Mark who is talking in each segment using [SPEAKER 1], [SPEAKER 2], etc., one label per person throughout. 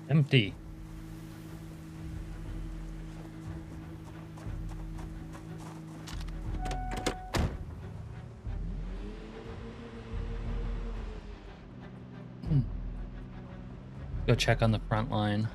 [SPEAKER 1] Empty. Go check on the front line.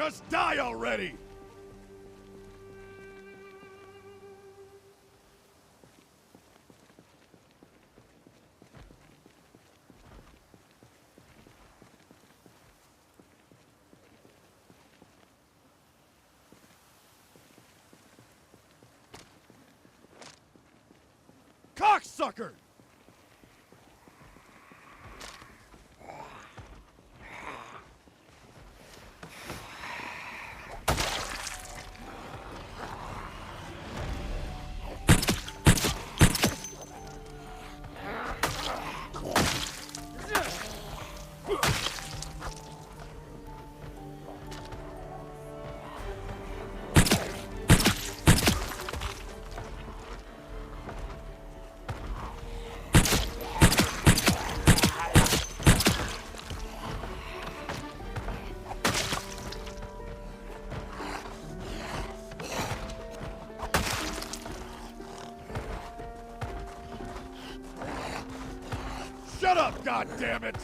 [SPEAKER 2] Just die already! Cocksucker! Shut up, goddammit!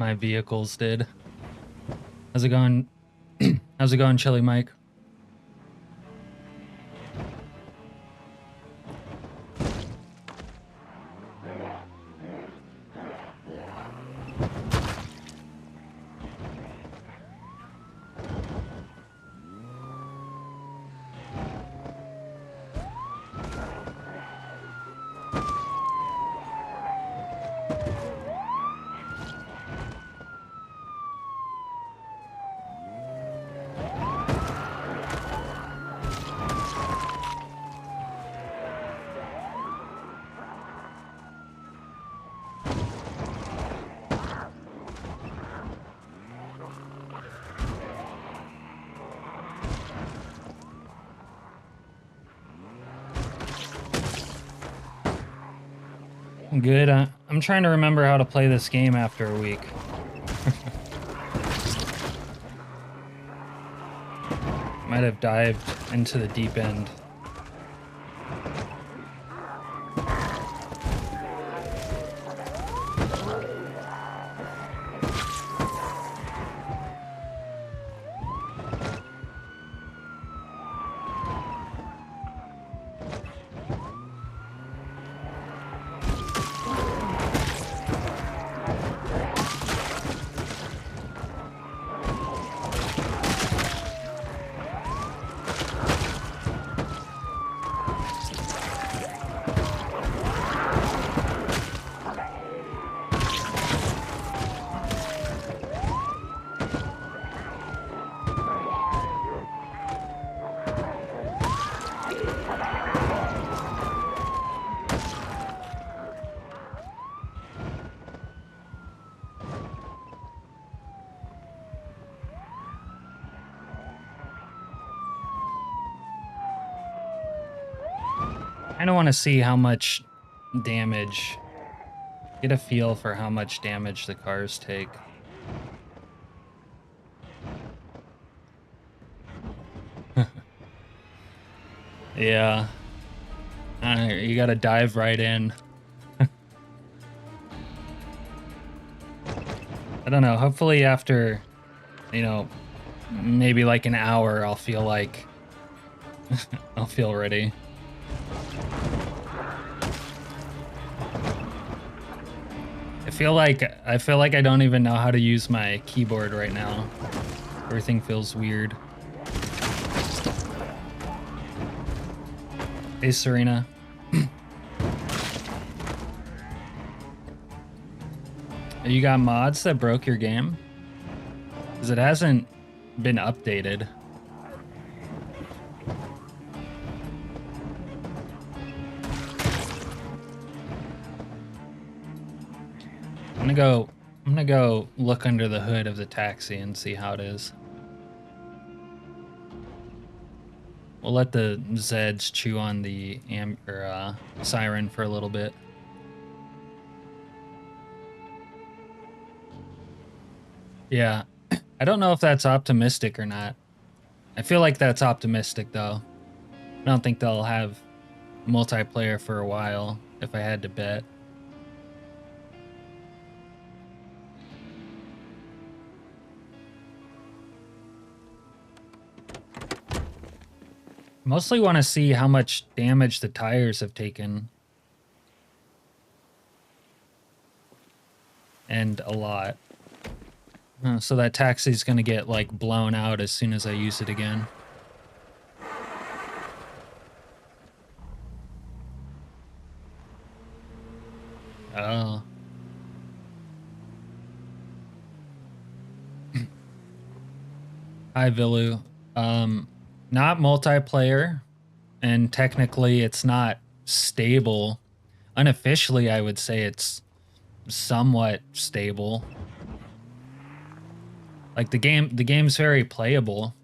[SPEAKER 1] my vehicles did. How's it going? How's it going, Chili Mike? Good. I'm trying to remember how to play this game after a week. Might have dived into the deep end. I don't want to see how much damage, get a feel for how much damage the cars take. Yeah. You gotta dive right in. I don't know, hopefully after, you know, maybe like an hour, I'll feel like, I'll feel ready. I feel like I don't even know how to use my keyboard right now. Everything feels weird. Hey, Serena. You got mods that broke your game? Because it hasn't been updated. I'm gonna go look under the hood of the taxi and see how it is. We'll let the Zeds chew on the siren for a little bit. Yeah, I don't know if that's optimistic or not. I feel like that's optimistic though. I don't think they'll have multiplayer for a while, if I had to bet. Mostly want to see how much damage the tires have taken. And a lot. So that taxi's gonna get like blown out as soon as I use it again. Oh. Hi, Vilu. Not multiplayer, and technically it's not stable. Unofficially, I would say it's somewhat stable. Like the game's very playable.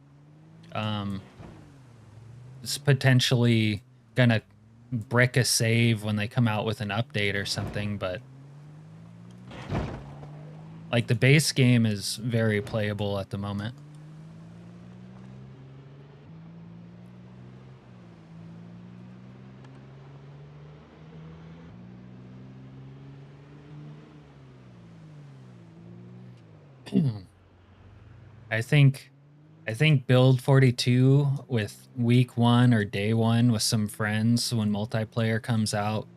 [SPEAKER 1] It's potentially gonna brick a save when they come out with an update or something, but like the base game is very playable at the moment. I think build 42 with week 1 or day 1 with some friends when multiplayer comes out,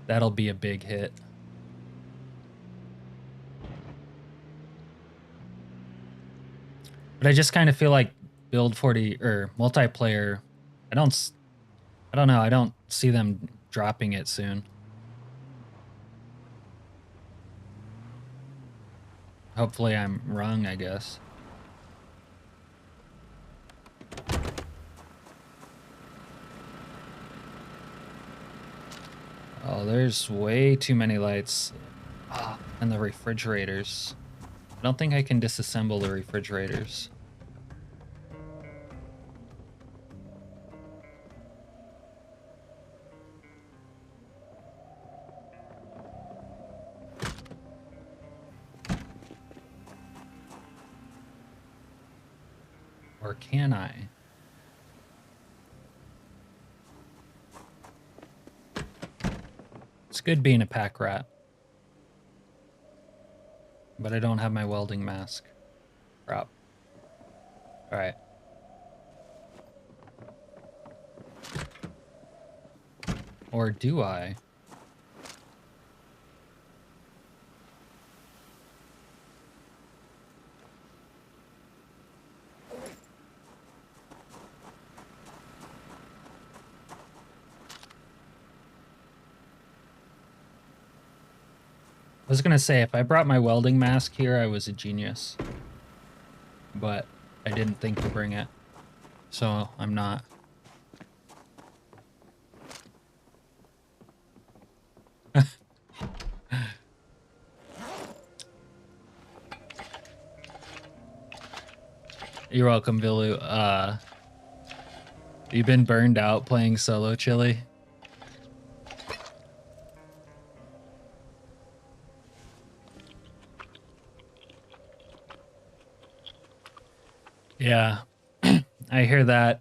[SPEAKER 1] that'll be a big hit. But I just kind of feel like build 40 or multiplayer, I don't know, I don't see them dropping it soon. Hopefully I'm wrong, I guess. Oh, there's way too many lights. And the refrigerators. I don't think I can disassemble the refrigerators. Or can I? It's good being a pack rat. But I don't have my welding mask. Crap. Alright. Or do I? I was gonna say, if I brought my welding mask here, I was a genius. But I didn't think to bring it. So I'm not. You're welcome, Vilu. You been burned out playing solo chili? Yeah, I hear that.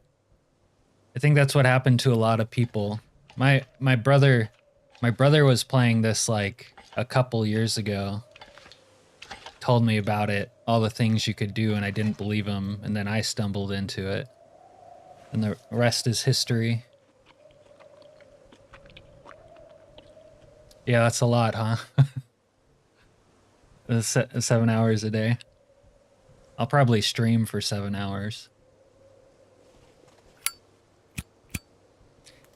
[SPEAKER 1] I think that's what happened to a lot of people. My brother was playing this like a couple years ago. Told me about it, all the things you could do, and I didn't believe him, and then I stumbled into it. And the rest is history. Yeah, that's a lot, huh? 7 hours a day. I'll probably stream for 7 hours.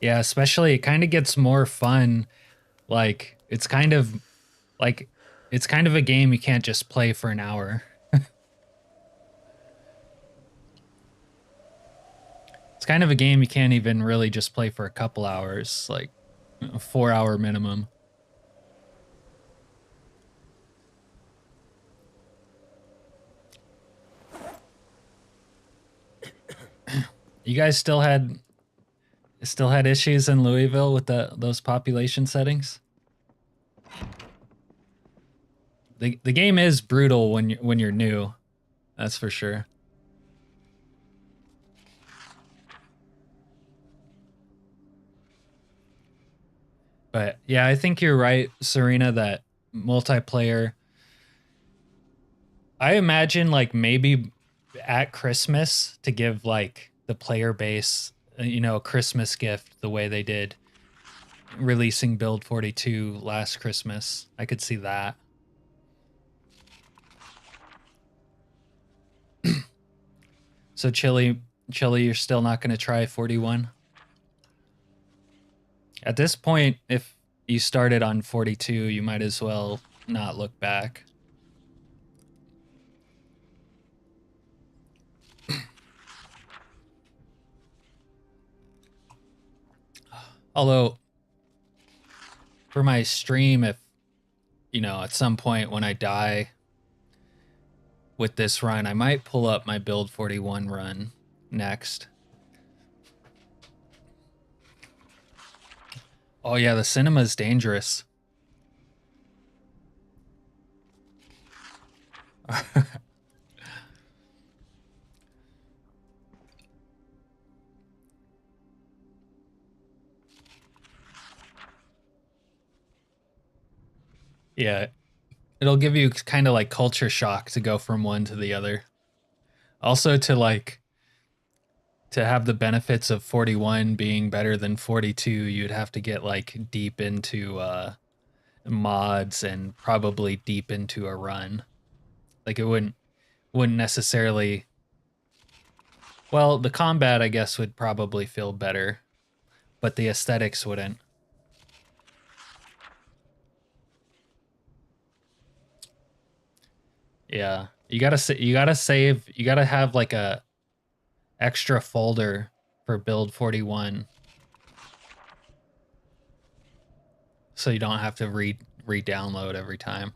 [SPEAKER 1] Yeah, especially it kind of gets more fun. Like it's kind of a game you can't just play for an hour. It's kind of a game you can't even really just play for a couple hours, like a 4-hour minimum. You guys still had issues in Louisville with those population settings? The game is brutal when you're new. That's for sure. But yeah, I think you're right, Serena, that multiplayer, I imagine like maybe at Christmas to give like the player base, a Christmas gift the way they did releasing Build 42 last Christmas. I could see that. So Chili, you're still not going to try 41? At this point, if you started on 42, you might as well not look back. Although, for my stream, if, at some point when I die with this run, I might pull up my Build 41 run next. Oh yeah, the cinema's dangerous. Yeah, it'll give you kind of like culture shock to go from one to the other. Also to like to have the benefits of 41 being better than 42, you'd have to get like deep into mods and probably deep into a run. Like it wouldn't necessarily. Well, the combat I guess would probably feel better, but the aesthetics wouldn't. Yeah, you gotta save. You gotta have like a extra folder for build 41, so you don't have to re-download every time.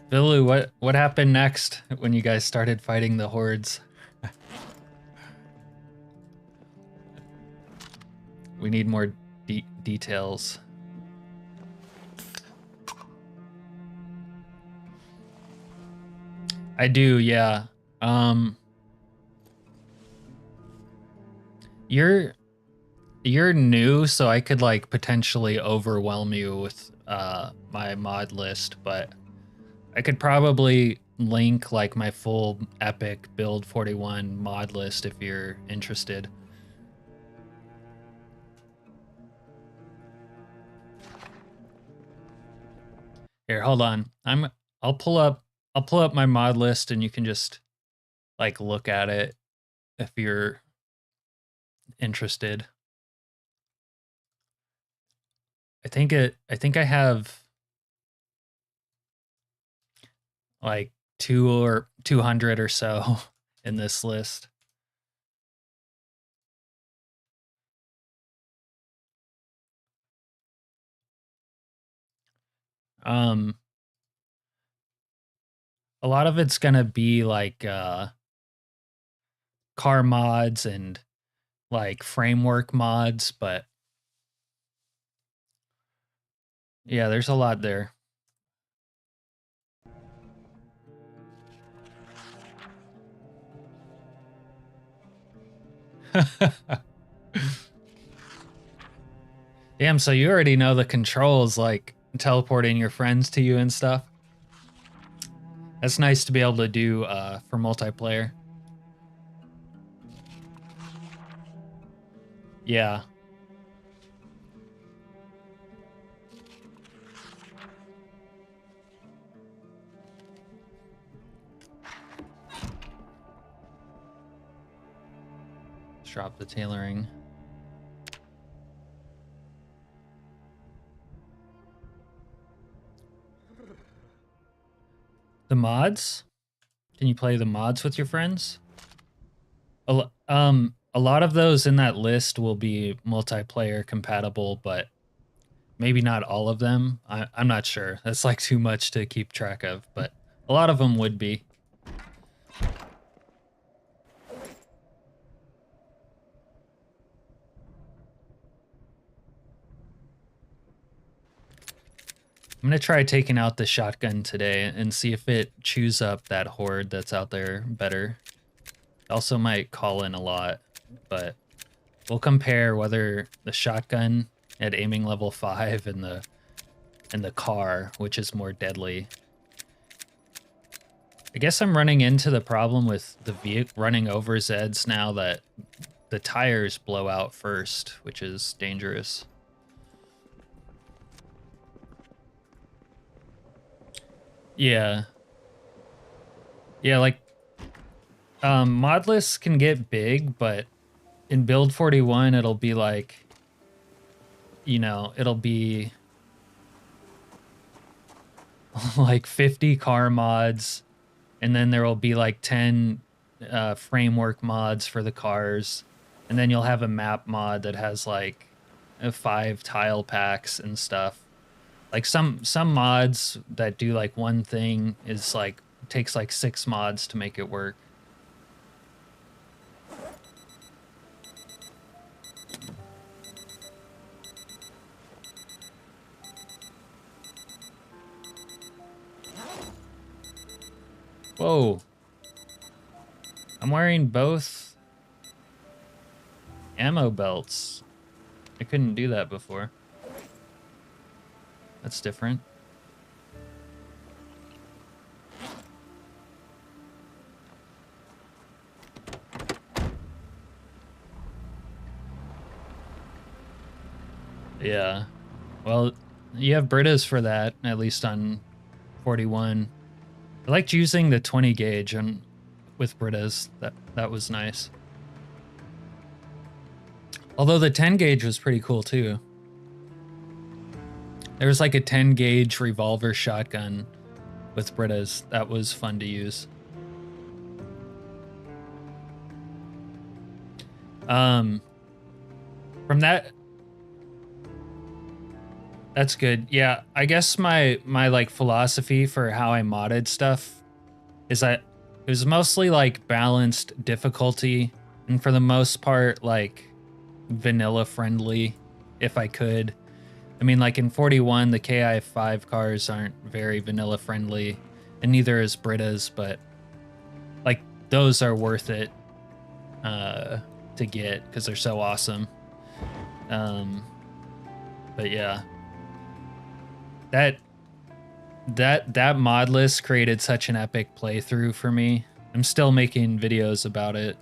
[SPEAKER 1] Vilu, what happened next when you guys started fighting the hordes? We need more details. I do, yeah. You're new, so I could like potentially overwhelm you with my mod list, but I could probably link like my full epic build 41 mod list if you're interested. Here, hold on. I'll pull up my mod list and you can just like look at it if you're interested. I think I have like 200 or so in this list. A lot of it's gonna be like car mods and like framework mods, but yeah, there's a lot there. Damn, so you already know the controls, like teleporting your friends to you and stuff. That's nice to be able to do for multiplayer. Yeah. Let's drop the tailoring. The mods? Can you play the mods with your friends? A lot of those in that list will be multiplayer compatible, but maybe not all of them. I'm not sure. That's like too much to keep track of, but a lot of them would be. I'm gonna try taking out the shotgun today and see if it chews up that horde that's out there better. It also might call in a lot, but we'll compare whether the shotgun at aiming level 5 and the car, which is more deadly. I guess I'm running into the problem with the vehicle running over Zeds now that the tires blow out first, which is dangerous. Yeah. Yeah, like mod lists can get big, but in build 41 it'll be like, you know, it'll be like 50 car mods, and then there will be like 10 framework mods for the cars, and then you'll have a map mod that has like 5 tile packs and stuff. Like some mods that do like one thing is like takes like 6 mods to make it work. Whoa. I'm wearing both ammo belts. couldn't do that before. That's different. Yeah. Well, you have Britas for that, at least on 41. I liked using the 20 gauge on with Britas. That was nice. Although the 10 gauge was pretty cool too. There was like a 10 gauge revolver shotgun with Britas. That was fun to use. From that, that's good. Yeah, I guess my like philosophy for how I modded stuff is that it was mostly like balanced difficulty, and for the most part like vanilla friendly if I could. I mean, like in 41, the KI5 cars aren't very vanilla friendly, and neither is Britas, but like those are worth it to get because they're so awesome. But yeah, that mod list created such an epic playthrough for me. I'm still making videos about it.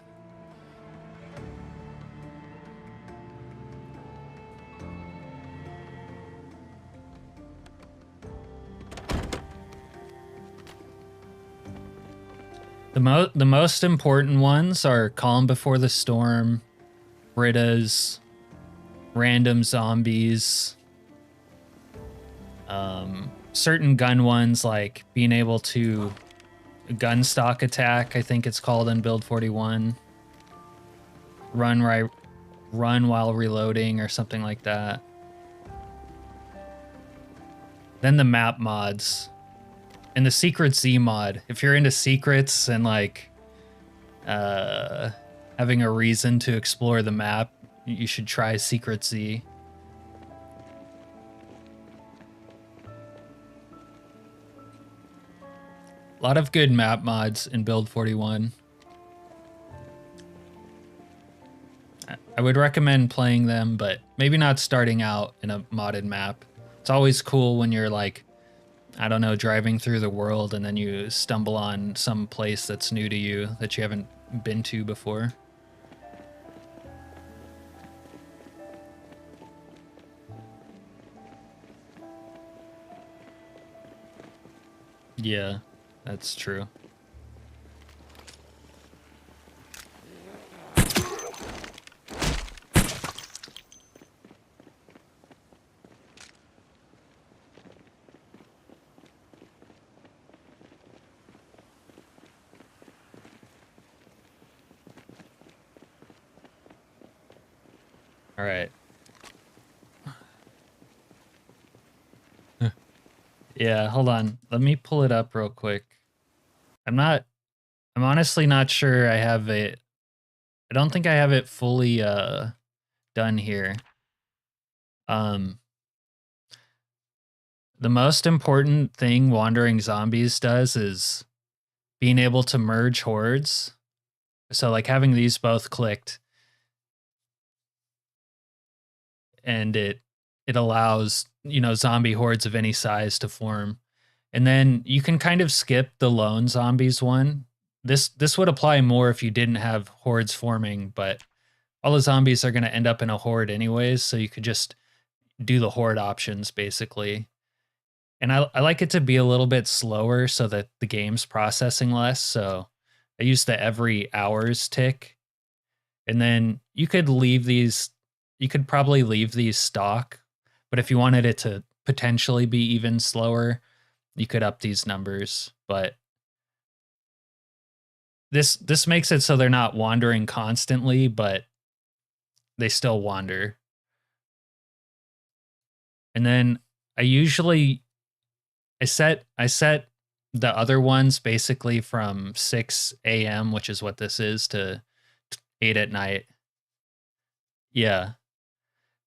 [SPEAKER 1] The most important ones are Calm Before the Storm, Britas, random zombies, certain gun ones like being able to gun stock attack, I think it's called in build 41, run while reloading or something like that. Then the map mods. And the Secret Z mod, if you're into secrets and like having a reason to explore the map, you should try Secret Z. A lot of good map mods in build 41. I would recommend playing them, but maybe not starting out in a modded map. It's always cool when you're like, I don't know, driving through the world and then you stumble on some place that's new to you that you haven't been to before. Yeah, that's true. All right. Yeah, hold on. Let me pull it up real quick. I'm honestly not sure I have it. I don't think I have it fully done here. The most important thing Wandering Zombies does is being able to merge hordes. So like having these both clicked, and it allows, you know, zombie hordes of any size to form. And then you can kind of skip the lone zombies one. This would apply more if you didn't have hordes forming, but all the zombies are going to end up in a horde anyways, so you could just do the horde options basically. And I like it to be a little bit slower so that the game's processing less, so I use the every hours tick. And then you could probably leave these stock, but if you wanted it to potentially be even slower, you could up these numbers. But this makes it so they're not wandering constantly, but they still wander. And then I set the other ones basically from 6 a.m., which is what this is, to 8 at night. Yeah.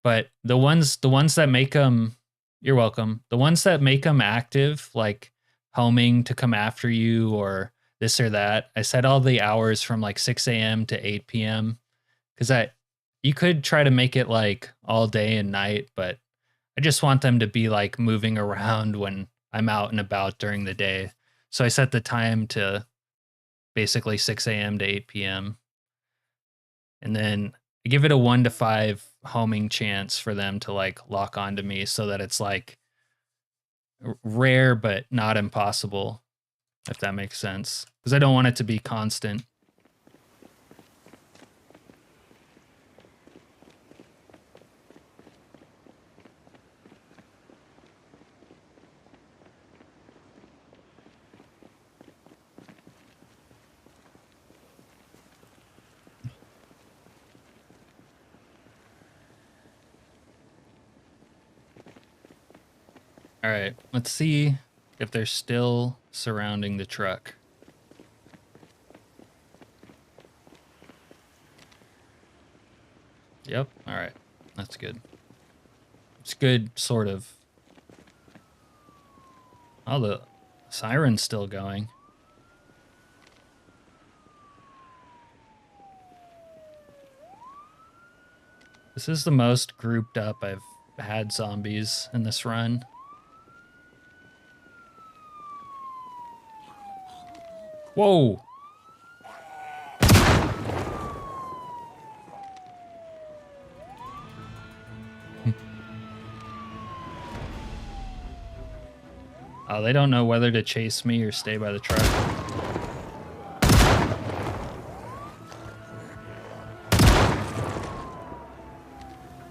[SPEAKER 1] But the ones that make them, you're welcome. The ones that make them active, like homing to come after you or this or that, I set all the hours from like 6 a.m. to 8 p.m. because you could try to make it like all day and night, but I just want them to be like moving around when I'm out and about during the day. So I set the time to basically 6 a.m. to 8 p.m. And then I give it a 1 to 5 homing chance for them to like lock onto me so that it's like rare but not impossible, if that makes sense. Because I don't want it to be constant. All right, let's see if they're still surrounding the truck. Yep, all right, that's good. It's good, sort of. Oh, the siren's still going. This is the most grouped up I've had zombies in this run. Whoa! Oh, they don't know whether to chase me or stay by the truck.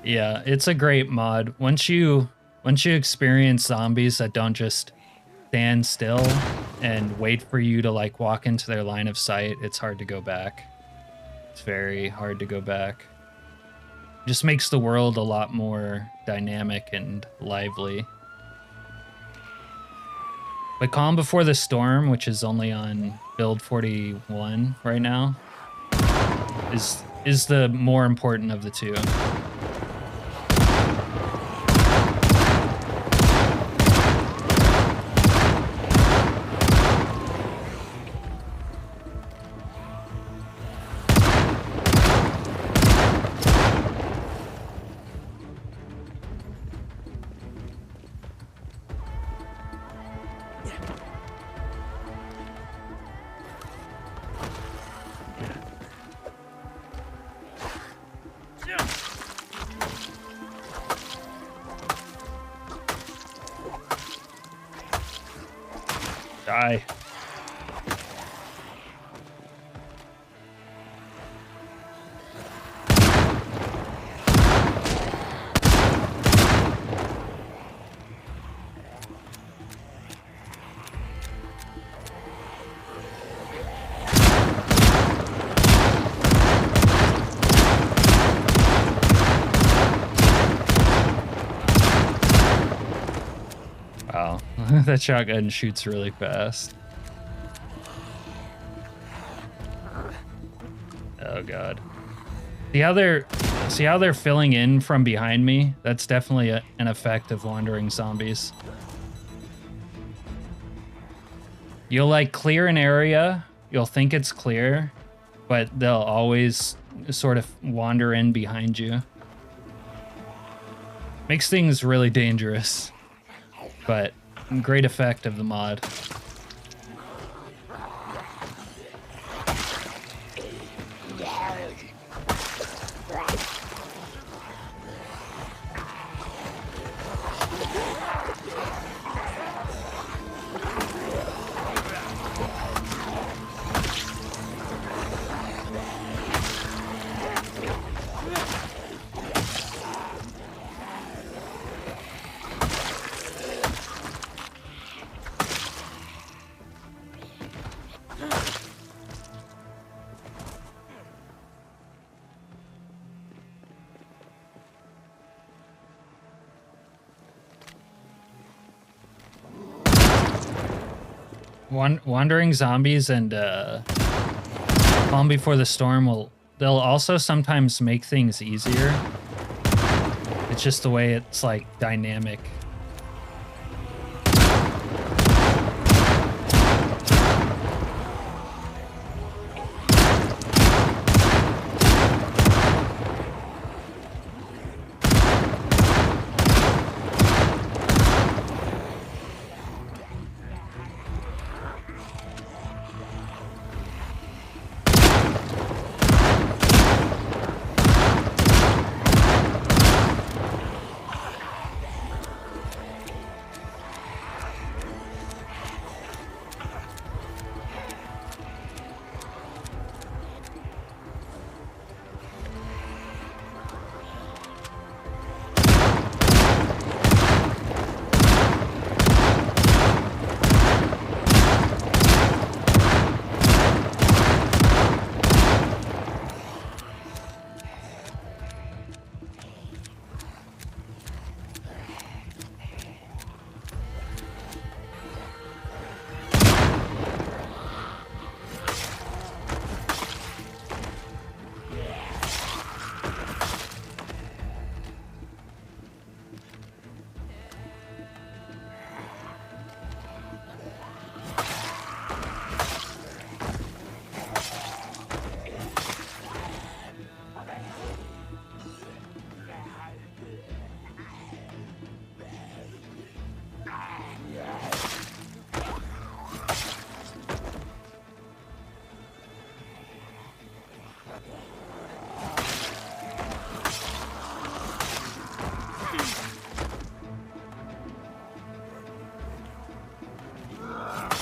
[SPEAKER 1] Yeah, it's a great mod. Once you experience zombies that don't just stand still and wait for you to like walk into their line of sight, it's hard to go back. It's very hard to go back. It just makes the world a lot more dynamic and lively. But Calm Before the Storm, which is only on build 41 right now, is the more important of the two. Die. Wow, that shotgun shoots really fast. Oh god. See how they're filling in from behind me? That's definitely an effect of wandering zombies. You'll like clear an area, you'll think it's clear, but they'll always sort of wander in behind you. Makes things really dangerous. But great effect of the mod. Wandering zombies and Calm Before the Storm they'll also sometimes make things easier. It's just the way it's like dynamic.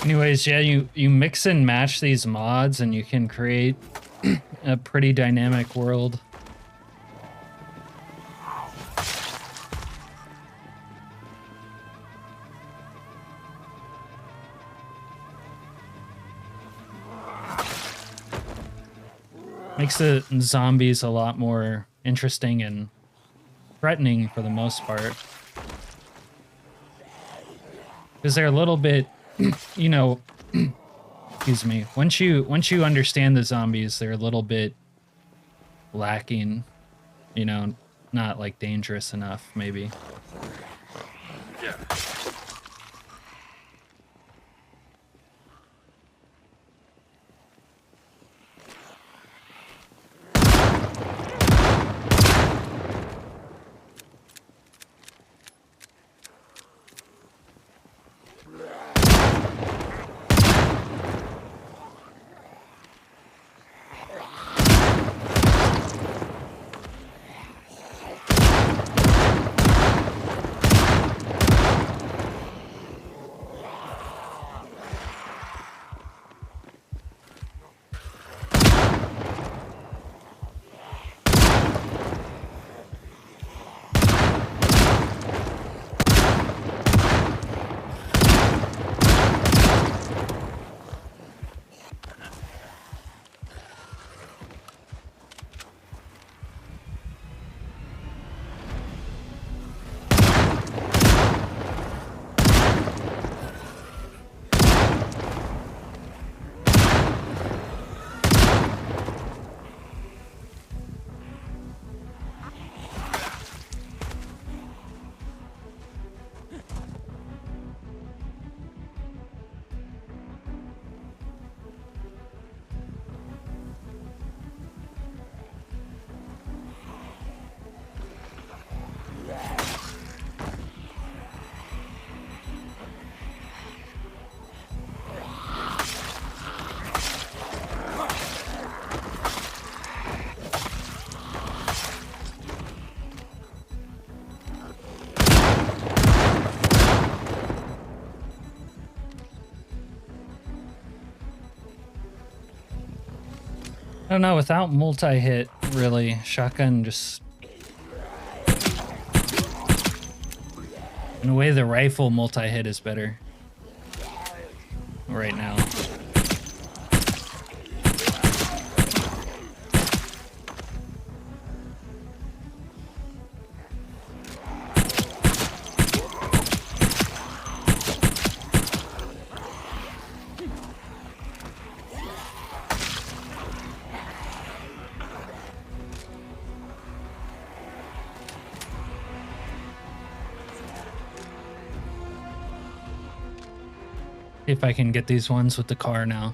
[SPEAKER 1] Anyways, yeah, you mix and match these mods and you can create a pretty dynamic world. Makes the zombies a lot more interesting and threatening for the most part. Because they're a little bit, you know, excuse me. Once you understand the zombies, they're a little bit lacking, you know, not like dangerous enough, maybe. I don't know, without multi-hit, really, shotgun just... In a way, the rifle multi-hit is better. Right now. If I can get these ones with the car now.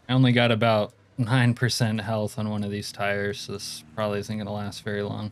[SPEAKER 1] I only got about 9% health on one of these tires, so this probably isn't going to last very long.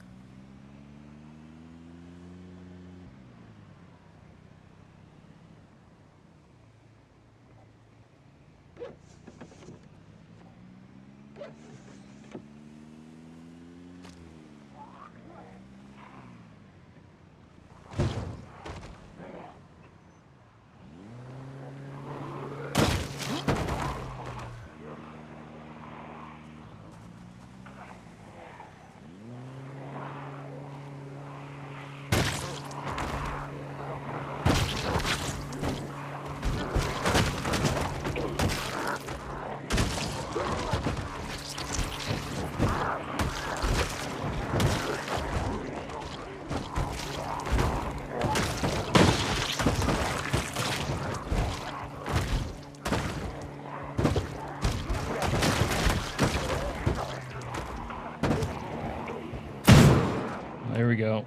[SPEAKER 1] we go.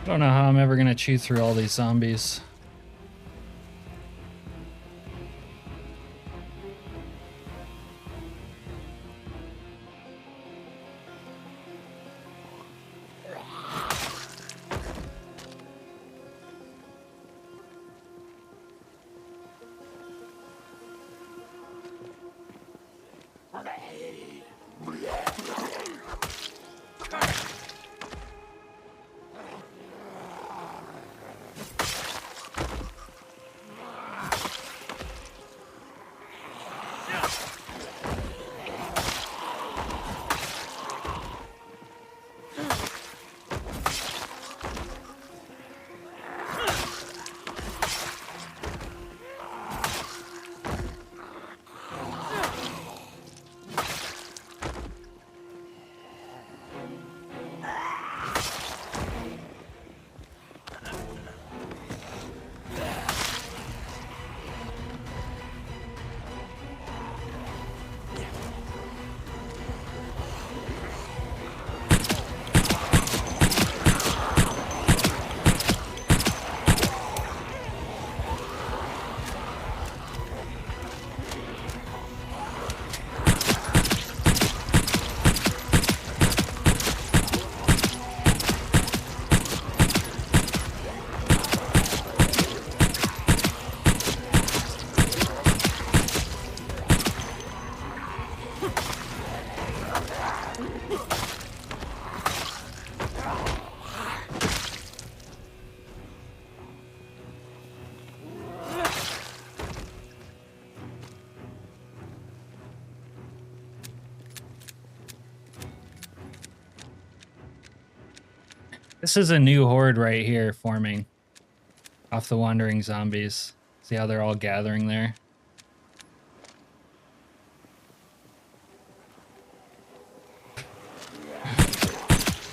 [SPEAKER 1] I don't know how I'm ever gonna chew through all these zombies. This is a new horde right here forming off the wandering zombies. See how they're all gathering there?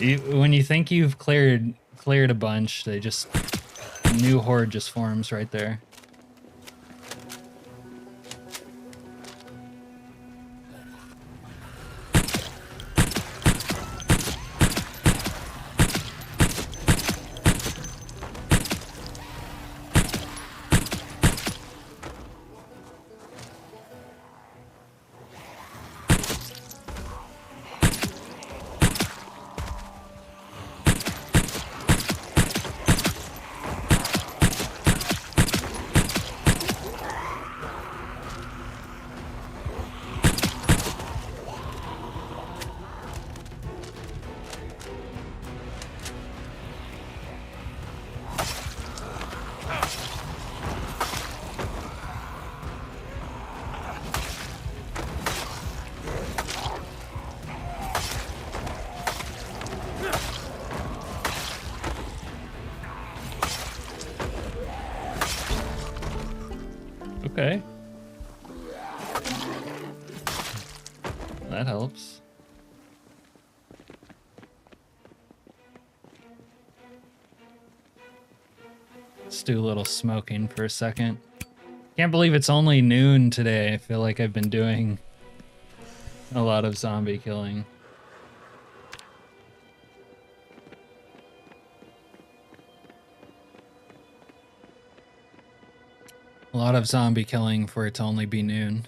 [SPEAKER 1] When you think you've cleared a bunch, a new horde just forms right there. Okay. That helps. Let's do a little smoking for a second. Can't believe it's only noon today. I feel like I've been doing a lot of zombie killing. lot of zombie killing for it to only be noon.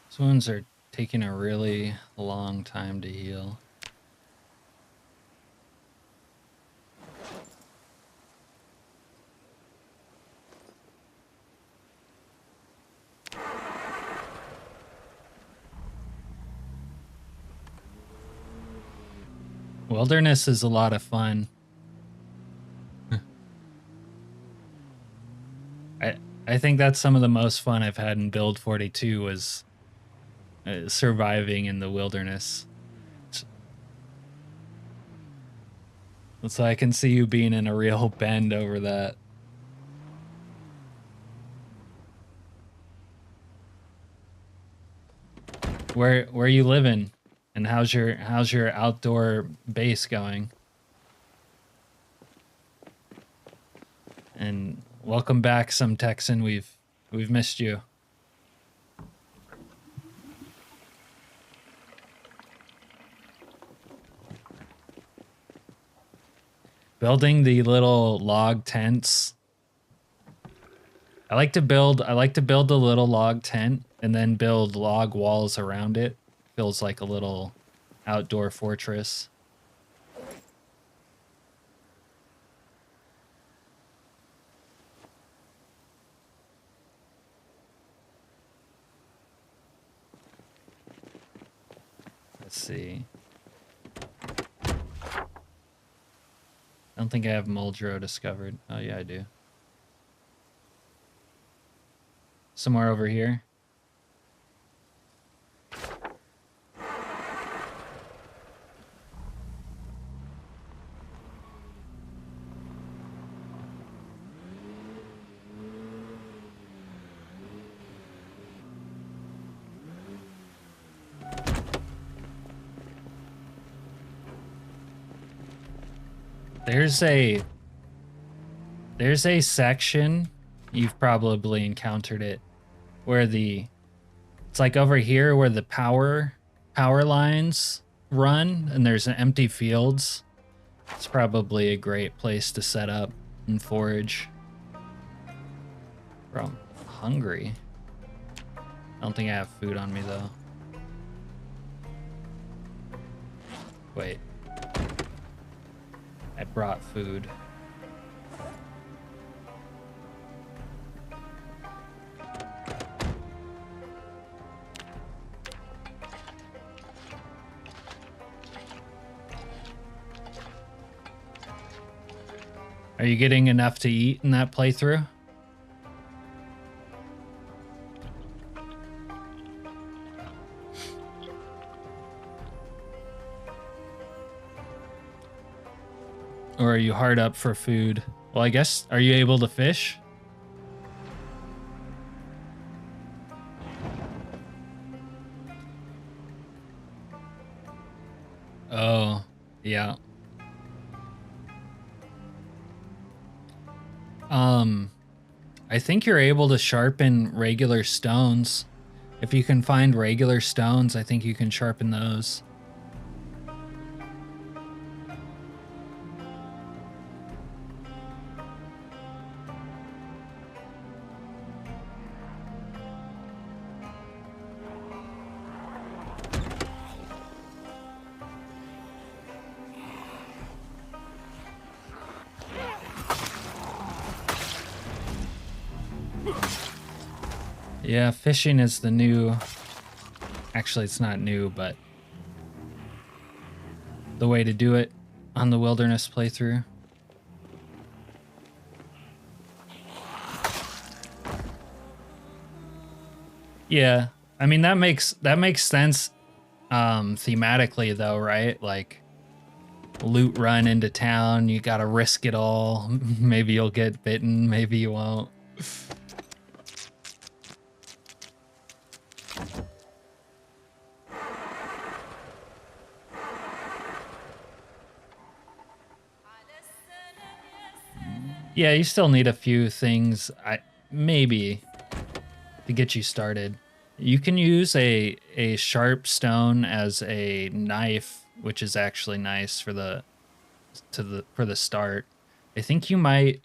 [SPEAKER 1] These wounds are taking a really long time to heal. Wilderness is a lot of fun. I think that's some of the most fun I've had in Build 42 was surviving in the wilderness. So I can see you being in a real bend over that. Where are you living? And how's your outdoor base going? And welcome back, some Texan. We've missed you. Building the little log tents. I like to build a little log tent and then build log walls around it. Feels like a little outdoor fortress. Let's see. I don't think I have Muldrow discovered. Oh yeah, I do. Somewhere over here. There's a section, you've probably encountered it, where it's like over here where the power lines run and there's an empty fields. It's probably a great place to set up and forage. Bro, I'm hungry. I don't think I have food on me though. Wait. I brought food. Are you getting enough to eat in that playthrough? Or are you hard up for food? Well, I guess, are you able to fish? Oh, yeah. I think you're able to sharpen regular stones. If you can find regular stones, I think you can sharpen those. Yeah, fishing is the new... Actually, it's not new, but the way to do it on the wilderness playthrough. Yeah, I mean that makes sense thematically though, right? Like loot run into town, you gotta risk it all. Maybe you'll get bitten, maybe you won't. Yeah, you still need a few things, maybe, to get you started. You can use a sharp stone as a knife, which is actually nice for the start. I think you might.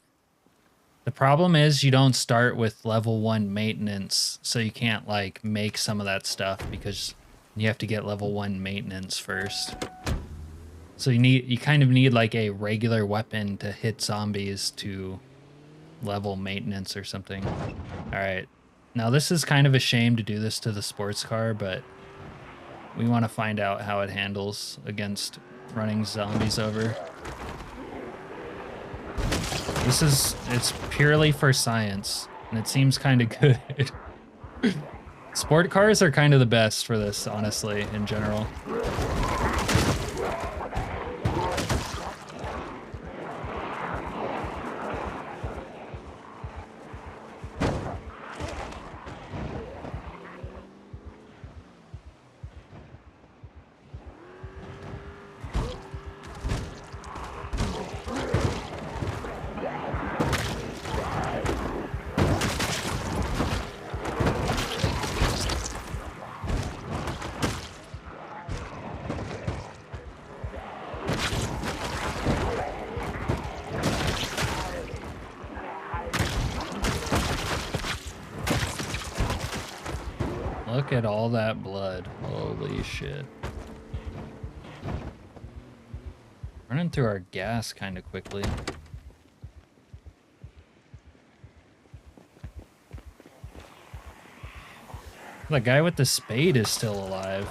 [SPEAKER 1] The problem is you don't start with level 1 maintenance, so you can't like make some of that stuff because you have to get level 1 maintenance first. So you kind of need like a regular weapon to hit zombies to level maintenance or something. All right. Now this is kind of a shame to do this to the sports car, but we want to find out how it handles against running zombies over. It's purely for science, and it seems kind of good. Sport cars are kind of the best for this, honestly, in general. Look at all that blood. Holy shit. Running through our gas kind of quickly. The guy with the spade is still alive.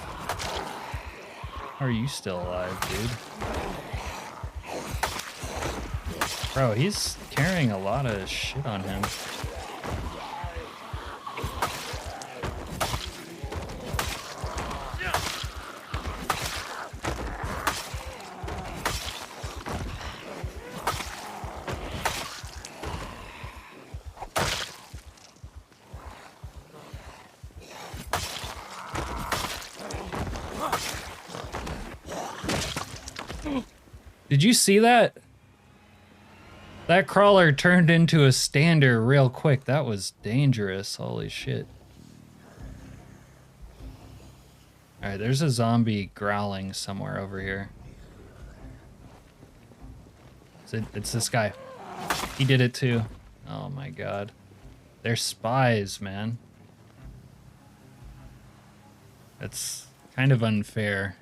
[SPEAKER 1] How are you still alive, dude? Bro, he's carrying a lot of shit on him. Did you see that? That crawler turned into a stander real quick. That was dangerous. Holy shit. Alright, there's a zombie growling somewhere over here. It's this guy. He did it too. Oh my god. They're spies, man. That's kind of unfair.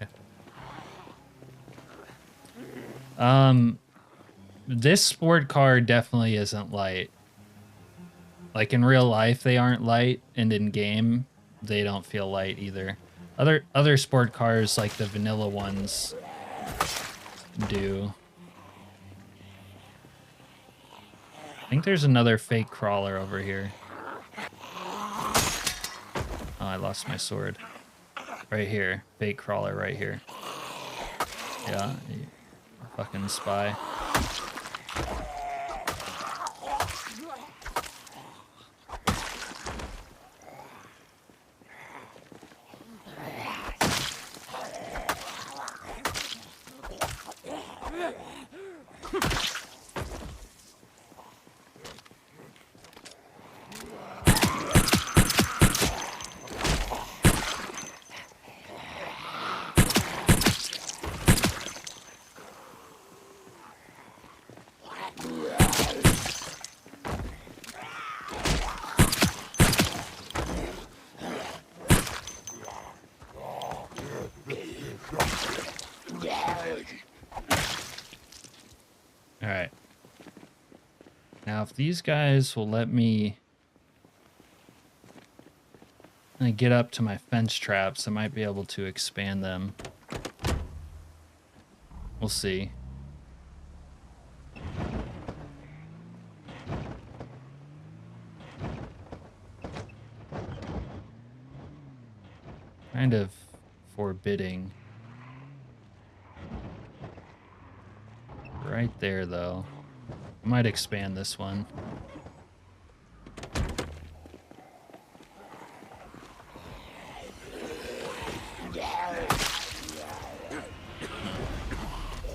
[SPEAKER 1] This sport car definitely isn't light. Like in real life, they aren't light, and in game, they don't feel light either. Other sport cars, like the vanilla ones, do. I think there's another fake crawler over here. Oh, I lost my sword. Right here. Fake crawler right here. Yeah. Fucking spy. Alright. Now, if these guys will let me get up to my fence traps, I might be able to expand them. We'll see. Kind of forbidden bidding. Right there, though. I might expand this one.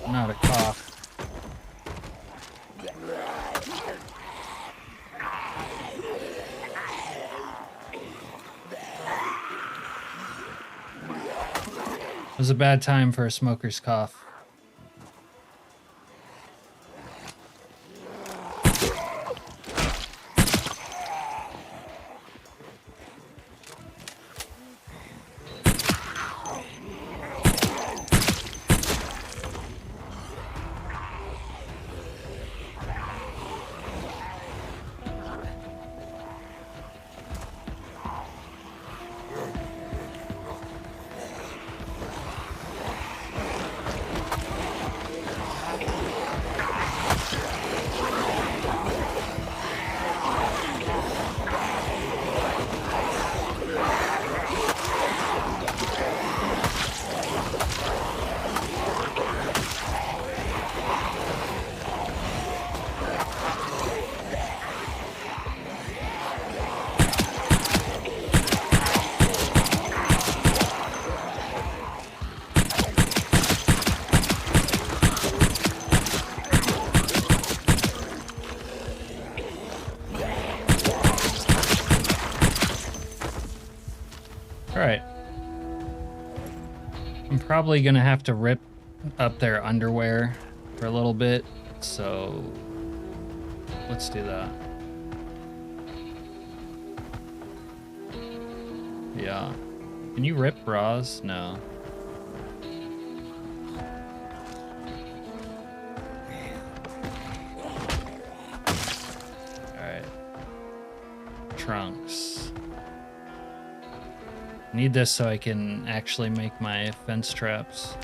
[SPEAKER 1] Not a cough. It was a bad time for a smoker's cough. Alright. I'm probably gonna have to rip up their underwear for a little bit, so let's do that. Yeah. Can you rip bras? No. Alright. Trunks. Need this so I can actually make my fence traps.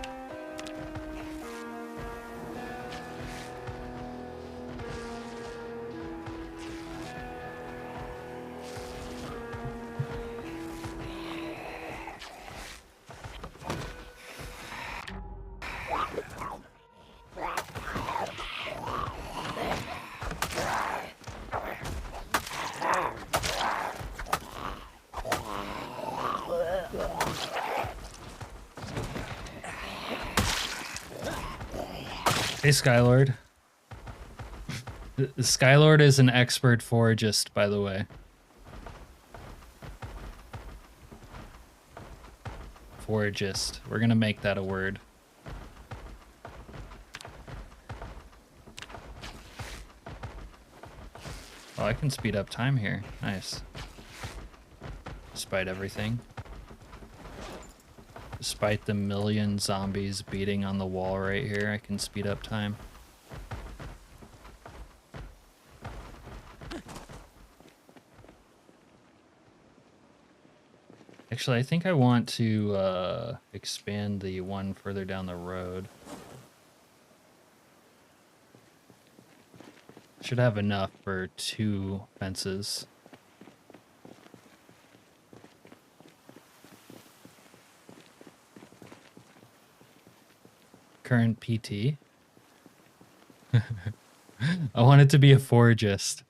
[SPEAKER 1] Hey, Skylord. Skylord is an expert foragist, by the way. Foragist. We're gonna make that a word. Oh, I can speed up time here. Nice. Despite everything. Despite the million zombies beating on the wall right here, I can speed up time. Actually, I think I want to expand the one further down the road. Should have enough for 2 fences. Current PT. I want it to be a foragist.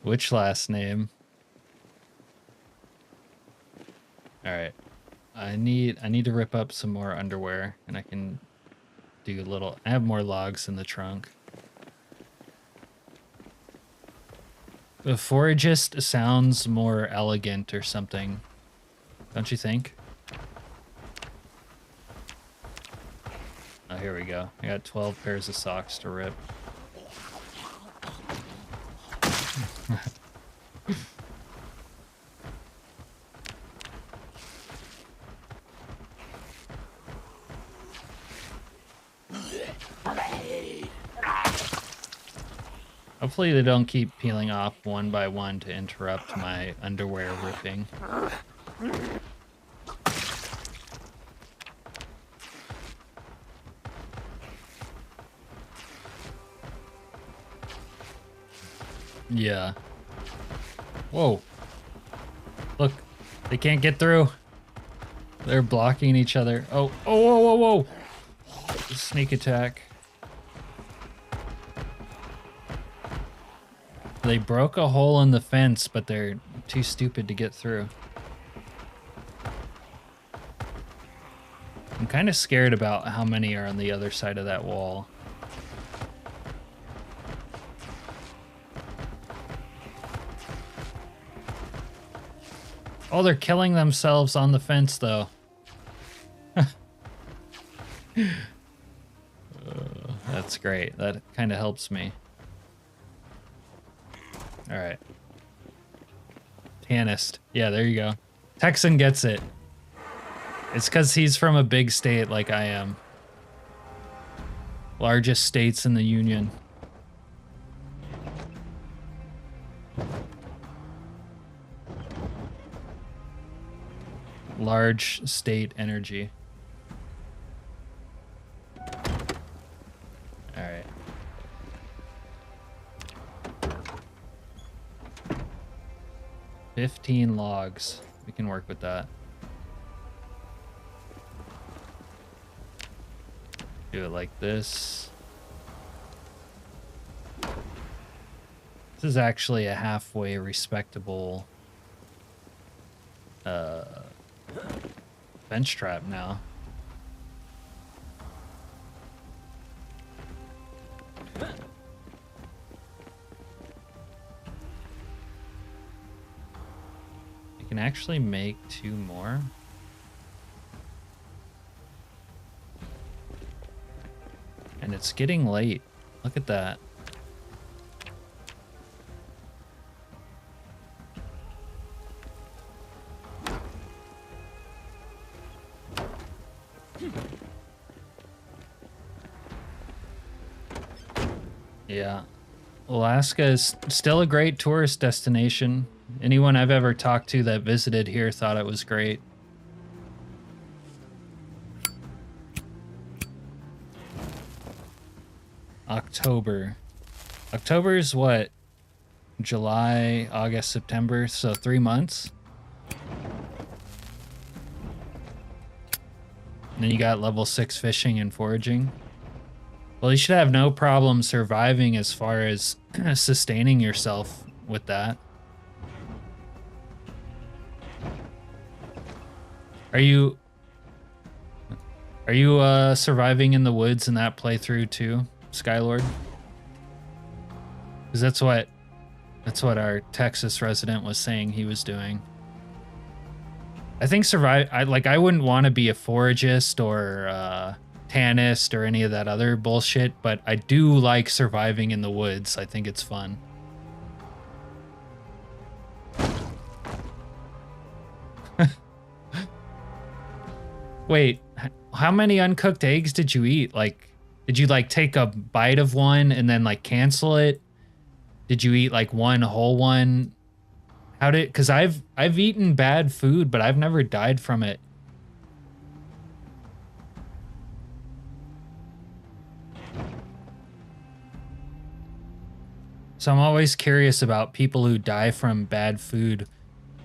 [SPEAKER 1] Which last name? All right. I need to rip up some more underwear, and I can do a little. I have more logs in the trunk. The foragist sounds more elegant or something, don't you think? Oh, here we go. I got 12 pairs of socks to rip. Hopefully they don't keep peeling off one by one to interrupt my underwear ripping. Yeah. Whoa. Look, they can't get through. They're blocking each other. Oh, oh, whoa, whoa, whoa. Sneak attack. They broke a hole in the fence, but they're too stupid to get through. I'm kind of scared about how many are on the other side of that wall. Oh, they're killing themselves on the fence, though. That's great. That kind of helps me. All right. Tanist. Yeah, there you go. Texan gets it. It's because he's from a big state like I am. Largest states in the Union. Large state energy. All right. $15 logs. We can work with that. Do it like this. This is actually a halfway respectable bench trap now. You can actually make 2 more. And it's getting late. Look at that. Yeah. Alaska is still a great tourist destination. Anyone I've ever talked to that visited here thought it was great. October. October is what? July, August, September, so 3 months. And then you got level 6 fishing and foraging. Well, you should have no problem surviving as far as sustaining yourself with that. Are you surviving in the woods in that playthrough too, Skylord? Because that's what our Texas resident was saying he was doing. I think I wouldn't want to be a foragist or Tanist or any of that other bullshit, but I do like surviving in the woods. I think it's fun. Wait, how many uncooked eggs did you eat? Like, did you like take a bite of one and then like cancel it? Did you eat like one whole one? Cause I've eaten bad food, but I've never died from it. So I'm always curious about people who die from bad food.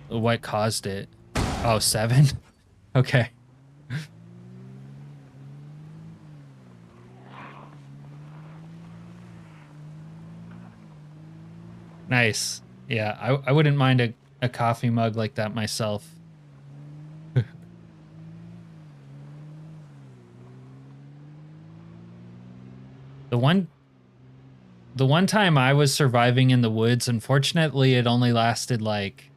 [SPEAKER 1] What caused it? Oh, 7? Okay. Nice. Yeah, I wouldn't mind a coffee mug like that myself. The one time I was surviving in the woods, unfortunately, it only lasted like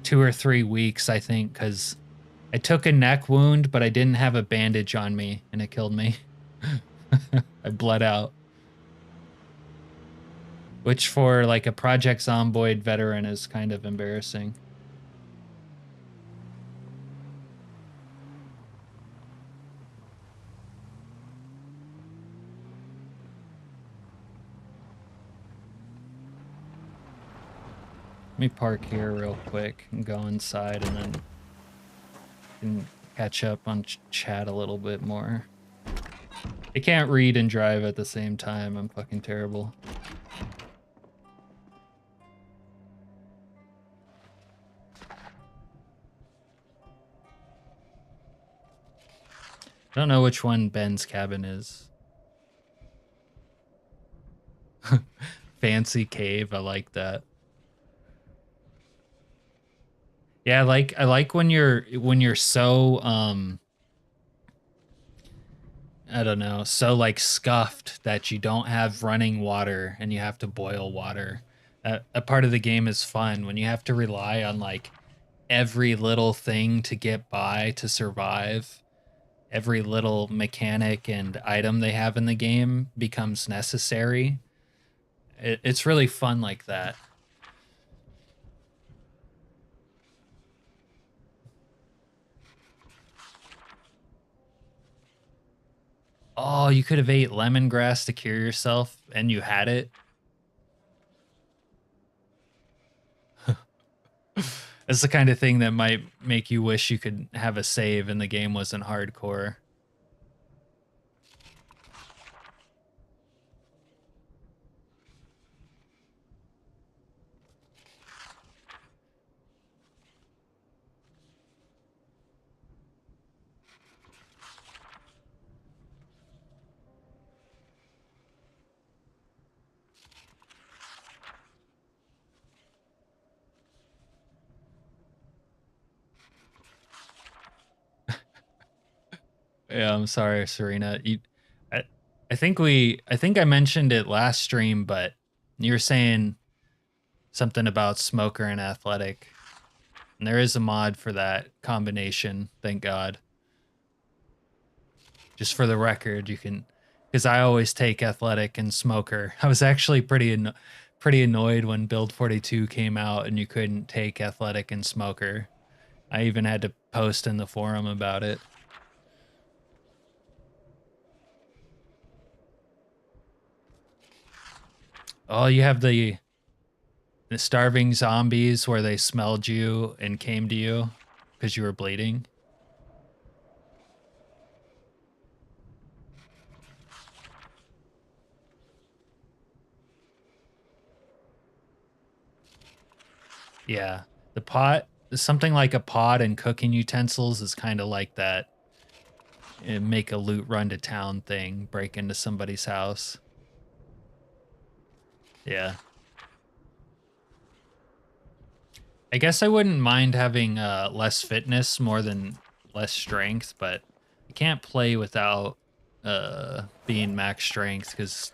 [SPEAKER 1] 2 or 3 weeks, I think, because I took a neck wound, but I didn't have a bandage on me, and it killed me. I bled out. Which for like a Project Zomboid veteran is kind of embarrassing. Let me park here real quick and go inside and then can catch up on chat a little bit more. I can't read and drive at the same time. I'm fucking terrible. I don't know which one Ben's cabin is. Fancy cave, I like that. Yeah, I like when you're so I don't know, so like scuffed that you don't have running water and you have to boil water. A part of the game is fun when you have to rely on like every little thing to get by to survive. Every little mechanic and item they have in the game becomes necessary. It's really fun like that. Oh, you could have ate lemongrass to cure yourself and you had it. It's the kind of thing that might make you wish you could have a save and the game wasn't hardcore. Yeah, I'm sorry, Serena. I, I think I mentioned it last stream, but you were saying something about smoker and athletic. And there is a mod for that combination, thank God. Just for the record, you can, because I always take athletic and smoker. I was actually pretty annoyed when Build 42 came out and you couldn't take athletic and smoker. I even had to post in the forum about it. Oh, you have the starving zombies where they smelled you and came to you because you were bleeding. Yeah, the pot, something like a pot and cooking utensils is kind of like that. Make a loot run to town thing, break into somebody's house. Yeah. I guess I wouldn't mind having less fitness more than less strength, but I can't play without being max strength because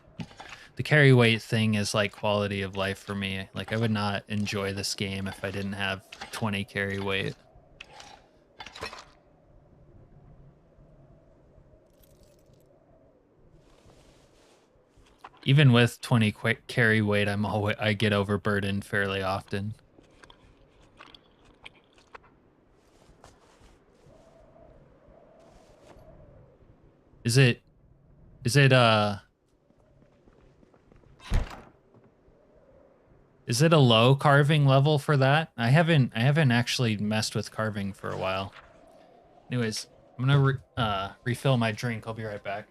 [SPEAKER 1] the carry weight thing is like quality of life for me. Like I would not enjoy this game if I didn't have 20 carry weight. Even with 20 quick carry weight, I get overburdened fairly often. Is it is it is it a low carving level for that? I haven't actually messed with carving for a while. Anyways, I'm gonna refill my drink. I'll be right back.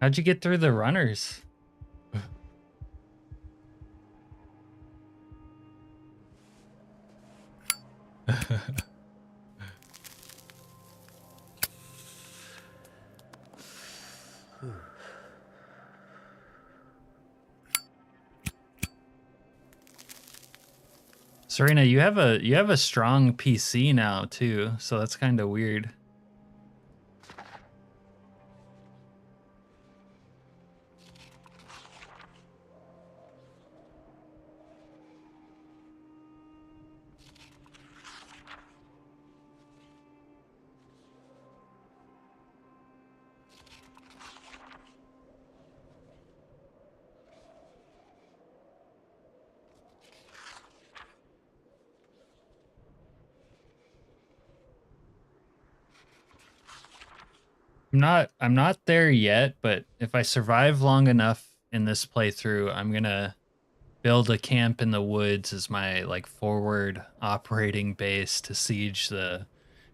[SPEAKER 1] How'd you get through the runners? Serena, you have a strong PC now too, so that's kind of weird. I'm not there yet, but if I survive long enough in this playthrough, I'm gonna build a camp in the woods as my like forward operating base to siege the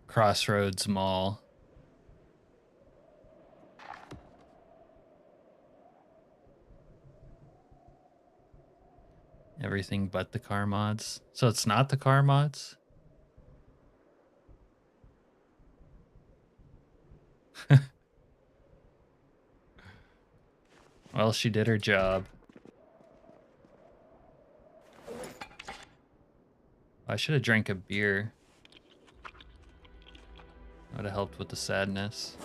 [SPEAKER 1] Crossroads Mall. Everything but the car mods. So it's not the car mods? Well, she did her job. I should have drank a beer. Would have helped with the sadness.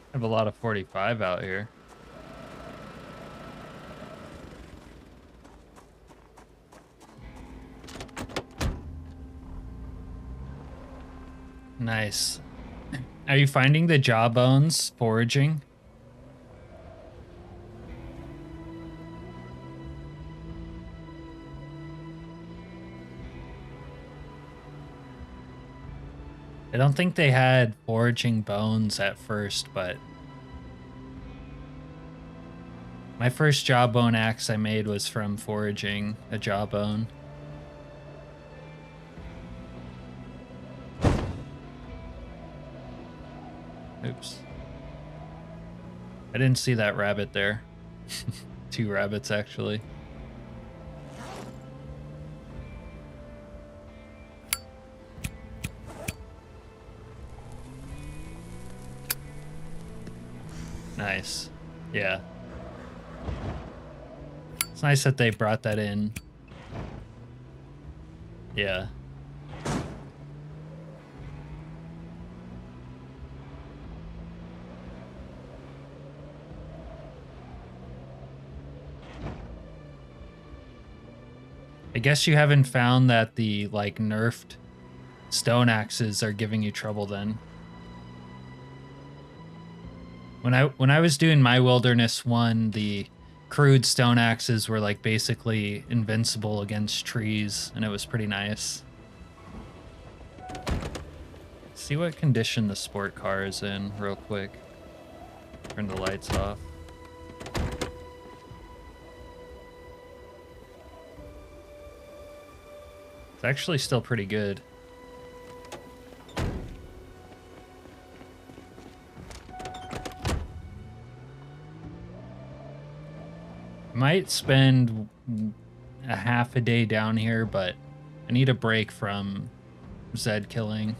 [SPEAKER 1] I have a lot of 45 out here. Nice. Are you finding the jawbones foraging? I don't think they had foraging bones at first, but my first jawbone axe I made was from foraging a jawbone. Oops. I didn't see that rabbit there. 2 rabbits, actually. Nice. Yeah. It's nice that they brought that in. Yeah. I guess you haven't found that the like nerfed stone axes are giving you trouble then. When I was doing my wilderness one, the crude stone axes were like basically invincible against trees, and it was pretty nice. See what condition the sport car is in real quick. Turn the lights off. It's actually still pretty good. Might spend a half a day down here, but I need a break from Zed killing.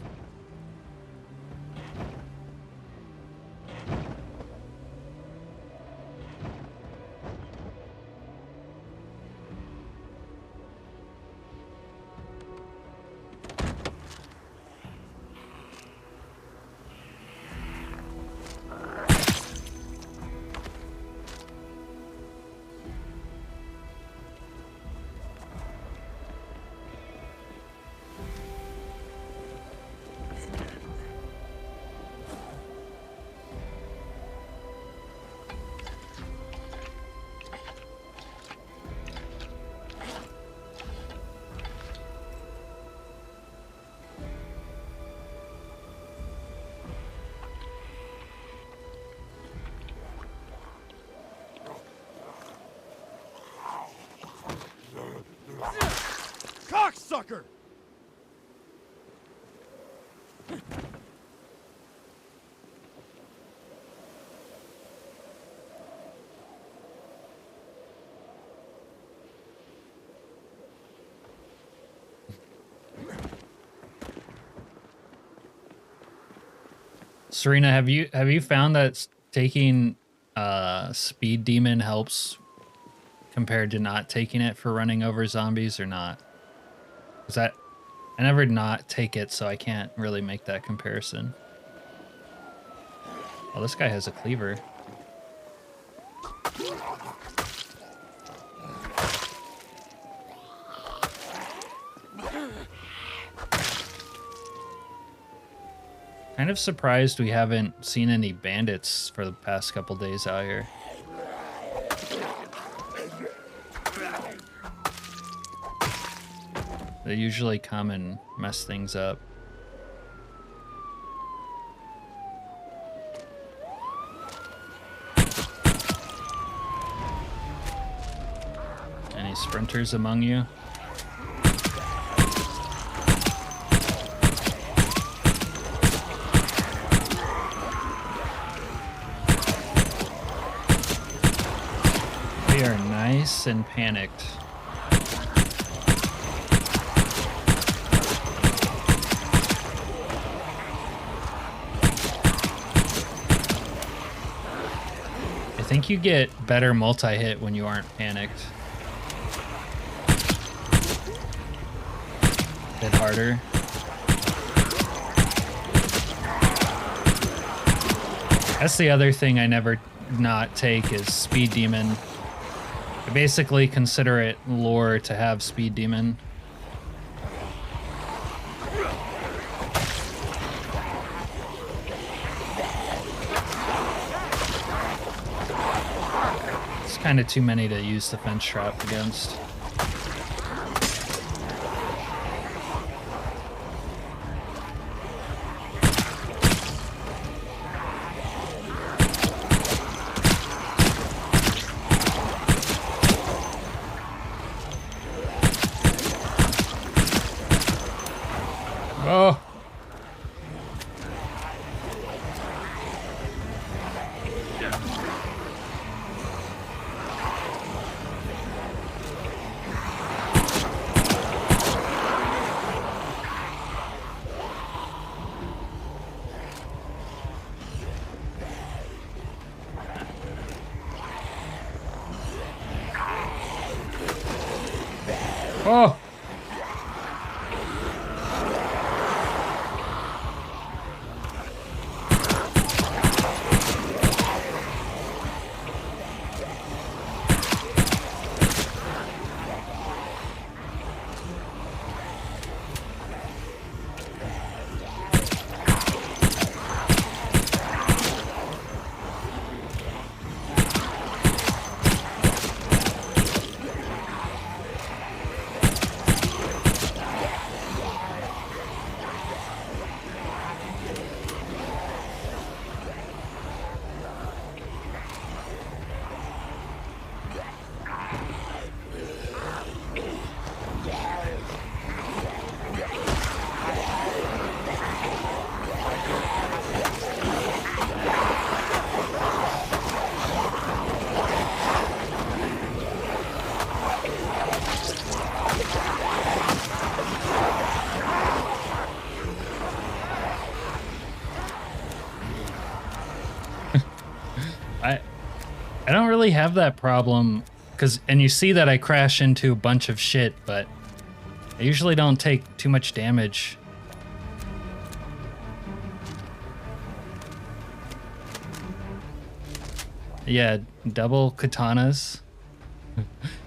[SPEAKER 2] Cocksucker!
[SPEAKER 1] Serena, have you found that taking Speed Demon helps compared to not taking it for running over zombies or not? Because I never not take it, so I can't really make that comparison. Oh, this guy has a cleaver. Kind of surprised we haven't seen any bandits for the past couple days out here. They usually come and mess things up. Any sprinters among you? We are nice and panicked. I think you get better multi-hit when you aren't panicked. Hit harder. That's the other thing I never not take is Speed Demon. I basically consider it lore to have Speed Demon. It's kind of too many to use the fence trap against. Oh. Oh. I don't really have that problem and you see that I crash into a bunch of shit, but I usually don't take too much damage. Yeah, double katanas.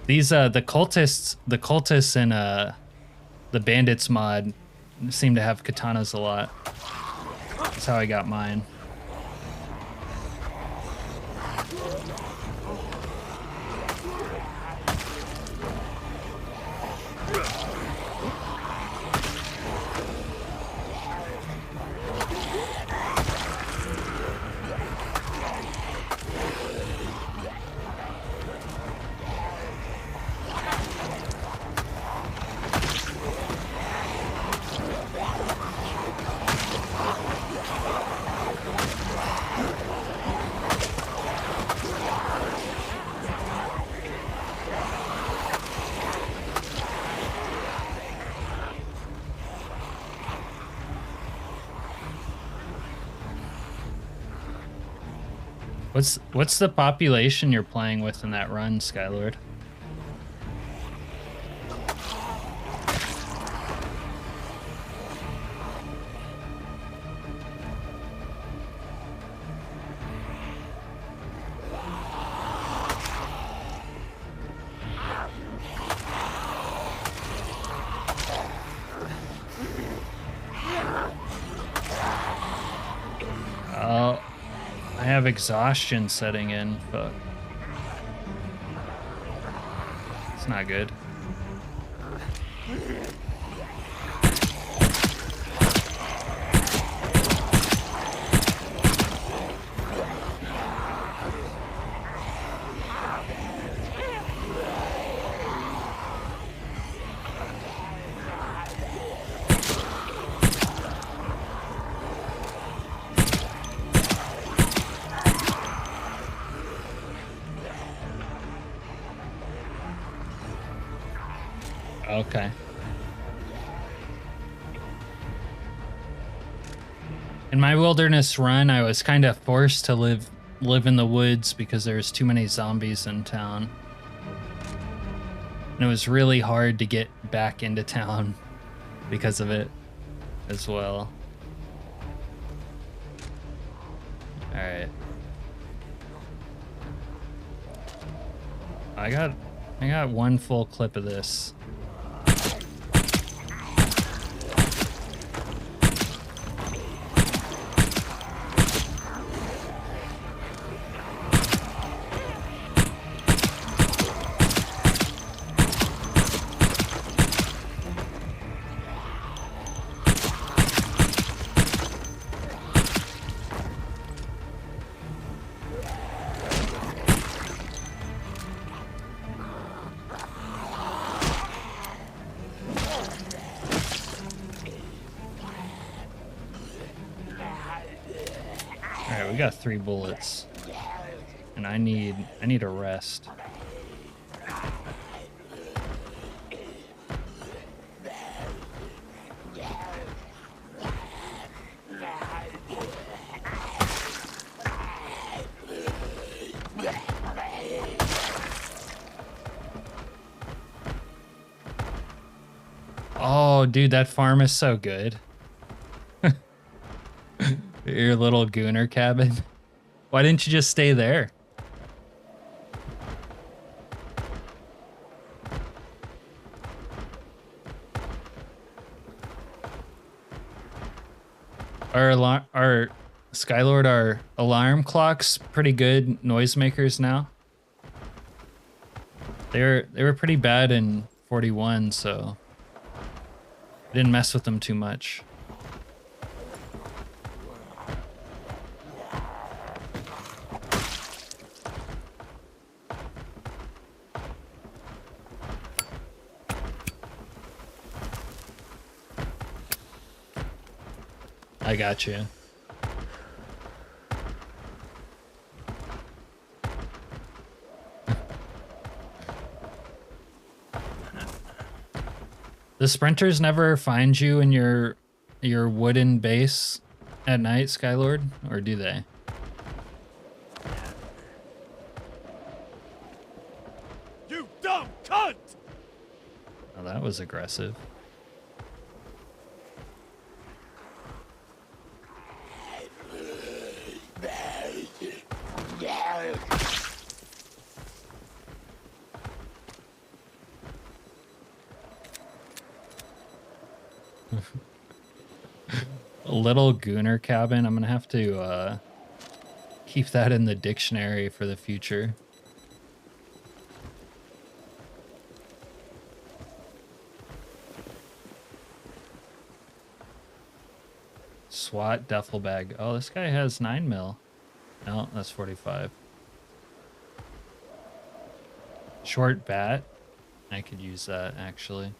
[SPEAKER 1] These the cultists in the Bandits mod seem to have katanas a lot. That's how I got mine. What's the population you're playing with in that run, Skylord? I have exhaustion setting in, but it's not good. Okay. In my wilderness run, I was kind of forced to live in the woods because there's too many zombies in town. And it was really hard to get back into town because of it as well. All right. I got one full clip of this. We got 3 bullets, and I need a rest. Oh, dude, that farm is so good. Your little gooner cabin. Why didn't you just stay there? Our Skylord, our alarm clocks pretty good noisemakers now. They were pretty bad in 41, so I didn't mess with them too much. I got you. The sprinters never find you in your wooden base at night, Skylord, or do they?
[SPEAKER 2] You dumb cunt!
[SPEAKER 1] Oh, that was aggressive. A little gooner cabin. I'm gonna have to keep that in the dictionary for the future. SWAT duffel bag. Oh, this guy has 9 mil. No, that's 45. Short bat. I could use that actually.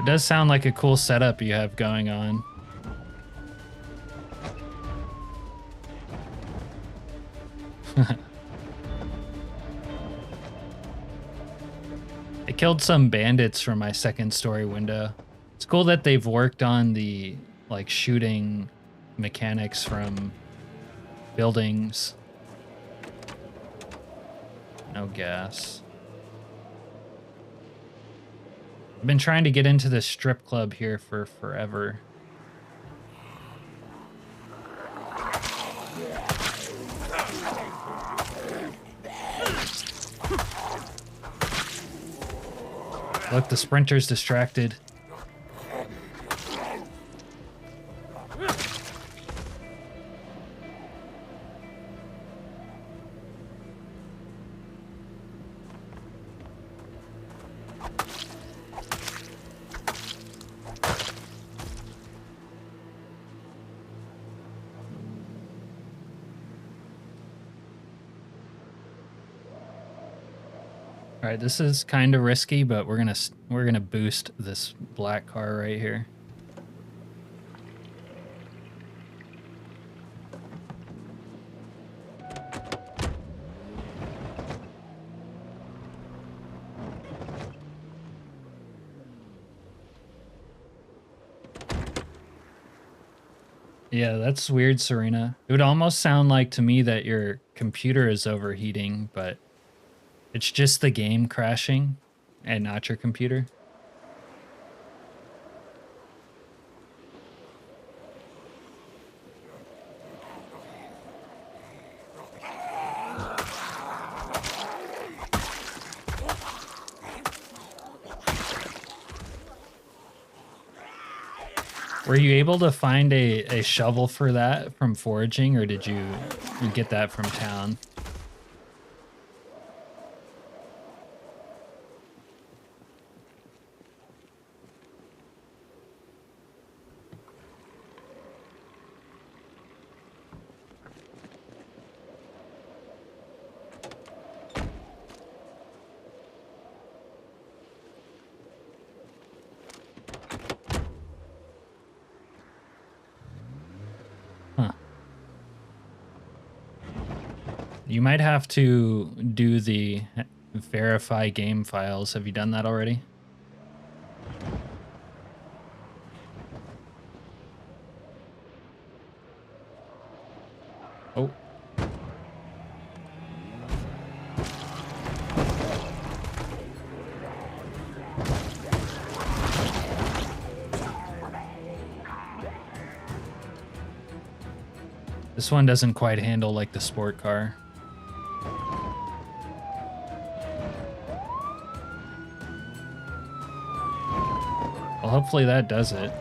[SPEAKER 1] It does sound like a cool setup you have going on. I killed some bandits from my second story window. It's cool that they've worked on the like shooting mechanics from buildings. No gas. I've been trying to get into this strip club here for forever. Look, the sprinter's distracted. All right, this is kind of risky, but we're gonna boost this black car right here. Yeah, that's weird, Serena. It would almost sound like to me that your computer is overheating, but it's just the game crashing and not your computer. Were you able to find a shovel for that from foraging, or did you get that from town? You might have to do the verify game files. Have you done that already? Oh. This one doesn't quite handle like the sport car. Well, hopefully that does it.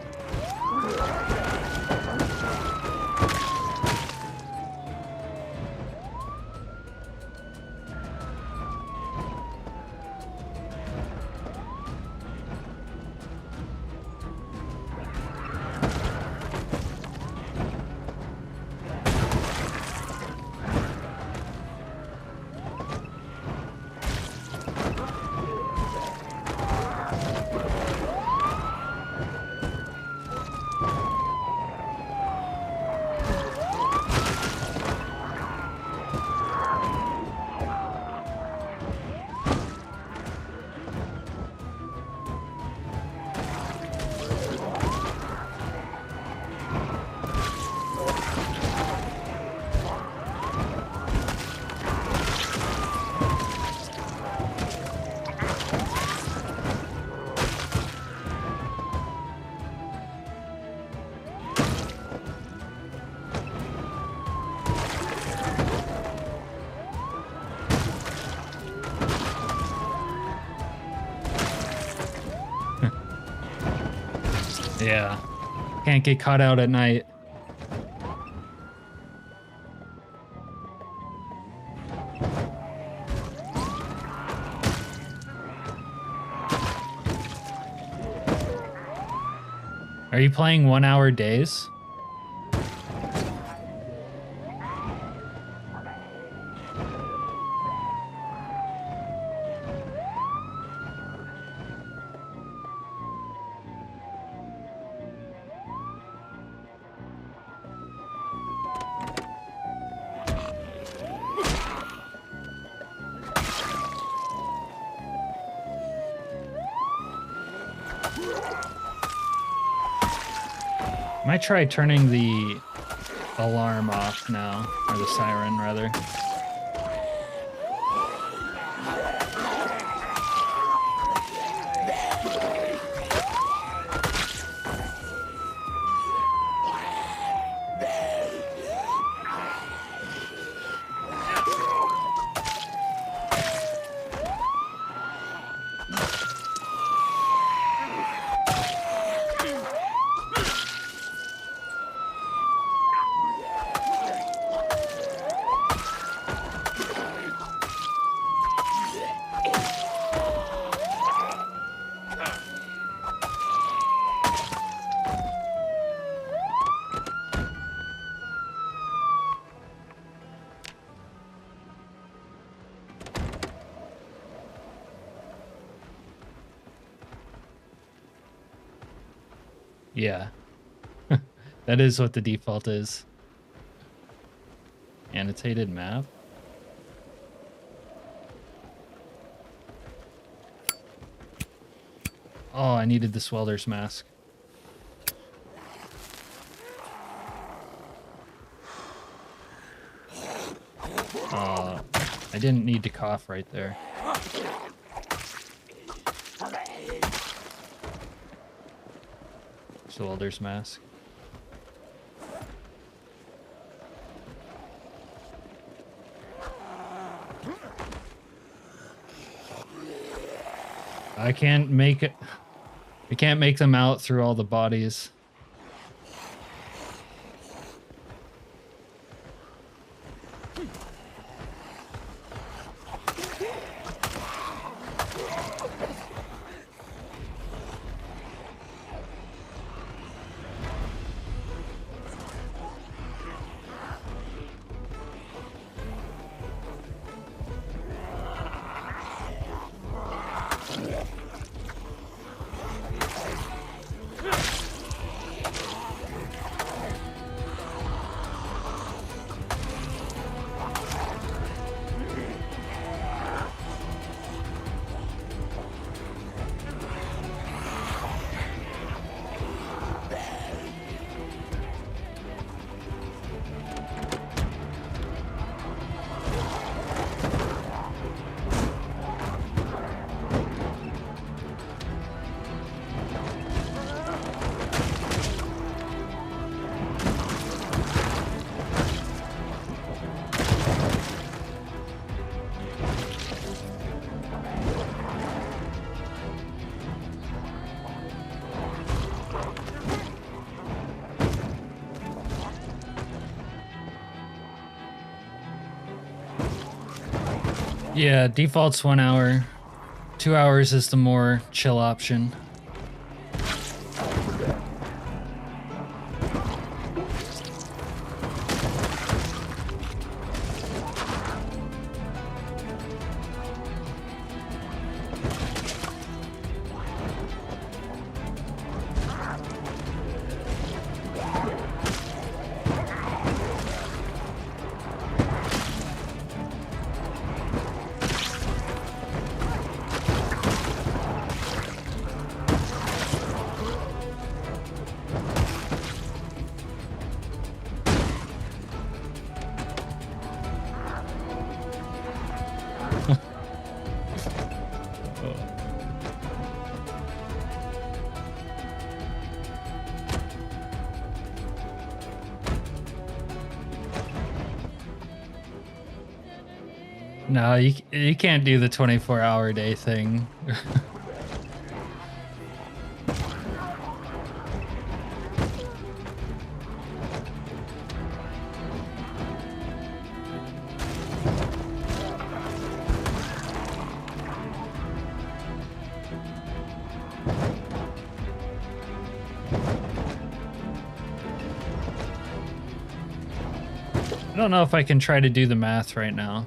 [SPEAKER 1] Yeah. Can't get caught out at night. Are you playing 1 hour days? Might try turning the alarm off now, or the siren rather. Yeah, that is what the default is. Annotated map. Oh, I needed this welder's mask. I didn't need to cough right there. It's the welder's mask. I can't make it. I can't make them out through all the bodies. Yeah, default's 1 hour. 2 hours is the more chill option. No, you can't do the 24-hour day thing. I don't know if I can try to do the math right now.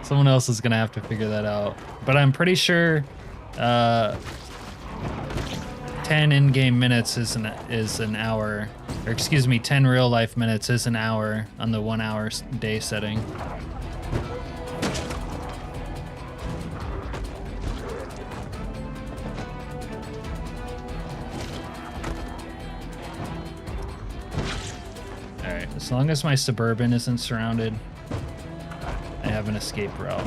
[SPEAKER 1] Someone else is gonna have to figure that out. But I'm pretty sure 10 in-game minutes is an hour. Or excuse me, 10 real-life minutes is an hour on the 1 hour day setting. As long as my Suburban isn't surrounded, I have an escape route.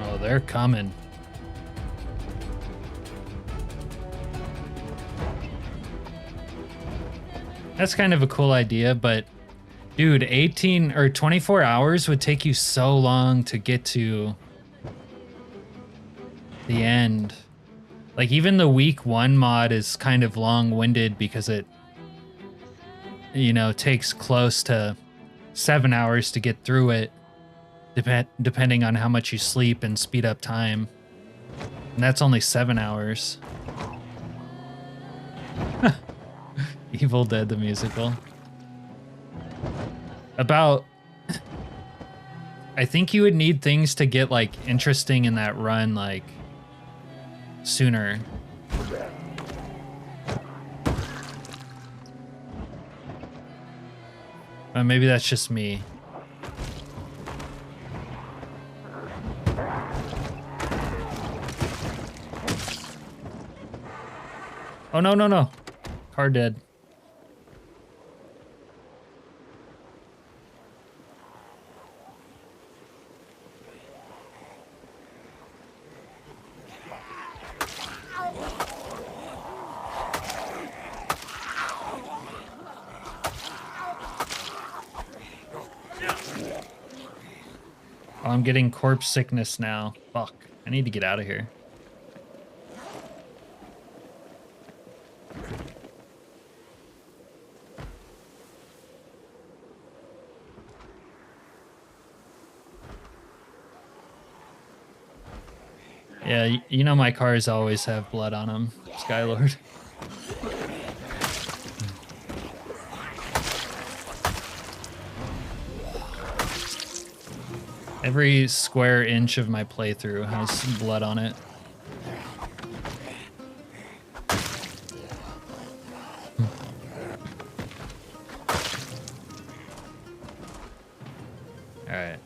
[SPEAKER 1] Oh, they're coming. That's kind of a cool idea, but dude, 18 or 24 hours would take you so long to get to the end. Like even the week 1 mod is kind of long-winded because it, you know, takes close to 7 hours to get through it, depending on how much you sleep and speed up time. And that's only 7 hours. Evil Dead the musical. I think you would need things to get like interesting in that run like sooner. Maybe that's just me. Oh no, no, no. Car dead. Oh, I'm getting corpse sickness now. Fuck. I need to get out of here. Yeah, you know my cars always have blood on them, Skylord. Every square inch of my playthrough has blood on it. All right.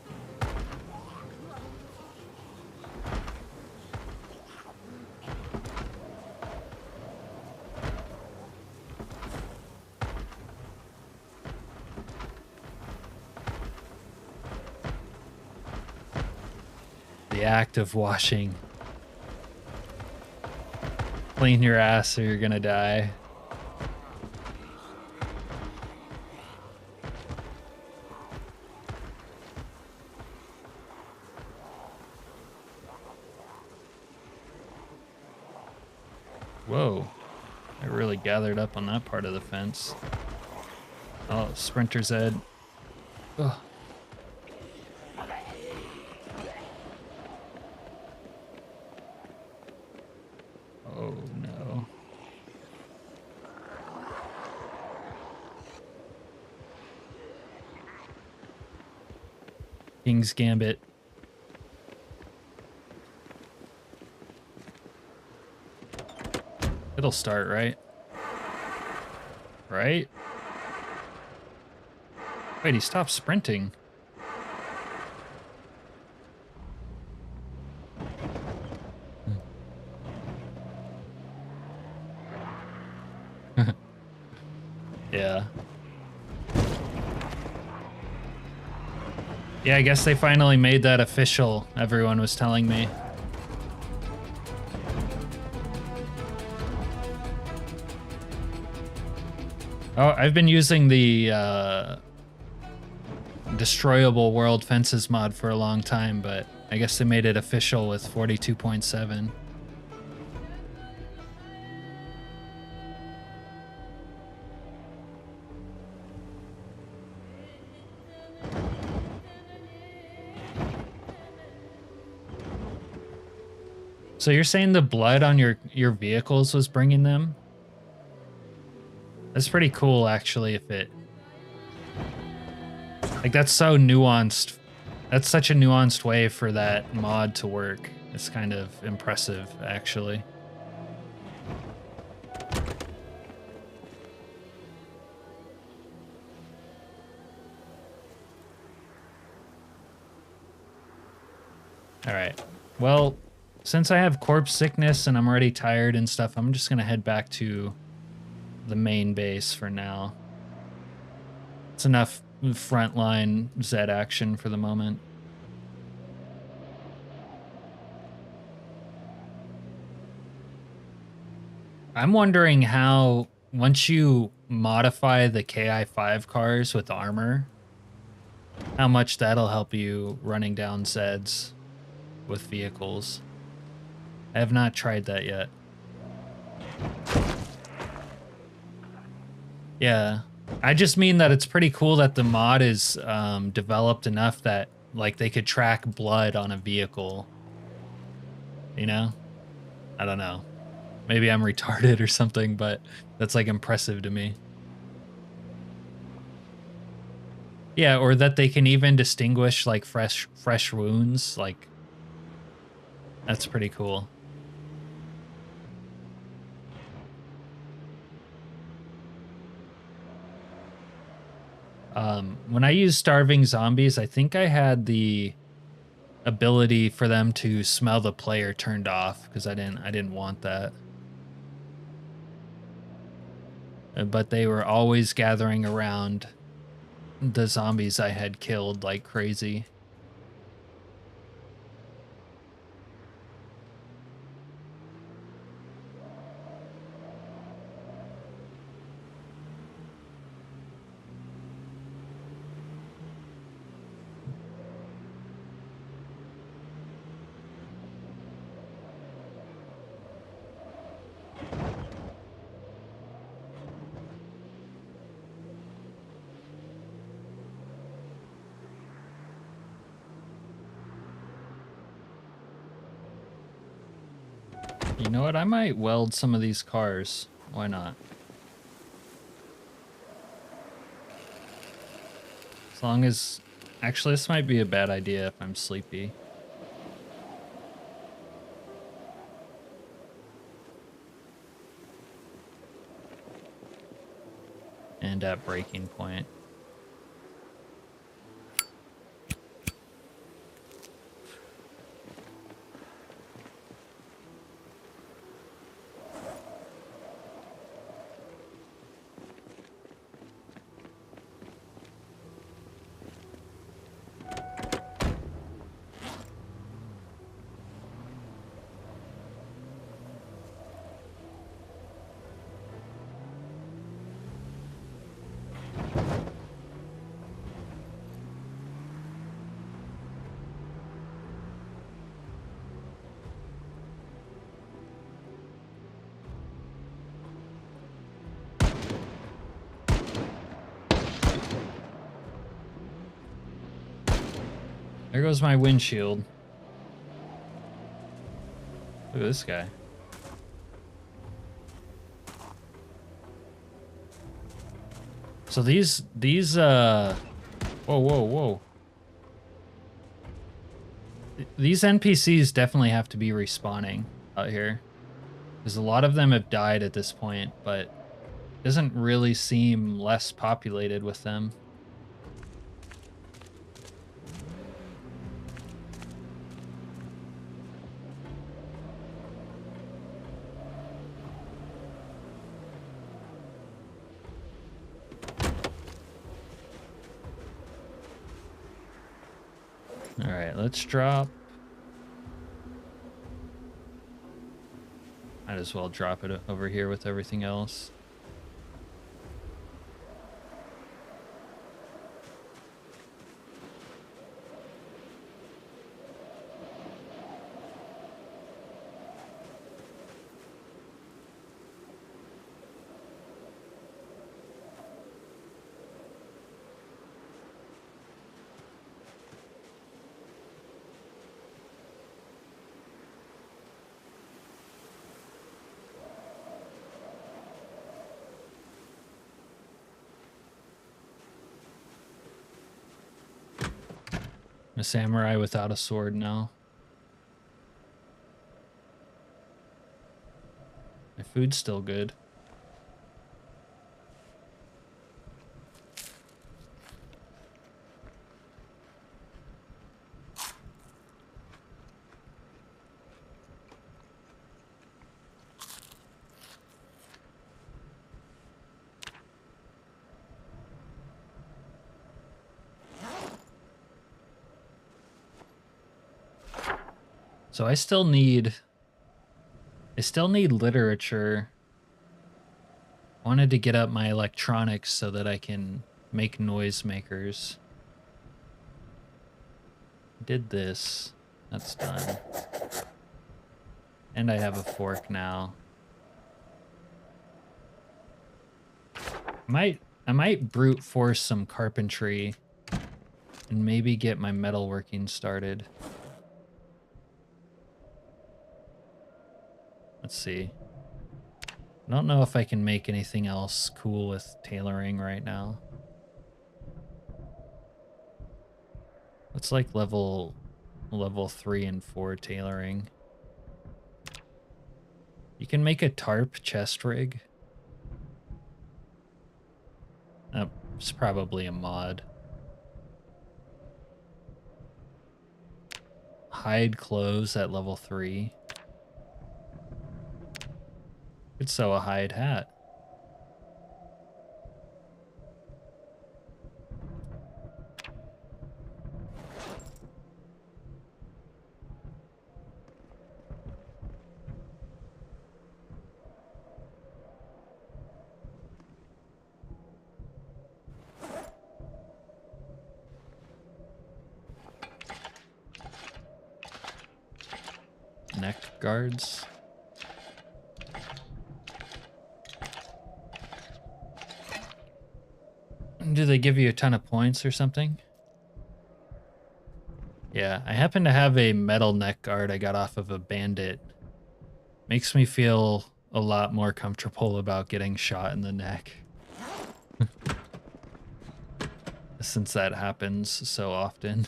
[SPEAKER 1] The act of washing. Clean your ass or you're gonna die. Whoa. I really gathered up on that part of the fence. Oh, Sprinter Zed. Ugh. Oh no. King's Gambit. It'll start, right? Right? Wait, he stopped sprinting. Yeah. Yeah, I guess they finally made that official, everyone was telling me. Oh, I've been using the destroyable world fences mod for a long time, but I guess they made it official with 42.7. So you're saying the blood on your vehicles was bringing them? That's pretty cool, actually, if it... Like, that's so nuanced That's such a nuanced way for that mod to work. It's kind of impressive, actually. All right. Well, since I have corpse sickness and I'm already tired and stuff, I'm just going to head back to the main base for now. It's enough frontline Zed action for the moment. I'm wondering how, once you modify the KI5 cars with armor, how much that'll help you running down Zeds with vehicles. I have not tried that yet. Yeah, I just mean that it's pretty cool that the mod is developed enough that like they could track blood on a vehicle. You know? I don't know. Maybe I'm retarded or something, but that's like impressive to me. Yeah, or that they can even distinguish like fresh wounds, like that's pretty cool. When I used starving zombies, I think I had the ability for them to smell the player turned off because I didn't want that. But they were always gathering around the zombies I had killed like crazy. You know what? I might weld some of these cars. Why not? As long as... Actually, this might be a bad idea if I'm sleepy. And at breaking point. There goes my windshield. Look at this guy. So these whoa, whoa. These NPCs definitely have to be respawning out here. Because a lot of them have died at this point, but it doesn't really seem less populated with them. All right, let's drop. Might as well drop it over here with everything else. a samurai without a sword now. My food's still good. So I still need literature. I wanted to get up my electronics so that I can make noisemakers. Did this. That's done. And I have a fork now. I might brute force some carpentry and maybe get my metalworking started. Let's see. I don't know if I can make anything else cool with tailoring right now. It's like level 3 and 4 tailoring. You can make a tarp chest rig. It's probably a mod. Hide clothes at level 3. Could sew a hide hat. Neck guards. Do they give you a ton of points or something? Yeah, I happen to have a metal neck guard I got off of a bandit. Makes me feel a lot more comfortable about getting shot in the neck. Since that happens so often.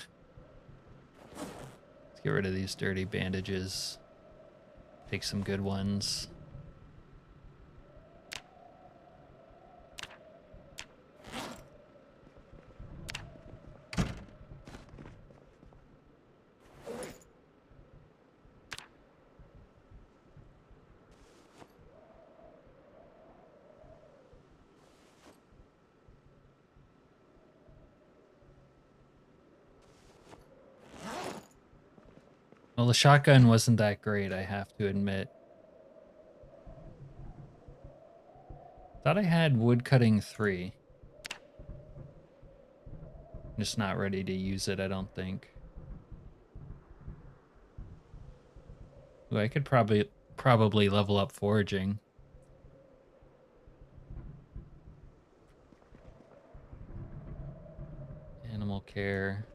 [SPEAKER 1] Let's get rid of these dirty bandages. Take some good ones. Well, the shotgun wasn't that great, I have to admit. Thought I had woodcutting 3. I'm just not ready to use it, I don't think. Ooh, I could probably level up foraging. Animal care.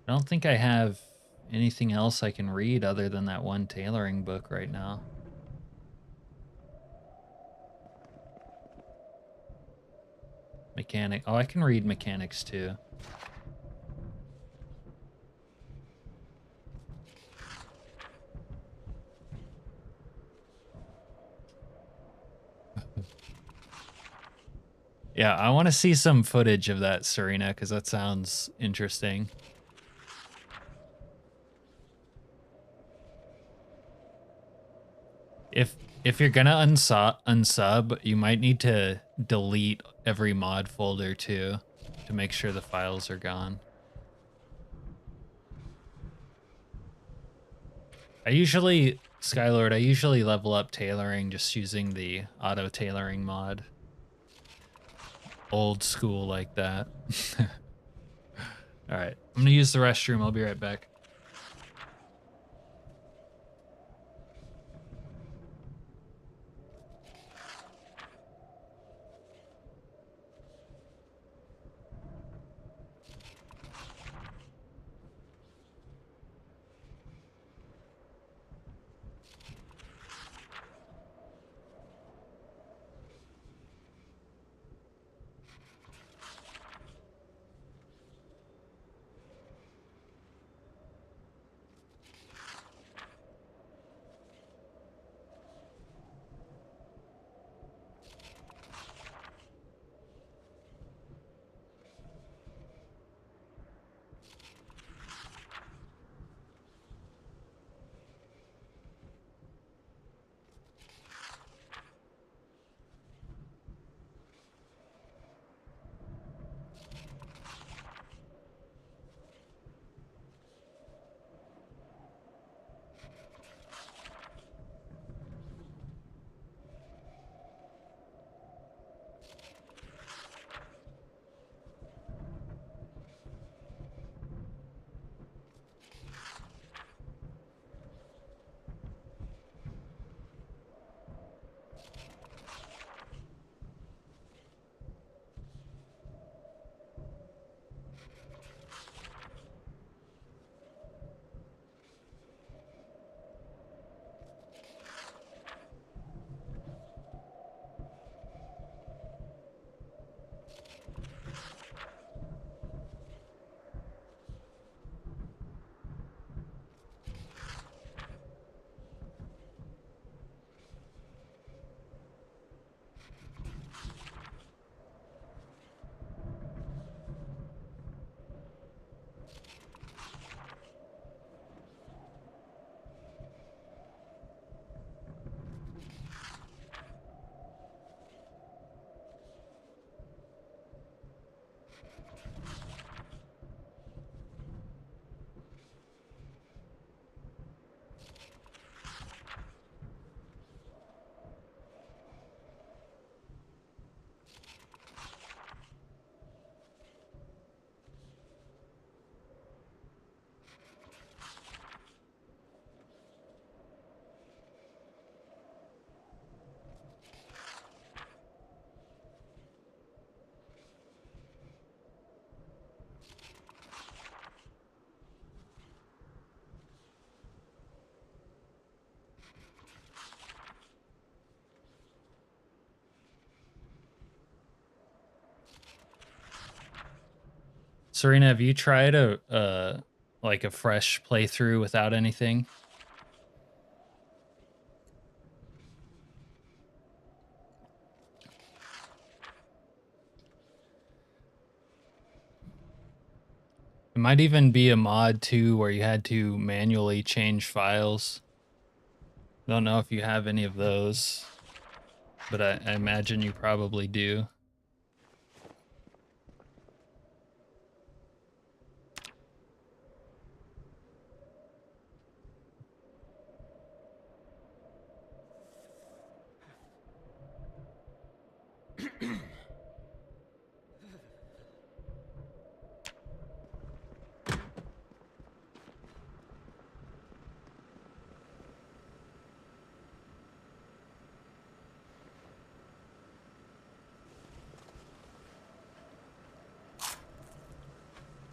[SPEAKER 1] I don't think I have anything else I can read other than that one tailoring book right now. Mechanic. Oh, I can read mechanics too. Yeah, I want to see some footage of that, Serena, because that sounds interesting. If you're gonna unsub, you might need to delete every mod folder too, to make sure the files are gone. Skylord, I usually level up tailoring just using the auto tailoring mod. Old school like that. All right, I'm gonna use the restroom. I'll be right back. Serena, have you tried a like a fresh playthrough without anything? It might even be a mod too where you had to manually change files. Don't know if you have any of those, but I imagine you probably do.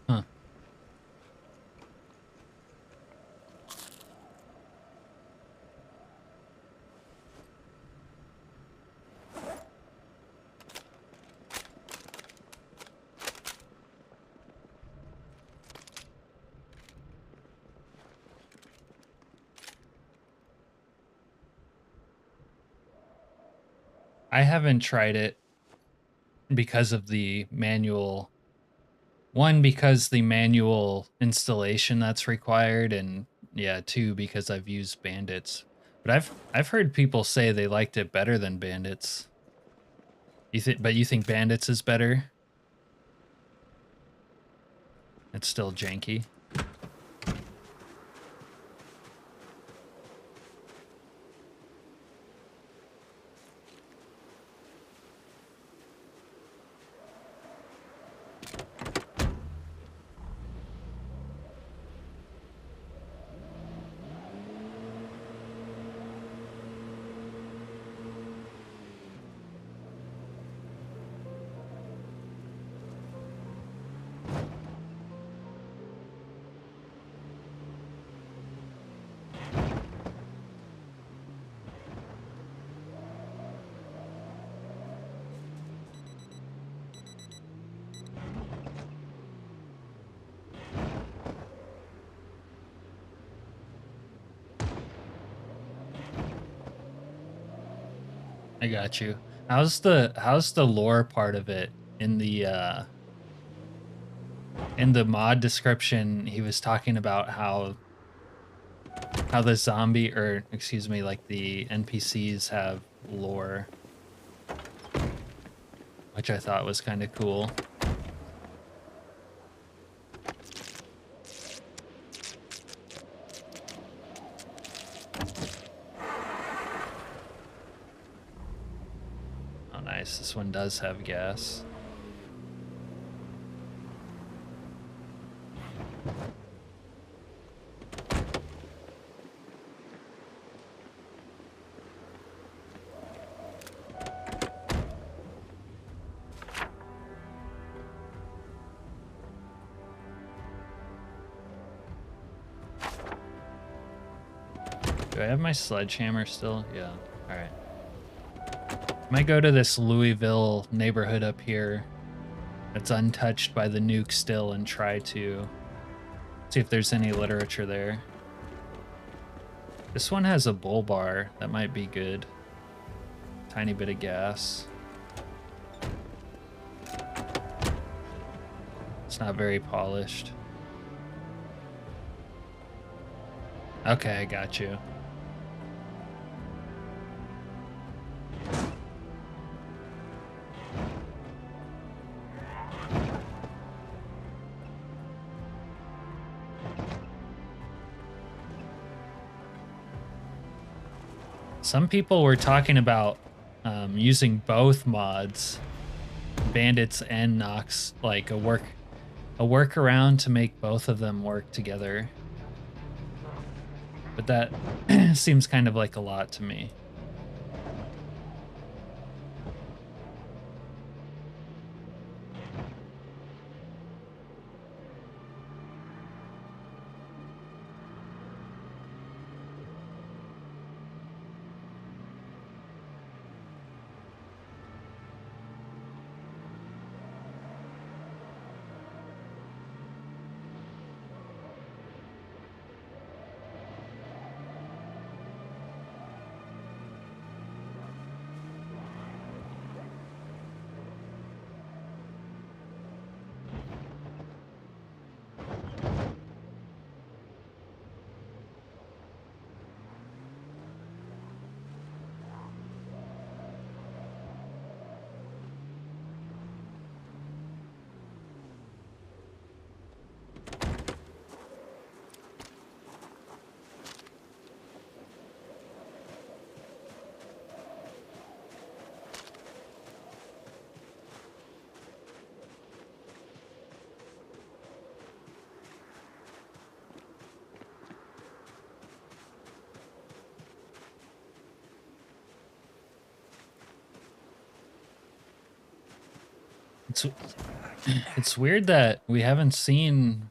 [SPEAKER 1] Huh. I haven't tried it because of the manual. One, because the manual installation that's required, and yeah, two, because I've used Bandits. But I've heard people say they liked it better than Bandits. But you think Bandits is better? It's still janky. I got you. How's the lore part of it in the mod description? He was talking about how the zombie, or excuse me, like the NPCs have lore, which I thought was kind of cool. Oh, nice. This one does have gas. Do I have my sledgehammer still? Yeah. All right. Might go to this Louisville neighborhood up here that's untouched by the nuke still and try to see if there's any literature there. This one has a bull bar. That might be good. Tiny bit of gas. It's not very polished. Okay, I got you. Some people were talking about using both mods, Bandits and Nukes, like a workaround to make both of them work together. But that seems kind of like a lot to me. It's it's weird that we haven't seen,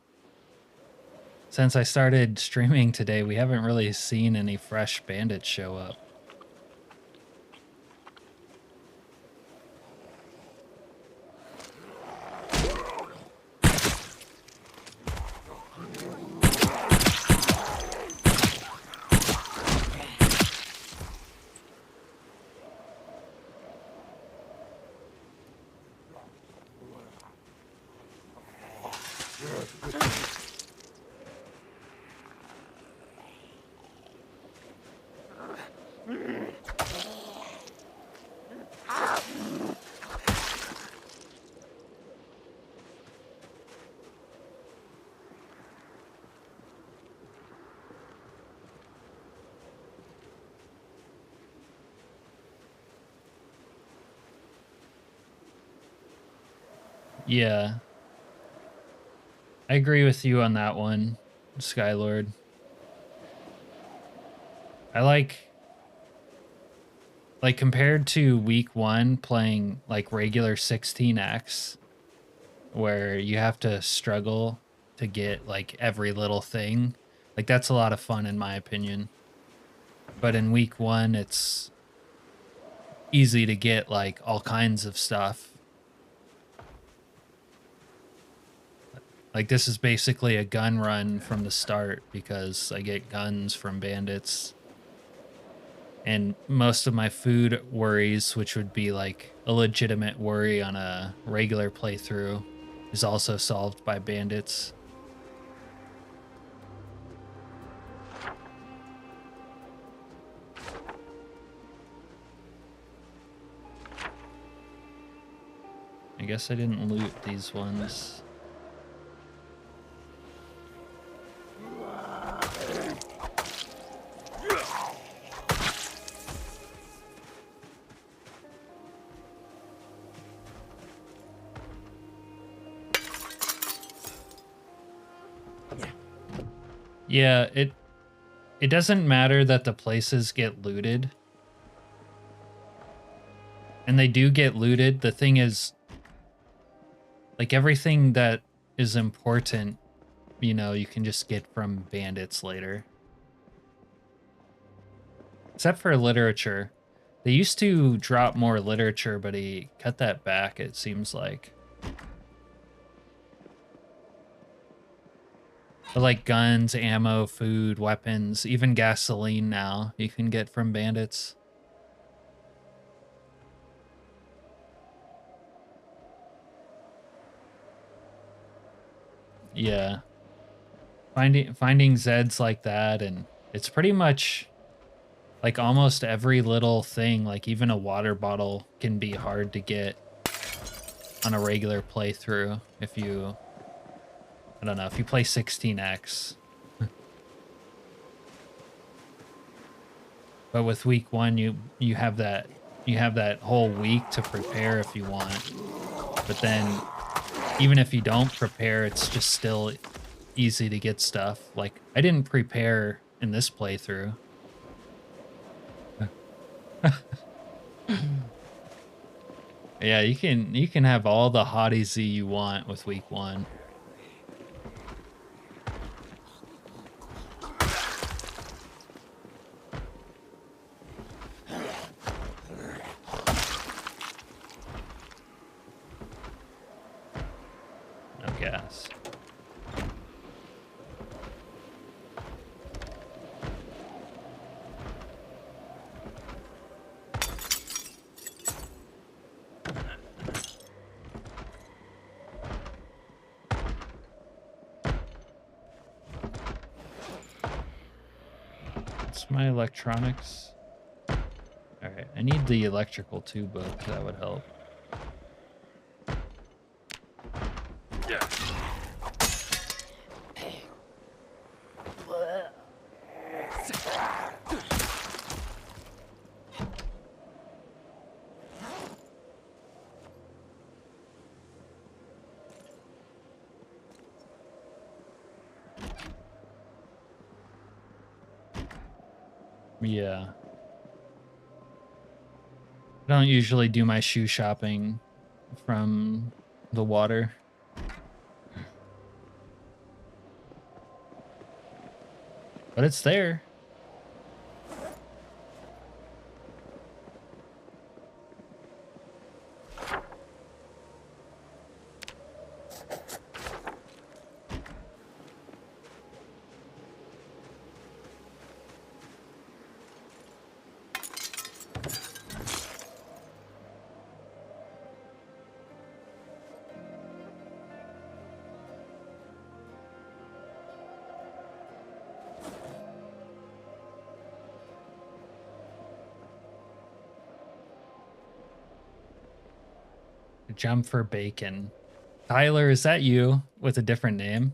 [SPEAKER 1] since I started streaming today, we haven't really seen any fresh bandits show up. Yeah. I agree with you on that one, Skylord. I like compared to week 1 playing like regular 16x where you have to struggle to get like every little thing. Like that's a lot of fun in my opinion. But in week 1 it's easy to get like all kinds of stuff. Like this is basically a gun run from the start because I get guns from bandits. And most of my food worries, which would be like a legitimate worry on a regular playthrough, is also solved by bandits. I guess I didn't loot these ones. Yeah, it doesn't matter that the places get looted. And they do get looted. The thing is, like everything that is important, you know, you can just get from bandits later. Except for literature. They used to drop more literature, but he cut that back, it seems like. But like guns, ammo, food, weapons, even gasoline now you can get from bandits. Yeah. Finding Zeds like that, and it's pretty much like almost every little thing, like even a water bottle can be hard to get on a regular playthrough if you, I don't know, if you play 16x. But with week 1 you have that whole week to prepare if you want. But then even if you don't prepare, it's just still easy to get stuff. Like I didn't prepare in this playthrough. Yeah, you can have all the hottie Z you want with week 1. No gas. My electronics. All right, I need the electrical tube book. That would help. Yeah. I don't usually do my shoe shopping from the water. But it's there. Jump for bacon. Tyler, is that you with a different name?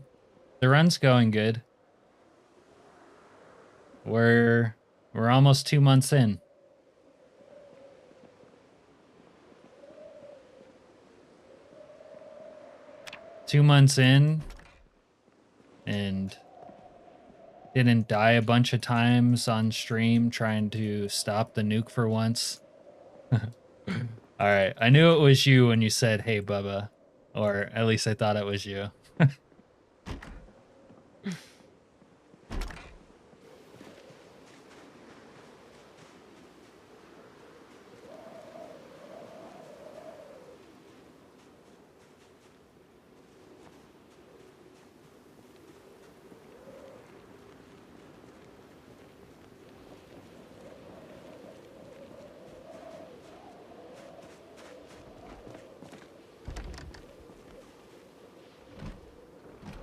[SPEAKER 1] The run's going good. We're almost 2 months in. Two months in and didn't die a bunch of times on stream trying to stop the nuke for once. All right, I knew it was you when you said, "Hey, Bubba," or at least I thought it was you.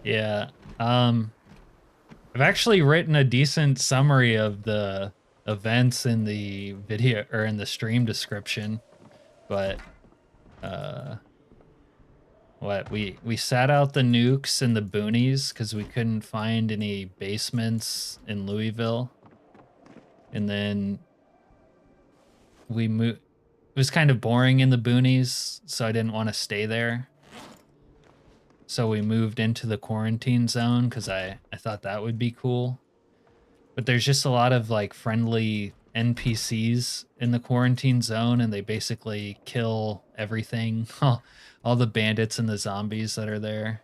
[SPEAKER 1] Yeah. I've actually written a decent summary of the events in the video or in the stream description, but what we sat out the nukes in the boonies because we couldn't find any basements in Louisville, and then we moved. It was kind of boring in the boonies, so I didn't want to stay there. So we moved into the quarantine zone because I thought that would be cool. But there's just a lot of like friendly NPCs in the quarantine zone, and they basically kill everything. All the bandits and the zombies that are there.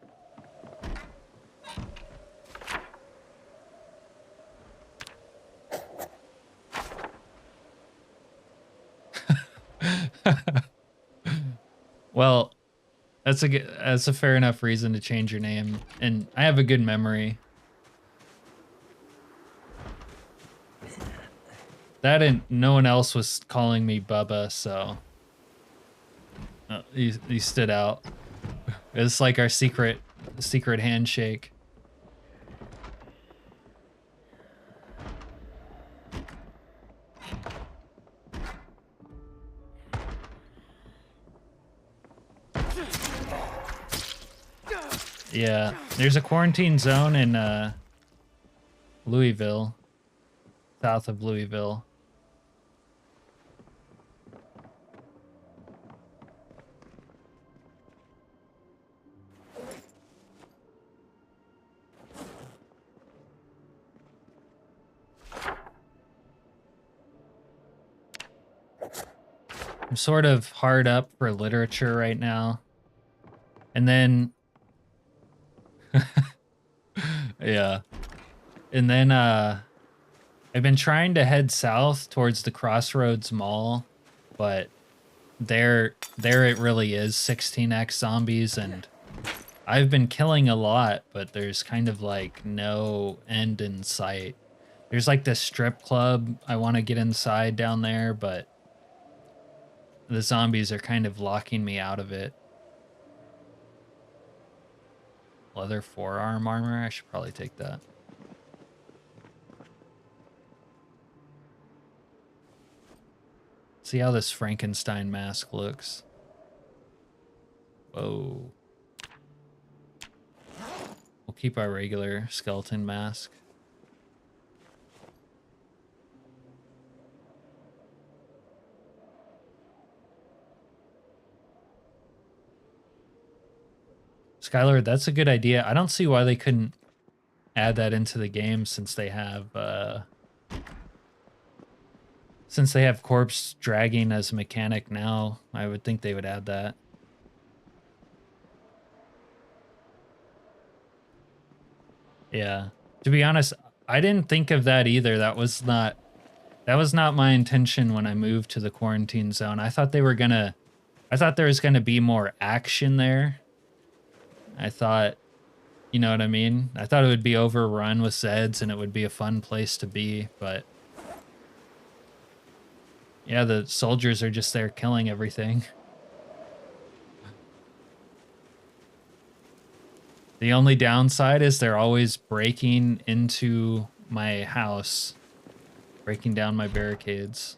[SPEAKER 1] Well, that's a fair enough reason to change your name, and I have a good memory. That and no one else was calling me Bubba, so he stood out. It's like our secret handshake. Yeah, there's a quarantine zone in Louisville, south of Louisville. I'm sort of hard up for literature right now. And then yeah. And then I've been trying to head south towards the Crossroads Mall, but there it really is 16x zombies, and I've been killing a lot, but there's kind of like no end in sight. There's like this strip club I want to get inside down there, but the zombies are kind of locking me out of it. Leather forearm armor, I should probably take that. See how this Frankenstein mask looks. Whoa. We'll keep our regular skeleton mask. Skylar, that's a good idea. I don't see why they couldn't add that into the game since they have corpse dragging as a mechanic now. I would think they would add that. Yeah. To be honest, I didn't think of that either. That was not my intention when I moved to the quarantine zone. I thought there was gonna be more action there. I thought, you know what I mean? I thought it would be overrun with Zeds and it would be a fun place to be, but yeah, the soldiers are just there killing everything. The only downside is they're always breaking into my house, breaking down my barricades.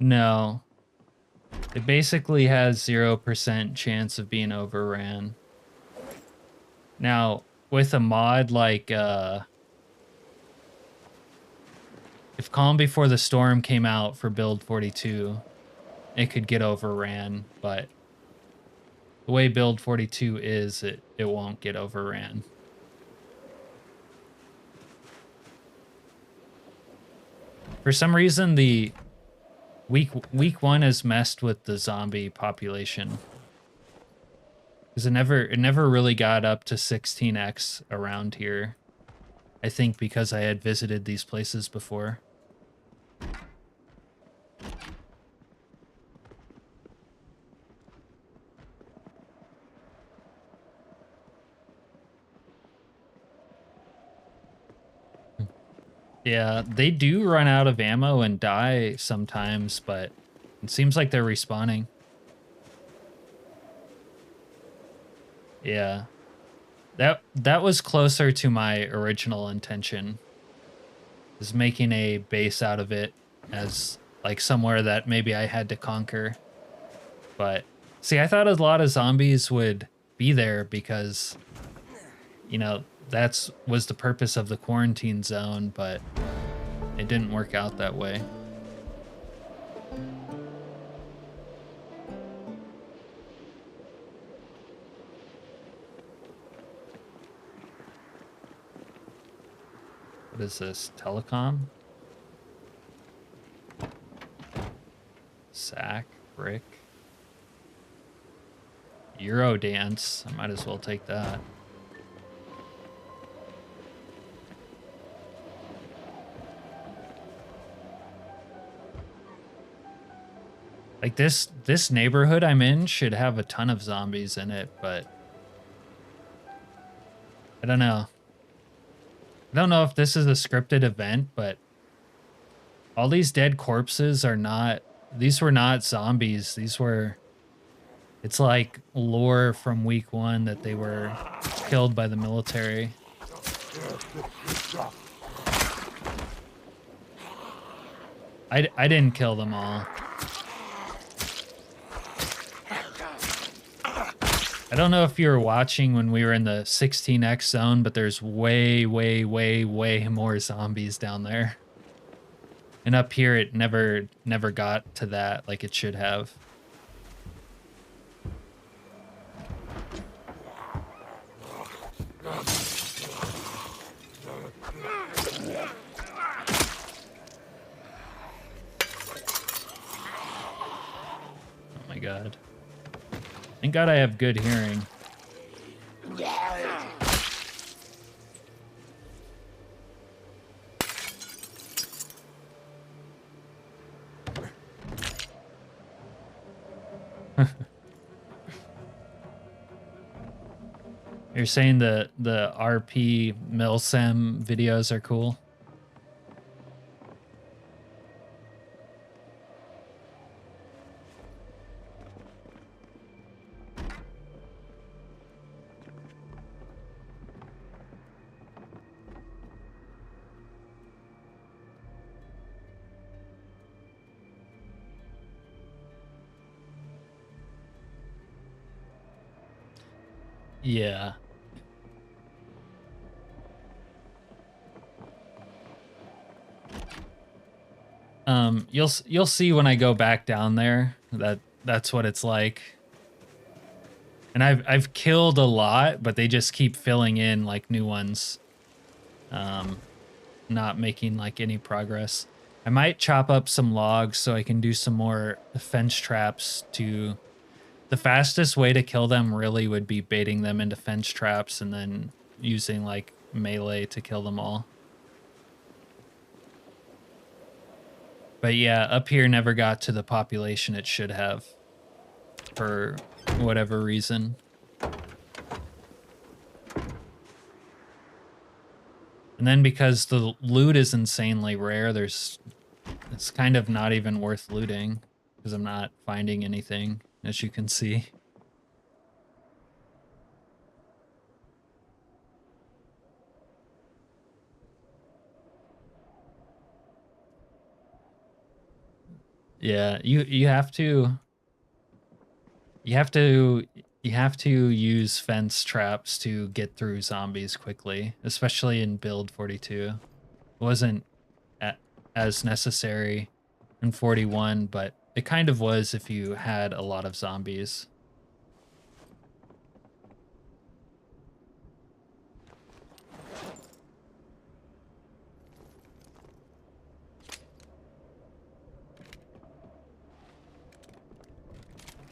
[SPEAKER 1] No. It basically has 0% chance of being overran. Now, with a mod like, if Calm Before the Storm came out for build 42, it could get overran, but the way build 42 is, it won't get overran. For some reason, the week 1 has messed with the zombie population. Because it never really got up to 16x around here. I think because I had visited these places before. Yeah, they do run out of ammo and die sometimes, but it seems like they're respawning. Yeah. That was closer to my original intention. Is making a base out of it as like somewhere that maybe I had to conquer. But see, I thought a lot of zombies would be there because, you know, was the purpose of the quarantine zone, but it didn't work out that way. What is this? Telecom? Sack? Brick? Euro dance. I might as well take that. Like this neighborhood I'm in should have a ton of zombies in it, but I don't know. I don't know if this is a scripted event, but all these dead corpses are not, these were not zombies. These were, it's like lore from week 1 that they were killed by the military. I didn't kill them all. I don't know if you were watching when we were in the 16x zone, but there's way more zombies down there. And up here, it never got to that like it should have. Oh my god. Thank God I have good hearing. You're saying the RP Milsim videos are cool? Yeah. You'll see when I go back down there that's what it's like. And I've killed a lot, but they just keep filling in like new ones. Not making like any progress. I might chop up some logs so I can do some more fence traps to... The fastest way to kill them really would be baiting them into fence traps and then using like melee to kill them all. But yeah, up here never got to the population it should have for whatever reason. And then because the loot is insanely rare, it's kind of not even worth looting because I'm not finding anything, as you can see. Yeah, you have to use fence traps to get through zombies quickly, especially in build 42. It wasn't as necessary in 41, but it kind of was if you had a lot of zombies.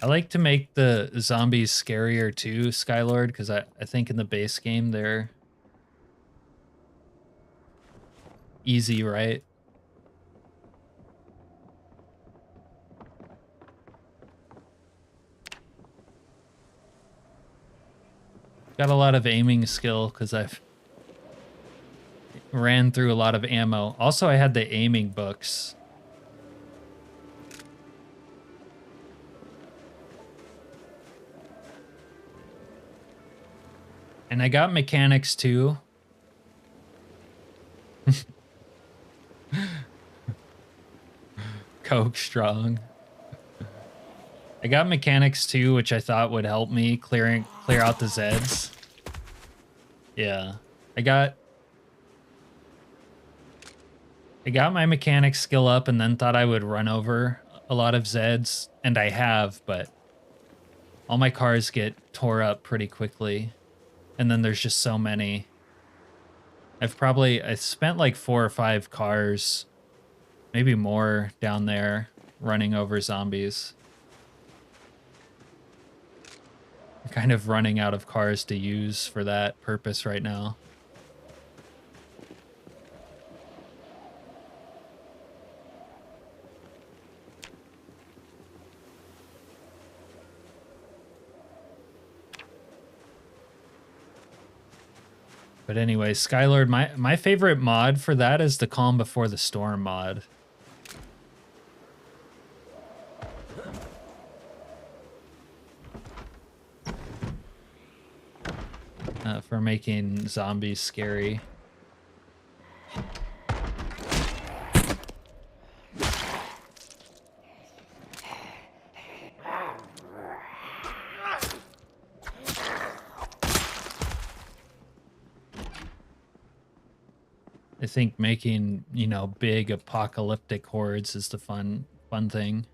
[SPEAKER 1] I like to make the zombies scarier too, Skylord, because I think in the base game they're easy, right? Got a lot of aiming skill because I've ran through a lot of ammo. Also, I had the aiming books. And I got mechanics too. Coke strong. I got mechanics too, which I thought would help me clear out the Zeds. Yeah. I got my mechanics skill up and then thought I would run over a lot of Zeds, and I have, but all my cars get tore up pretty quickly. And then there's just so many. I spent like 4 or 5 cars, maybe more, down there running over zombies. I'm kind of running out of cars to use for that purpose right now. But anyway, Skylord, my favorite mod for that is the Calm Before the Storm mod. For making zombies scary. I think making, you know, big apocalyptic hordes is the fun thing.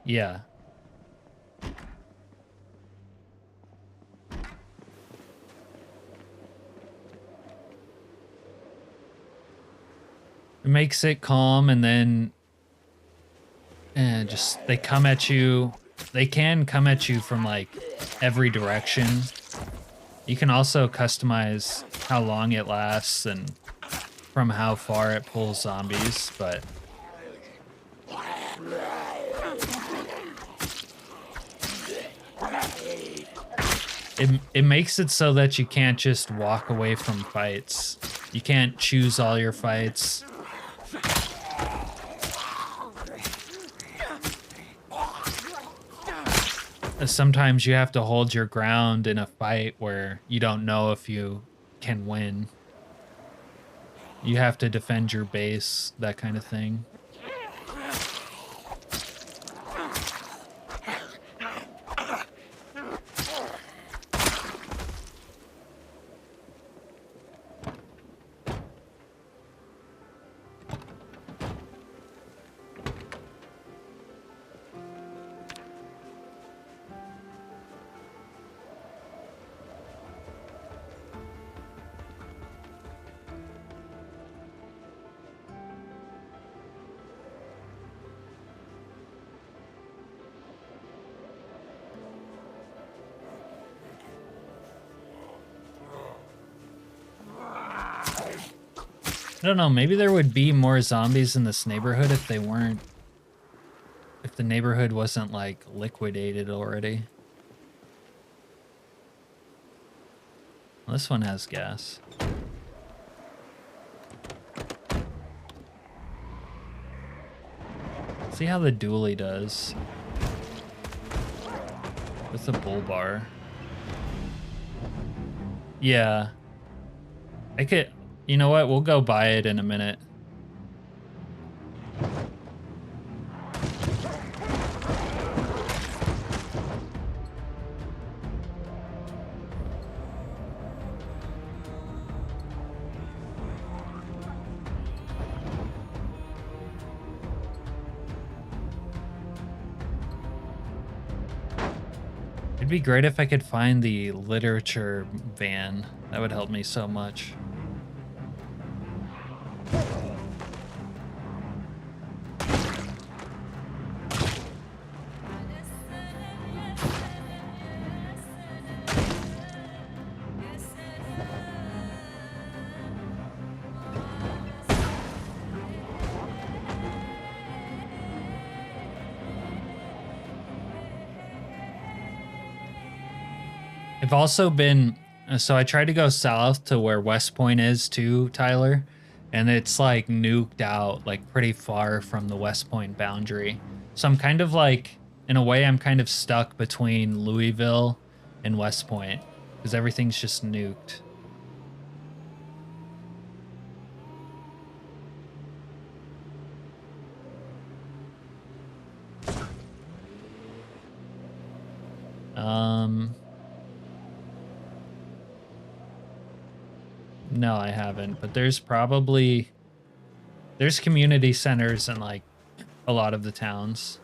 [SPEAKER 1] Yeah. It makes it calm, and then just they come at you. They can come at you from like every direction. You can also customize how long it lasts and from how far it pulls zombies, but it makes it so that you can't just walk away from fights. You can't choose all your fights. Sometimes you have to hold your ground in a fight where you don't know if you can win. You have to defend your base, that kind of thing. I don't know, maybe there would be more zombies in this neighborhood if they weren't... If the neighborhood wasn't, like, liquidated already. Well, this one has gas. See how the dually does. With the bull bar. Yeah. I could... You know what? We'll go buy it in a minute. It'd be great if I could find the literature van. That would help me so much. I've also been, so I tried to go south to where West Point is too, Tyler, and it's like nuked out, like pretty far from the West Point boundary. So I'm kind of like, in a way, I'm kind of stuck between Louisville and West Point because everything's just nuked. No, I haven't, but there's community centers in like a lot of the towns.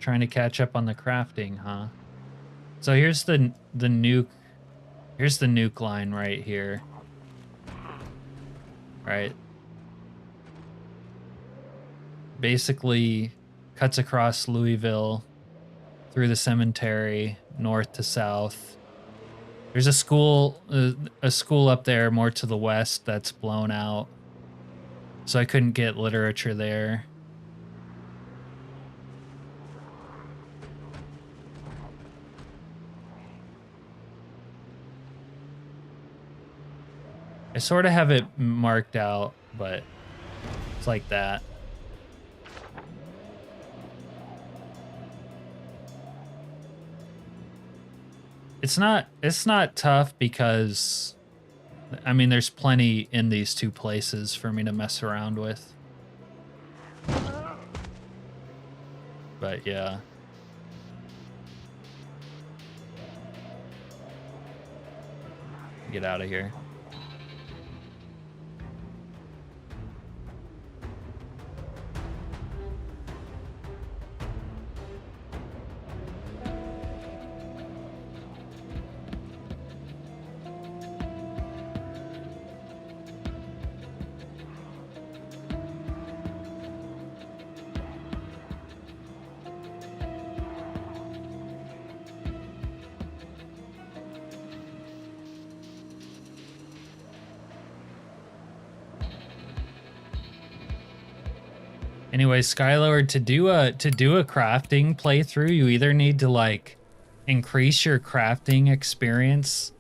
[SPEAKER 1] Trying to catch up on the crafting, huh? So here's the nuke. Here's the nuke line right here. Right. Basically cuts across Louisville through the cemetery, north to south. There's a school up there more to the west that's blown out. So I couldn't get literature there. I sort of have it marked out, but it's like that. It's not tough because, I mean, there's plenty in these two places for me to mess around with. But yeah. Get out of here. Anyway, Skylord, to do a crafting playthrough, you either need to like increase your crafting experience,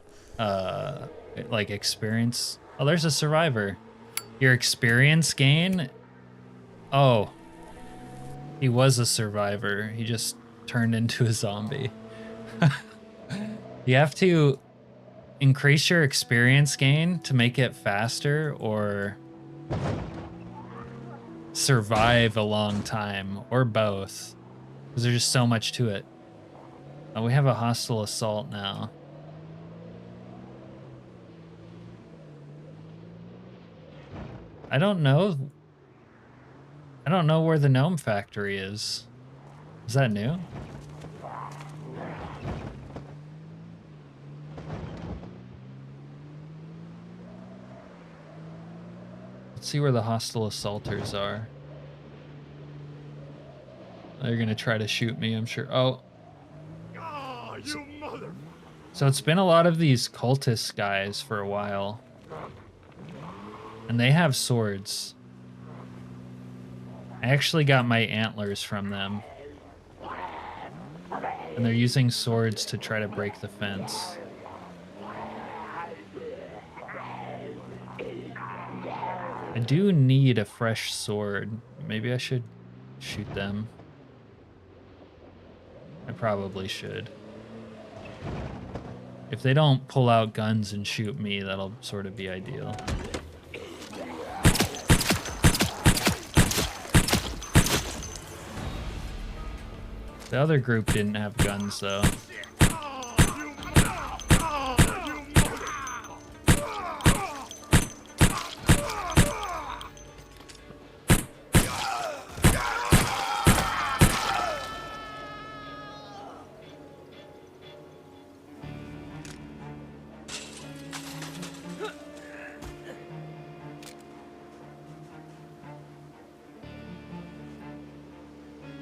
[SPEAKER 1] experience. Oh, there's a survivor. Your experience gain. Oh, he was a survivor. He just turned into a zombie. You have to increase your experience gain to make it faster, or survive a long time, or both, because there's just so much to it. Oh, we have a hostile assault now. I don't know. I don't know where the gnome factory is. Is that new? Let's see where the hostile assaulters are. They're gonna try to shoot me, I'm sure. Oh.
[SPEAKER 2] Ah, you mother!
[SPEAKER 1] So it's been a lot of these cultist guys for a while. And they have swords. I actually got my antlers from them. And they're using swords to try to break the fence. I do need a fresh sword. Maybe I should shoot them. I probably should. If they don't pull out guns and shoot me, that'll sort of be ideal. The other group didn't have guns, though.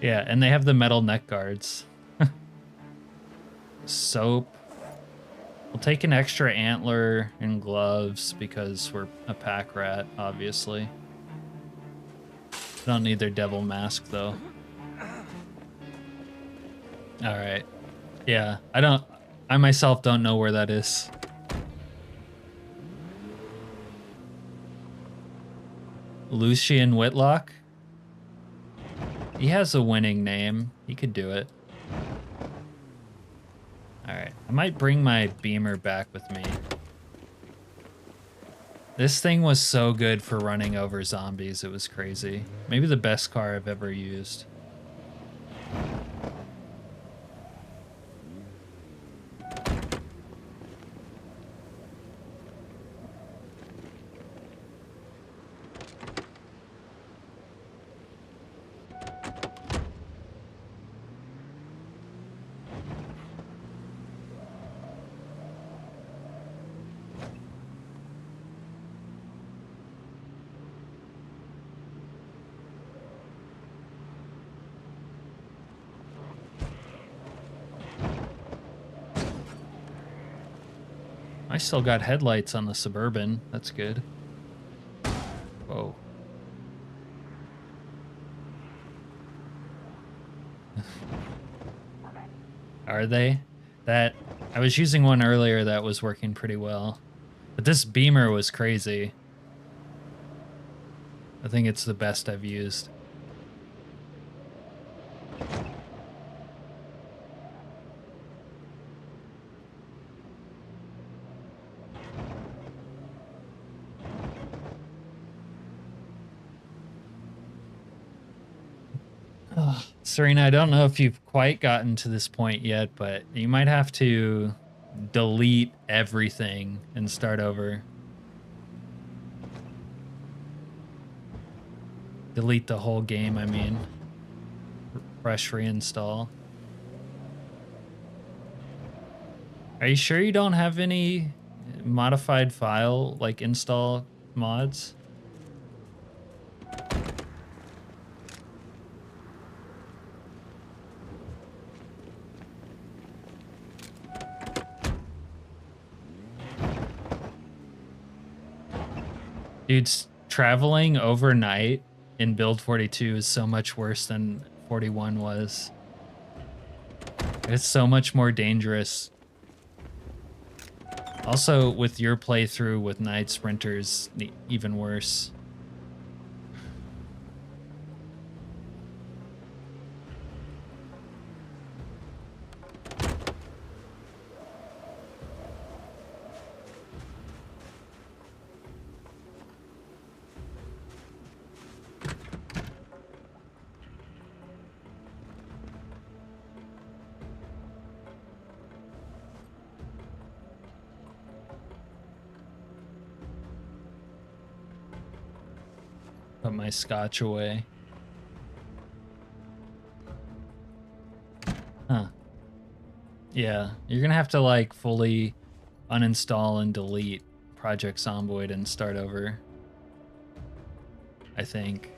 [SPEAKER 1] Yeah, and they have the metal neck guards. Soap. We'll take an extra antler and gloves because we're a pack rat, obviously. Don't need their devil mask, though. Alright. Yeah, I myself don't know where that is. Lucian Whitlock? He has a winning name. He could do it. Alright, I might bring my beamer back with me. This thing was so good for running over zombies, it was crazy. Maybe the best car I've ever used. I still got headlights on the Suburban. That's good. Whoa. Are they? I was using one earlier that was working pretty well. But this beamer was crazy. I think it's the best I've used. Serena, I don't know if you've quite gotten to this point yet, but you might have to delete everything and start over. Delete the whole game, I mean. Fresh reinstall. Are you sure you don't have any modified file, like install mods? Dude's traveling overnight in build 42 is so much worse than 41 was. It's so much more dangerous. Also, with your playthrough with Night Sprinters, even worse. Put my scotch away. Huh. Yeah, you're gonna have to like fully uninstall and delete Project Zomboid and start over, I think.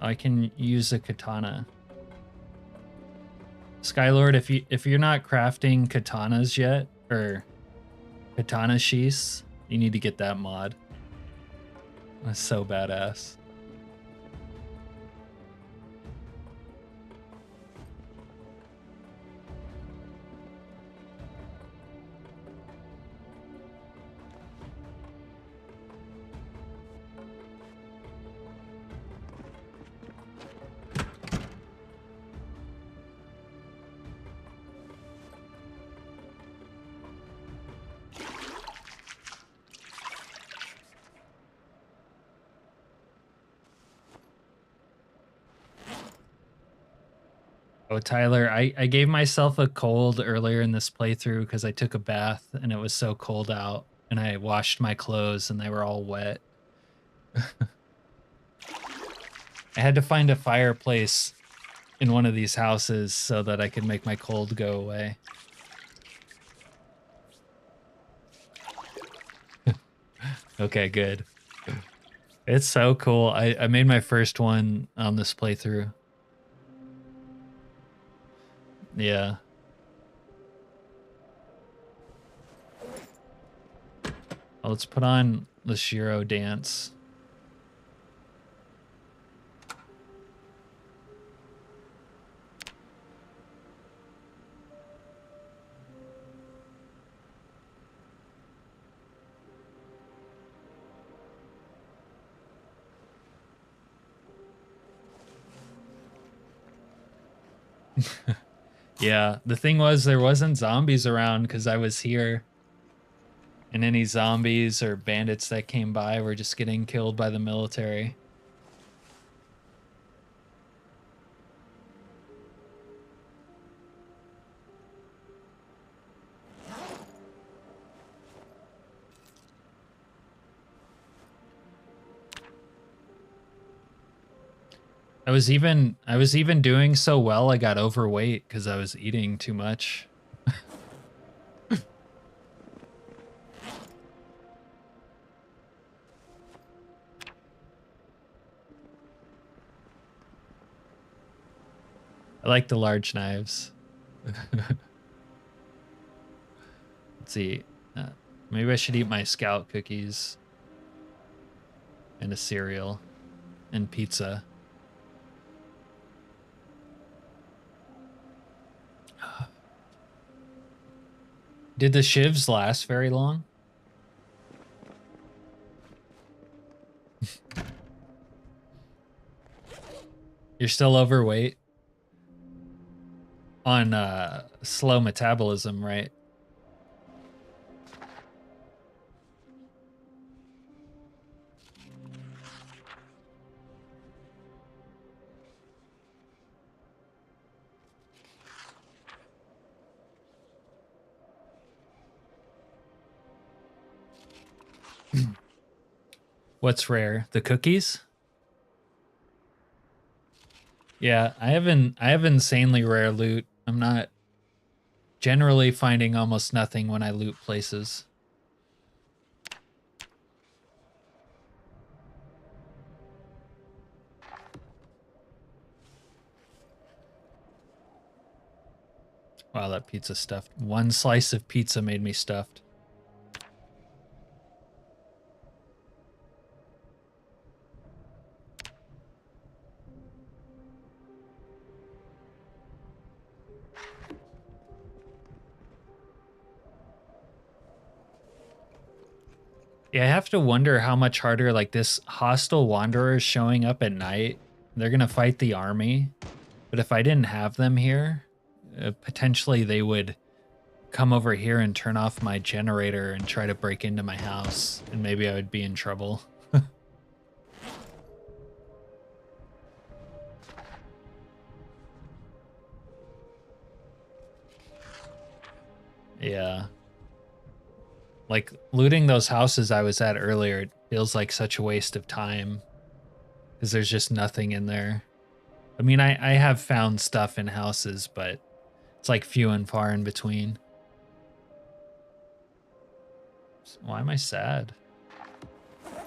[SPEAKER 1] I can use a katana. Skylord, if you're not crafting katanas yet, or katana sheaths, you need to get that mod. That's so badass. Oh, Tyler, I gave myself a cold earlier in this playthrough because I took a bath and it was so cold out, and I washed my clothes and they were all wet. I had to find a fireplace in one of these houses so that I could make my cold go away. Okay, good. It's so cool. I made my first one on this playthrough. Yeah. Well, let's put on the Shiro dance. Yeah, the thing was there wasn't zombies around because I was here. And any zombies or bandits that came by were just getting killed by the military. I was even doing so well I got overweight because I was eating too much. I like the large knives. Let's see. Maybe I should eat my scout cookies and a cereal and pizza. Did the shivs last very long? You're still overweight? On slow metabolism, right? What's rare? The cookies? Yeah, I have insanely rare loot. I'm not generally finding almost nothing when I loot places. Wow, that pizza stuffed. One slice of pizza made me stuffed. Yeah, I have to wonder how much harder, like, this hostile wanderer is showing up at night. They're gonna fight the army, but if I didn't have them here, potentially they would come over here and turn off my generator and try to break into my house, and maybe I would be in trouble. Yeah. Like looting those houses I was at earlier, it feels like such a waste of time because there's just nothing in there. I mean, I have found stuff in houses, but it's like few and far in between. Why am I sad?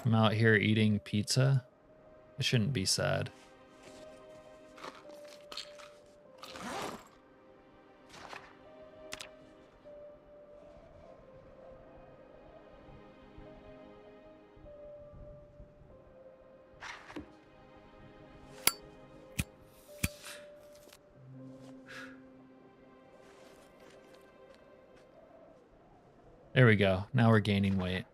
[SPEAKER 1] I'm out here eating pizza. I shouldn't be sad. There we go. Now we're gaining weight.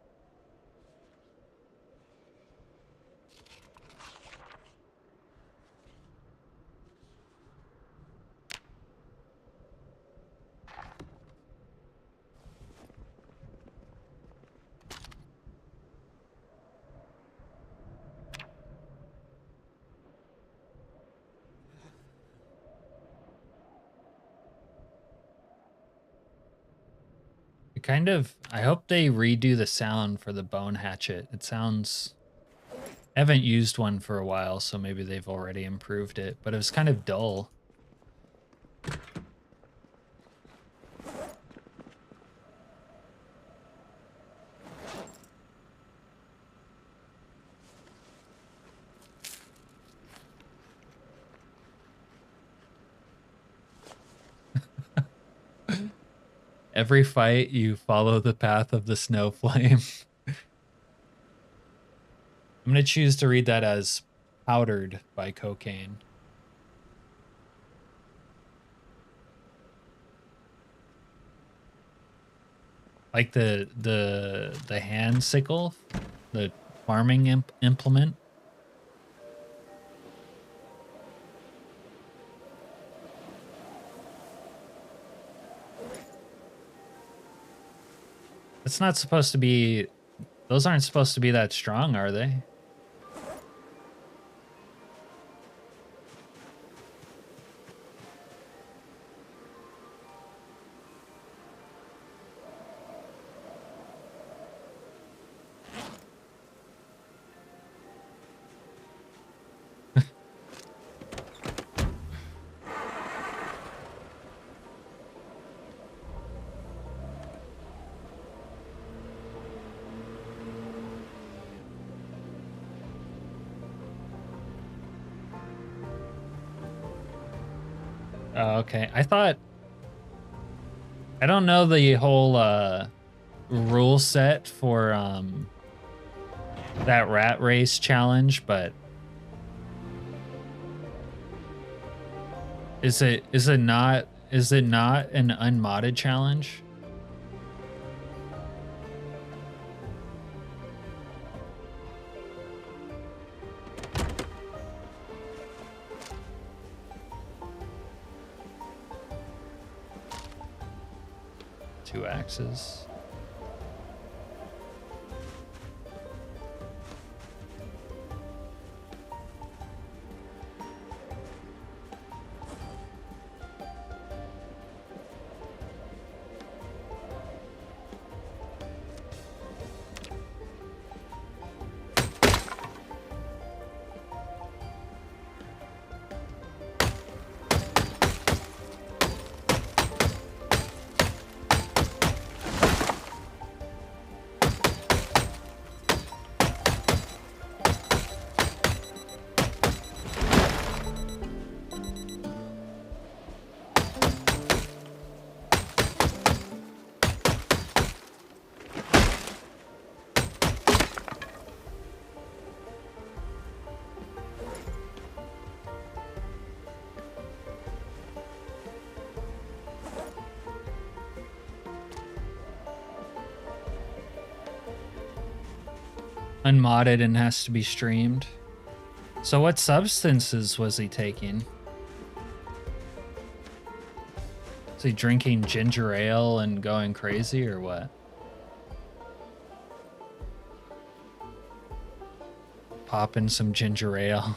[SPEAKER 1] Kind of, I hope they redo the sound for the bone hatchet. It sounds, I haven't used one for a while, so maybe they've already improved it, but it was kind of dull. Every fight, you follow the path of the snow flame. I'm going to choose to read that as powdered by cocaine. Like the hand sickle, the farming implement. It's not supposed to be, those aren't supposed to be that strong, are they? Oh, okay. I don't know the whole rule set for that rat race challenge, but is it not an unmodded challenge? Two axes. Unmodded and has to be streamed. So what substances was he taking? Is he drinking ginger ale and going crazy or what? Popping some ginger ale.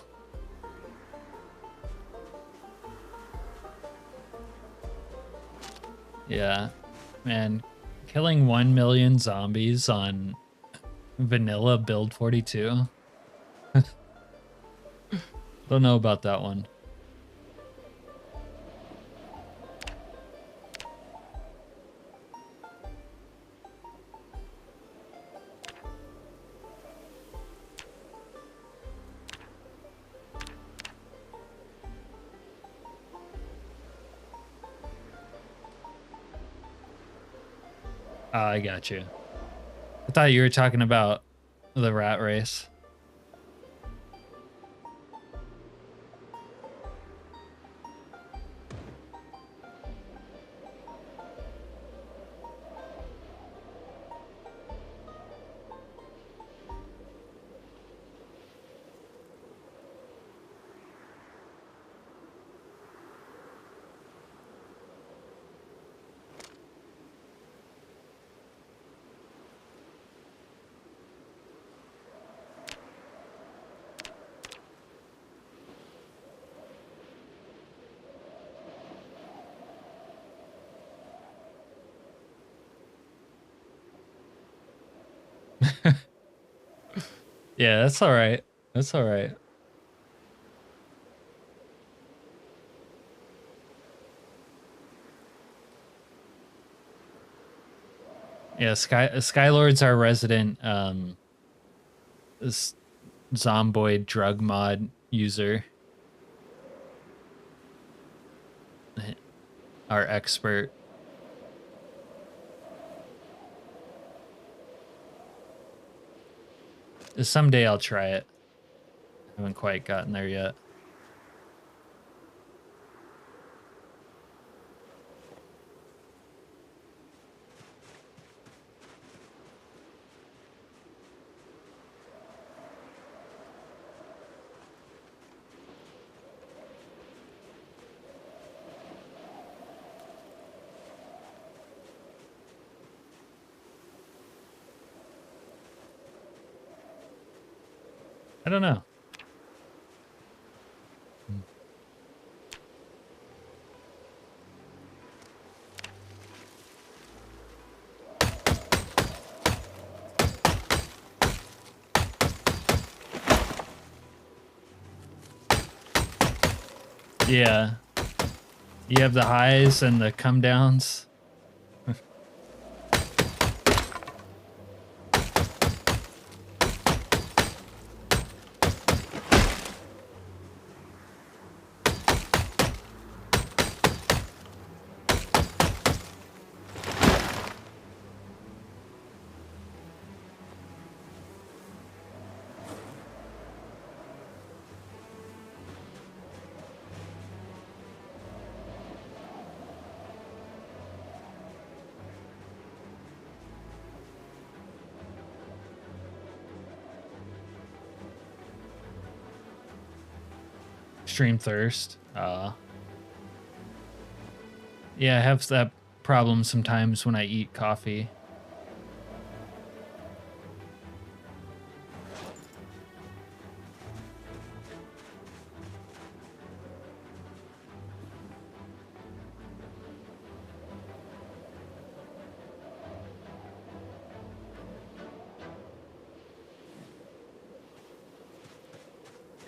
[SPEAKER 1] Yeah. Man, killing 1 million zombies on vanilla build 42. Don't know about that one. I got you. I thought you were talking about the rat race. Yeah, that's all right. That's all right. Yeah, Skylord's our resident Zomboid drug mod user. Our expert. Someday I'll try it. Haven't quite gotten there yet. I don't know. Yeah. You have the highs and the come downs. Extreme thirst. Yeah, I have that problem sometimes when I eat coffee.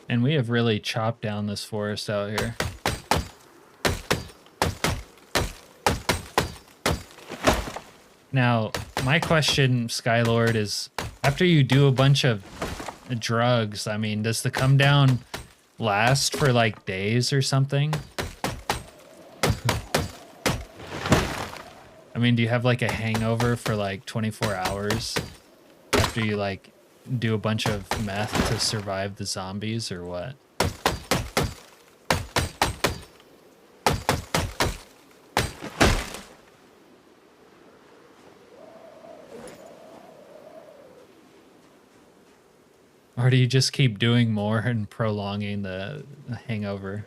[SPEAKER 1] And we have really chopped down this forest out here. Now, my question, Skylord, is after you do a bunch of drugs, I mean, does the come down last for like days or something? I mean, do you have like a hangover for like 24 hours after you like do a bunch of meth to survive the zombies or what? Or do you just keep doing more and prolonging the hangover?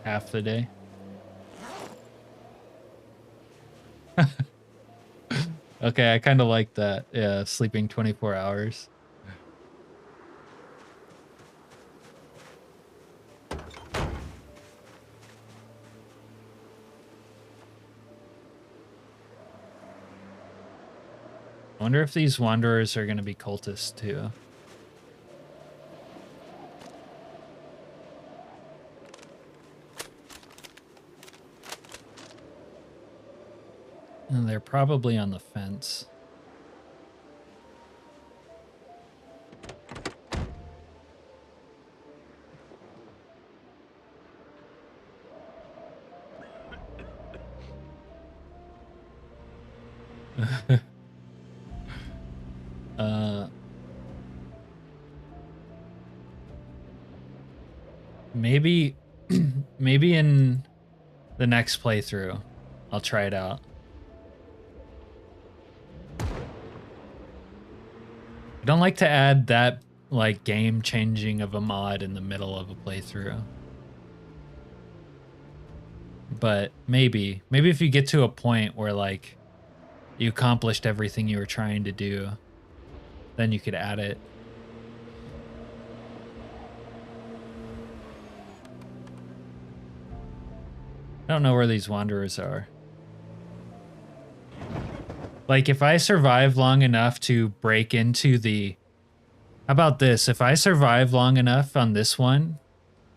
[SPEAKER 1] Half the day? Okay, I kind of like that. Yeah, sleeping 24 hours. I wonder if these wanderers are going to be cultists too. And they're probably on the fence. Maybe maybe in the next playthrough I'll try it out. I don't like to add that like game changing of a mod in the middle of a playthrough. But maybe if you get to a point where like you accomplished everything you were trying to do, then you could add it. I don't know where these wanderers are. Like, if I survive long enough to break into the... How about this? If I survive long enough on this one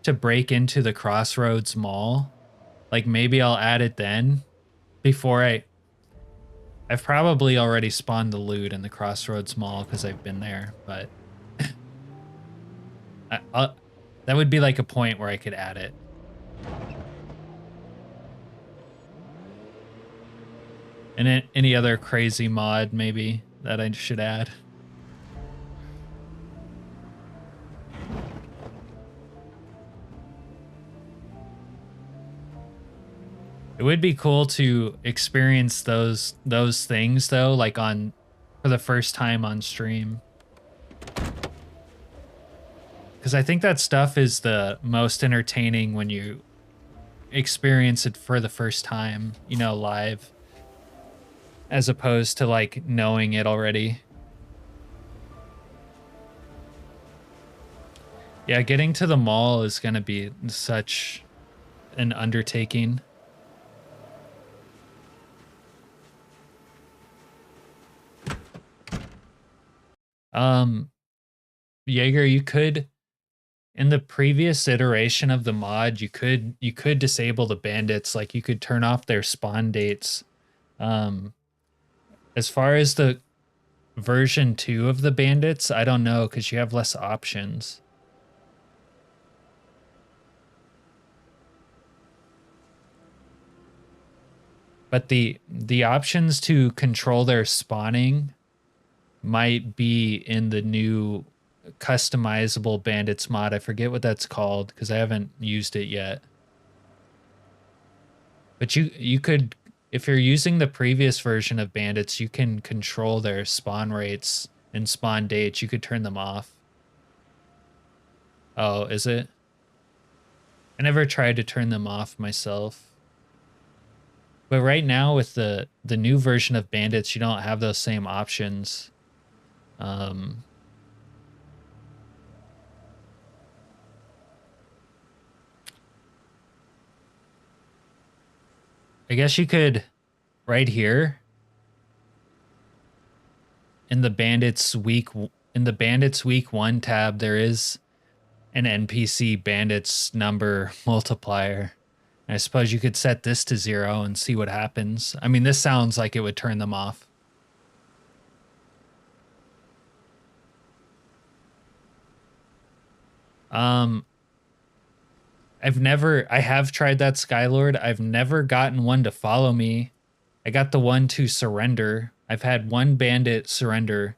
[SPEAKER 1] to break into the Crossroads Mall, like, maybe I'll add it then before I've probably already spawned the loot in the Crossroads Mall because I've been there, but... that would be like a point where I could add it. And any other crazy mod, maybe, that I should add. It would be cool to experience those things, though, like for the first time on stream. Because I think that stuff is the most entertaining when you experience it for the first time, you know, live. As opposed to like knowing it already. Yeah, getting to the mall is going to be such an undertaking. Jaeger, you could, in the previous iteration of the mod, you could disable the bandits, like you could turn off their spawn dates. As far as the version 2 of the bandits, I don't know, because you have less options. But the options to control their spawning might be in the new customizable bandits mod. I forget what that's called because I haven't used it yet. But you could, if you're using the previous version of bandits, you can control their spawn rates and spawn dates. You could turn them off. Oh, is it? I never tried to turn them off myself. But right now with the new version of bandits, you don't have those same options. I guess you could, right here, in the Bandits week 1 tab, there is an NPC Bandits number multiplier. And I suppose you could set this to 0 and see what happens. I mean, this sounds like it would turn them off. I have tried that Skylord. I've never gotten one to follow me. I got the one to surrender. I've had one bandit surrender.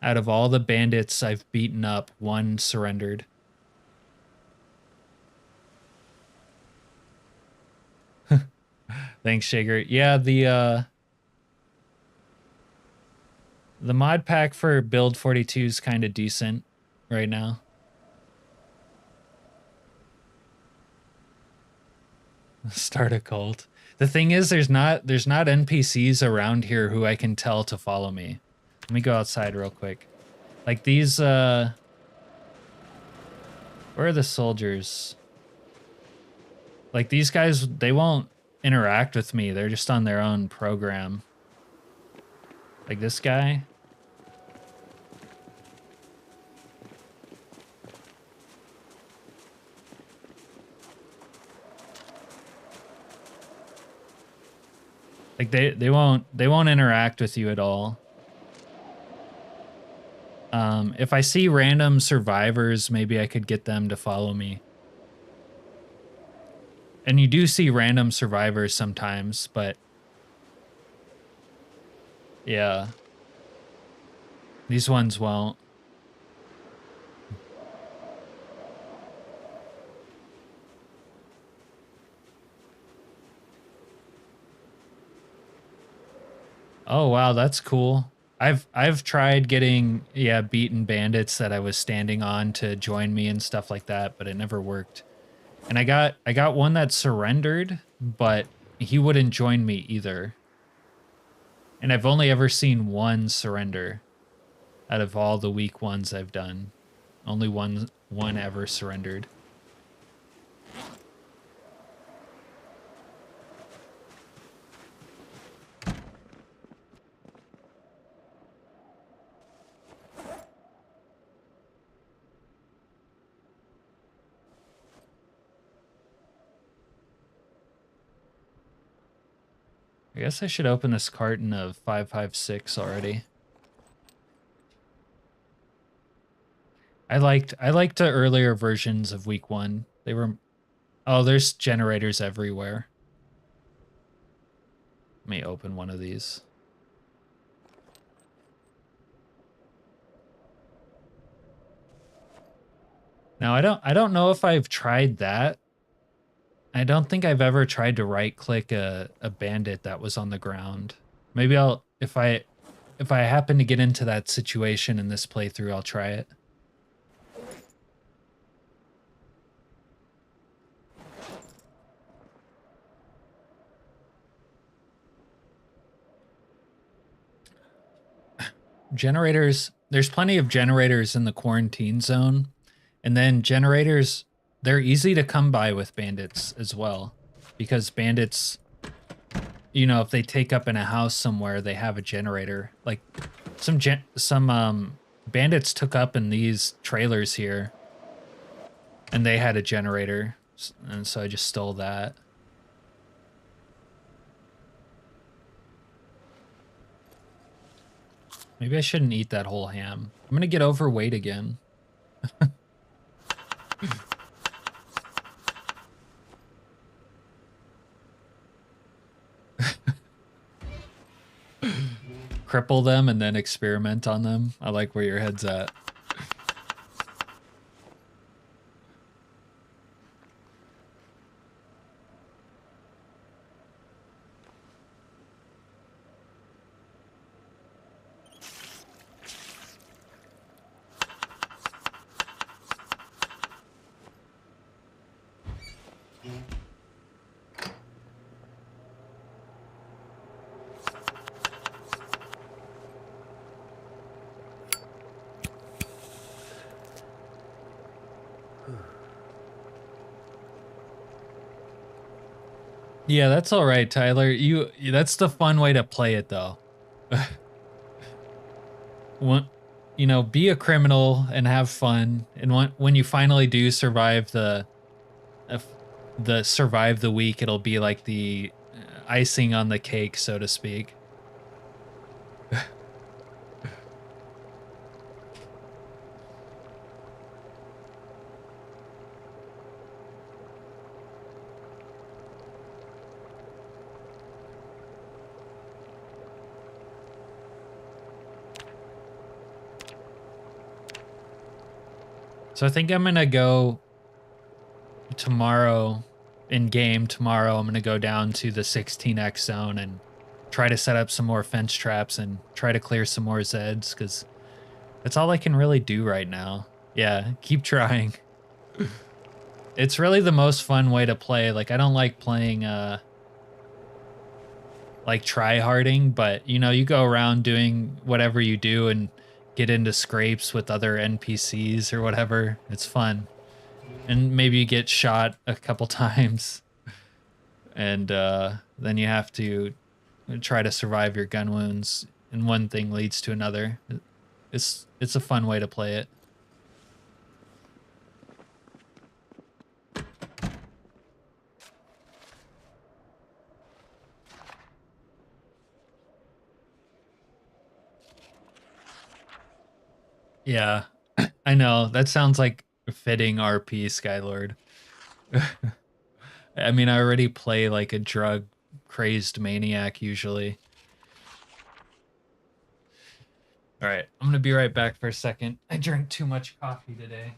[SPEAKER 1] Out of all the bandits I've beaten up, one surrendered. Thanks, Shager. Yeah, the mod pack for build 42 is kind of decent right now. Start a cult. The thing is, there's not NPCs around here who I can tell to follow me. Let me go outside real quick. Like these, where are the soldiers? Like these guys, they won't interact with me. They're just on their own program. Like this guy. Like they won't interact with you at all. If I see random survivors, maybe I could get them to follow me. And you do see random survivors sometimes, but yeah, these ones won't. Oh wow, that's cool. I've tried getting beaten bandits that I was standing on to join me and stuff like that, but it never worked. And I got one that surrendered, but he wouldn't join me either. And I've only ever seen one surrender out of all the weak ones I've done. Only one ever surrendered. I guess I should open this carton of 556 already. I liked the earlier versions of week 1. They were there's generators everywhere. Let me open one of these. Now I don't know if I've tried that. I don't think I've ever tried to right click a bandit that was on the ground. Maybe I'll if I happen to get into that situation in this playthrough, I'll try it. Generators, there's plenty of generators in the quarantine zone. And then generators, they're easy to come by with bandits as well. Because bandits, you know, if they take up in a house somewhere, they have a generator. Like some bandits took up in these trailers here. And they had a generator. And so I just stole that. Maybe I shouldn't eat that whole ham. I'm gonna get overweight again. Cripple them and then experiment on them. I like where your head's at. Yeah, that's all right, Tyler. That's the fun way to play it, though. You know, be a criminal and have fun. And when you finally do survive the survive the week, it'll be like the icing on the cake, so to speak. So I think I'm gonna go tomorrow, in game tomorrow, I'm gonna go down to the 16x zone and try to set up some more fence traps and try to clear some more Zeds, because that's all I can really do right now. Yeah, keep trying. It's really the most fun way to play. Like, I don't like playing like try-harding, but you know, you go around doing whatever you do and get into scrapes with other NPCs or whatever. It's fun. And maybe you get shot a couple times. And then you have to try to survive your gun wounds, and one thing leads to another. It's a fun way to play it. Yeah, I know. That sounds like a fitting RP, Skylord. I mean, I already play like a drug crazed maniac usually. All right, I'm gonna be right back for a second. I drank too much coffee today.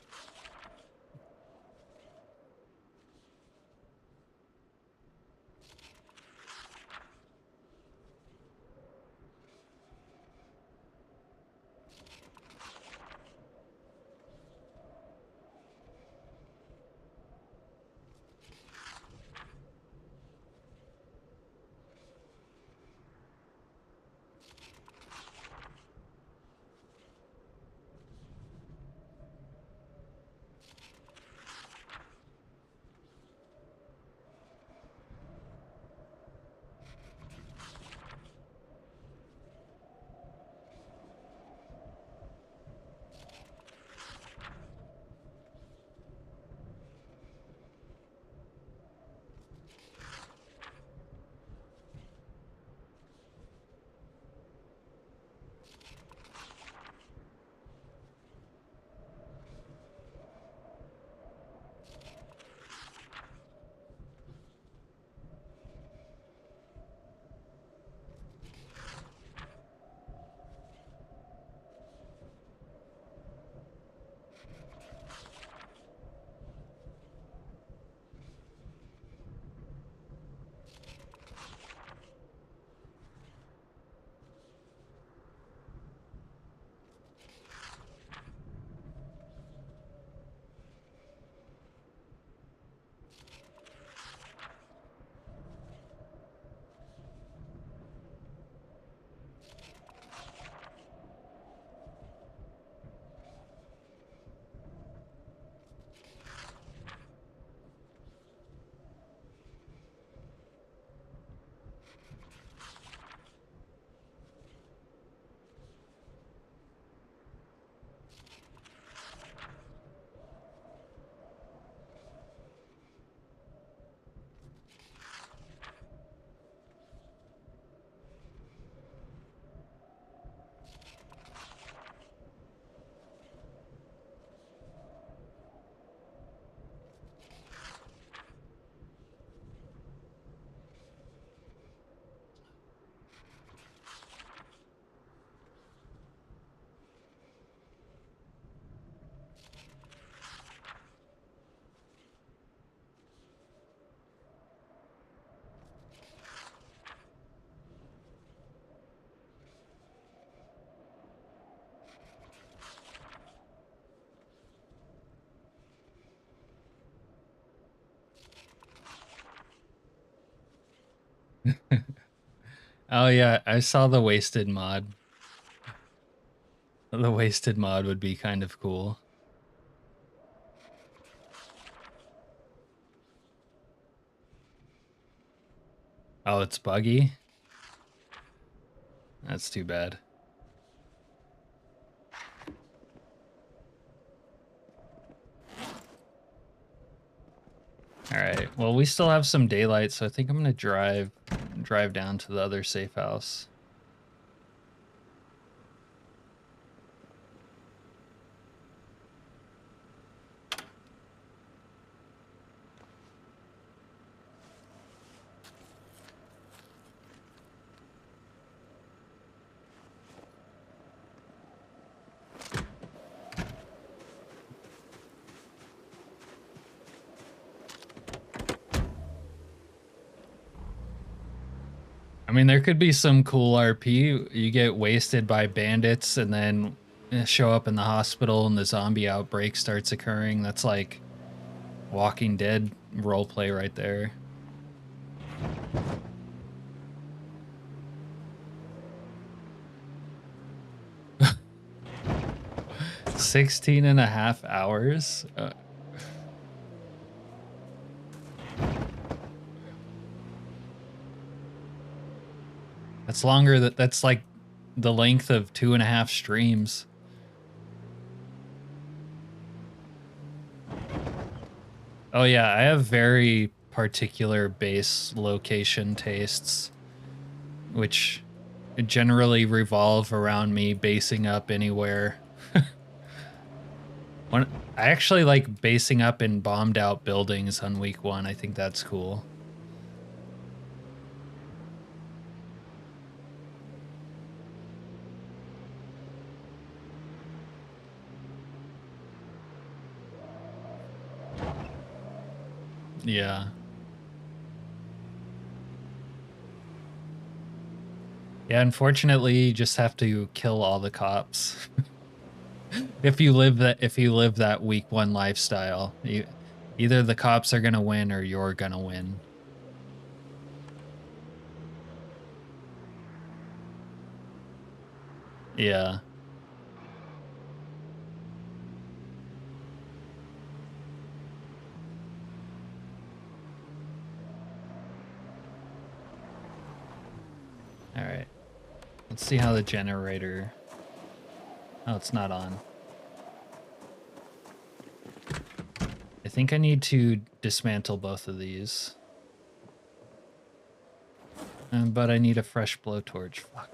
[SPEAKER 1] Oh yeah, I saw the wasted mod. The wasted mod would be kind of cool. Oh, it's buggy? That's too bad. All right. Well, we still have some daylight, so I think I'm gonna drive down to the other safe house. I mean, there could be some cool RP. You get wasted by bandits and then show up in the hospital and the zombie outbreak starts occurring. That's like Walking Dead roleplay right there. Sixteen and a half hours? That's longer. That's like the length of 2.5 streams. Oh yeah, I have very particular base location tastes, which generally revolve around me basing up anywhere. I actually like basing up in bombed out buildings on week 1. I think that's cool. Yeah. Yeah, unfortunately, you just have to kill all the cops. if you live that week 1 lifestyle, either the cops are going to win or you're going to win. Yeah. All right. Let's see how the generator... Oh, it's not on. I think I need to dismantle both of these. But I need a fresh blowtorch. Fuck.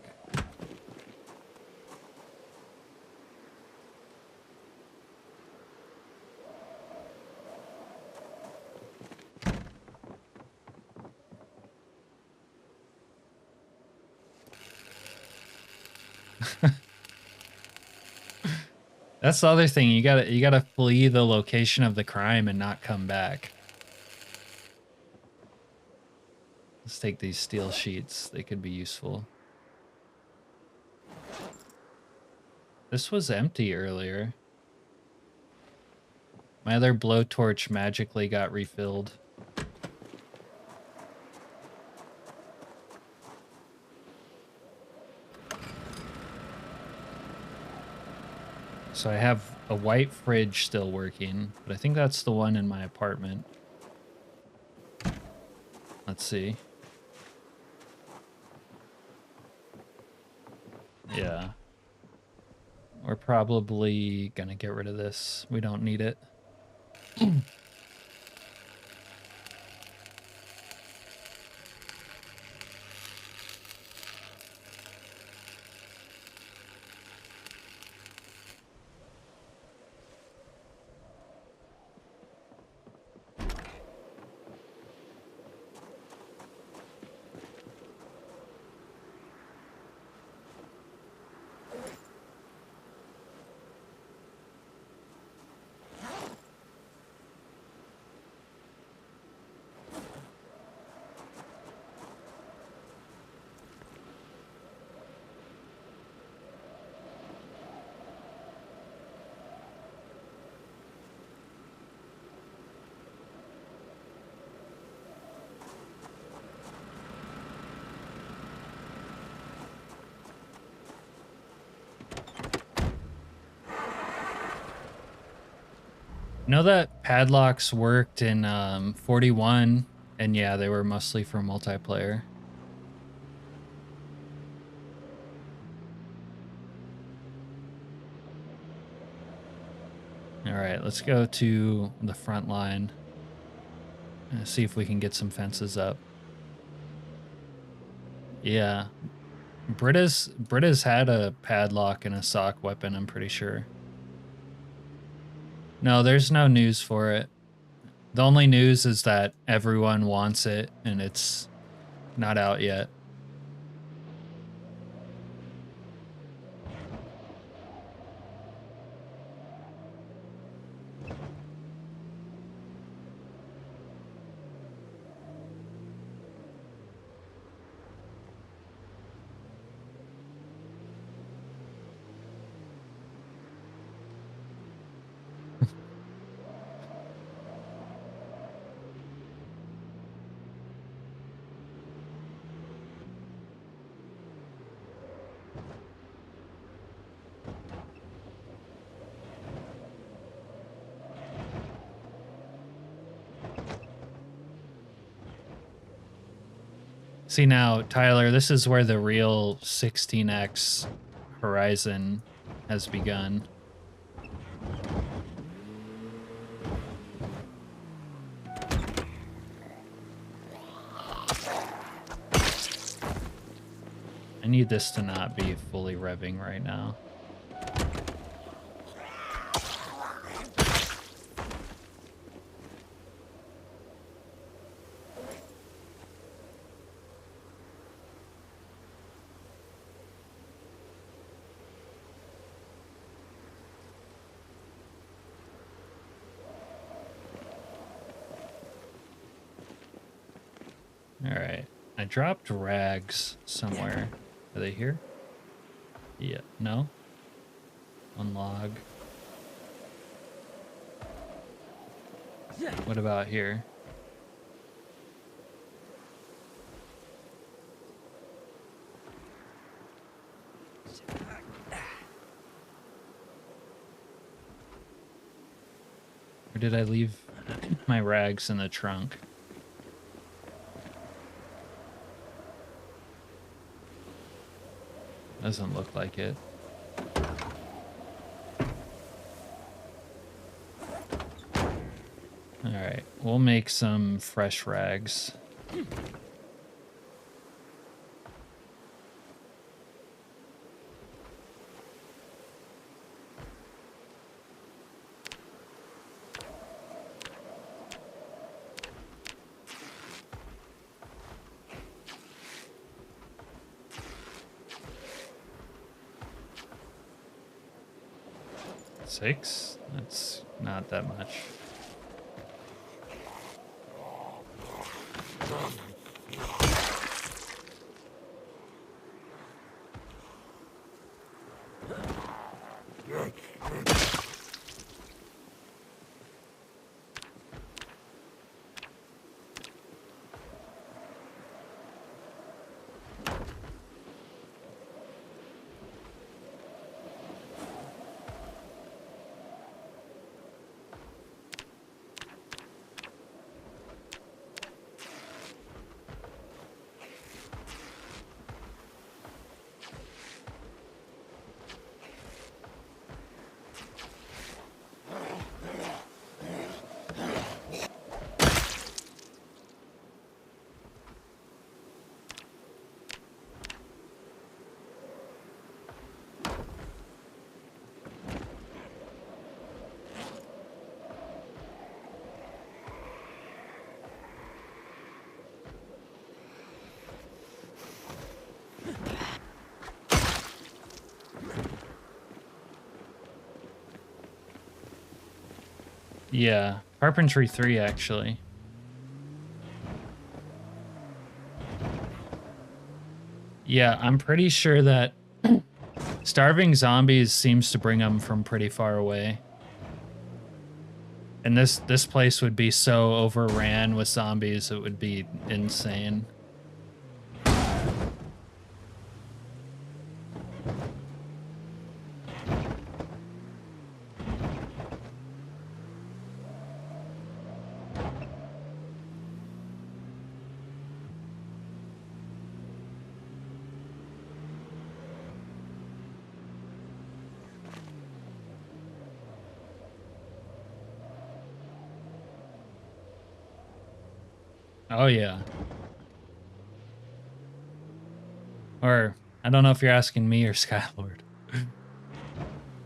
[SPEAKER 1] That's the other thing. You gotta flee the location of the crime and not come back. Let's take these steel sheets. They could be useful. This was empty earlier. My other blowtorch magically got refilled. So I have a white fridge still working, but I think that's the one in my apartment. Let's see. Yeah. We're probably gonna get rid of this. We don't need it. Know that padlocks worked in 41, and yeah, they were mostly for multiplayer. All right, let's go to the front line and see if we can get some fences up. Yeah, Britta's had a padlock and a sock weapon, I'm pretty sure. No, there's no news for it. The only news is that everyone wants it and it's not out yet. See now, Tyler, this is where the real 16x horizon has begun. I need this to not be fully revving right now. Alright. I dropped rags somewhere. Are they here? Yeah. No? One log. What about here? Or did I leave my rags in the trunk? Doesn't look like it. Alright, we'll make some fresh rags. Six? That's not that much. Yeah, Carpentry 3 actually. Yeah, I'm pretty sure that starving zombies seems to bring them from pretty far away. And this place would be so overran with zombies, it would be insane. Oh, yeah. Or, I don't know if you're asking me or Skylord.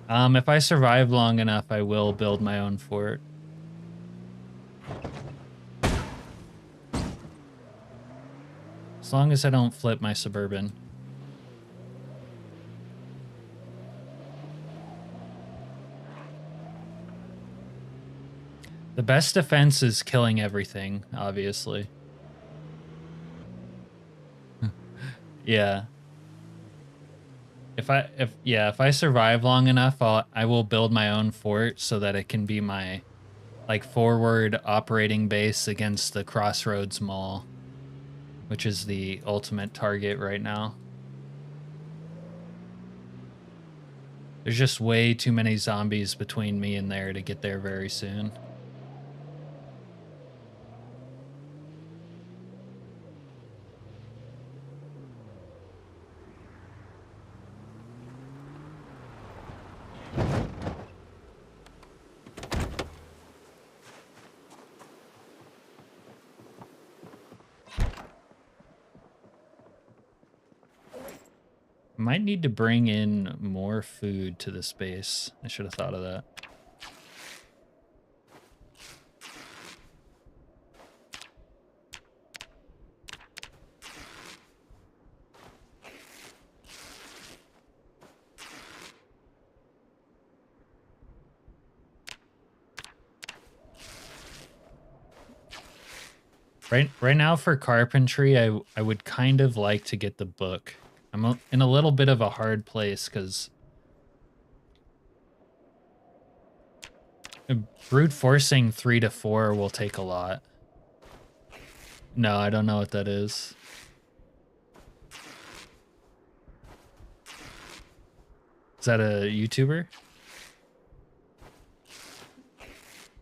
[SPEAKER 1] If I survive long enough, I will build my own fort. As long as I don't flip my Suburban. The best defense is killing everything, obviously. Yeah. If I survive long enough, I will build my own fort so that it can be my like forward operating base against the Crossroads Mall, which is the ultimate target right now. There's just way too many zombies between me and there to get there very soon. Might need to bring in more food to this base. I should have thought of that. Right now for carpentry, I would kind of like to get the book. In a little bit of a hard place because brute forcing 3 to 4 will take a lot. No, I don't know what that is. Is that a YouTuber?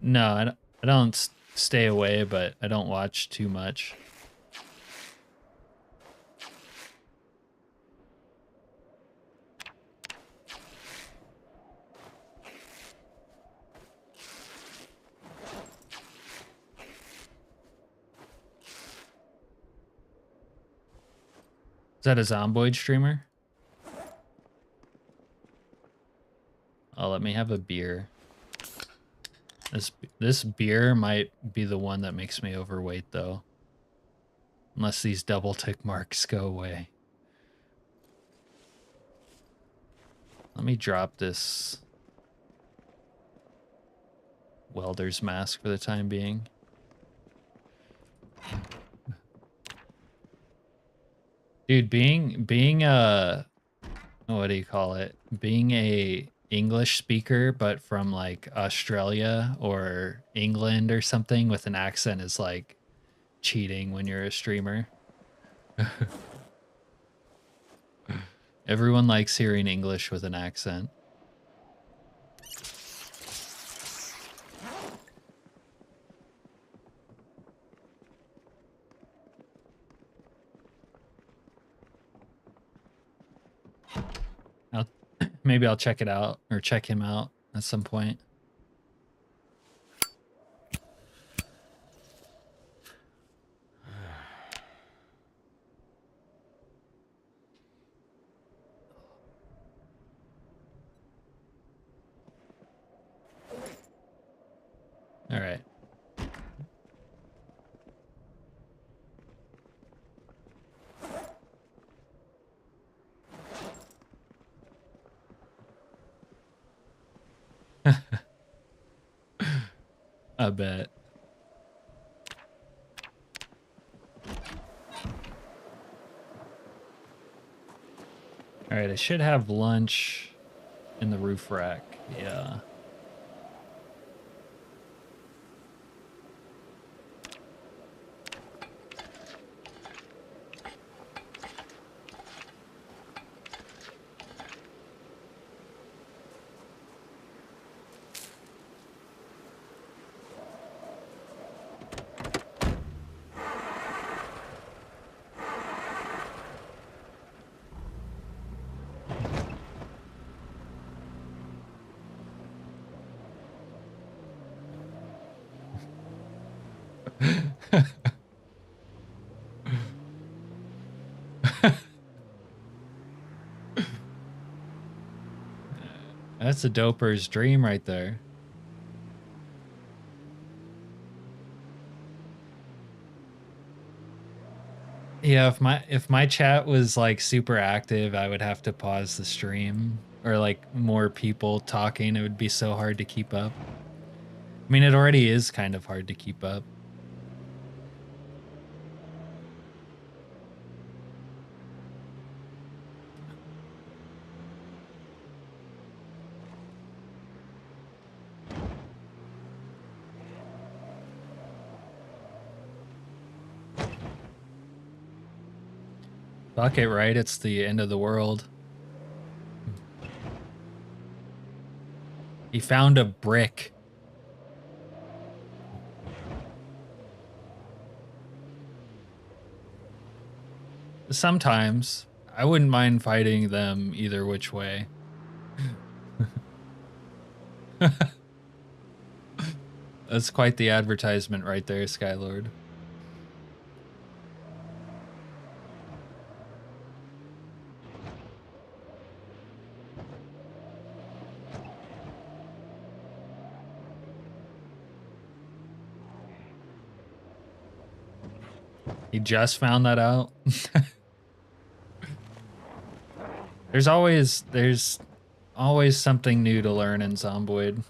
[SPEAKER 1] No, I don't stay away, but I don't watch too much. Is that a Zomboid streamer? Oh, let me have a beer. This beer might be the one that makes me overweight, though. Unless these double tick marks go away. Let me drop this welder's mask for the time being. Dude, being a, what do you call it? Being a English speaker, but from like Australia or England or something with an accent is like cheating when you're a streamer. Everyone likes hearing English with an accent. Maybe I'll check it out or check him out at some point. All right. I bet. All right, I should have lunch in the roof rack. Yeah. That's a doper's dream right there. Yeah, if my chat was like super active, I would have to pause the stream, or like more people talking, it would be so hard to keep up. I mean, it already is kind of hard to keep up. Fuck it, right? It's the end of the world. He found a brick. Sometimes. I wouldn't mind fighting them either which way. That's quite the advertisement right there, Skylord. He just found that out. There's always something new to learn in Zomboid.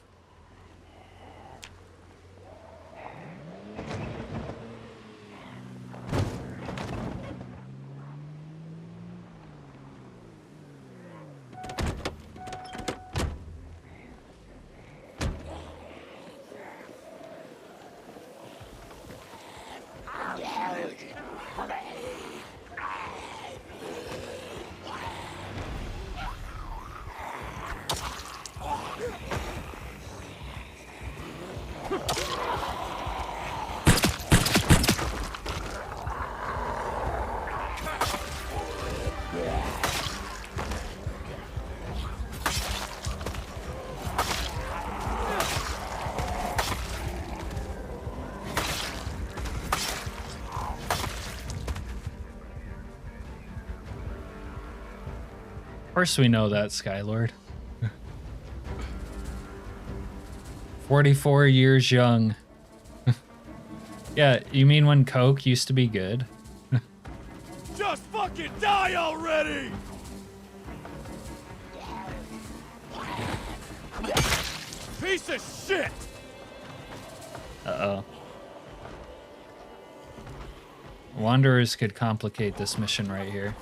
[SPEAKER 1] Of course we know that, Skylord. 44 years young. Yeah, you mean when Coke used to be good?
[SPEAKER 2] Just fucking die already! Piece of shit!
[SPEAKER 1] Uh-oh. Wanderers could complicate this mission right here.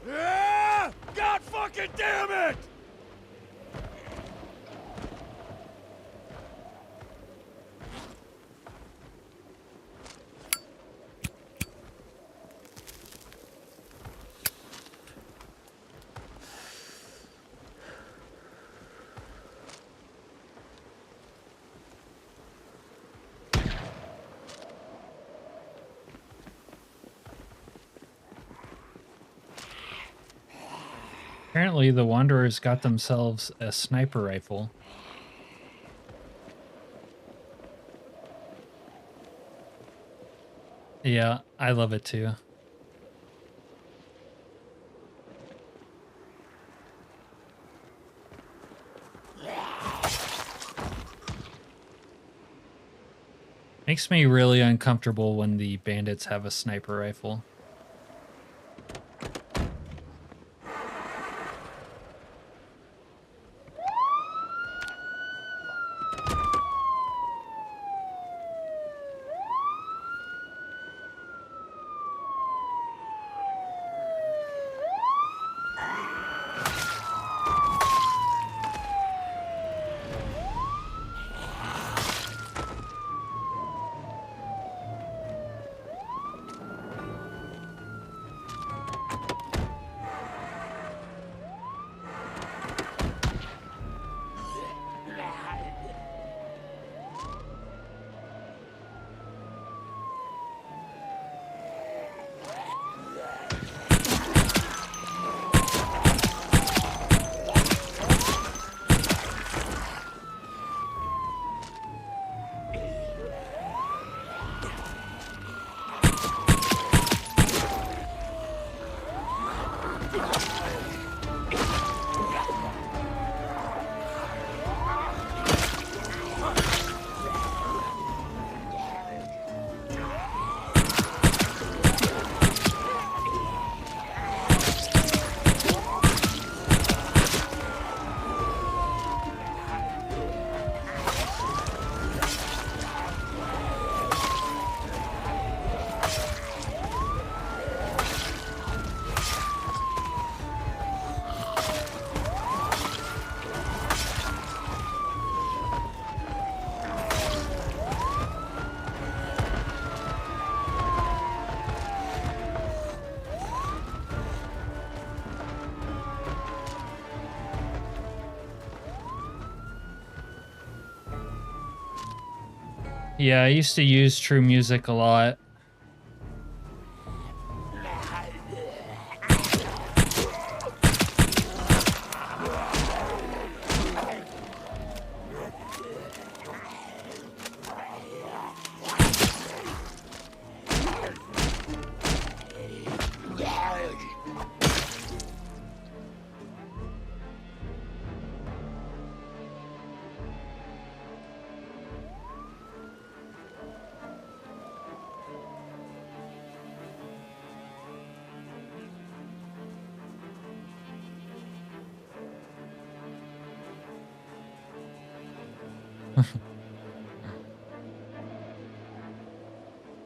[SPEAKER 2] Yeah! God fucking damn it!
[SPEAKER 1] Apparently the Wanderers got themselves a sniper rifle. Yeah, I love it too. Makes me really uncomfortable when the bandits have a sniper rifle. Yeah, I used to use True Music a lot.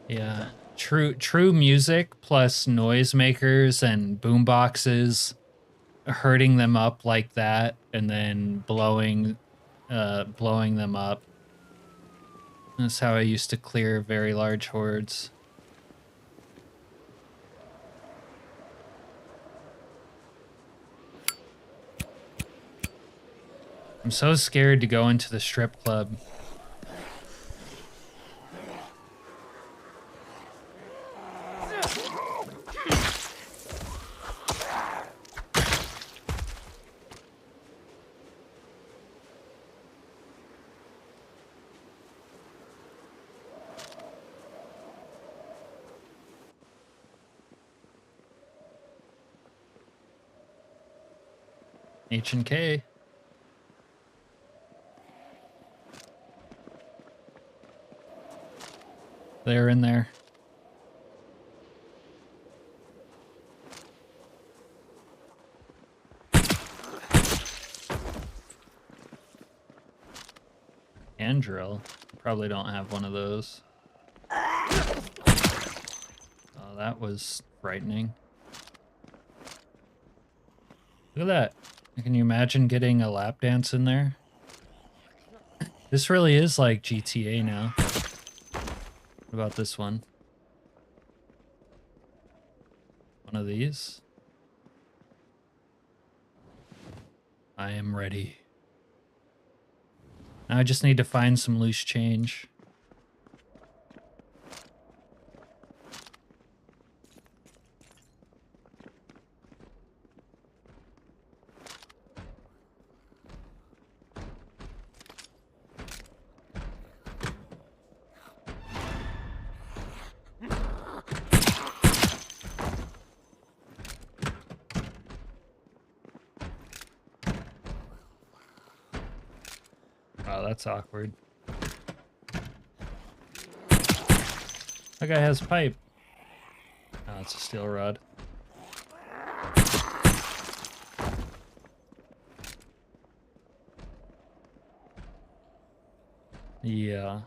[SPEAKER 1] Yeah, true music plus noisemakers and boomboxes, hurting them up like that, and then blowing them up. That's how I used to clear very large hordes. I'm so scared to go into the strip club. H and K. They're in there. Hand drill. Probably don't have one of those. Oh, that was frightening. Look at that. Can you imagine getting a lap dance in there? This really is like GTA now. What about this one? One of these? I am ready. Now I just need to find some loose change. Wow, that's awkward. That guy has pipe. Oh, it's a steel rod. Yeah.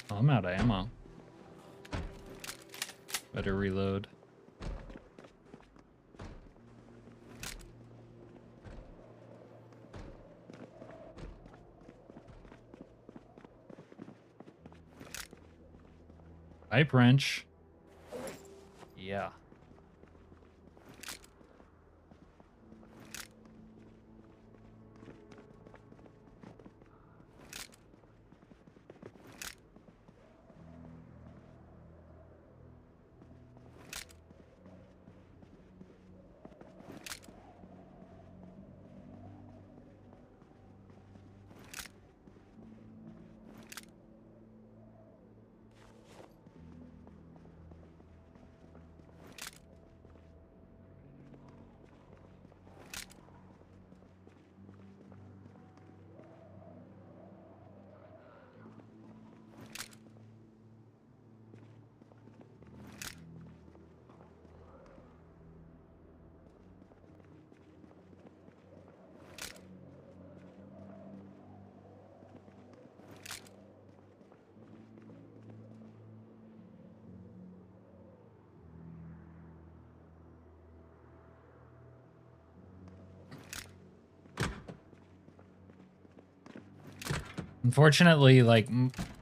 [SPEAKER 1] Oh, I'm out of ammo. Better reload. Pipe wrench. Yeah. Unfortunately, like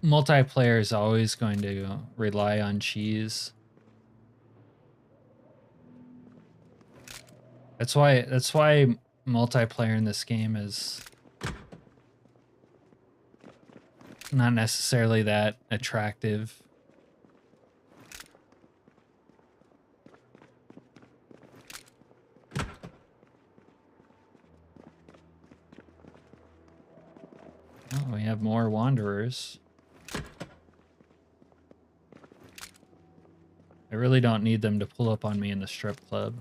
[SPEAKER 1] multiplayer is always going to rely on cheese. That's why multiplayer in this game is not necessarily that attractive. Oh, we have more wanderers. I really don't need them to pull up on me in the strip club.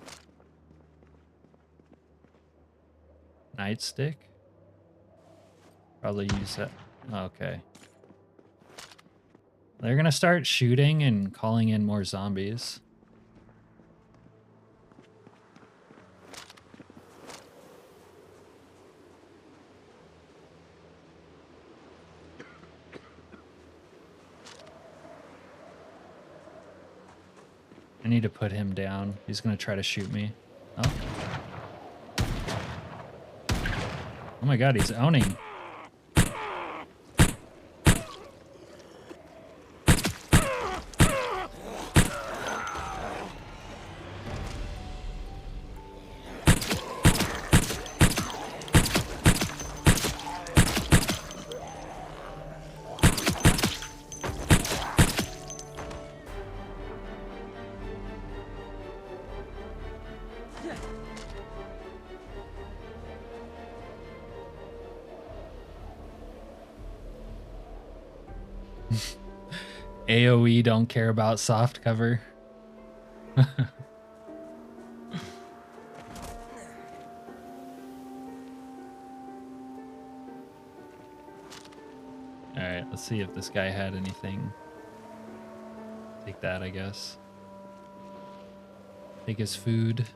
[SPEAKER 1] Nightstick? Probably use that. Okay. They're gonna start shooting and calling in more zombies. I need to put him down. He's gonna try to shoot me. Oh. Oh my god, he's owning. AoE don't care about soft cover. Alright, let's see if this guy had anything. Take that, I guess. Take his food.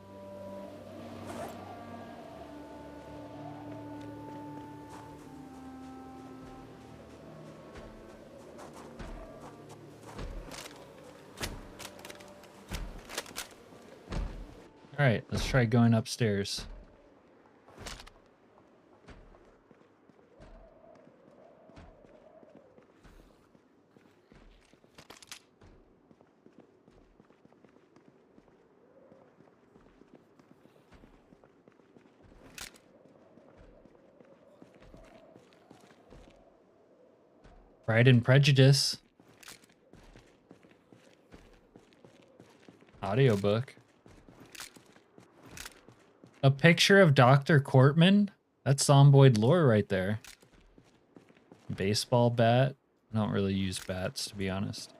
[SPEAKER 1] Alright, let's try going upstairs. Pride and Prejudice. Audiobook. A picture of Dr. Cortman? That's Zomboid lore right there. Baseball bat. I don't really use bats, to be honest.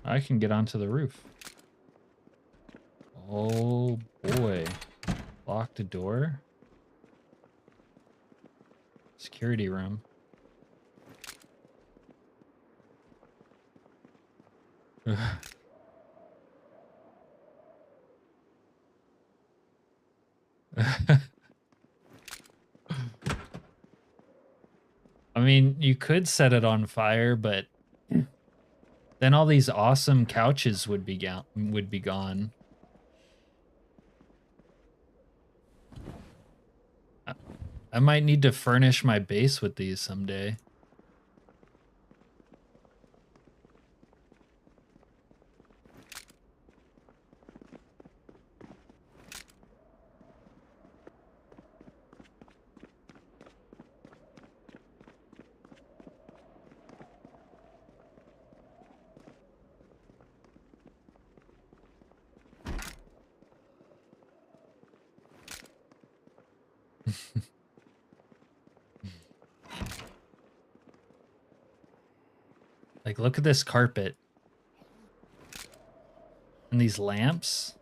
[SPEAKER 1] I can get onto the roof. Oh boy. Locked a door. Security room. I mean, you could set it on fire, but then all these awesome couches would be gone. I might need to furnish my base with these someday. Like, look at this carpet. And these lamps.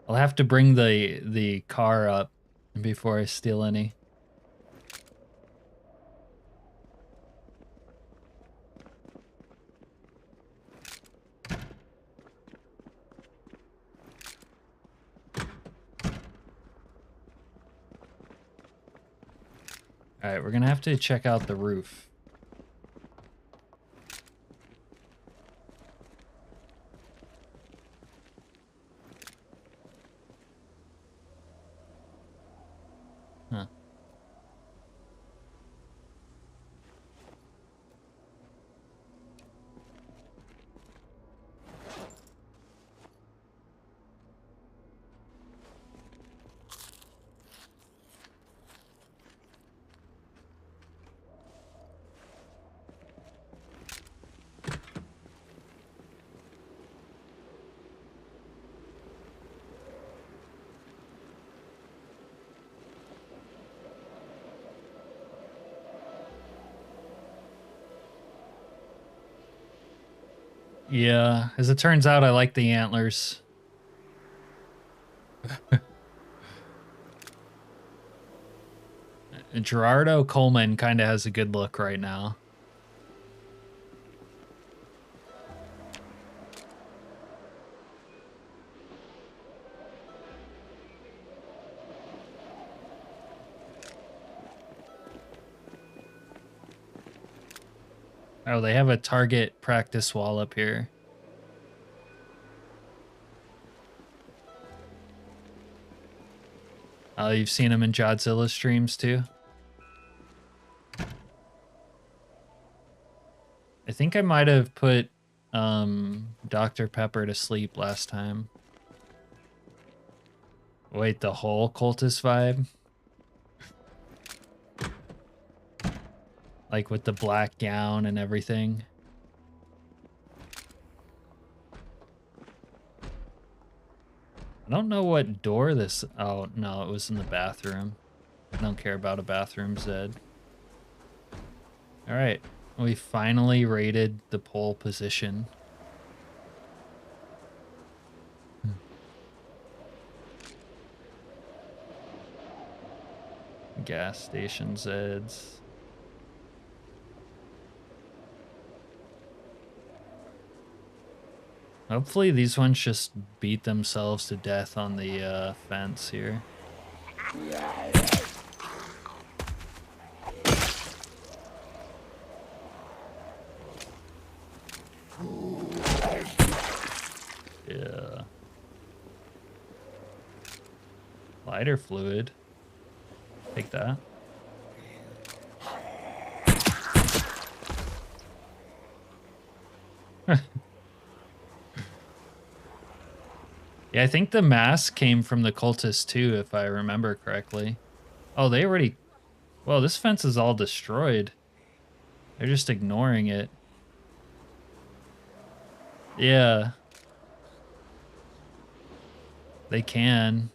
[SPEAKER 1] I'll have to bring the car up before I steal any. All right, we're gonna have to check out the roof. Huh. Yeah, as it turns out, I like the antlers. Gerardo Coleman kind of has a good look right now. Oh, they have a target practice wall up here. Oh, you've seen him in Jodzilla streams too? I think I might have put Dr. Pepper to sleep last time. Wait, the whole cultist vibe? Like with the black gown and everything. I don't know what door this... Oh, no, it was in the bathroom. I don't care about a bathroom, Zed. Alright, we finally raided the pole position. Gas station Zeds. Hopefully these ones just beat themselves to death on the fence here. Yeah. Lighter fluid. Take that. Yeah, I think the mask came from the cultists too, if I remember correctly. Oh, they already... Well, this fence is all destroyed. They're just ignoring it. Yeah. They can.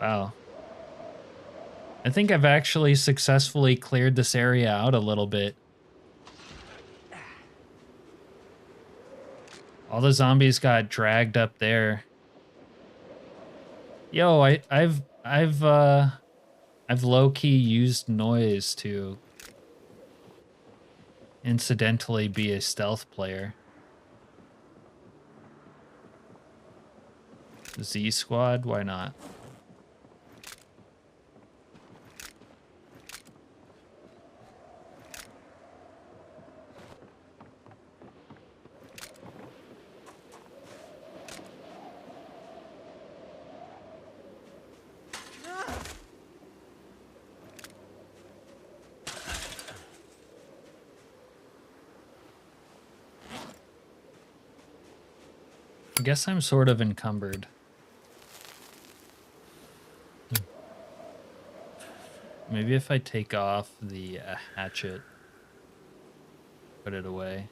[SPEAKER 1] Wow. I think I've actually successfully cleared this area out a little bit. All the zombies got dragged up there. Yo, I've low-key used noise to incidentally be a stealth player. Z squad, why not? I guess I'm sort of encumbered. Maybe if I take off the hatchet, put it away.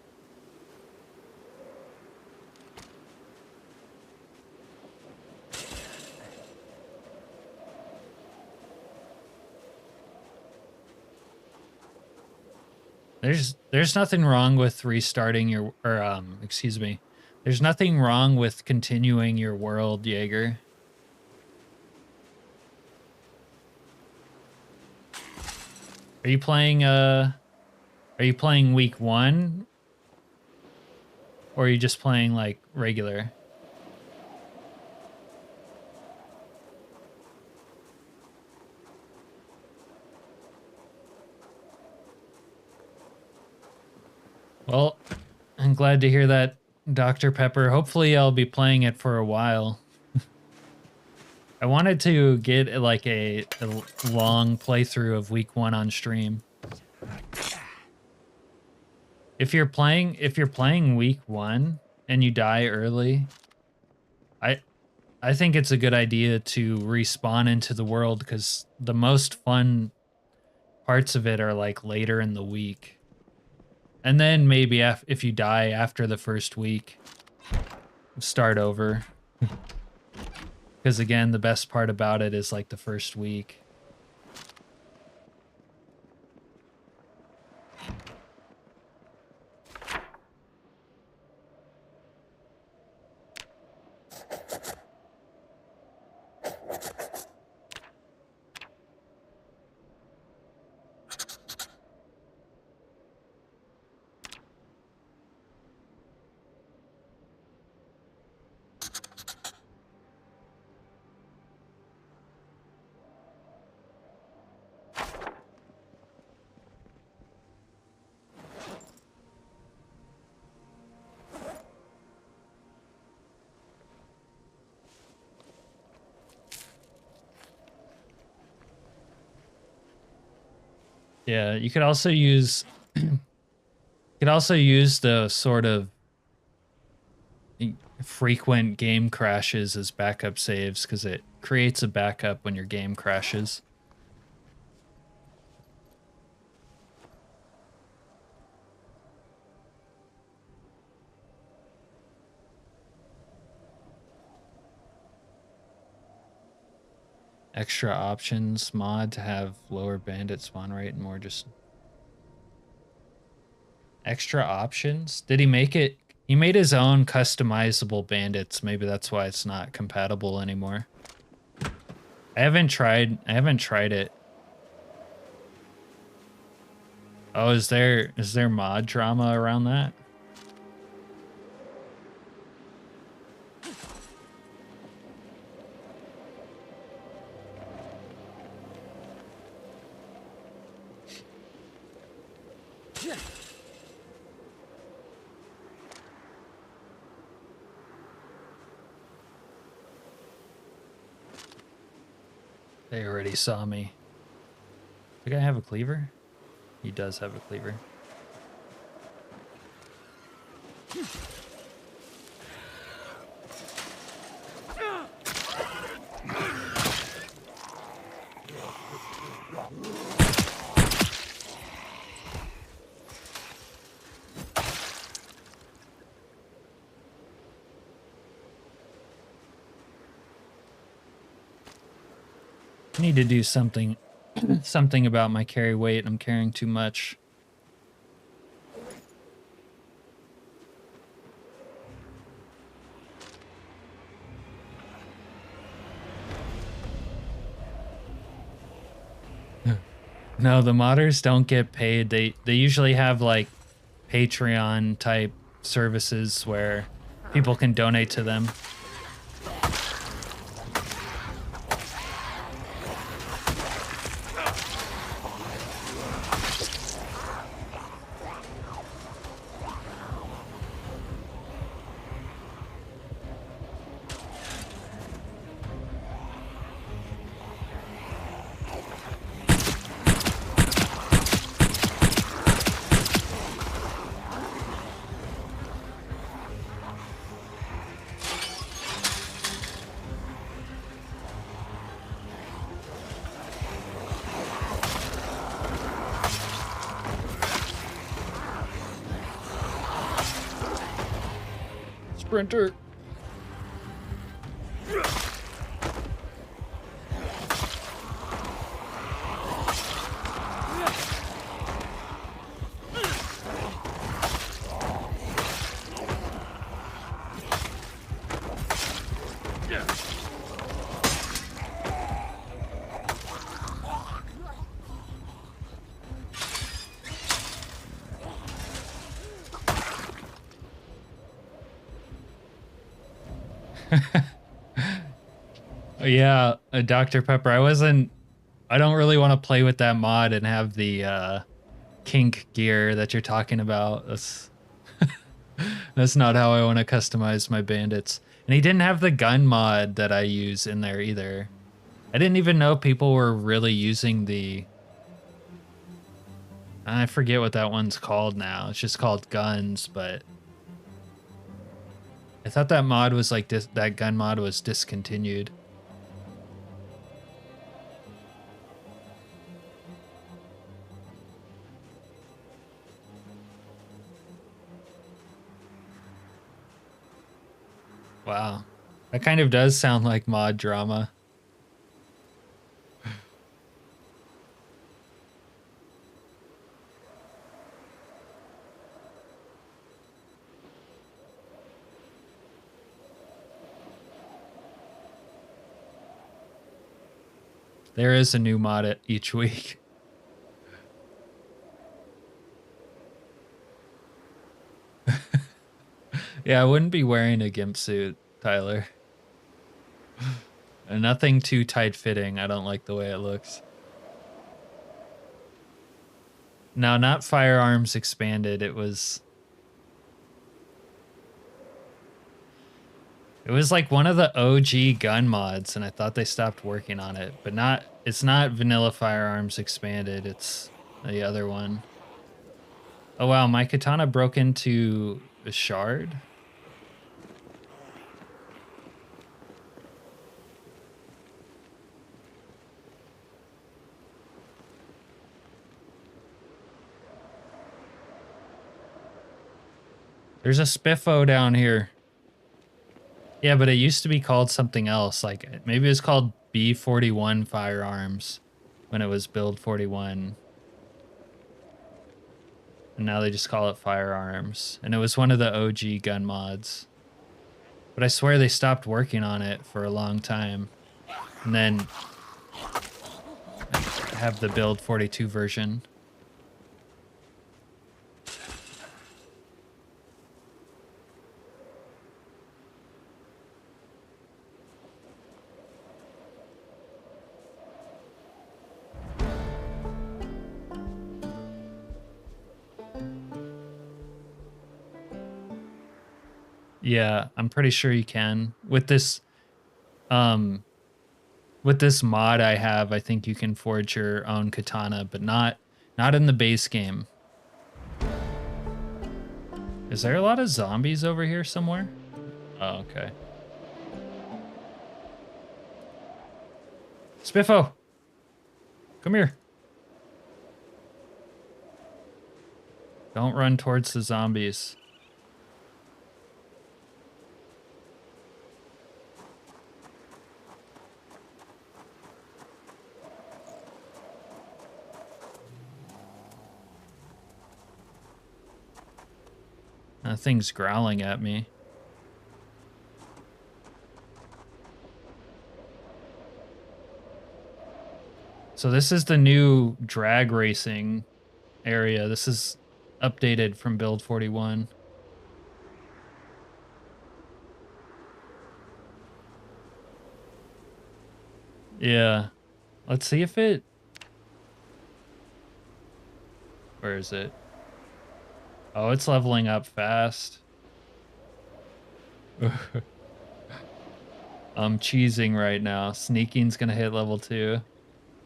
[SPEAKER 1] There's nothing wrong with restarting your, or excuse me. There's nothing wrong with continuing your world, Jaeger. Are you playing week 1? Or are you just playing like regular? Well, I'm glad to hear that, Dr. Pepper. Hopefully I'll be playing it for a while. I wanted to get like a long playthrough of week 1 on stream. If you're playing week 1 and you die early, I think it's a good idea to respawn into the world, because the most fun parts of it are like later in the week. And then maybe if you die after the first week, start over. Because again, the best part about it is like the first week. Yeah, you could also use the sort of frequent game crashes as backup saves because it creates a backup when your game crashes. Extra options mod to have lower bandit spawn rate and more just extra options. Did he make it? He made his own customizable bandits. Maybe that's why it's not compatible anymore. I haven't tried it. Oh, is there mod drama around that? They already saw me. The guy have a cleaver? He does have a cleaver. I need to do something about my carry weight. I'm carrying too much. No, the modders don't get paid. They usually have like Patreon type services where people can donate to them. Sprinter. Yeah, Dr. Pepper. I don't really want to play with that mod and have the kink gear that you're talking about. That's not how I want to customize my bandits. And he didn't have the gun mod that I use in there either. I didn't even know people were really using the... I forget what that one's called now. It's just called guns, but... I thought that mod was like that gun mod was discontinued. Wow. That kind of does sound like mod drama. There is a new mod each week. Yeah, I wouldn't be wearing a gimp suit, Tyler. And nothing too tight fitting. I don't like the way it looks. No, not Firearms Expanded. It was like one of the OG gun mods, and I thought they stopped working on it. But it's not Vanilla Firearms Expanded. It's the other one. Oh wow, my katana broke into a shard. There's a Spiffo down here. Yeah, but it used to be called something else. Like maybe it was called B41 Firearms when it was Build 41. And now they just call it Firearms. And it was one of the OG gun mods. But I swear they stopped working on it for a long time. And then have the Build 42 version. Yeah, I'm pretty sure you can. With this mod I have, I think you can forge your own katana, but not in the base game. Is there a lot of zombies over here somewhere? Oh, okay. Spiffo! Come here. Don't run towards the zombies. That thing's growling at me. So this is the new drag racing area. This is updated from Build 41. Yeah. Let's see if it... Where is it? Oh, it's leveling up fast. I'm cheesing right now. Sneaking's gonna hit level 2.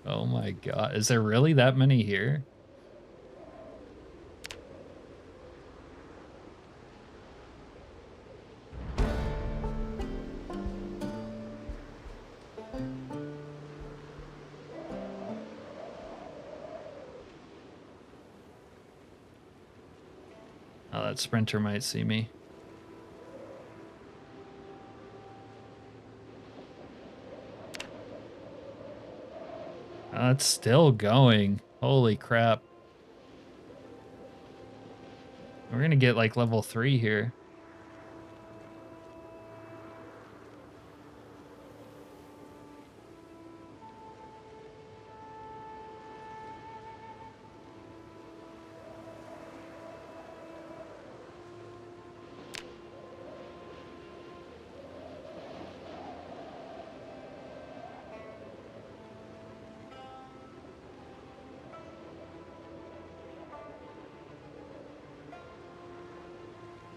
[SPEAKER 1] Oh my god. Is there really that many here? Oh, that sprinter might see me. It's still going. Holy crap. We're gonna get like level 3 here.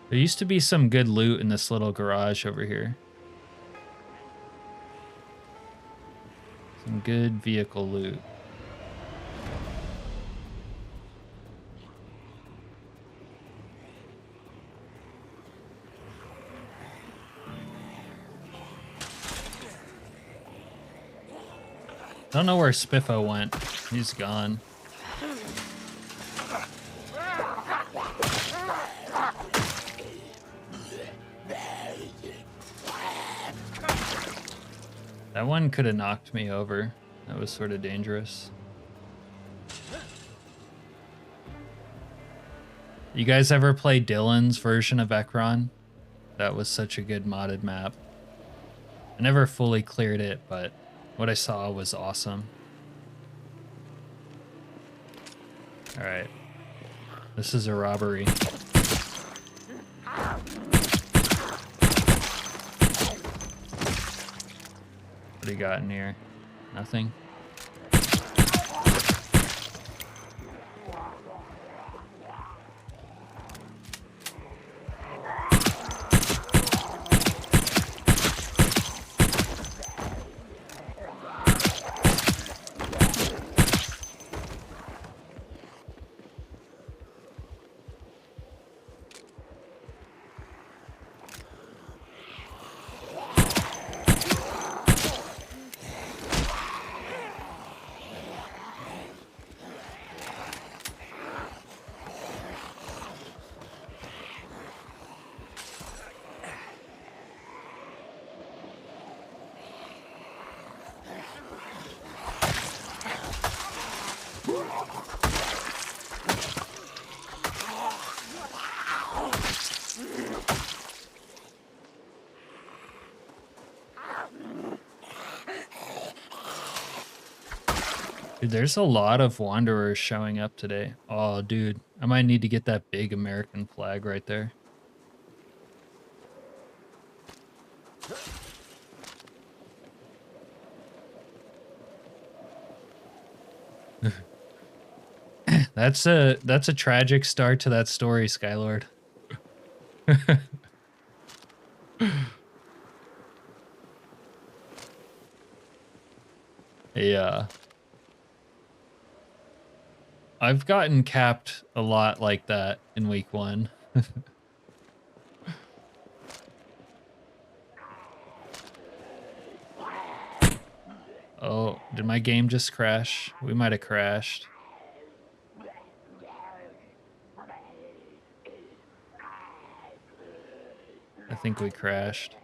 [SPEAKER 1] There used to be some good loot in this little garage over here. Some good vehicle loot. I don't know where Spiffo went. He's gone. That one could have knocked me over. That was sort of dangerous. You guys ever play Dylan's version of Ekron? That was such a good modded map. I never fully cleared it, but what I saw was awesome. Alright. This is a robbery. What do you got in here? Nothing? Dude, there's a lot of wanderers showing up today. Oh, dude, I might need to get that big American flag right there. That's a tragic start to that story, Skylord. Yeah. I've gotten capped a lot like that in week 1. Oh, did my game just crash? We might have crashed. I think we crashed.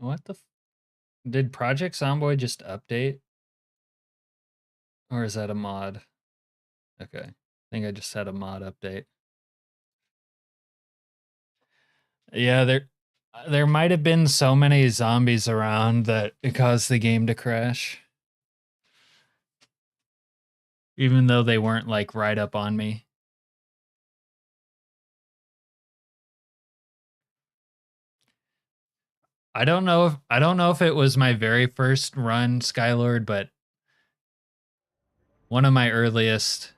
[SPEAKER 1] What the did Project Zomboid just update? Or is that a mod? Okay. I think I just had a mod update. Yeah, there might have been so many zombies around that it caused the game to crash. Even though they weren't like right up on me. I don't know if it was my very first run, Skylord, but one of my earliest.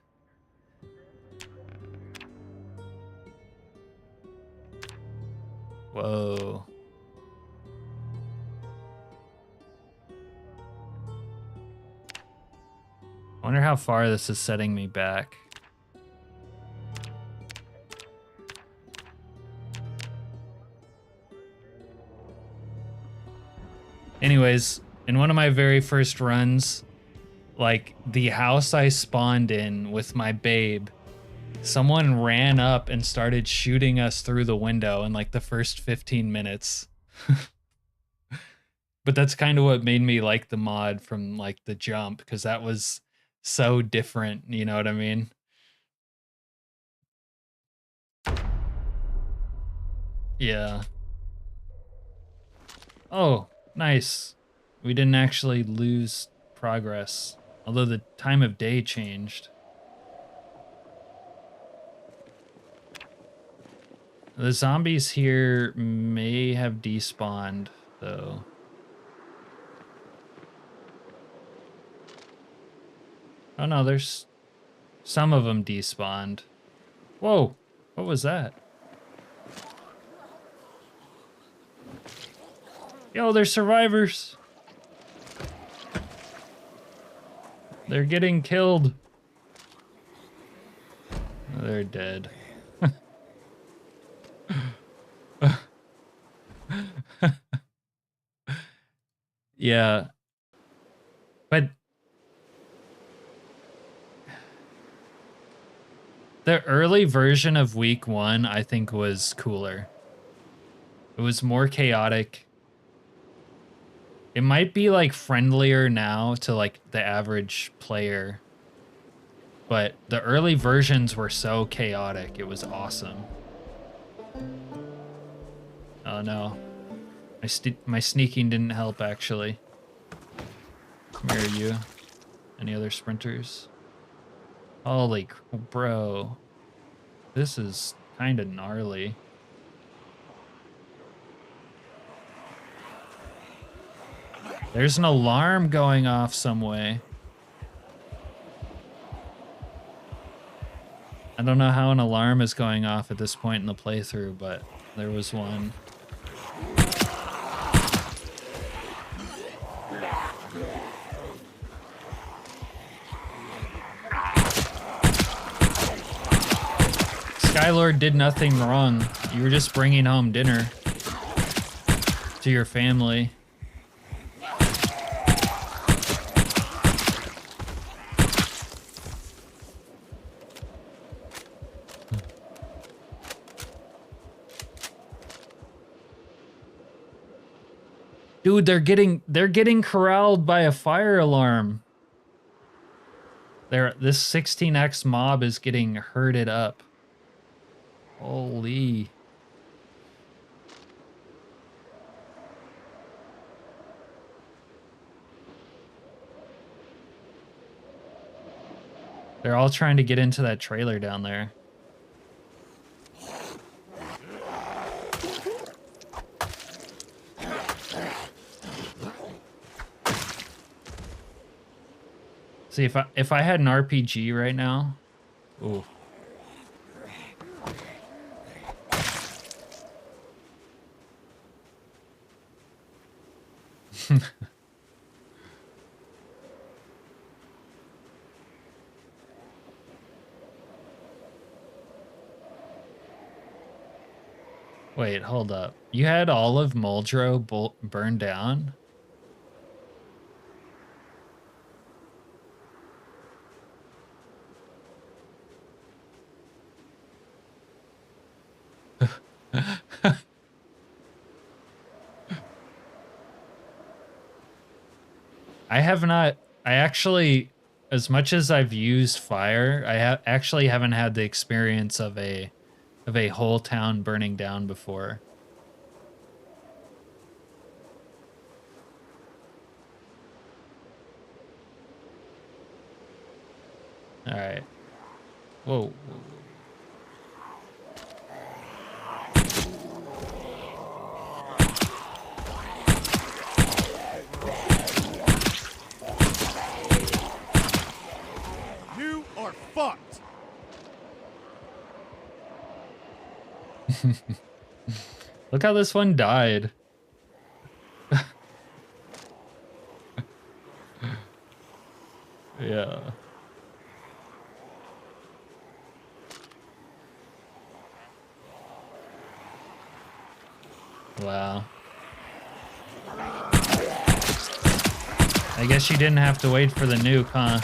[SPEAKER 1] Whoa. I wonder how far this is setting me back. Anyways, in one of my very first runs, like the house I spawned in with my babe, someone ran up and started shooting us through the window in like the first 15 minutes. But that's kind of what made me like the mod from like the jump, because that was so different, you know what I mean? Yeah. Oh, nice. We didn't actually lose progress, although the time of day changed. The zombies here may have despawned, though. Oh no, there's some of them despawned. Whoa, what was that? Yo, they're survivors. They're getting killed. Oh, they're dead. Yeah. But the early version of week 1, I think, was cooler. It was more chaotic. It might be like friendlier now to like the average player, but the early versions were so chaotic. It was awesome. Oh no. My sneaking didn't help, actually. Where are you? Any other sprinters? Holy bro. This is kind of gnarly. There's an alarm going off some way. I don't know how an alarm is going off at this point in the playthrough, but there was one. Skylord did nothing wrong. You were just bringing home dinner. to your family. Dude, they're getting corralled by a fire alarm. This 16x mob is getting herded up. Holy. They're all trying to get into that trailer down there. See, if I had an RPG right now, ooh. Wait, hold up. You had all of Muldrow burned down? I actually, as much as I've used fire, I actually haven't had the experience of a whole town burning down before. All right. Whoa.
[SPEAKER 2] You are fucked.
[SPEAKER 1] Look how this one died. Yeah. Wow. I guess you didn't have to wait for the nuke, huh?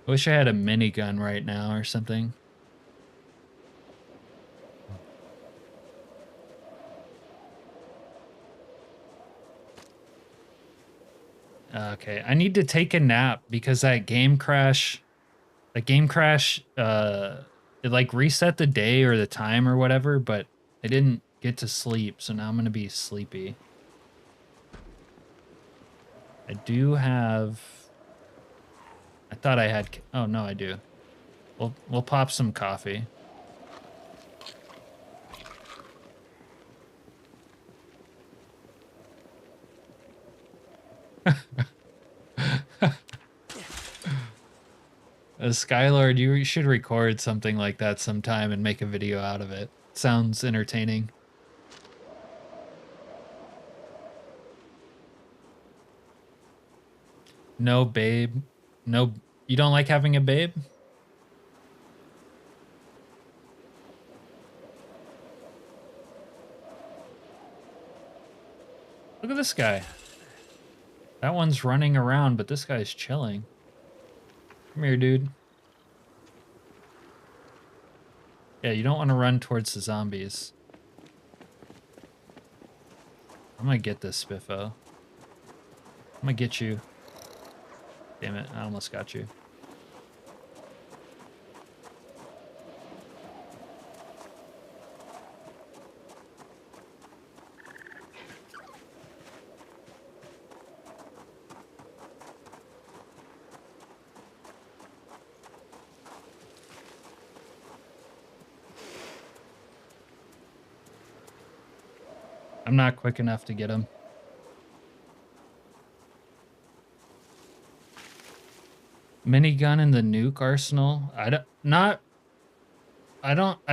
[SPEAKER 1] Wish I had a minigun right now or something. Okay, I need to take a nap because that game crash, it like reset the day or the time or whatever, but I didn't get to sleep, so now I'm gonna be sleepy. I do have, I thought I had, oh no, I do. We'll pop some coffee. Skylord, you should record something like that sometime and make a video out of it. Sounds entertaining. No, babe. No, you don't like having a babe? Look at this guy. That one's running around, but this guy's chilling. Come here, dude. Yeah, you don't want to run towards the zombies. I'm gonna get this spiffo. I'm gonna get you. Damn it, I almost got you. I'm not quick enough to get him. Minigun in the nuke arsenal. I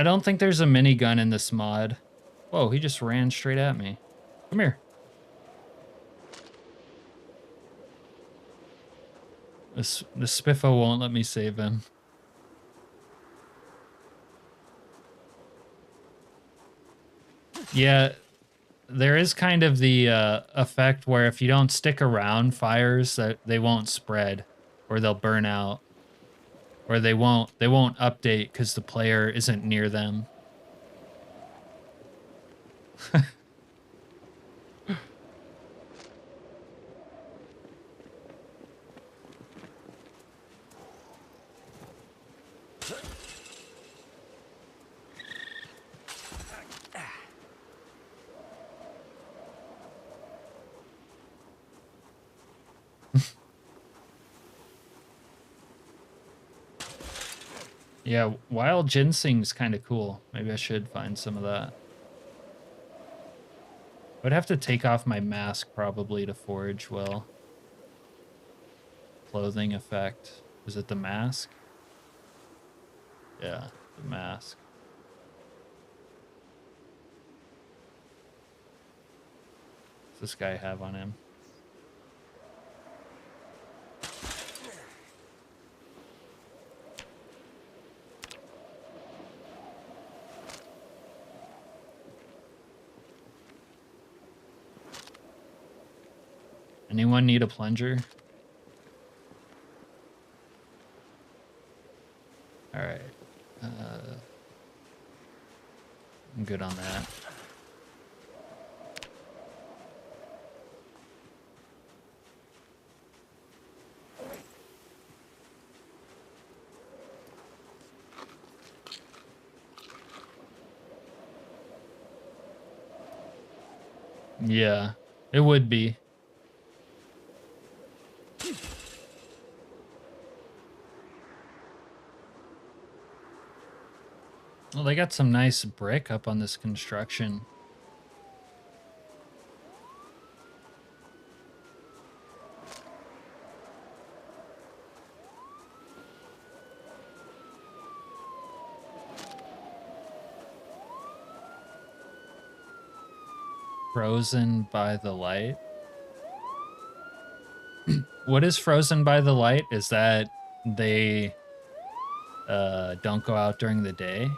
[SPEAKER 1] don't think there's a minigun in this mod. Whoa, he just ran straight at me. Come here. The Spiffo won't let me save him. Yeah, there is kind of the effect where if you don't stick around fires, that they won't spread, or they'll burn out, or they won't update because the player isn't near them. Yeah, wild ginseng's kind of cool. Maybe I should find some of that. I'd have to take off my mask probably to forage well. Clothing effect. Is it the mask? Yeah, the mask. What's this guy have on him? Anyone need a plunger? All right. I'm good on that. Yeah, it would be. Well, they got some nice brick up on this construction. Frozen by the light. What is frozen by the light? Is that they don't go out during the day?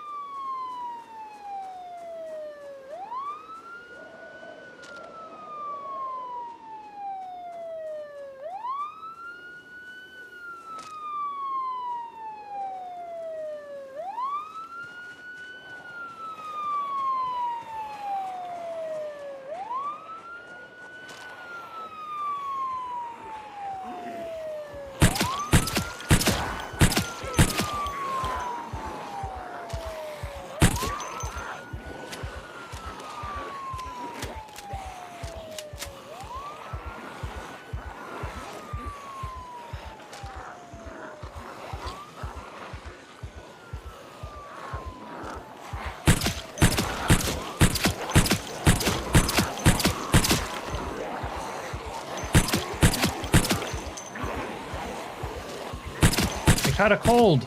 [SPEAKER 1] Caught a cold.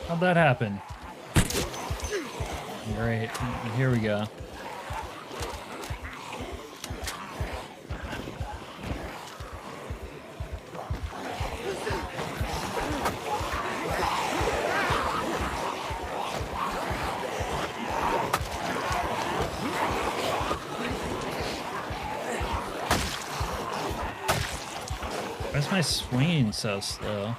[SPEAKER 1] How'd that happen? Great. Here we go. Why's my swinging so slow?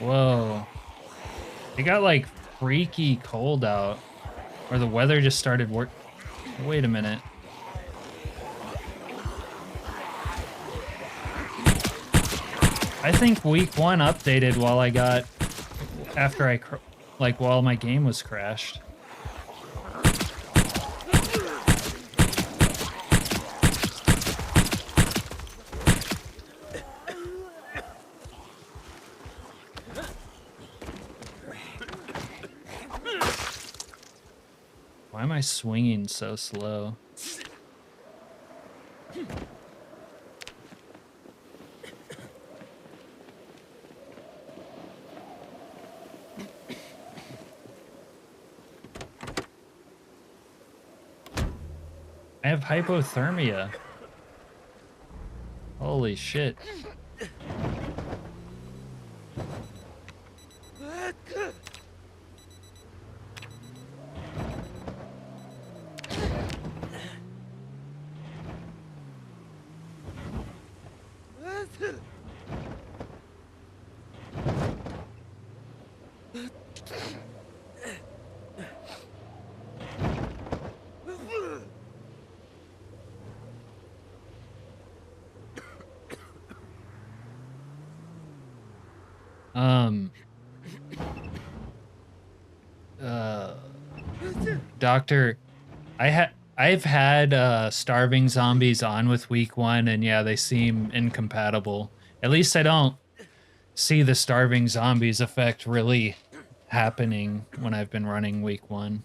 [SPEAKER 1] Whoa. It got like freaky cold out, or the weather just started Wait a minute. I think week 1 updated while I got after I like while my game was crashed. Why am I swinging so slow? I have hypothermia. Holy shit. Doctor, I've had starving zombies on with week 1, and yeah, they seem incompatible. At least I don't see the starving zombies effect really happening when I've been running week 1.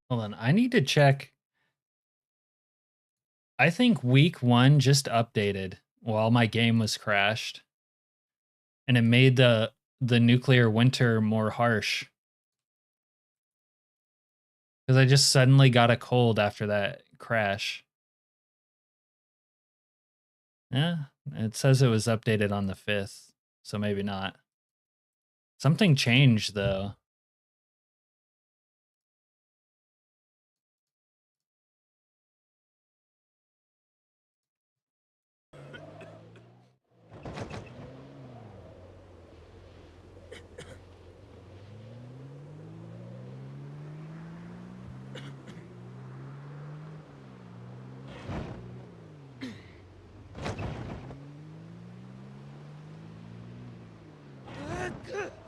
[SPEAKER 1] Hold on, I need to check. I think week 1 just updated while my game was crashed. And it made the nuclear winter more harsh. Because I just suddenly got a cold after that crash. Yeah, it says it was updated on the 5th, so maybe not. Something changed though.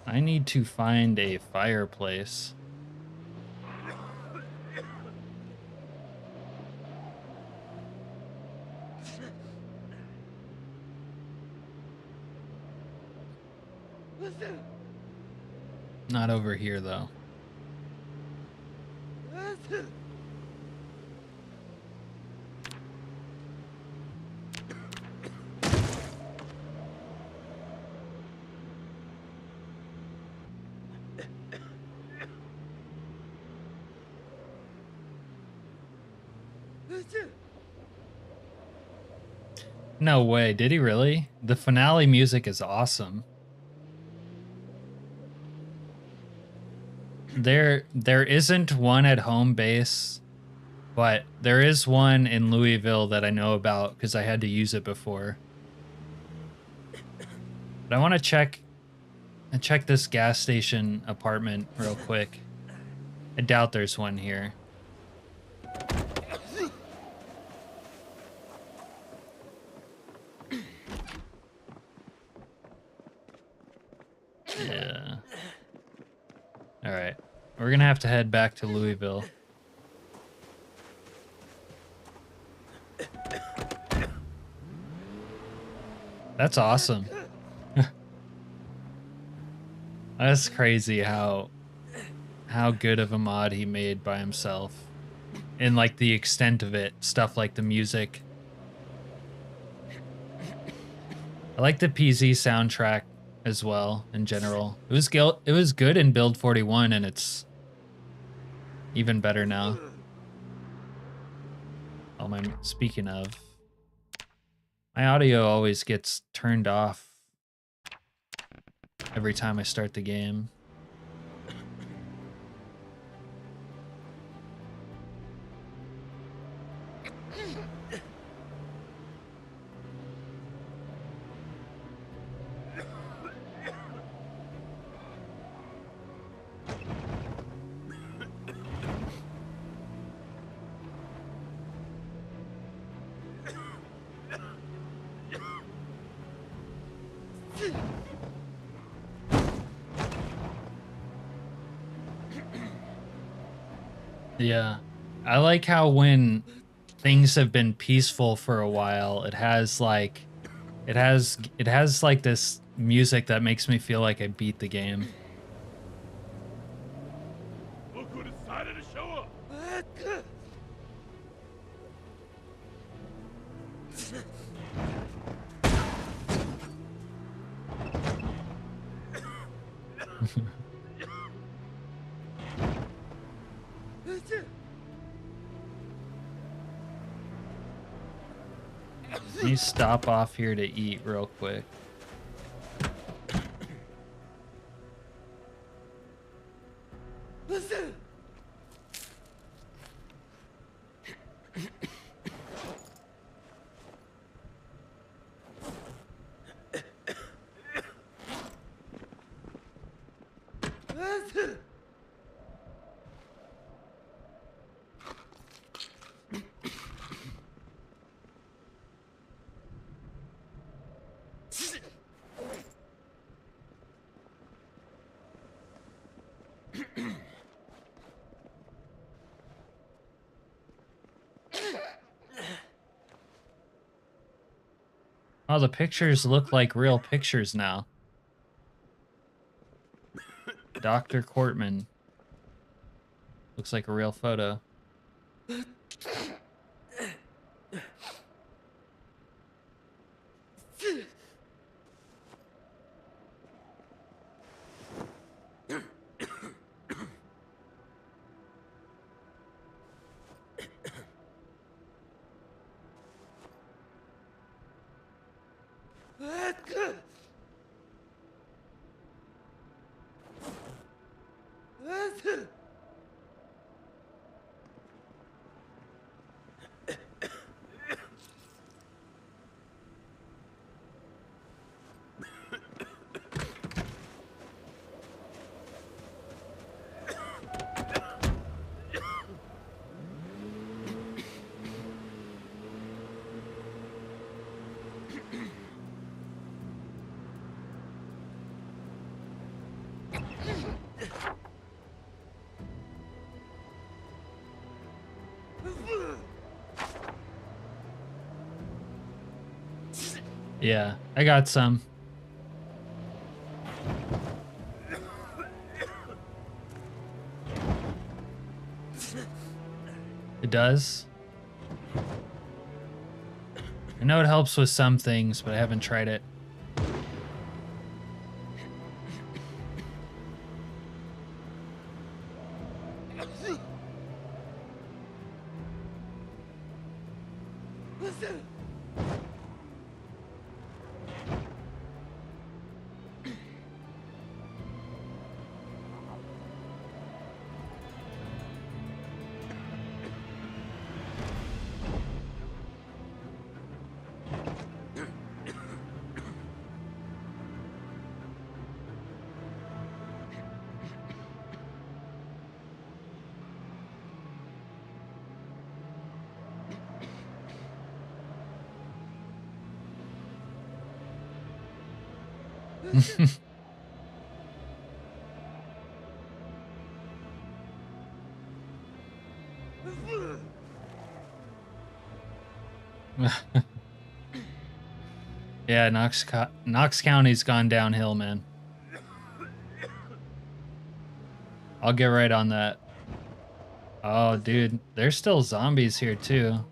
[SPEAKER 1] I need to find a fireplace. Not over here though. No way, did he really? The finale music is awesome. There isn't one at home base, but there is one in Louisville that I know about because I had to use it before. But I want to check this gas station apartment real quick. I doubt there's one here. Yeah. All right. We're going to have to head back to Louisville. That's awesome. That's crazy how good of a mod he made by himself. And like the extent of it, stuff like the music. I like the PZ soundtrack as well in general. It was good in build 41 and it's even better now. Oh, speaking of, my audio always gets turned off every time I start the game. Yeah, I like how when things have been peaceful for a while, it has like this music that makes me feel like I beat the game.
[SPEAKER 2] Look who decided to show up.
[SPEAKER 1] Let me stop off here to eat real quick. Oh, the pictures look like real pictures now. Dr. Cortman. Looks like a real photo. Yeah, I got some. It does. I know it helps with some things, but I haven't tried it. Yeah, Knox County's gone downhill, man. I'll get right on that. Oh, dude, there's still zombies here, too.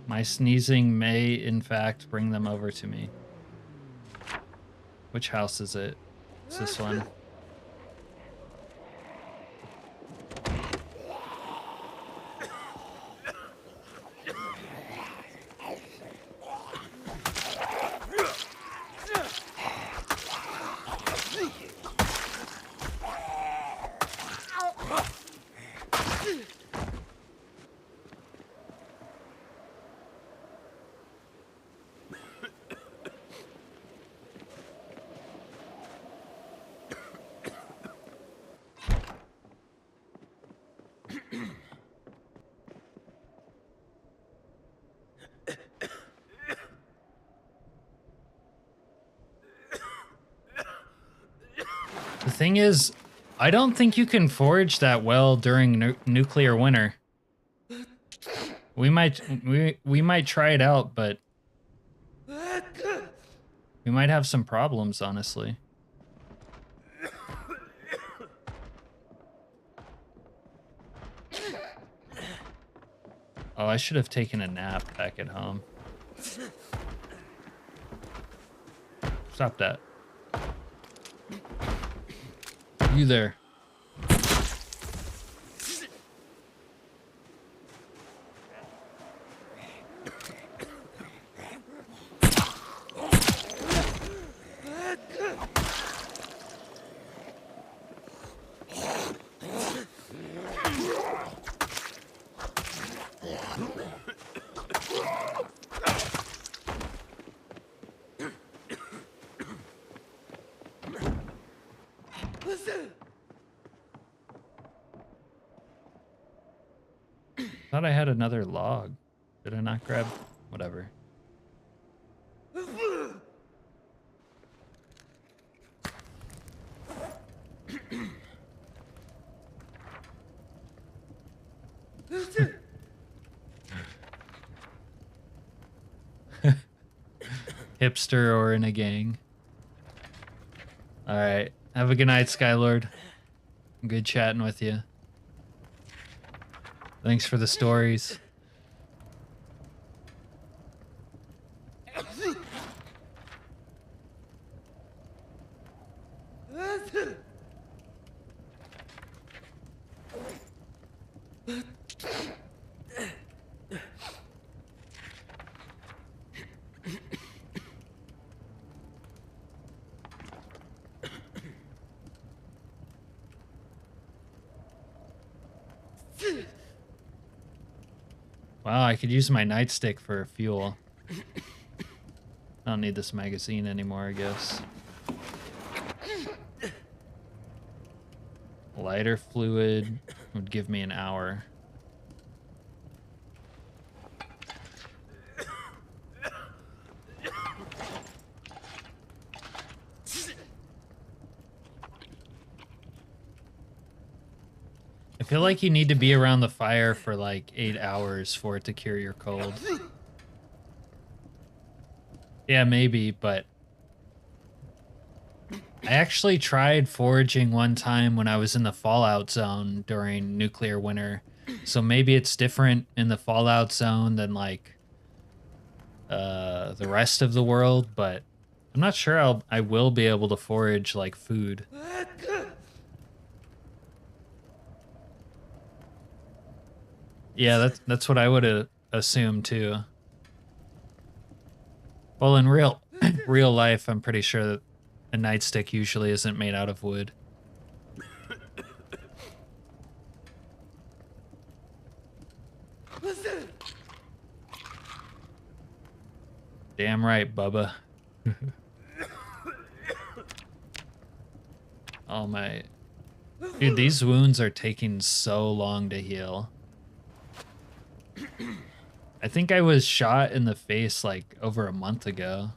[SPEAKER 1] My sneezing may, in fact, bring them over to me. Which house is it? It's this one. The thing is, I don't think you can forage that well during nuclear winter. We might try it out, but we might have some problems, honestly. Oh, I should have taken a nap back at home. Stop that. You there. Thought I had another log. Did I not grab? Whatever. Hipster or in a gang. All right. Have a good night, Skylord. Good chatting with you. Thanks for the stories. Wow, I could use my nightstick for fuel. I don't need this magazine anymore, I guess. Lighter fluid would give me an hour. I feel like you need to be around the fire for like 8 hours for it to cure your cold. Yeah, maybe, but I actually tried foraging one time when I was in the Fallout zone during nuclear winter. So maybe it's different in the Fallout zone than like the rest of the world, but I'm not sure I will be able to forage like food. Yeah, that's what I would assume too. Well, in real life, I'm pretty sure that a nightstick usually isn't made out of wood. Damn right, Bubba. Oh my... Dude, these wounds are taking so long to heal. I think I was shot in the face like over a month ago.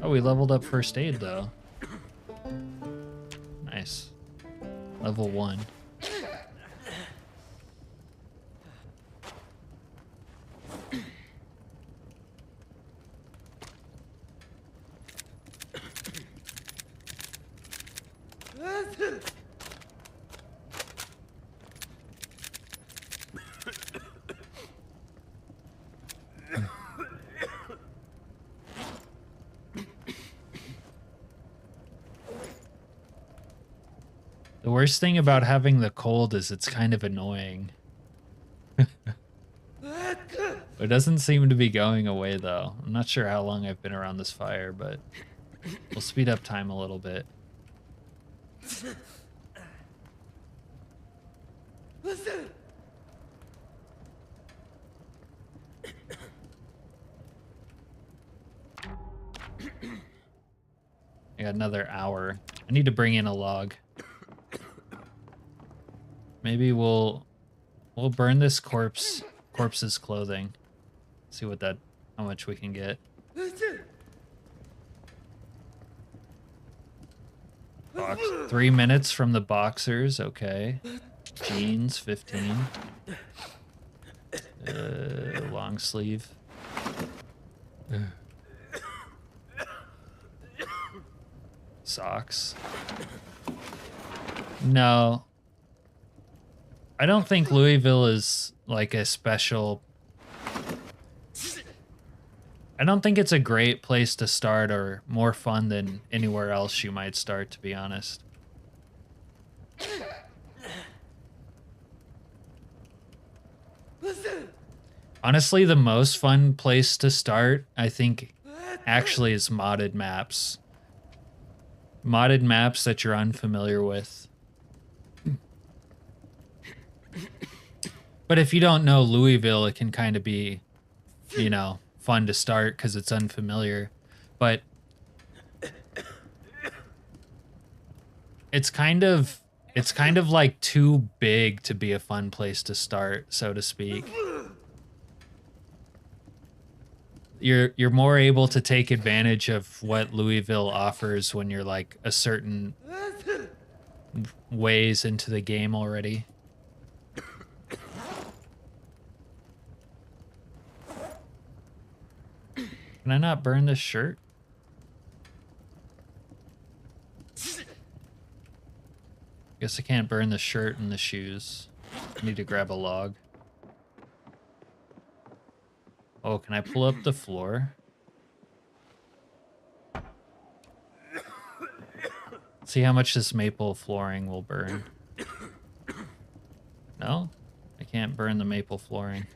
[SPEAKER 1] Oh, we leveled up first aid though. Nice. Level 1. The worst thing about having the cold is it's kind of annoying. It doesn't seem to be going away though. I'm not sure how long I've been around this fire, but we'll speed up time a little bit. I got another hour. I need to bring in a log. maybe we'll burn this corpse's clothing. See how much we can get. Box, 3 minutes from the boxers, okay. Jeans, 15. Long sleeve. Socks. No. I don't think Louisville is like a special... I don't think it's a great place to start or more fun than anywhere else you might start, to be honest. Honestly, the most fun place to start, I think, actually is modded maps. Modded maps that you're unfamiliar with. But if you don't know Louisville, it can kind of be, you know, fun to start because it's unfamiliar. But it's kind of like too big to be a fun place to start, so to speak. You're more able to take advantage of what Louisville offers when you're like a certain ways into the game already. Can I not burn this shirt? Guess I can't burn the shirt and the shoes. I need to grab a log. Oh, can I pull up the floor? See how much this maple flooring will burn. No? I can't burn the maple flooring.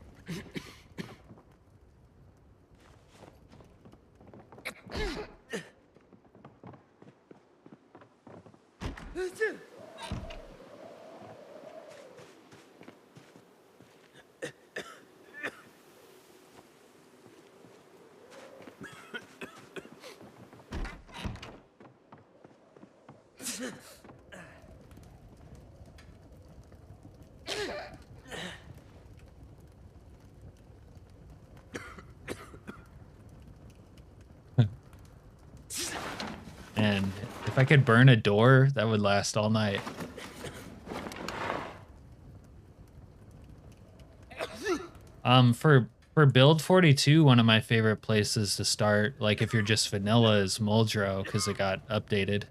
[SPEAKER 1] And if I could burn a door, that would last all night. For build 42, one of my favorite places to start, like if you're just vanilla, is Muldrow, because it got updated.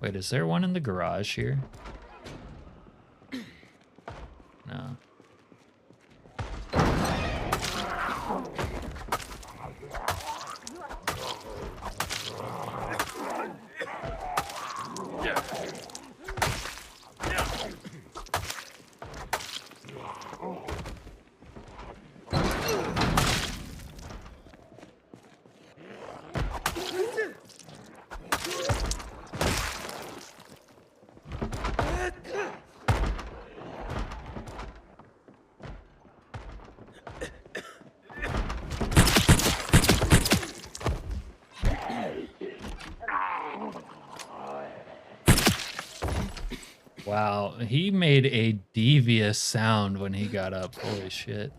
[SPEAKER 1] Wait, is there one in the garage here? No. Wow, he made a devious sound when he got up. Holy shit.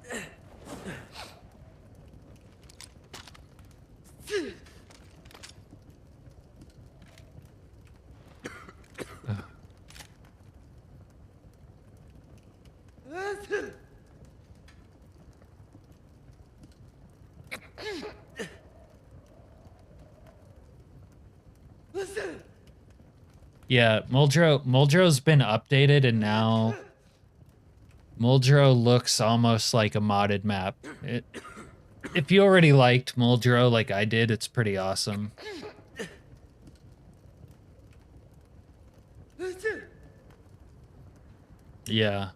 [SPEAKER 1] Yeah, Muldrow's been updated, and now Muldrow looks almost like a modded map. If you already liked Muldrow like I did, it's pretty awesome. Yeah,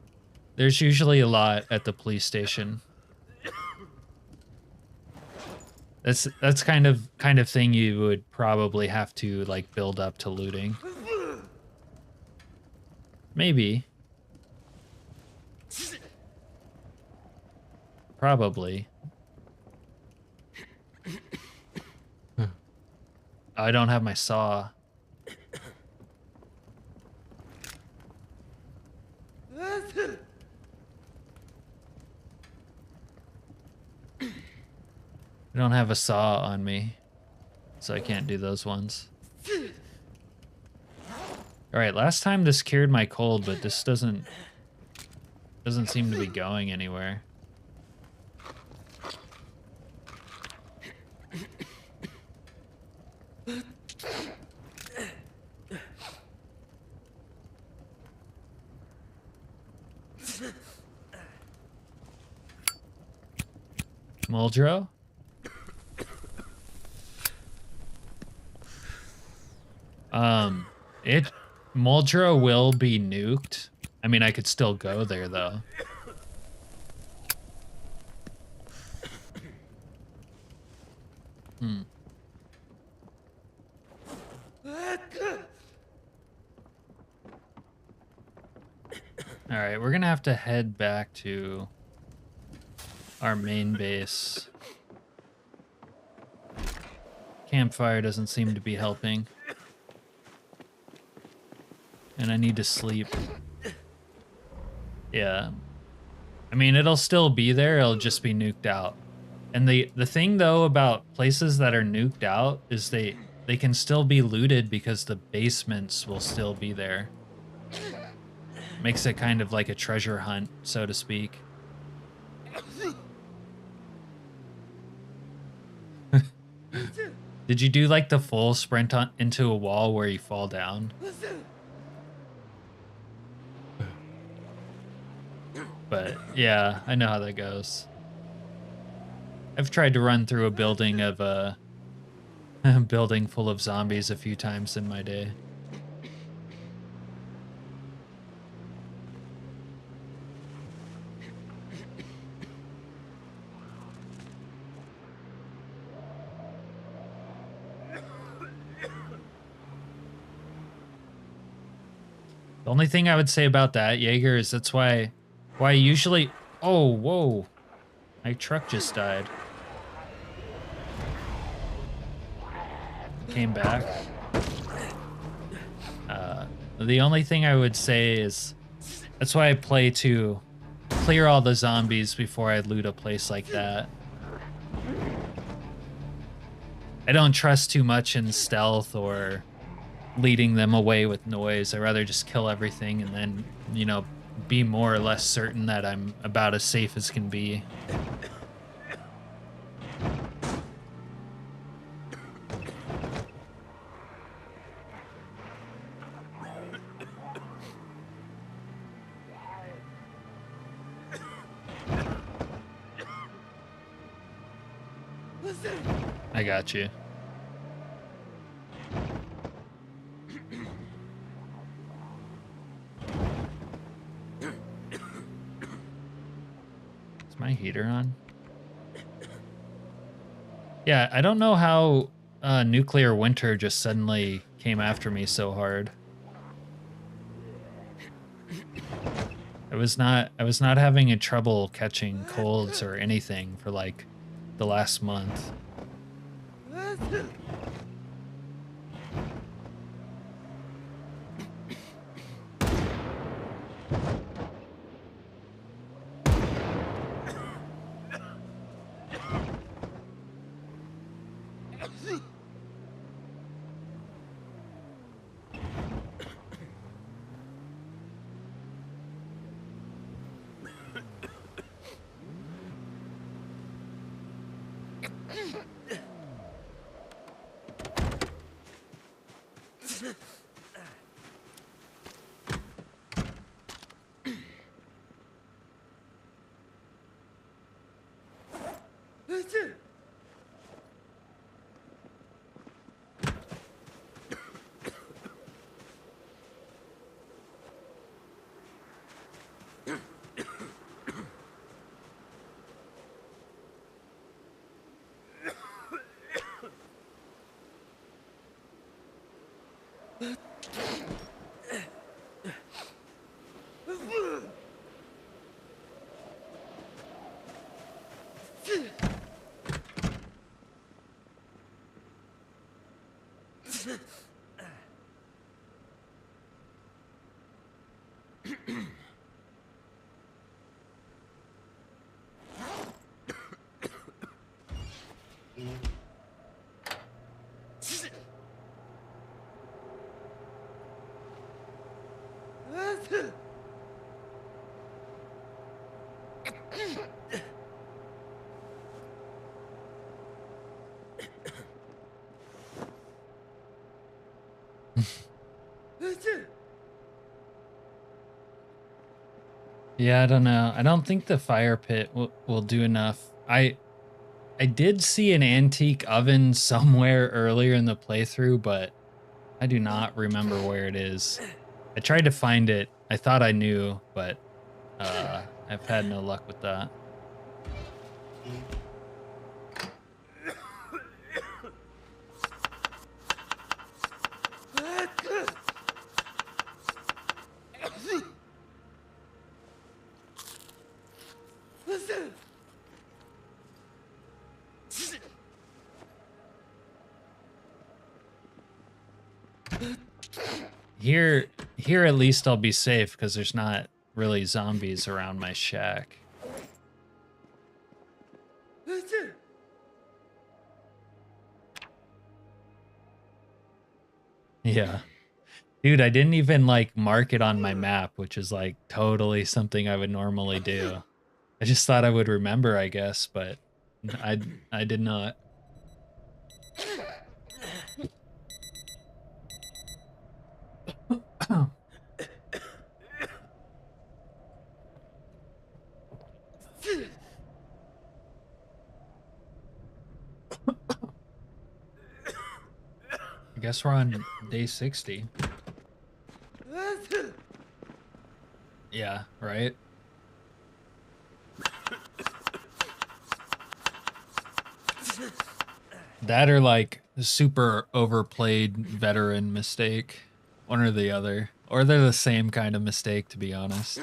[SPEAKER 1] there's usually a lot at the police station. That's kind of thing you would probably have to like build up to looting. Maybe. Probably. I don't have my saw. I don't have a saw on me, so I can't do those ones. All right, last time this cured my cold, but this doesn't seem to be going anywhere. Muldrow? Muldrow will be nuked. I mean, I could still go there though. All right, we're gonna have to head back to our main base. Campfire doesn't seem to be helping. And I need to sleep. Yeah. I mean, it'll still be there, it'll just be nuked out. And the thing though about places that are nuked out is they can still be looted because the basements will still be there. Makes it kind of like a treasure hunt, so to speak. Did you do like the full sprint into a wall where you fall down? But yeah, I know how that goes. I've tried to run through a building of a building full of zombies a few times in my day. The only thing I would say about that, Jaeger, is that's why usually... Oh, whoa. My truck just died. Came back. The only thing I would say is that's why I play to clear all the zombies before I loot a place like that. I don't trust too much in stealth or leading them away with noise. I'd rather just kill everything and then, you know, be more or less certain that I'm about as safe as can be. I got you. Is my heater on? Yeah, I don't know how nuclear winter just suddenly came after me so hard. I was not having a trouble catching colds or anything for like the last month. Yeah, I don't know. I don't think the fire pit will do enough. I did see an antique oven somewhere earlier in the playthrough, but I do not remember where it is. I tried to find it. I thought I knew, but I've had no luck with that. Here at least I'll be safe because there's not really zombies around my shack. Yeah. Dude, I didn't even like mark it on my map, which is like totally something I would normally do. I just thought I would remember, I guess, but I did not. I guess we're on day 60. Yeah, right? That or like super overplayed veteran mistake. One or the other. Or they're the same kind of mistake, to be honest.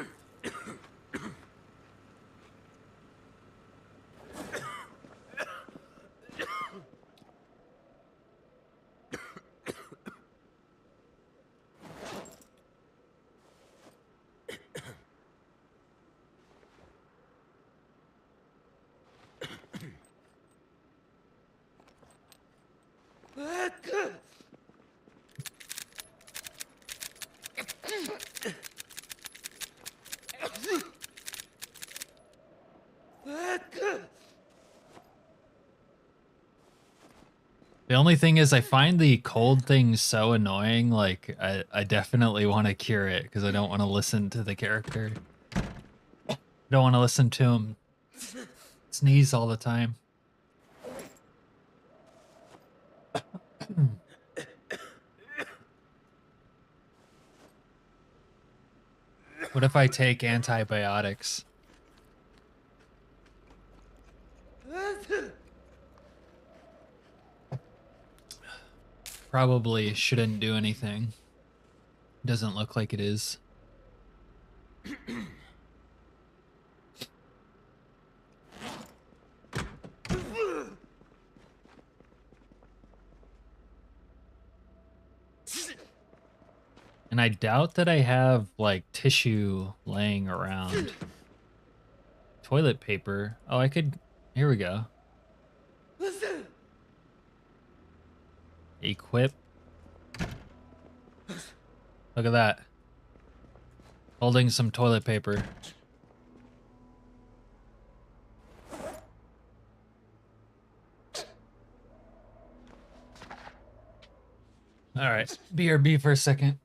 [SPEAKER 1] The only thing is I find the cold thing so annoying, like I definitely want to cure it because I don't want to listen to the character. I don't want to listen to him sneeze all the time. What if I take antibiotics? Probably shouldn't do anything. Doesn't look like it is. And I doubt that I have like tissue laying around. Toilet paper. Oh, I could. Here we go. Equip. Look at that. Holding some toilet paper. All right, BRB for a second.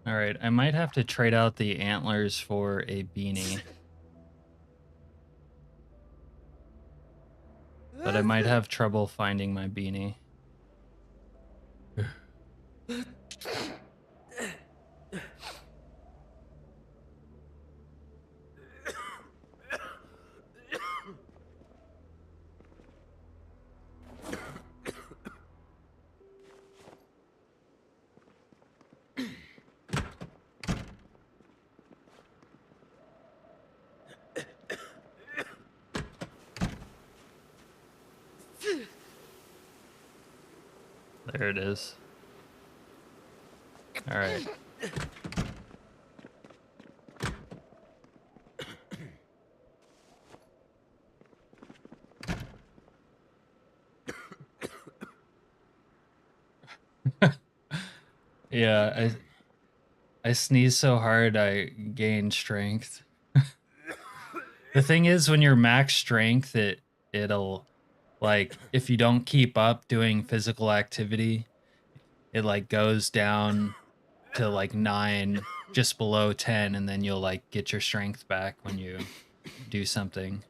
[SPEAKER 1] All right, I might have to trade out the antlers for a beanie. But I might have trouble finding my beanie. There it is. All right. Yeah, I sneeze so hard I gain strength. The thing is, when you're max strength, it'll like if you don't keep up doing physical activity, it like goes down to like 9, just below 10, and then you'll like get your strength back when you do something.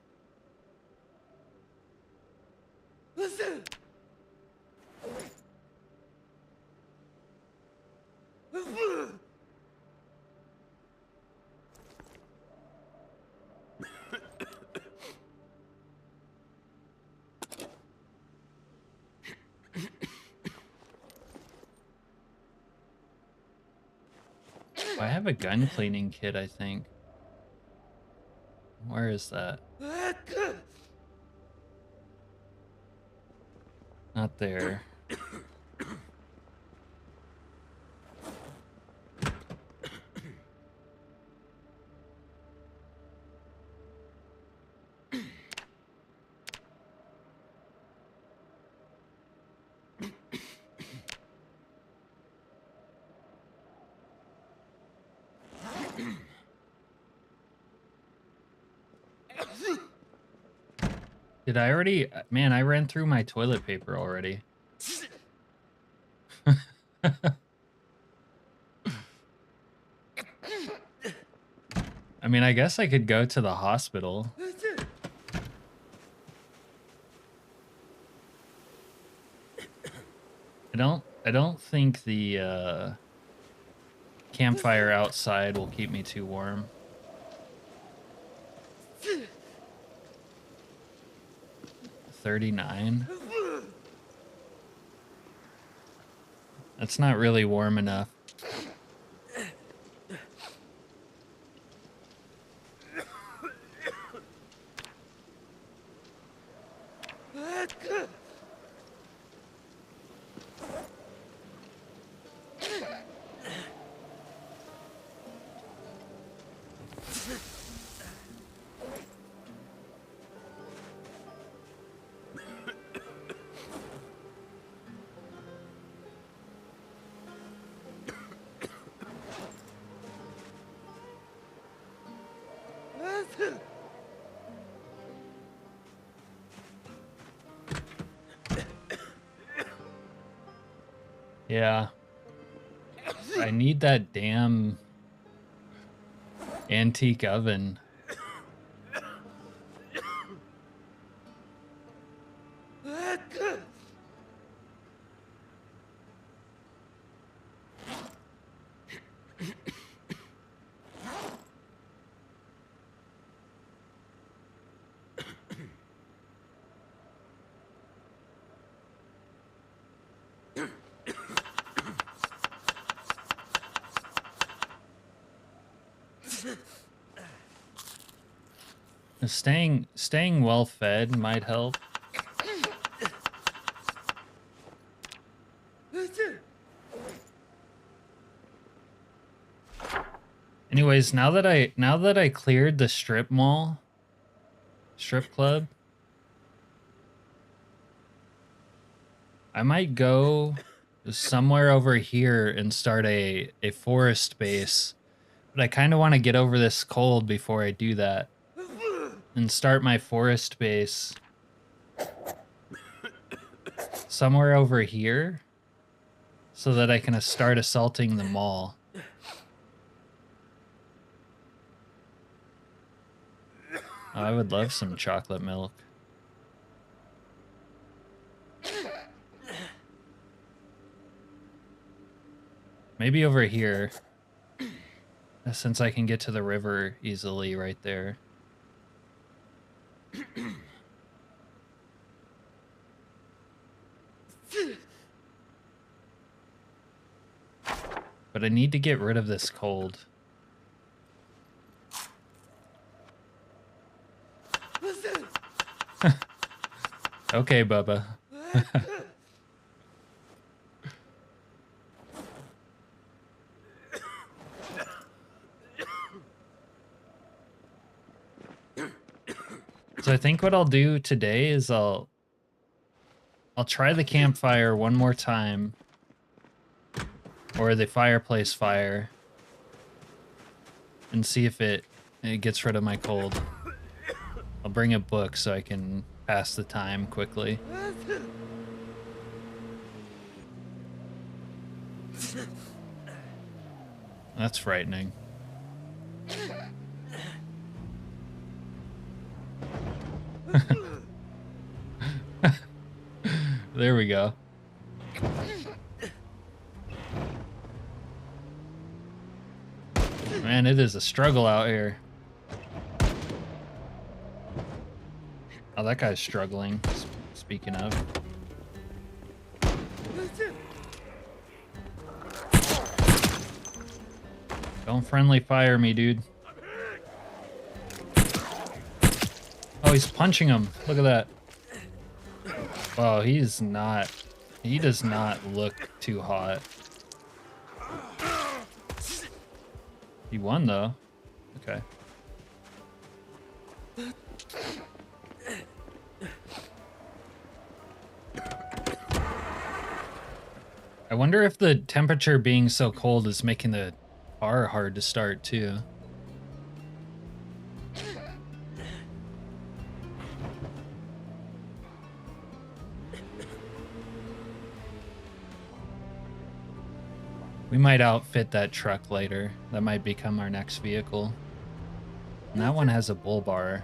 [SPEAKER 1] I have a gun cleaning kit, I think. Where is that? Not there. Did I already? Man, I ran through my toilet paper already. I mean, I guess I could go to the hospital. I don't think the campfire outside will keep me too warm. $39? That's not really warm enough. Yeah. I need that damn antique oven. Staying well fed might help. Anyways, now that I cleared the strip club, I might go somewhere over here and start a forest base. But I kind of want to get over this cold before I do that. And start my forest base somewhere over here so that I can start assaulting the mall. Oh, I would love some chocolate milk. Maybe over here, since I can get to the river easily right there. But I need to get rid of this cold. Okay, Bubba. So I think what I'll do today is I'll try the campfire one more time. Or the fireplace fire. And see if it gets rid of my cold. I'll bring a book so I can pass the time quickly. That's frightening. There we go. Man, it is a struggle out here. Oh, that guy's struggling. Speaking of. Don't friendly fire me, dude. Oh, he's punching him. Look at that. Oh, he does not look too hot. He won, though. Okay. I wonder if the temperature being so cold is making the bar hard to start, too. We might outfit that truck later. That might become our next vehicle. And that one has a bull bar.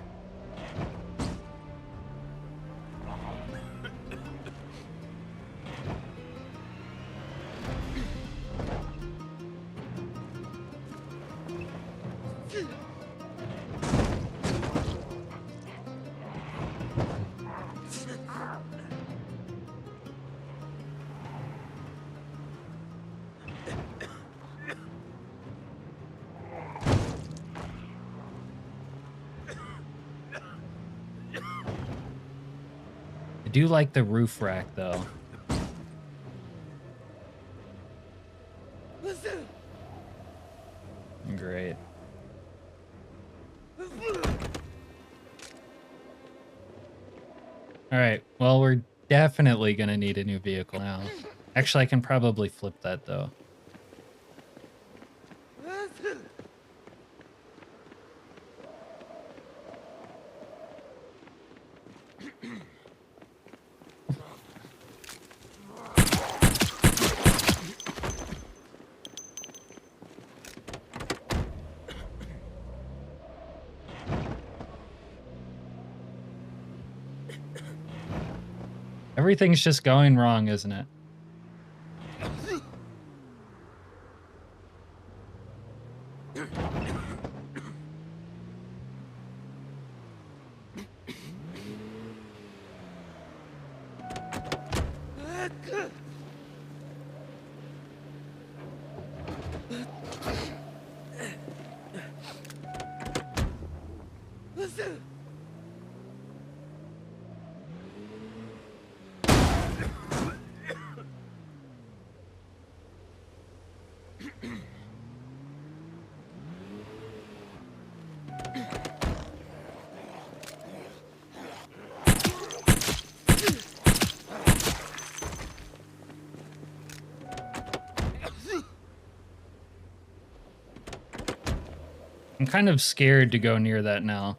[SPEAKER 1] I do like the roof rack, though. Great. Alright, well, we're definitely gonna need a new vehicle now. Actually, I can probably flip that, though. Everything's just going wrong, isn't it? I'm kind of scared to go near that now.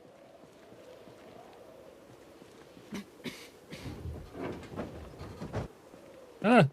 [SPEAKER 1] Ah.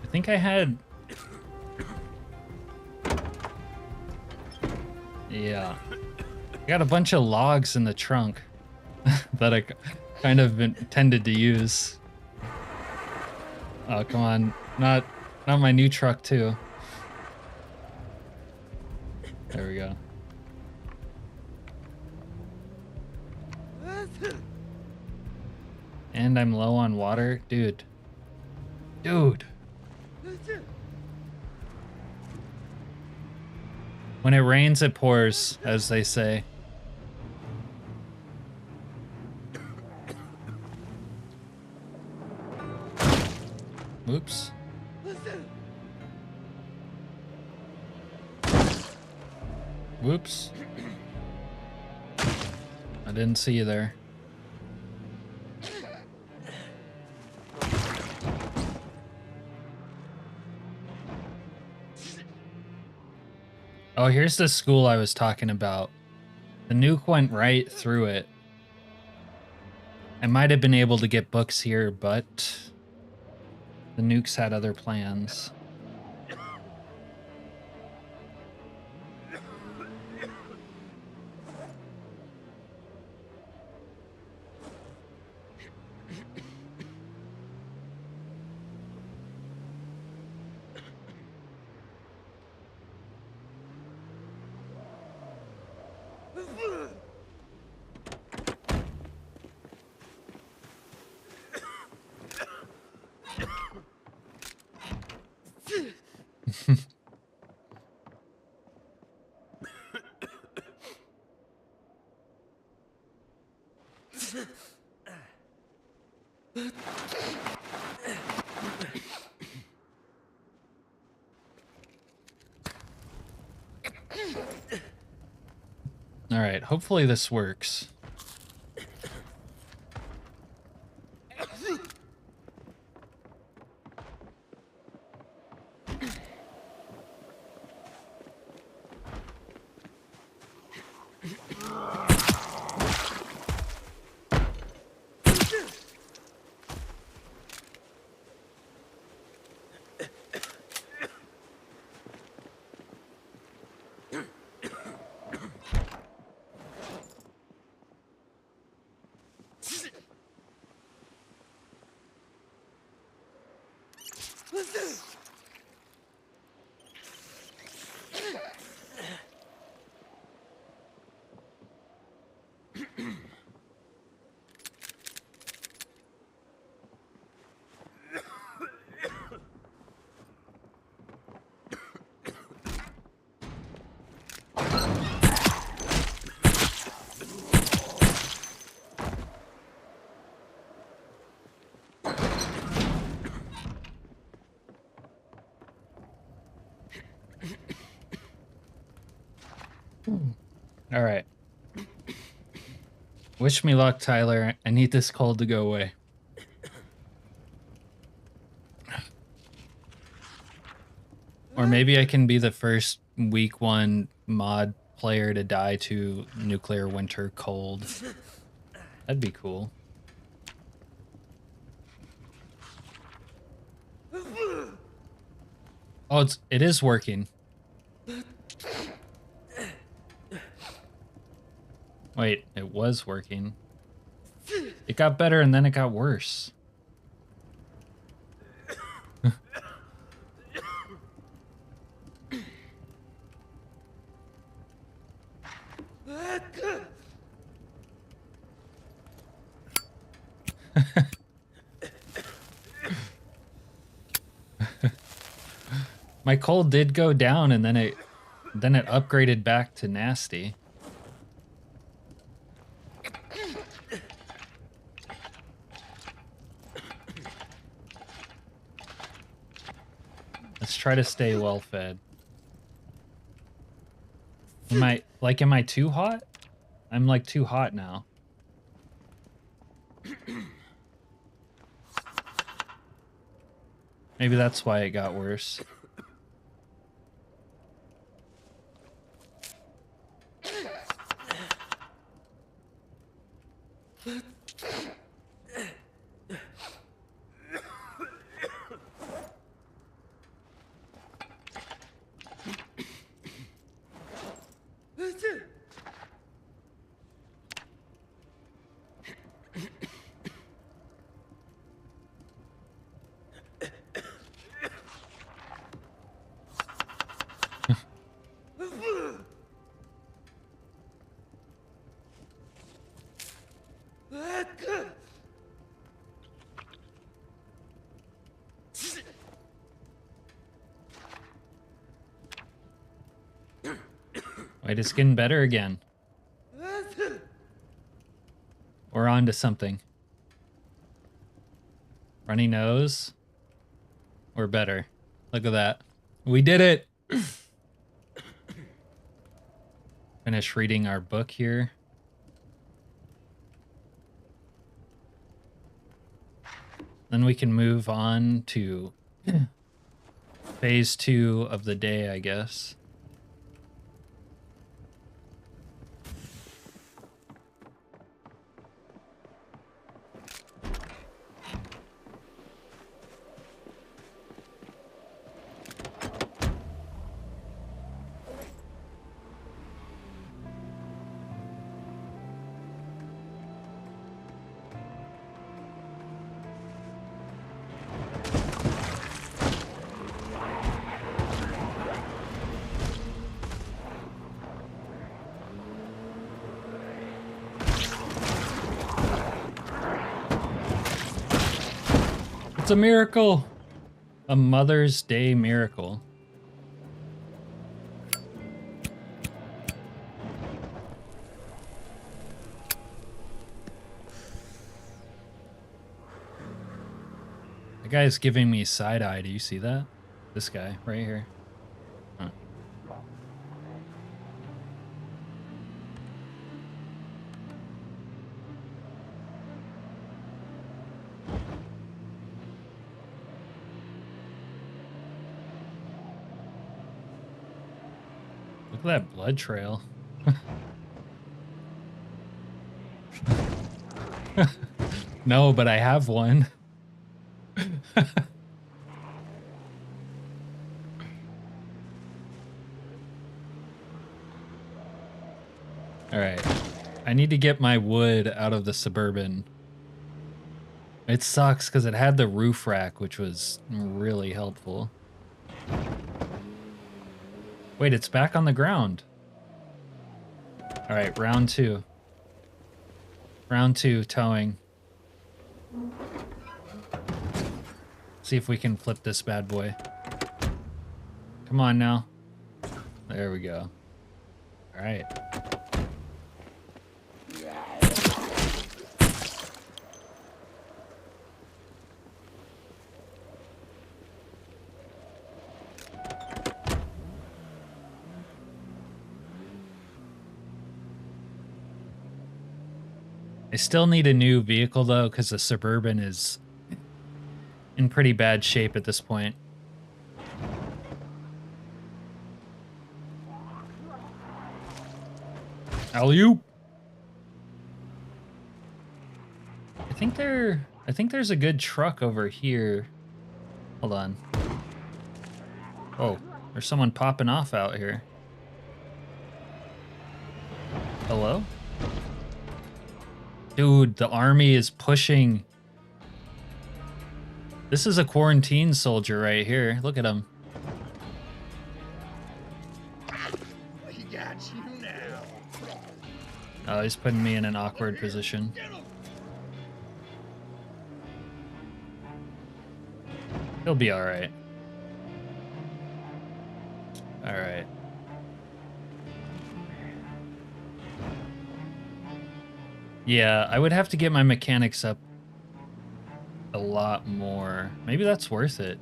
[SPEAKER 1] I think I had... Yeah. I got a bunch of logs in the trunk that I kind of intended to use. Oh, come on. Not my new truck, too. There we go. And I'm low on water. Dude. Dude. When it rains, it pours, as they say. Oops. Whoops. I didn't see you there. Oh, here's the school I was talking about. The nuke went right through it. I might have been able to get books here, but the nukes had other plans. All right, hopefully this works. All right. Wish me luck, Tyler. I need this cold to go away. Or maybe I can be the first week 1 mod player to die to nuclear winter cold. That'd be cool. Oh, it is working. Wait, it was working. It got better and then it got worse. My cold did go down and then it upgraded back to nasty. Let's try to stay well fed. Am I too hot? I'm like too hot now. Maybe that's why it got worse. Wait, it's getting better again. We're on to something. Runny nose. We're better. Look at that. We did it! Finish reading our book here. Then we can move on to phase 2 of the day, I guess. It's a miracle! A Mother's Day miracle. The guy's giving me side eye. Do you see that? This guy right here. Huh. Look at that blood trail. No, but I have one. All right. I need to get my wood out of the Suburban. It sucks because it had the roof rack, which was really helpful. Wait, it's back on the ground. All right, round 2. Round 2, towing. See if we can flip this bad boy. Come on now. There we go. All right. I still need a new vehicle though, because the Suburban is in pretty bad shape at this point. Alley-oop! I think there's a good truck over here. Hold on. Oh, there's someone popping off out here. Hello? Dude, the army is pushing. This is a quarantine soldier right here. Look at him.
[SPEAKER 2] We got you now.
[SPEAKER 1] Oh, he's putting me in an awkward position. He'll be all right. All right. Yeah, I would have to get my mechanics up a lot more. Maybe that's worth it.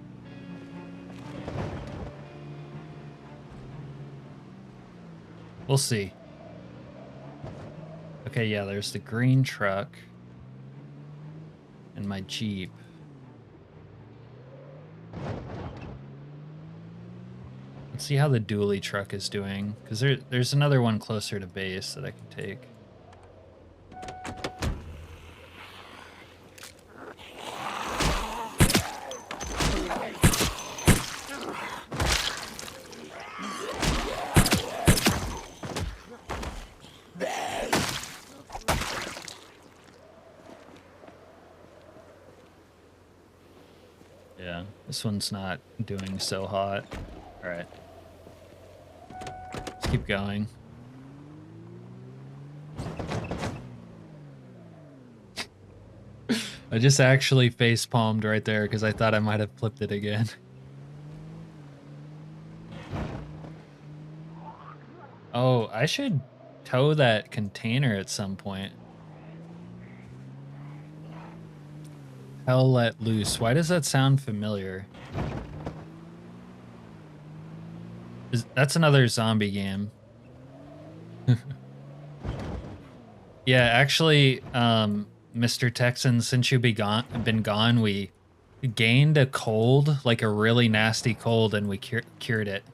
[SPEAKER 1] We'll see. Okay, yeah, there's the green truck and my Jeep. Let's see how the dually truck is doing, because there's another one closer to base that I can take. Yeah, this one's not doing so hot. All right. Let's keep going. I just actually face palmed right there because I thought I might have flipped it again. Oh, I should tow that container at some point. Hell let loose. Why does that sound familiar? That's another zombie game. Yeah, actually, Mr. Texan, since you've been gone, we gained a cold, like a really nasty cold, and we cured it.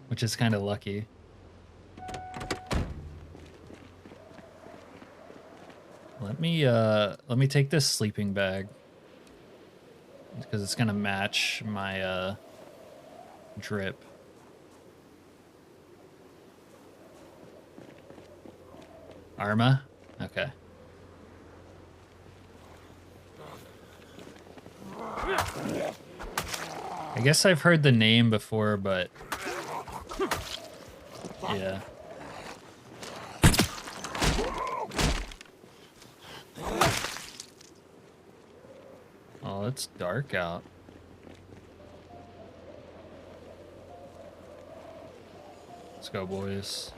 [SPEAKER 1] Which is kind of lucky. Let me take this sleeping bag because it's gonna match my drip. Arma? Okay. I guess I've heard the name before, but yeah. Oh, it's dark out. Let's go, boys.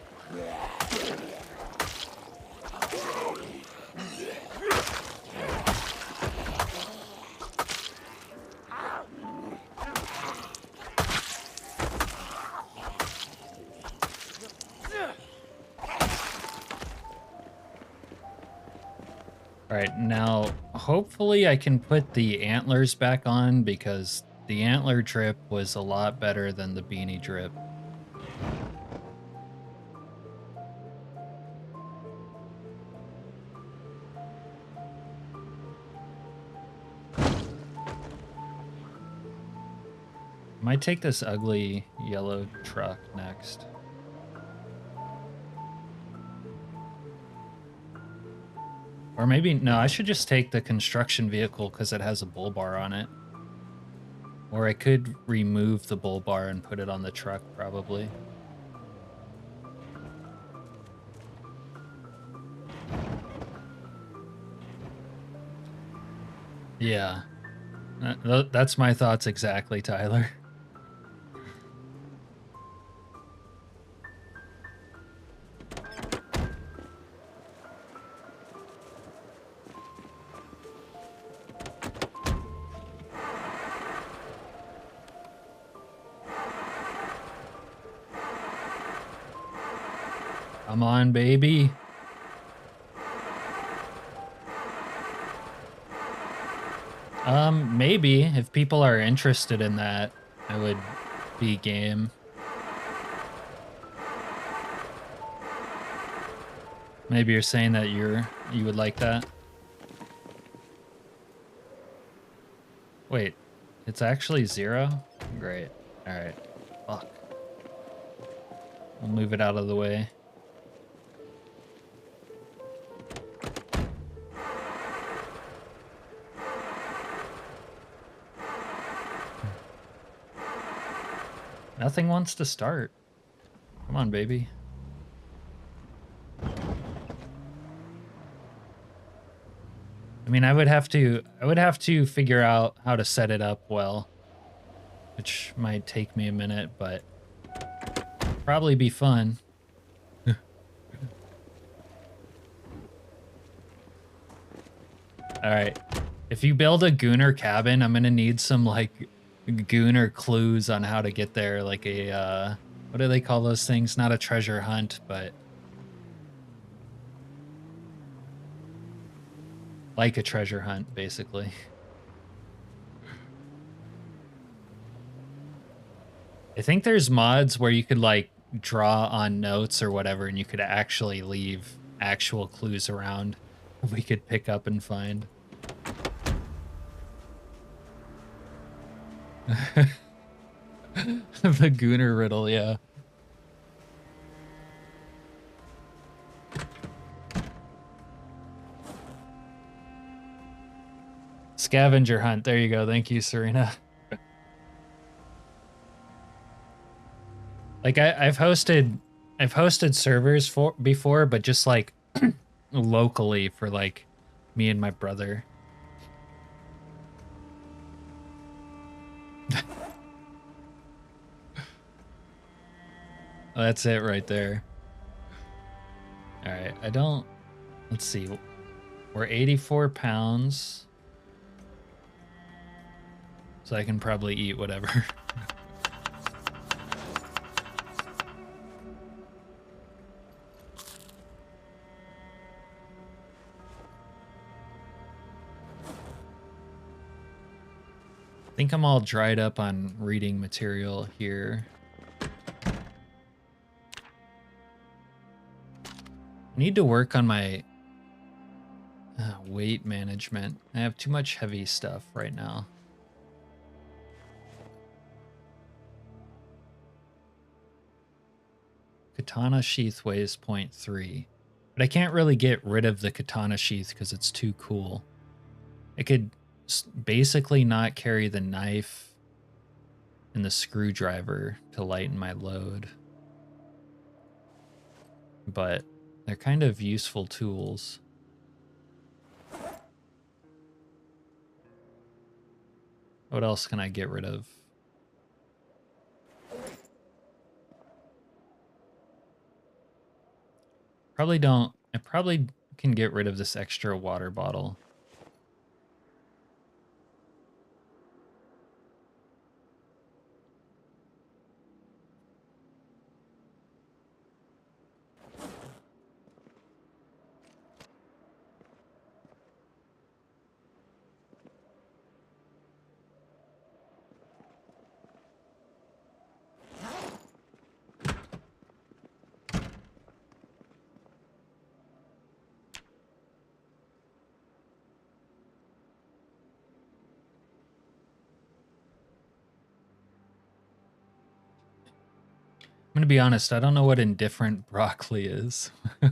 [SPEAKER 1] All right, now hopefully I can put the antlers back on because the antler drip was a lot better than the beanie drip. Might take this ugly yellow truck next. Or maybe, no, I should just take the construction vehicle because it has a bull bar on it. Or I could remove the bull bar and put it on the truck, probably. Yeah. That's my thoughts exactly, Tyler. Come on, baby. Maybe if people are interested in that, I would be game. Maybe you're saying that you would like that. Wait, it's actually 0? Great. All right. Fuck. I'll move it out of the way. Nothing wants to start. Come on, baby. I mean, I would have to figure out how to set it up well, which might take me a minute, but probably be fun. All right. If you build a Gooner cabin, I'm gonna need some like Gooner clues on how to get there, like a what do they call those things? Not a treasure hunt, but like a treasure hunt, basically. I think there's mods where you could like draw on notes or whatever, and you could actually leave actual clues around we could pick up and find. The Gooner riddle, yeah. Scavenger hunt. There you go. Thank you, Serena. Like I've hosted servers before, but just like locally for like me and my brother. That's it right there. All right, let's see. We're 84 pounds. So I can probably eat whatever. I think I'm all dried up on reading material here. I need to work on my weight management. I have too much heavy stuff right now. Katana sheath weighs 0.3, but I can't really get rid of the katana sheath because it's too cool. I could basically not carry the knife and the screwdriver to lighten my load, but they're kind of useful tools. What else can I get rid of? I probably can get rid of this extra water bottle. I'm gonna be honest, I don't know what indifferent broccoli is. All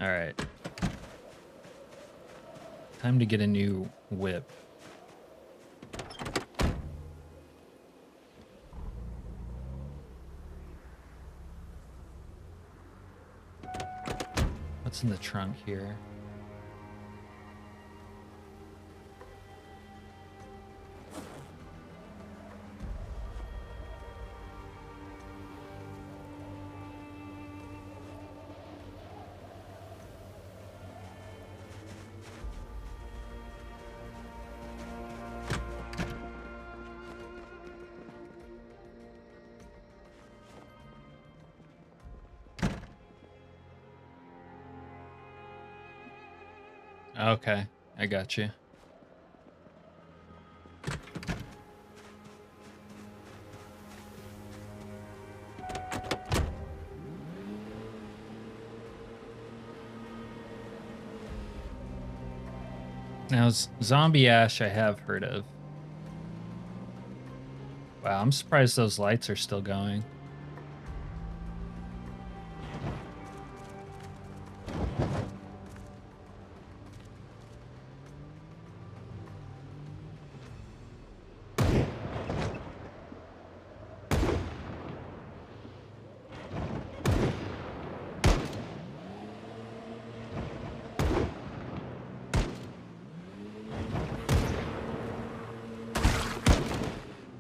[SPEAKER 1] right. Time to get a new whip. What's in the trunk here? Okay, I got you. Now, Zombie Ash I have heard of. Wow, I'm surprised those lights are still going.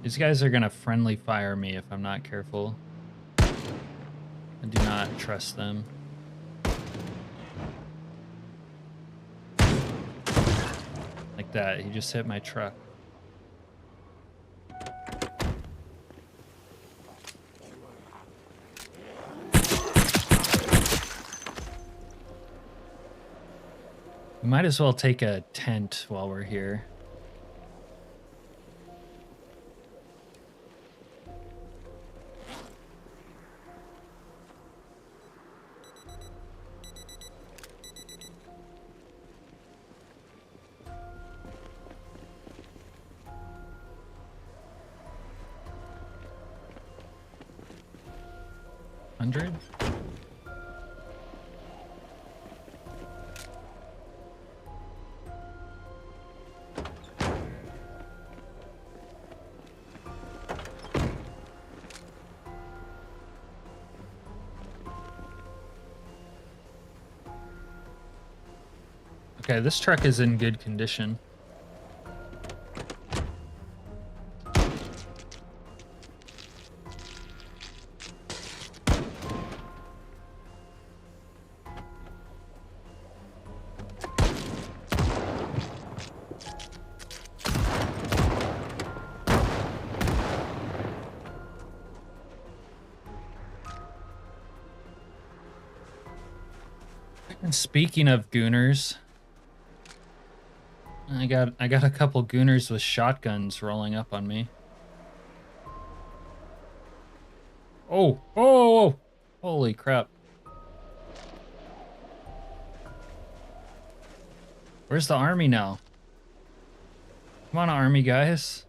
[SPEAKER 1] These guys are gonna friendly fire me if I'm not careful. I do not trust them. Like that, he just hit my truck. We might as well take a tent while we're here. $100? Okay, this truck is in good condition. And speaking of gooners, I got a couple gooners with shotguns rolling up on me. Oh, oh, holy crap. Where's the army now? Come on, army guys.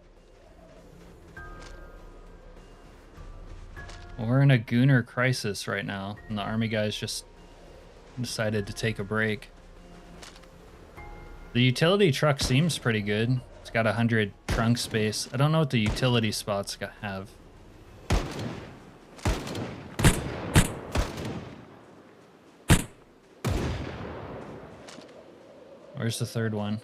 [SPEAKER 1] We're in a gooner crisis right now, and the army guys just decided to take a break. The utility truck seems pretty good. It's got 100 trunk space. I don't know what the utility spots have. Where's the third one?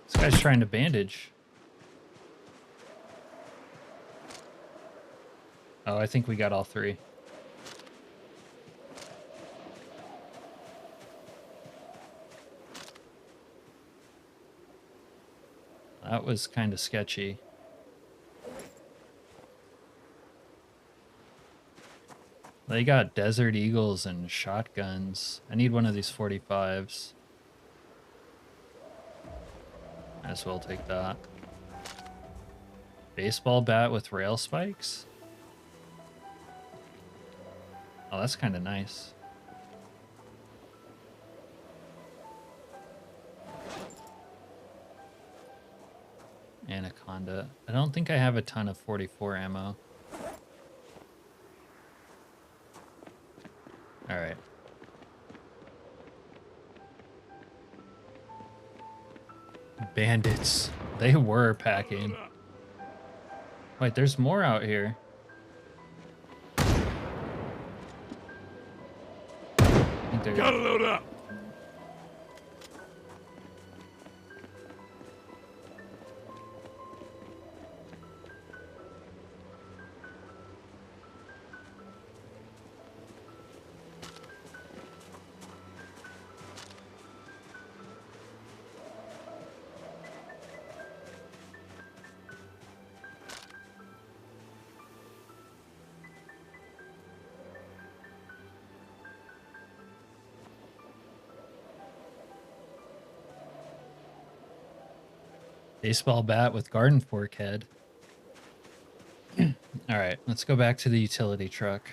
[SPEAKER 1] This guy's trying to bandage. Oh, I think we got all three. That was kind of sketchy. They got Desert Eagles and shotguns. I need one of these 45s. Might as well take that. Baseball bat with rail spikes? Oh, that's kind of nice. Anaconda. I don't think I have a ton of 44 ammo. All right. Bandits. They were packing. Wait, there's more out here.
[SPEAKER 2] Gotta load up.
[SPEAKER 1] Baseball bat with garden fork head. All right, let's go back to the utility truck.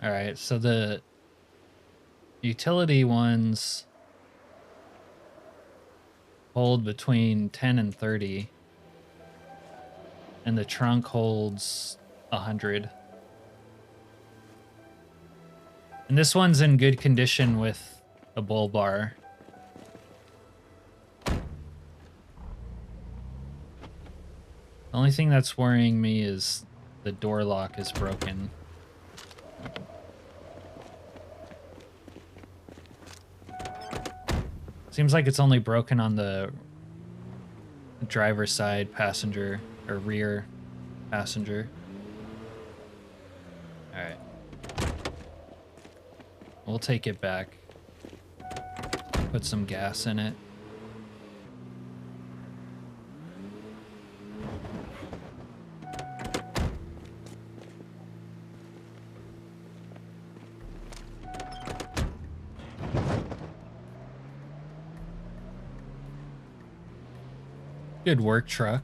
[SPEAKER 1] All right, so the utility ones hold between 10 and 30, and the trunk holds 100. And this one's in good condition with a bull bar. The only thing that's worrying me is the door lock is broken. Seems like it's only broken on the driver's side passenger or rear passenger. All right. We'll take it back. Put some gas in it. Good work, truck.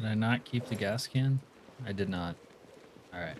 [SPEAKER 1] Did I not keep the gas can? I did not. All right.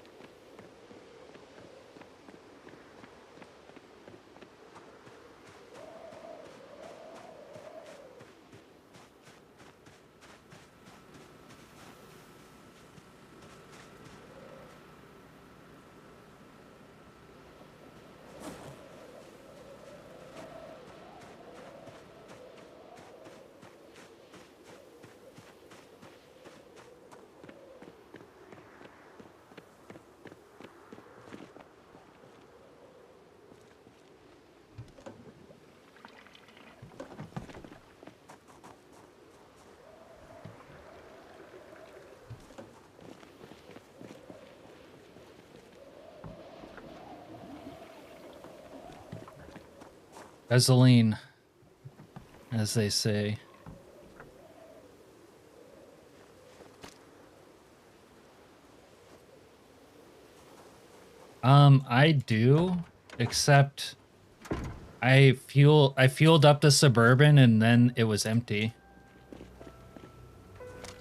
[SPEAKER 1] Gasoline, as they say. I do, except I fueled up the Suburban and then it was empty.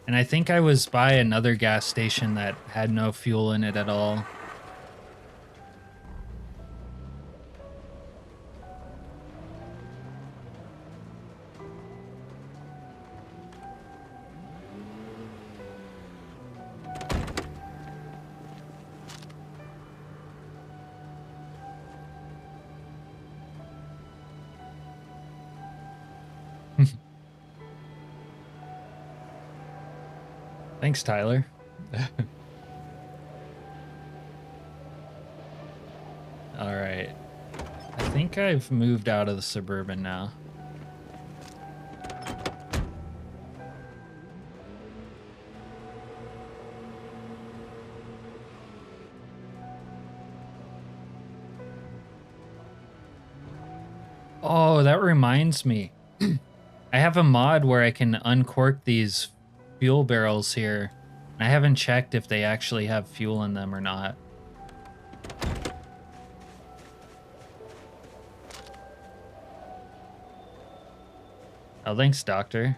[SPEAKER 1] And I think I was by another gas station that had no fuel in it at all. Thanks, Tyler. All right. I think I've moved out of the Suburban now. Oh, that reminds me. I have a mod where I can uncork these fuel barrels here. And I haven't checked if they actually have fuel in them or not. Oh, thanks, Doctor.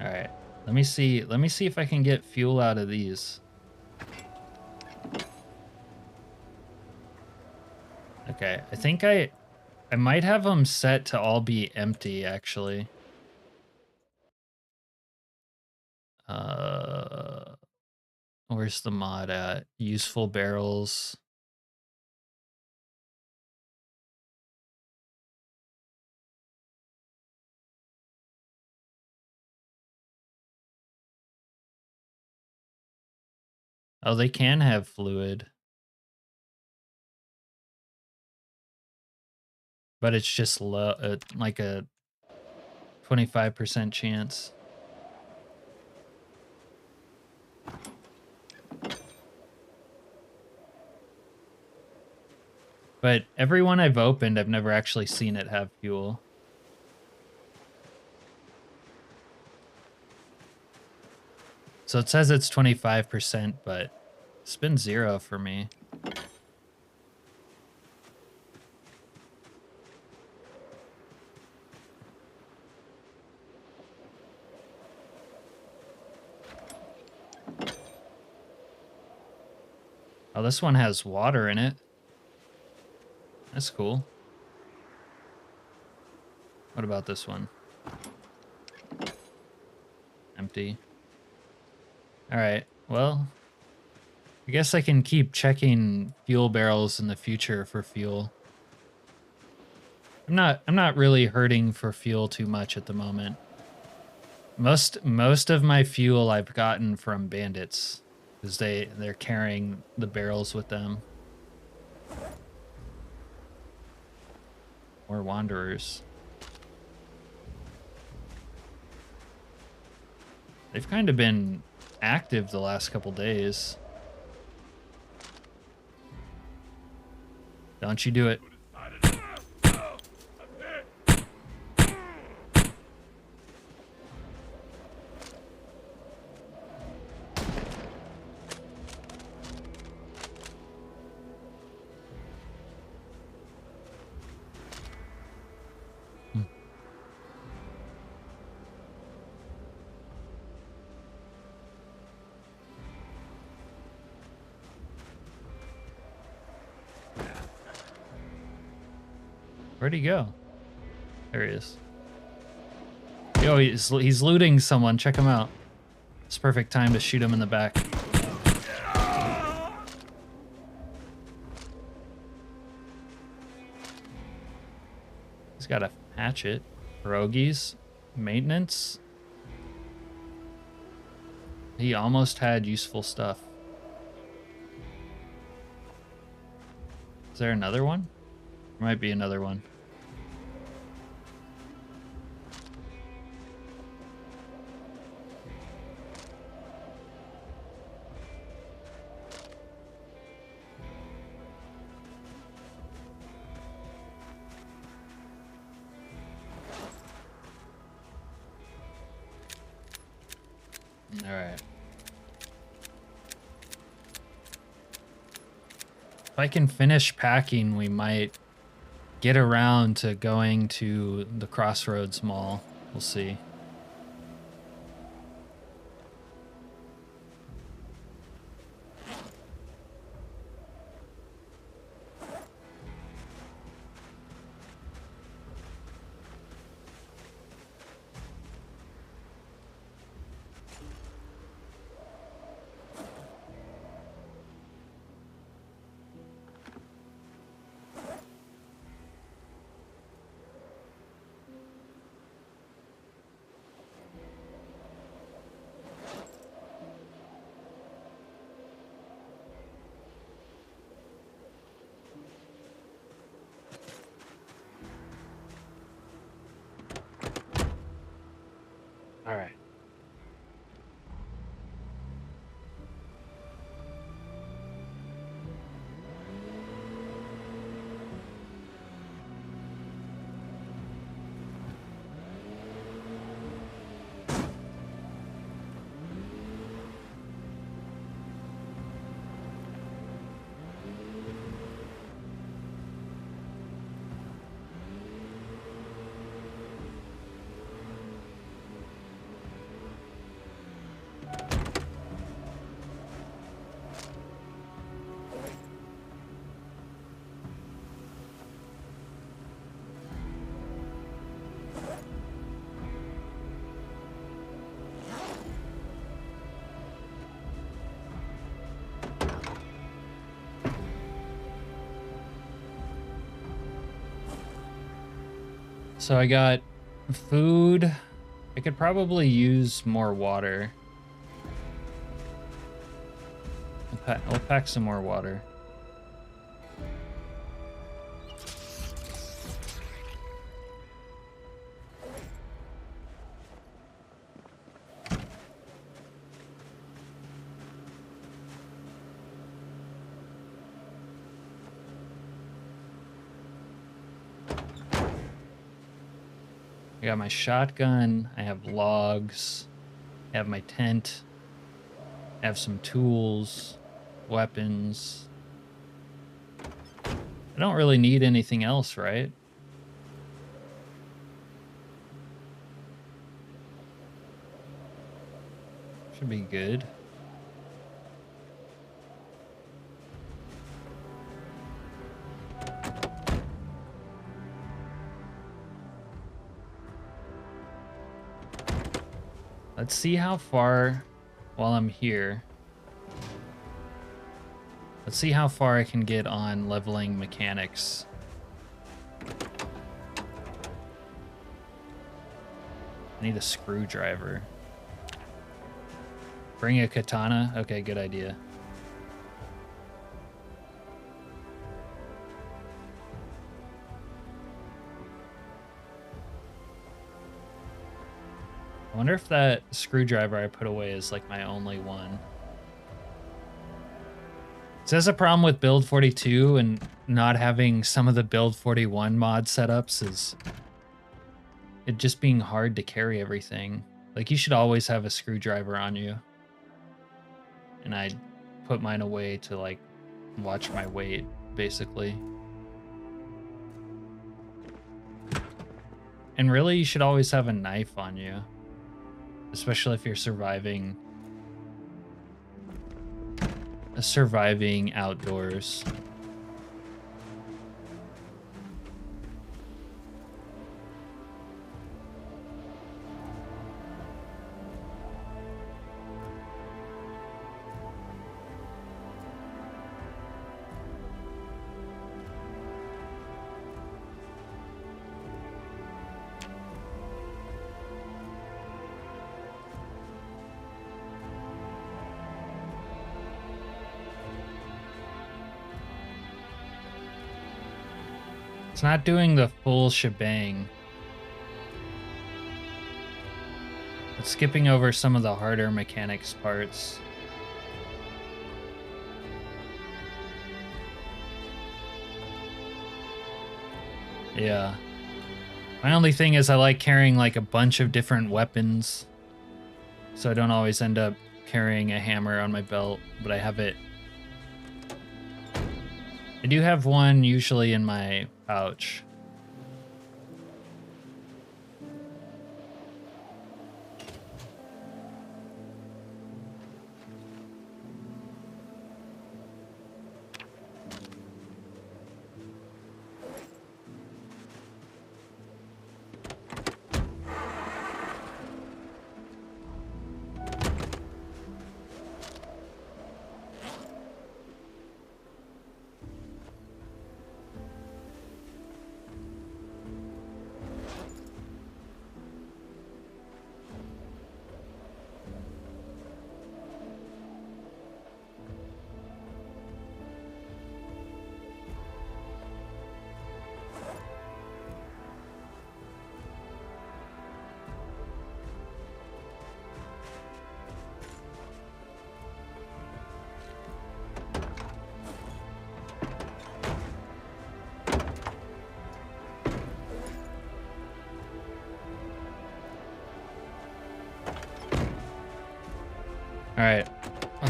[SPEAKER 1] All right. Let me see if I can get fuel out of these. Okay, I think I might have them set to all be empty, actually. Where's the mod at? Useful barrels. Oh, they can have fluid. But it's just low, like a 25% chance. But everyone I've opened, I've never actually seen it have fuel. So it says it's 25%, but it's been 0 for me. Oh, this one has water in it. That's cool. What about this one? Empty. All right, well, I guess I can keep checking fuel barrels in the future for fuel. I'm not really hurting for fuel too much at the moment. Most of my fuel I've gotten from bandits, because they're carrying the barrels with them. Or wanderers. They've kind of been active the last couple days. Don't you do it. Where'd he go? There he is. Yo, he's looting someone. Check him out. It's perfect time to shoot him in the back. He's got a hatchet. Pierogies. Maintenance. He almost had useful stuff. Is there another one? There might be another one. All right. If I can finish packing, we might get around to going to the Crossroads Mall. We'll see. All right. So I got food. I could probably use more water. I'll pack some more water. I got my shotgun, I have logs, I have my tent, I have some tools, weapons. I don't really need anything else, right? Should be good. Let's see how far, while I'm here, let's see how far I can get on leveling mechanics. I need a screwdriver. Bring a katana? Okay, good idea. I wonder if that screwdriver I put away is like my only one. So that's a problem with build 42 and not having some of the build 41 mod setups is it just being hard to carry everything. Like you should always have a screwdriver on you. And I put mine away to like watch my weight, basically. And really you should always have a knife on you. Especially if you're surviving outdoors. It's not doing the full shebang. It's skipping over some of the harder mechanics parts. Yeah. My only thing is I like carrying like a bunch of different weapons. So I don't always end up carrying a hammer on my belt, but I have it. I do have one usually in my pouch.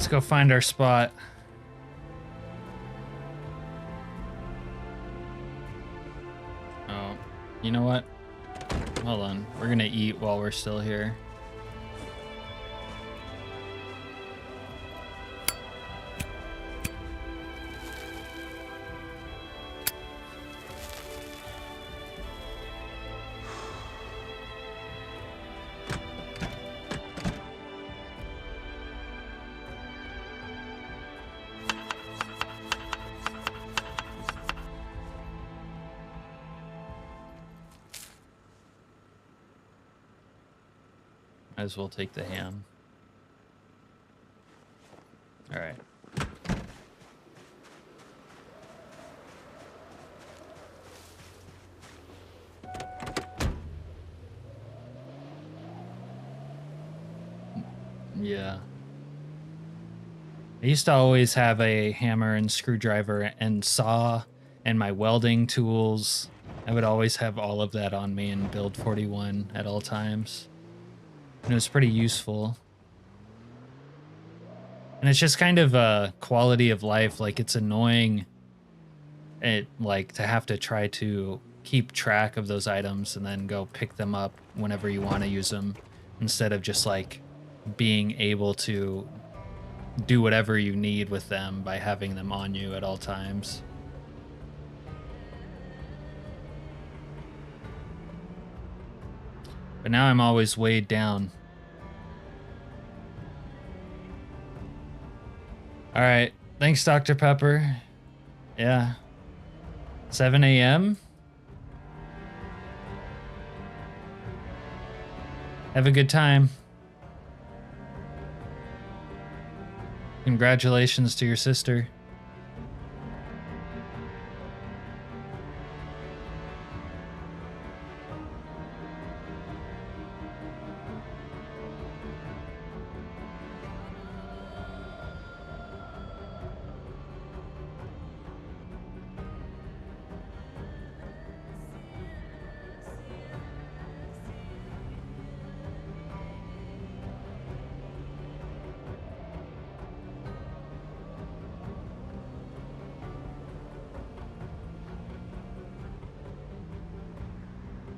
[SPEAKER 1] Let's go find our spot. Oh, you know what? Hold on. We're gonna eat while we're still here. Might as well take the ham. All right. Yeah. I used to always have a hammer and screwdriver and saw and my welding tools. I would always have all of that on me in build 41 at all times. And it was pretty useful. And it's just kind of a quality of life. Like, it's annoying like to have to try to keep track of those items and then go pick them up whenever you want to use them, instead of just like being able to do whatever you need with them by having them on you at all times. But now I'm always weighed down. All right. Thanks, Dr. Pepper. Yeah. 7 a.m. Have a good time. Congratulations to your sister.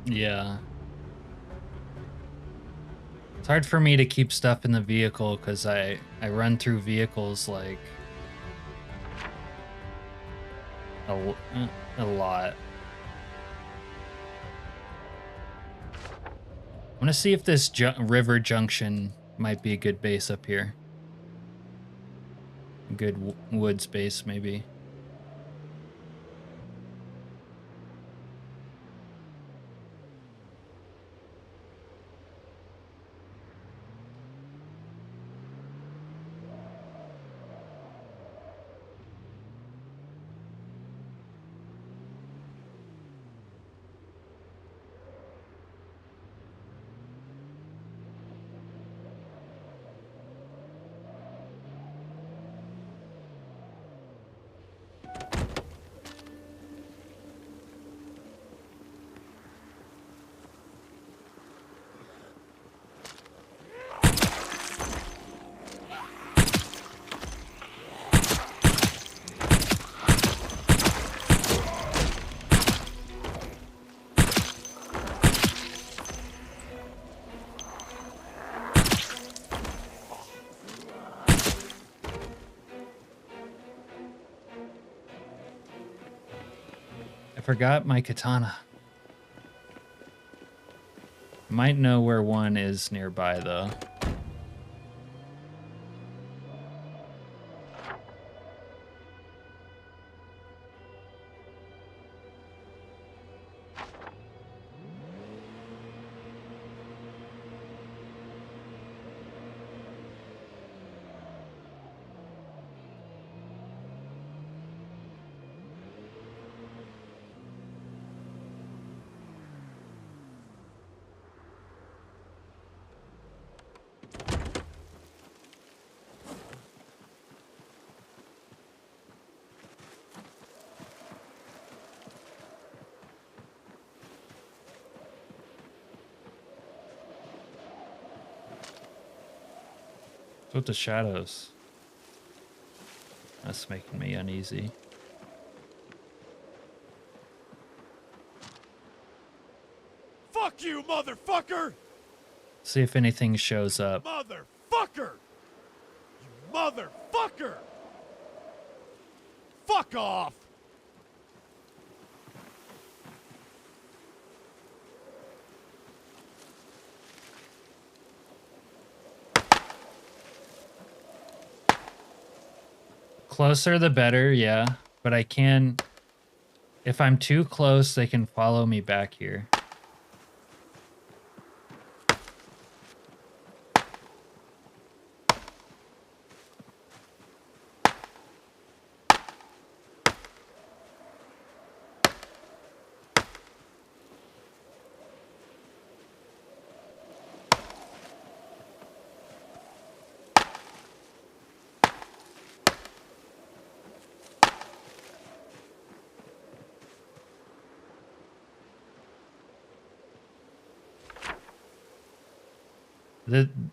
[SPEAKER 1] Yeah. It's hard for me to keep stuff in the vehicle because I run through vehicles like a lot. I want to see if this river junction might be a good base up here. A good woods base, maybe. Forgot my katana. Might know where one is nearby though. With the shadows. That's making me uneasy.
[SPEAKER 2] Fuck you, motherfucker!
[SPEAKER 1] See if anything shows up.
[SPEAKER 2] Motherfucker! You motherfucker! Fuck off!
[SPEAKER 1] Closer the better, yeah. But I can... If I'm too close, they can follow me back here.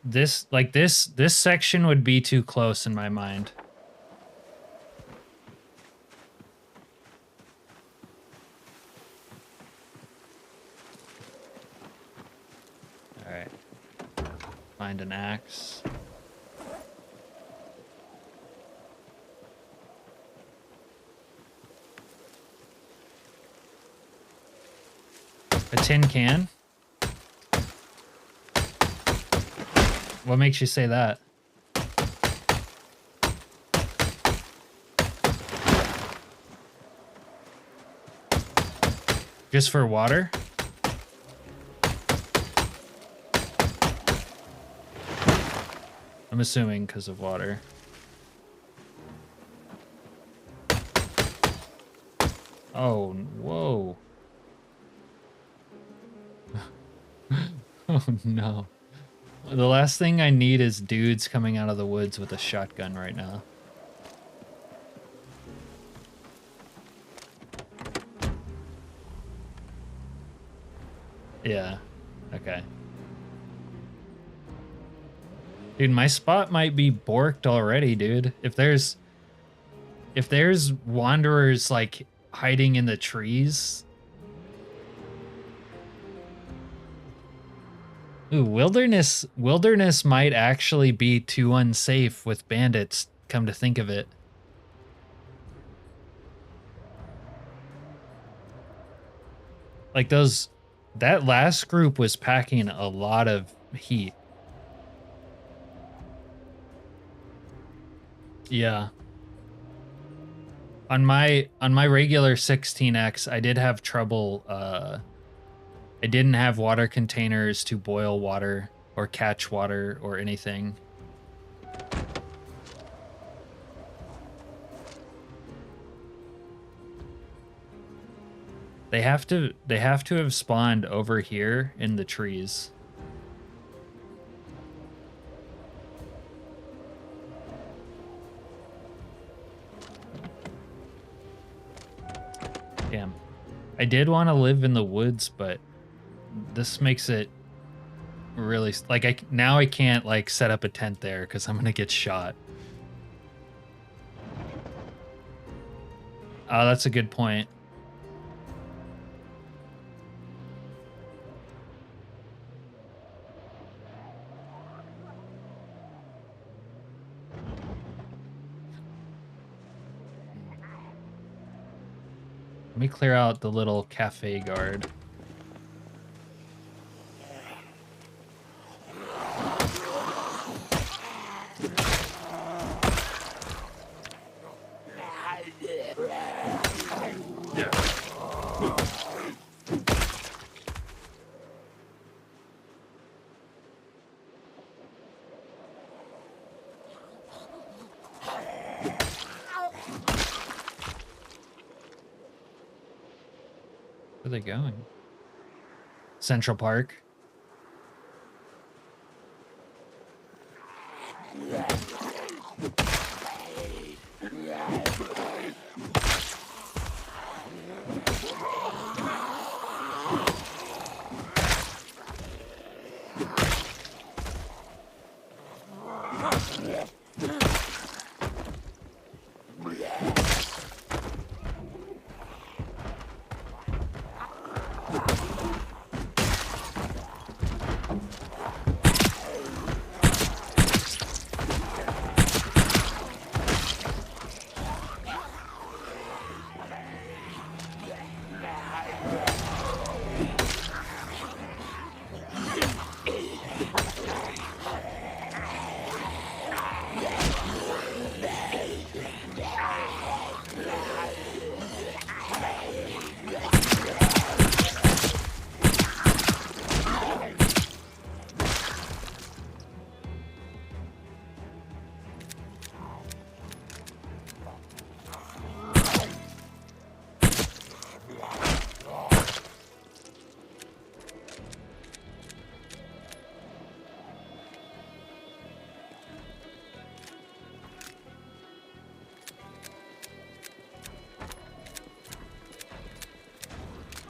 [SPEAKER 1] This section would be too close in my mind. All right. Find an axe. A tin can? What makes you say that? Just for water? I'm assuming because of water. Oh, whoa. Oh, no. The last thing I need is dudes coming out of the woods with a shotgun right now. Yeah. Okay. Dude, my spot might be borked already, dude. If there's wanderers like hiding in the trees. Ooh, wilderness might actually be too unsafe with bandits, come to think of it. Like that last group was packing a lot of heat. Yeah. On my regular 16X, I did have trouble I didn't have water containers to boil water or catch water or anything. They have to have spawned over here in the trees. Damn. I did want to live in the woods, but this makes it really like now I can't like set up a tent there because I'm gonna get shot. Oh, that's a good point. Let me clear out the little cafe guard. Where are they going? Central Park.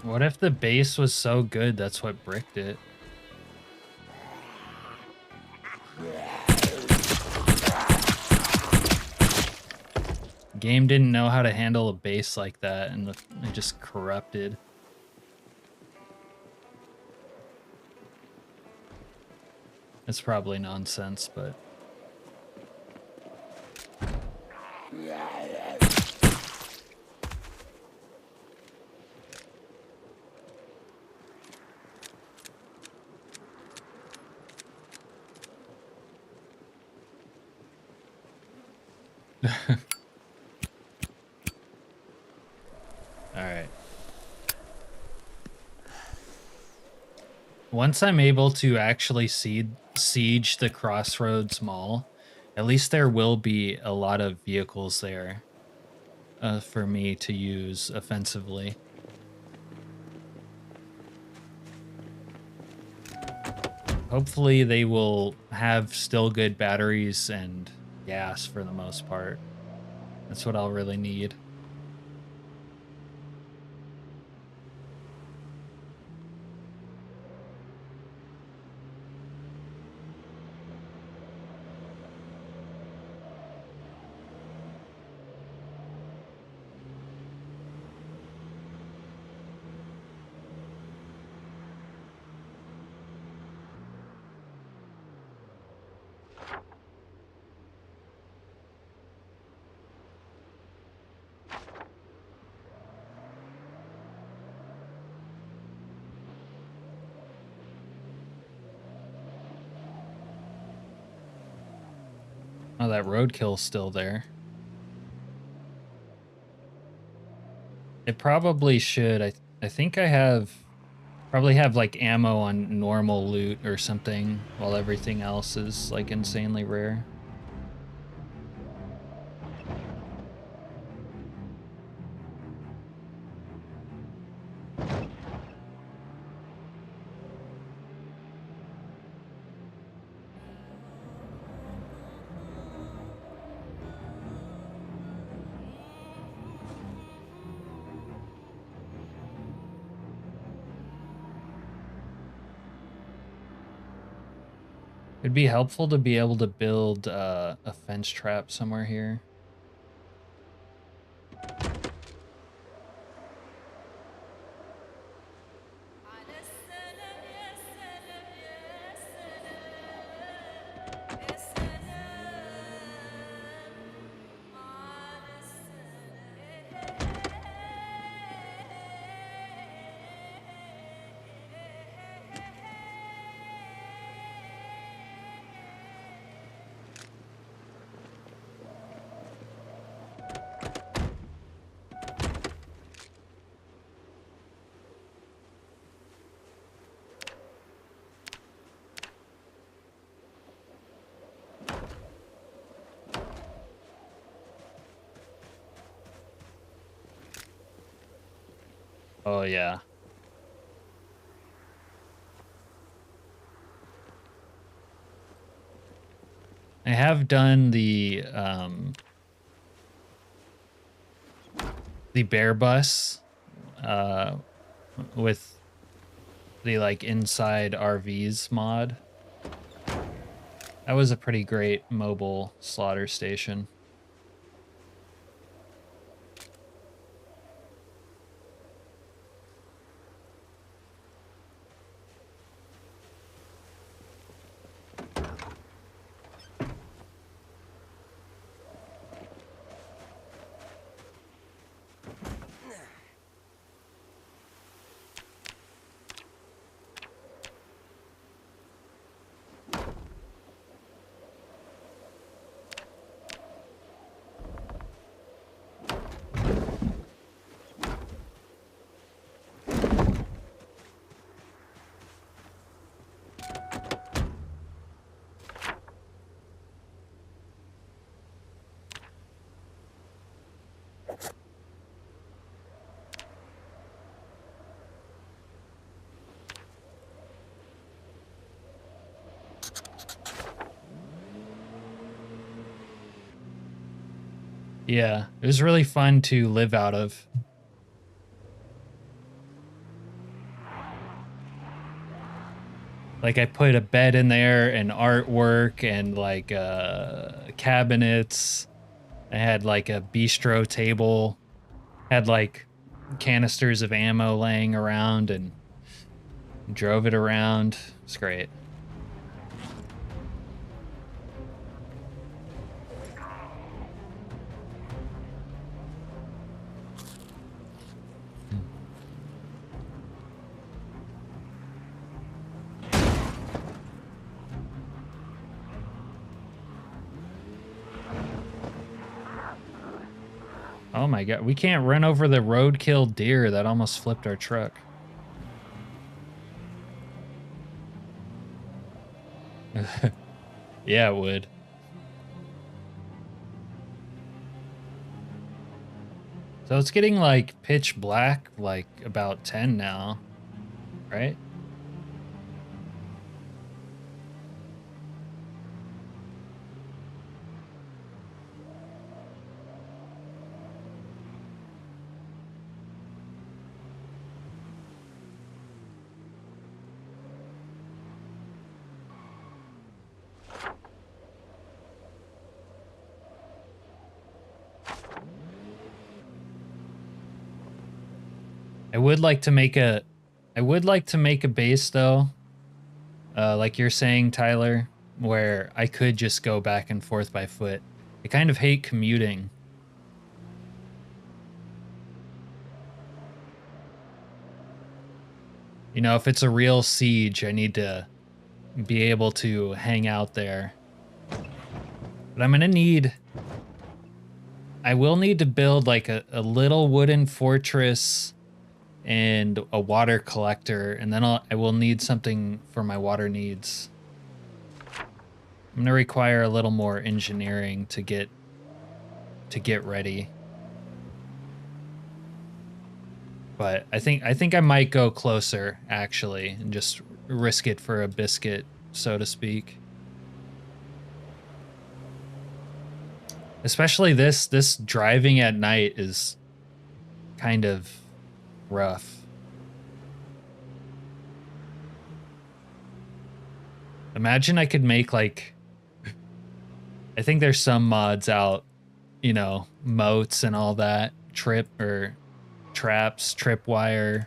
[SPEAKER 1] What if the base was so good that's what bricked it? Game didn't know how to handle a base like that and it just corrupted. It's probably nonsense, but... Alright. Once I'm able to actually siege the Crossroads Mall, at least there will be a lot of vehicles there for me to use offensively. Hopefully they will have still good batteries and gas for the most part. That's what I'll really need. Oh, that roadkill's still there. It probably should. I think I probably have like ammo on normal loot or something while everything else is like insanely rare. It'd be helpful to be able to build a fence trap somewhere here. Oh, yeah. I have done the bear bus with the like inside RVs mod. That was a pretty great mobile slaughter station. Yeah, it was really fun to live out of. Like I put a bed in there and artwork and like cabinets. I had like a bistro table, had like canisters of ammo laying around and drove it around. It's great. Oh my god, we can't run over the roadkill deer that almost flipped our truck. Yeah, it would. So it's getting like pitch black, like about 10 now, right? I would like to make a base though. Like you're saying, Tyler, where I could just go back and forth by foot. I kind of hate commuting. You know, if it's a real siege, I need to be able to hang out there. But I'm gonna need... I will need to build like a little wooden fortress and a water collector, and then I will need something for my water needs. I'm gonna require a little more engineering to get ready. But I think I might go closer actually and just risk it for a biscuit, so to speak. Especially this driving at night is kind of rough. Imagine I could make like, I think there's some mods out, you know, moats and all that, traps, tripwire.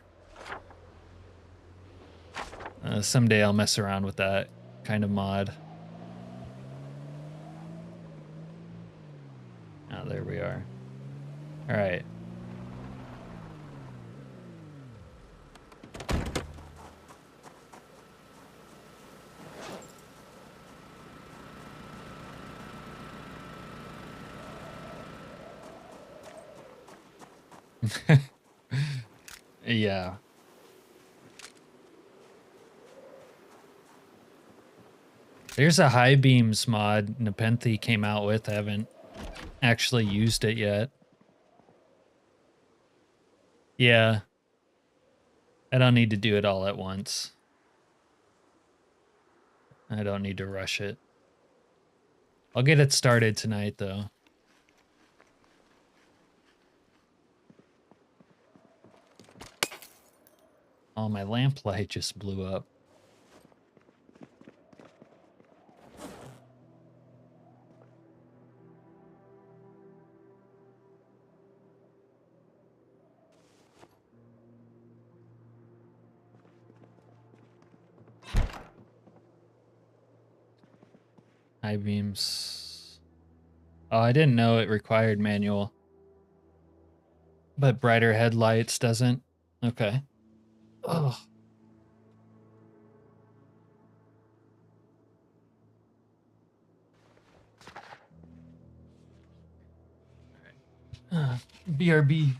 [SPEAKER 1] Someday I'll mess around with that kind of mod. Oh, there we are. All right. Yeah. There's a high beams mod Nepenthe came out with. I haven't actually used it yet. Yeah. I don't need to do it all at once. I don't need to rush it. I'll get it started tonight, though. Oh, my lamplight just blew up. High beams. Oh, I didn't know it required manual. But brighter headlights doesn't? Okay. Oh. BRB.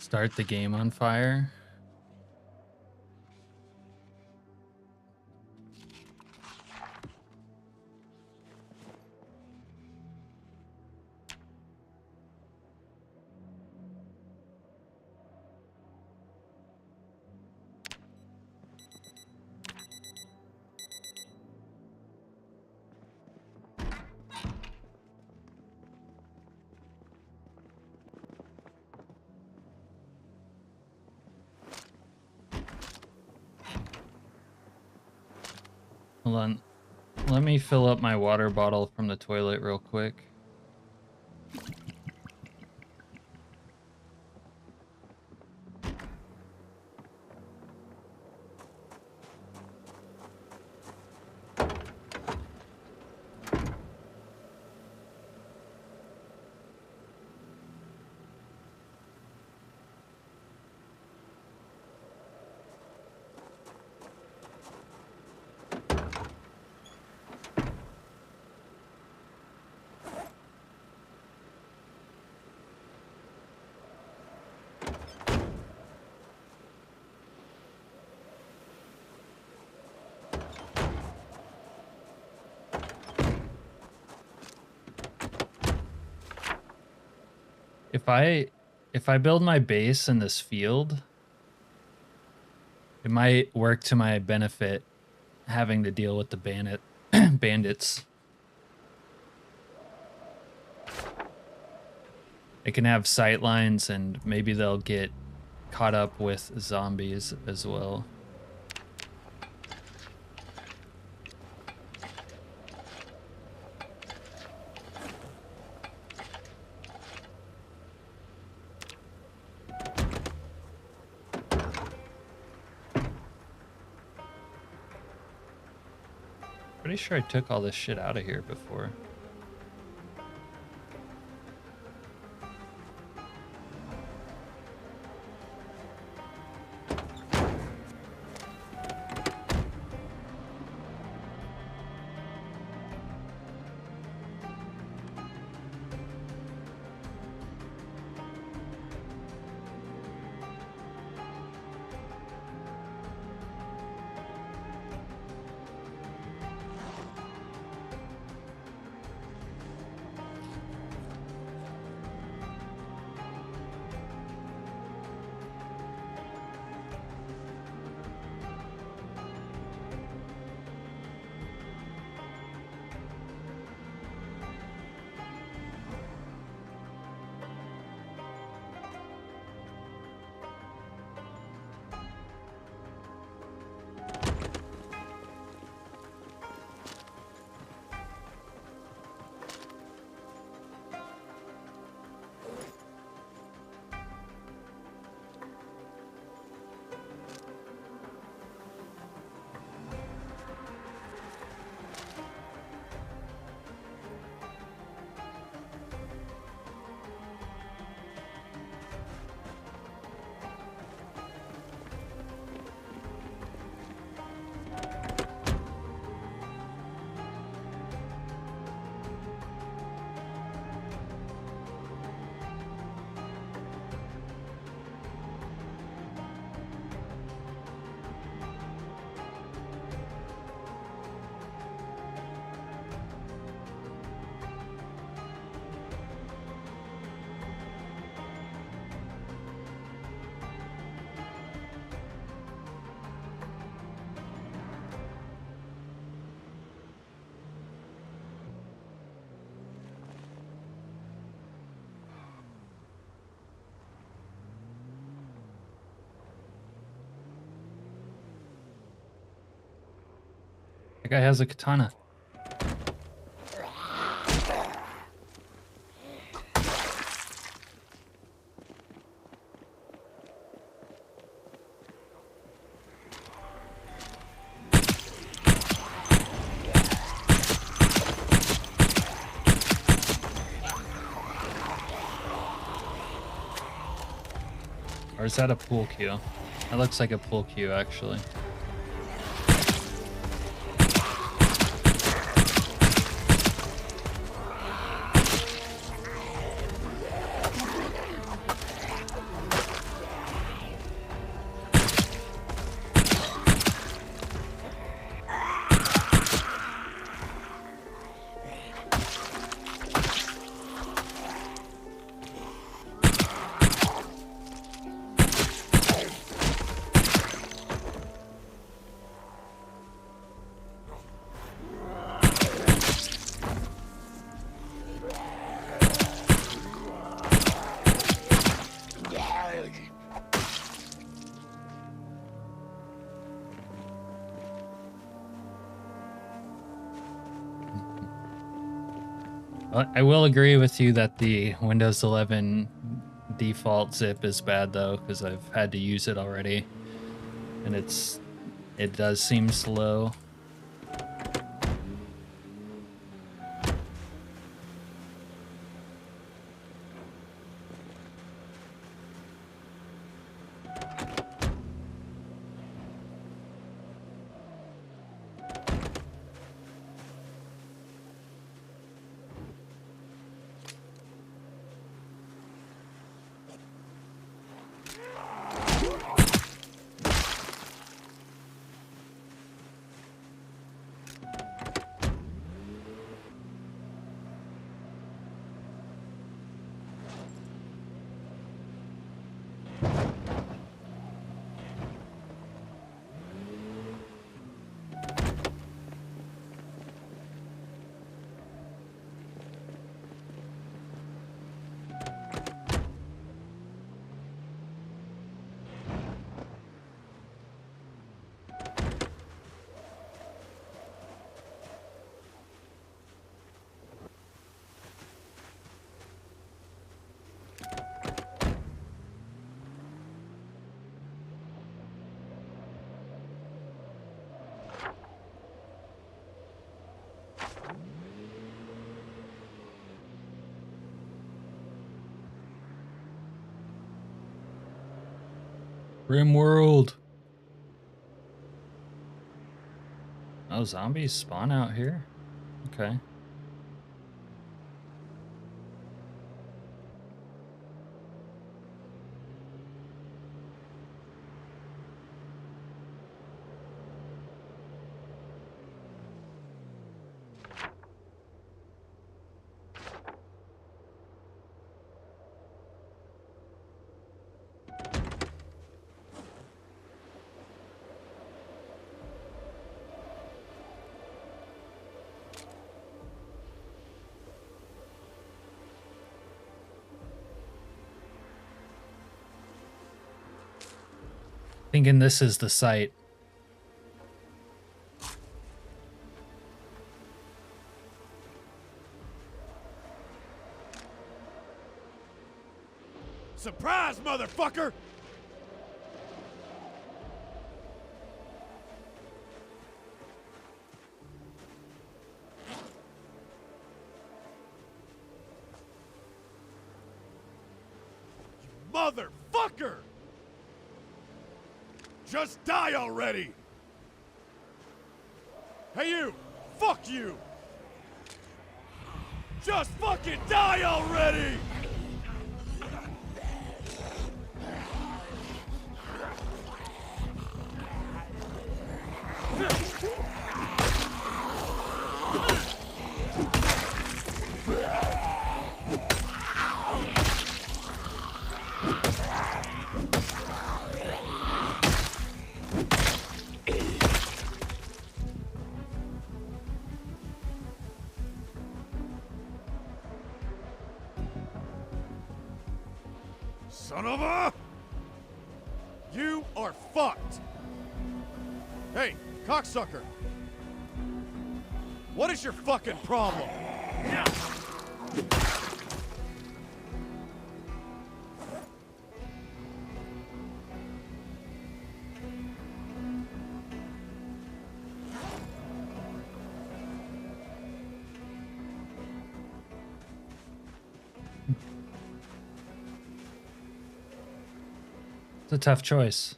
[SPEAKER 1] Start the game on fire. Hold on. Let me fill up my water bottle from the toilet real quick. If I build my base in this field, it might work to my benefit having to deal with the bandits. It can have sight lines and maybe they'll get caught up with zombies as well. Pretty sure I took all this shit out of here before. That guy has a katana. Or is that a pool cue? That looks like a pool cue, actually. I will agree with you that the Windows 11 default zip is bad though, because I've had to use it already, and it does seem slow. Grim World. Oh, zombies spawn out here? Okay. Thinking this is the site.
[SPEAKER 2] Surprise, motherfucker! You motherfucker! Just die already! Hey you! Fuck you! Just fucking die already! Son of a... You are fucked! Hey, cocksucker! What is your fucking problem?
[SPEAKER 1] It's a tough choice.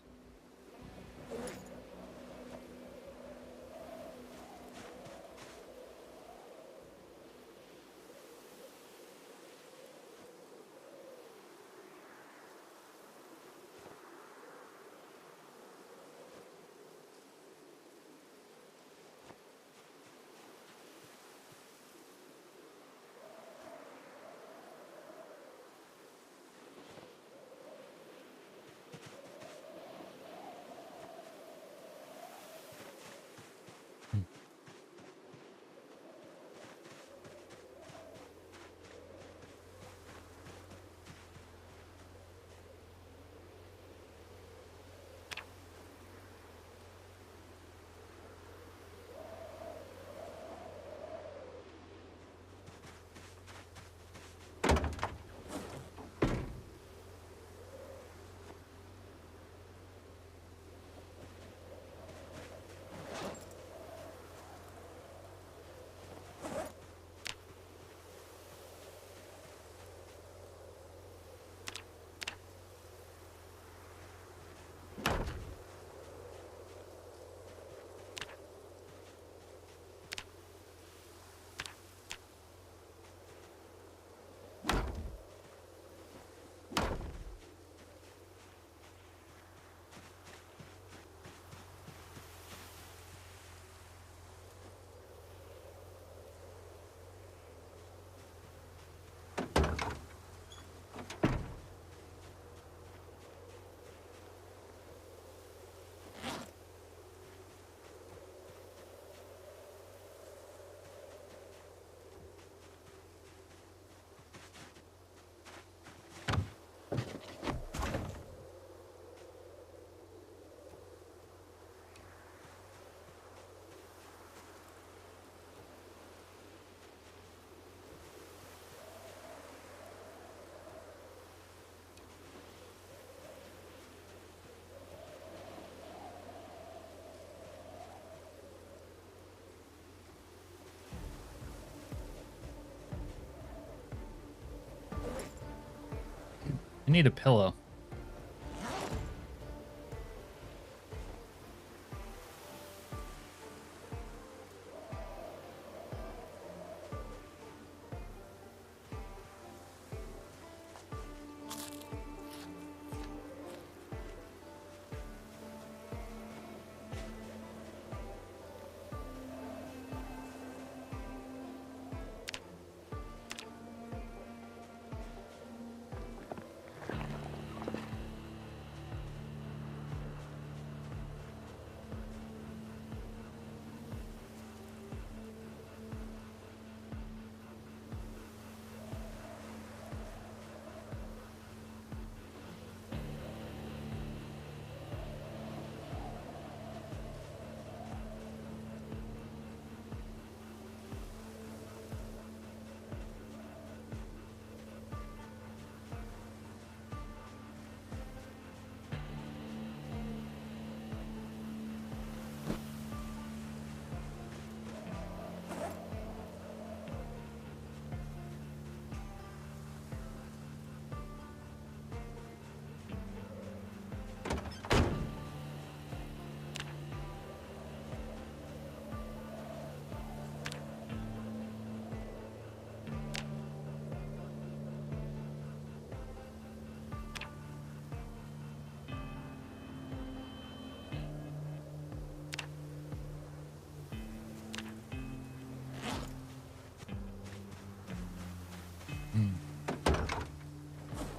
[SPEAKER 1] I need a pillow.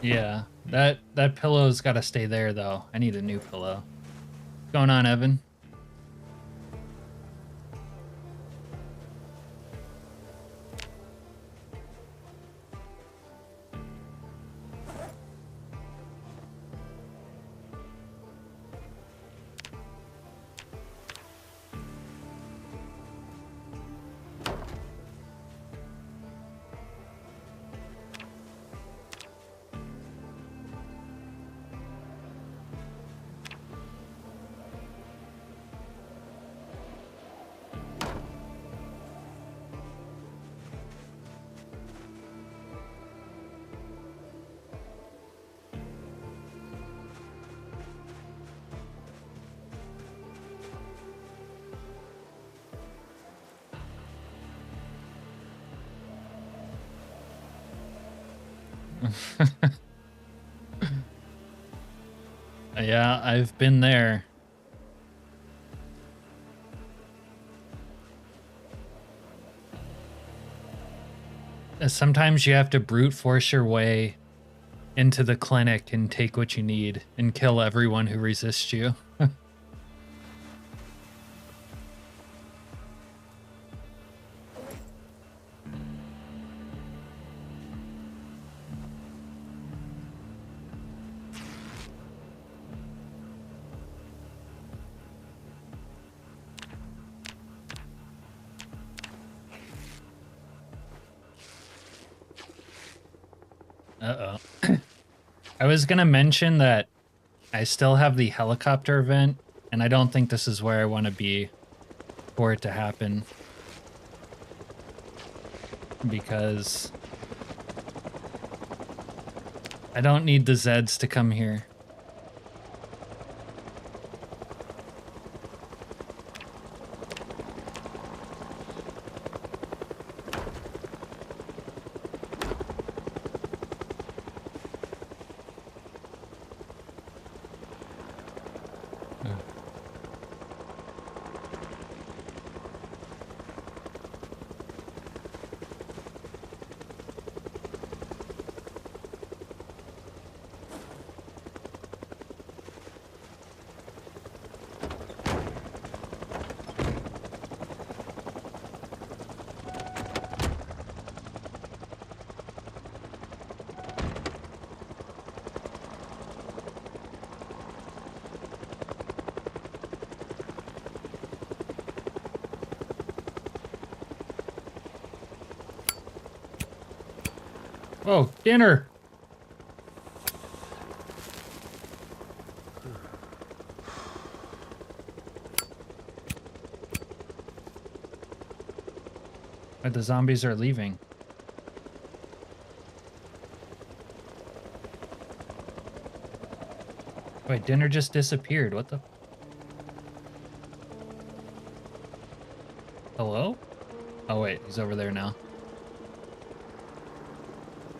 [SPEAKER 1] Yeah, that pillow's got to stay there though. I need a new pillow. What's going on, Evan? Yeah, I've been there. Sometimes you have to brute force your way into the clinic and take what you need and kill everyone who resists you. Uh-oh. I was gonna mention that I still have the helicopter event, and I don't think this is where I want to be for it to happen. Because I don't need the Zeds to come here. Oh, dinner! But the zombies are leaving. Wait, dinner just disappeared. What the? Hello? Oh wait, he's over there now.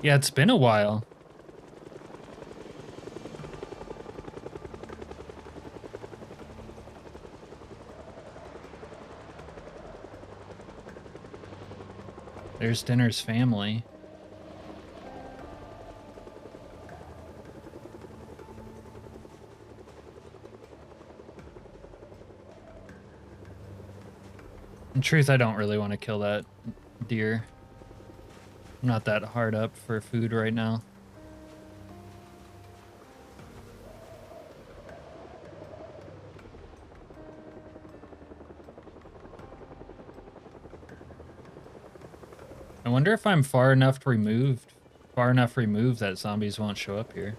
[SPEAKER 1] Yeah, it's been a while. There's Dinner's family. In truth, I don't really want to kill that deer. I'm not that hard up for food right now. I wonder if I'm far enough removed that zombies won't show up here.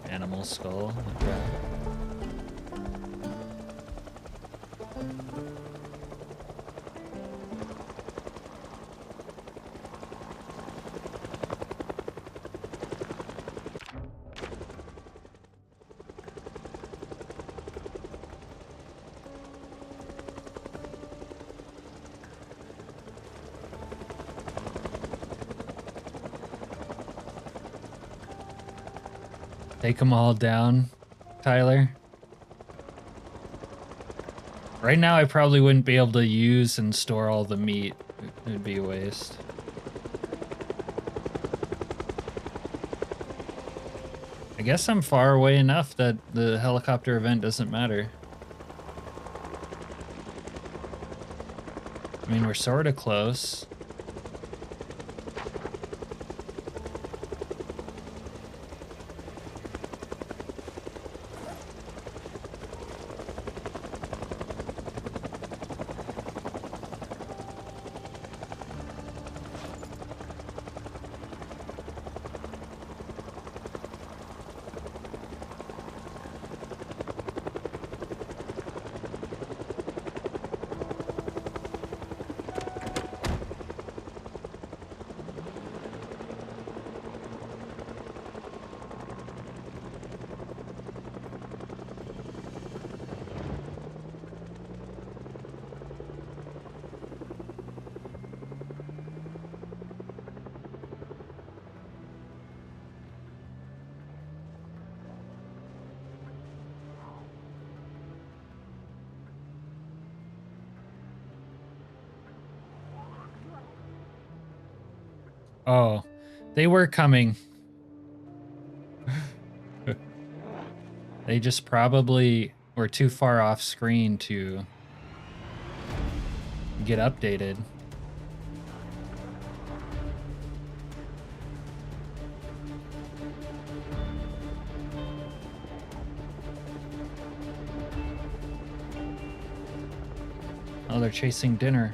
[SPEAKER 1] Animal skull. Okay. Take them all down, Tyler. Right now, I probably wouldn't be able to use and store all the meat. It would be a waste. I guess I'm far away enough that the helicopter event doesn't matter. I mean, we're sort of close. Oh, they were coming. They just probably were too far off screen to get updated. Oh, they're chasing Dinner.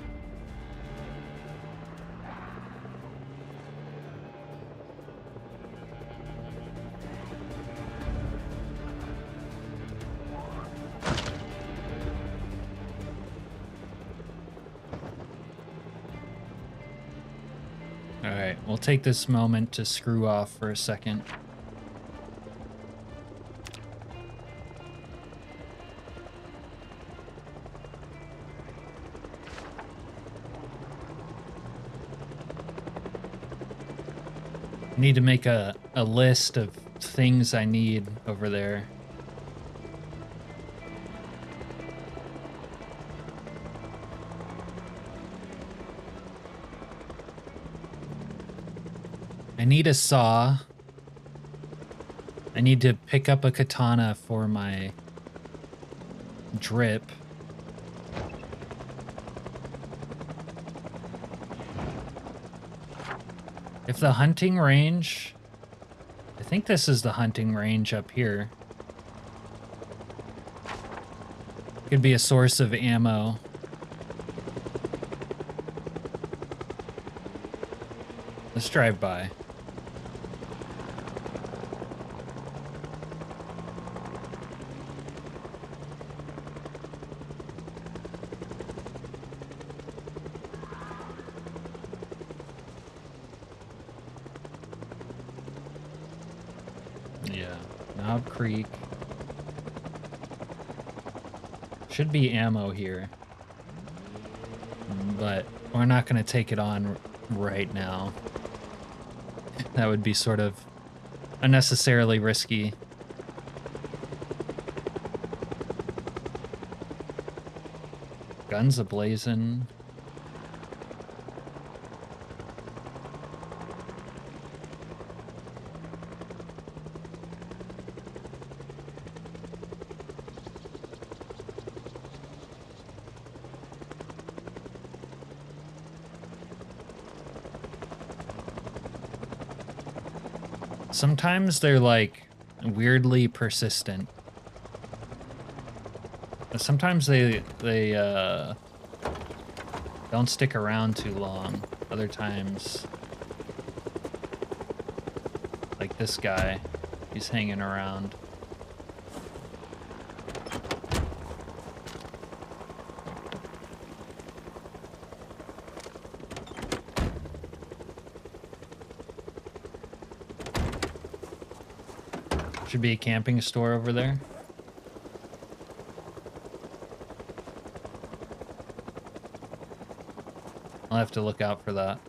[SPEAKER 1] Alright, we'll take this moment to screw off for a second. I need to make a list of things I need over there. I need a saw. I need to pick up a katana for my drip. If the hunting range... I think this is the hunting range up here. Could be a source of ammo. Let's drive by. Knob Creek. Should be ammo here. But we're not going to take it on right now. That would be sort of unnecessarily risky. Guns ablazing. Sometimes they're like weirdly persistent. Sometimes they don't stick around too long. Other times, like this guy, he's hanging around. Should be a camping store over there. I'll have to look out for that.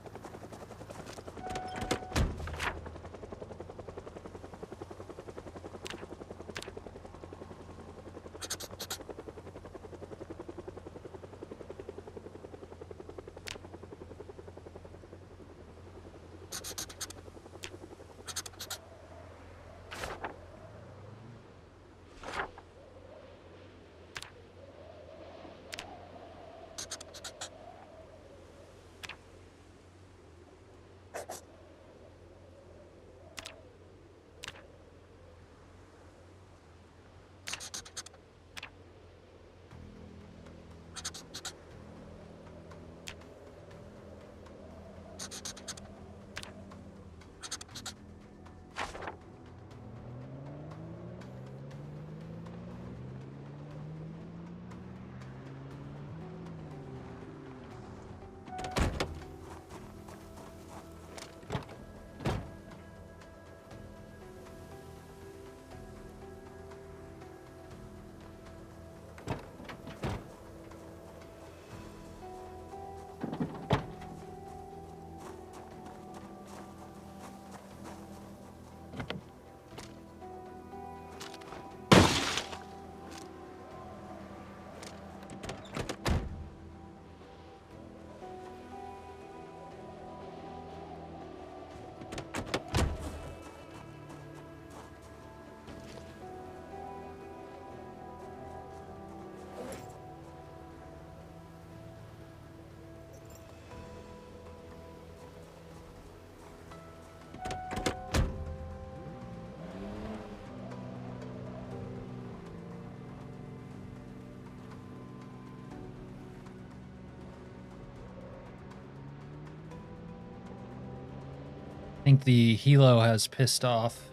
[SPEAKER 1] I think the helo has pissed off.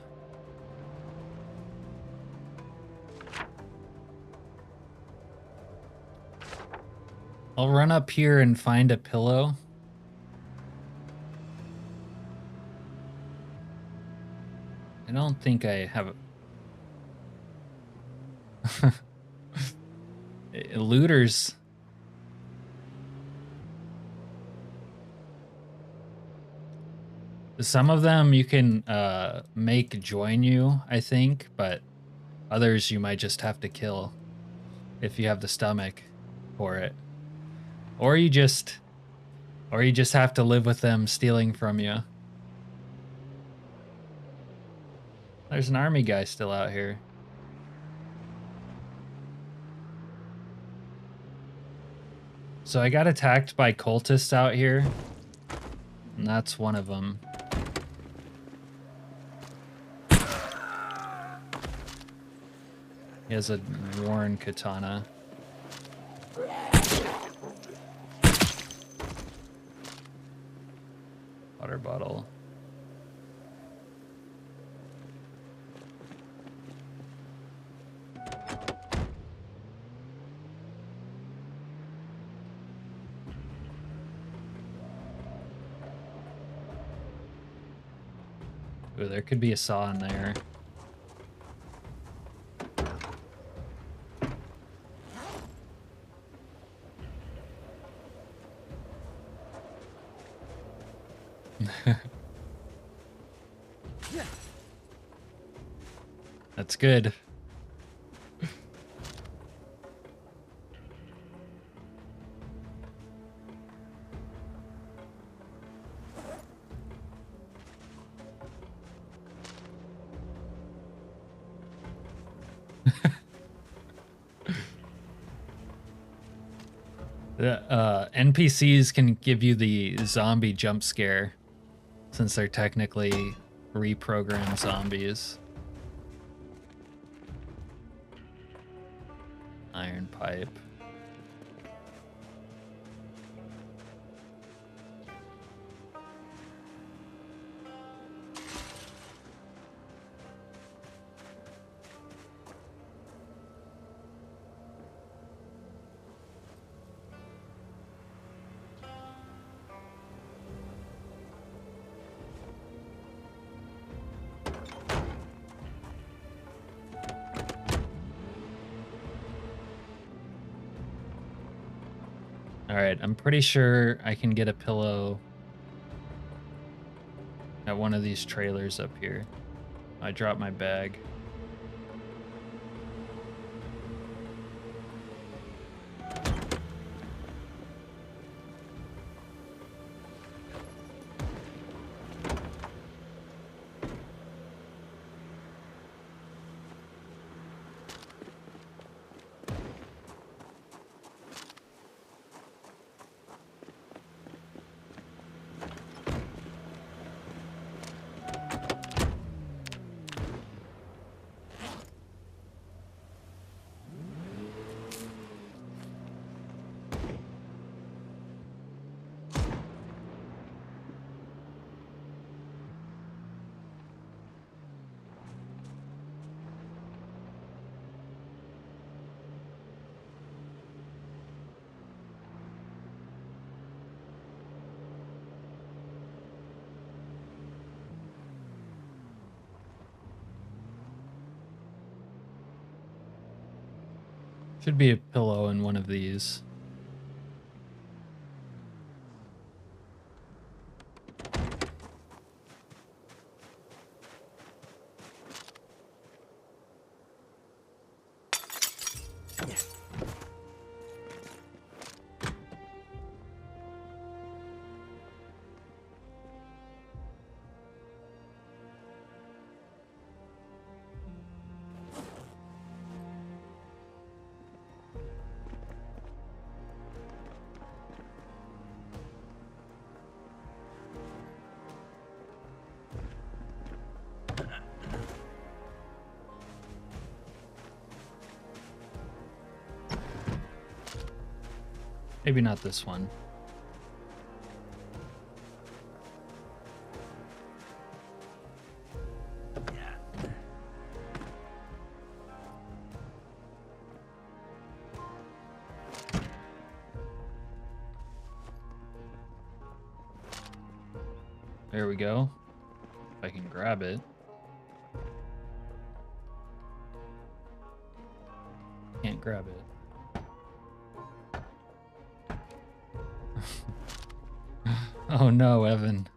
[SPEAKER 1] I'll run up here and find a pillow. I don't think I have a... Looters. Some of them you can make join you, I think, but others you might just have to kill if you have the stomach for it. Or you just have to live with them stealing from you. There's an army guy still out here. So I got attacked by cultists out here, and that's one of them. He has a worn katana. Water bottle. Ooh, there could be a saw in there. That's good. The NPCs can give you the zombie jump scare since they're technically reprogrammed zombies. Iron pipe. All right, I'm pretty sure I can get a pillow at one of these trailers up here. I dropped my bag. Should be a pillow in one of these. Maybe not this one. There we go. If I can grab it. Can't grab it. Oh no, Evan.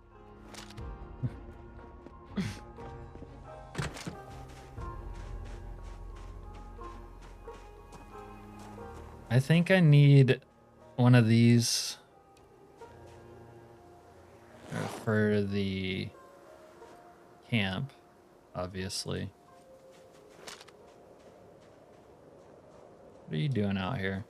[SPEAKER 1] I think I need one of these for the camp, obviously. What are you doing out here?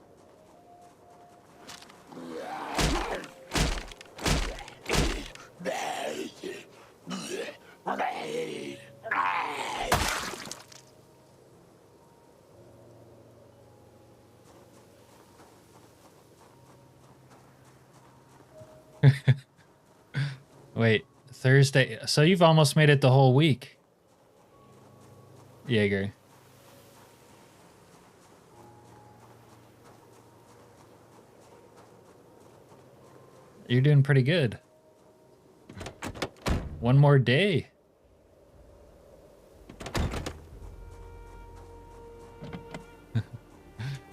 [SPEAKER 1] Wait, Thursday. So you've almost made it the whole week, Jaeger. You're doing pretty good. One more day.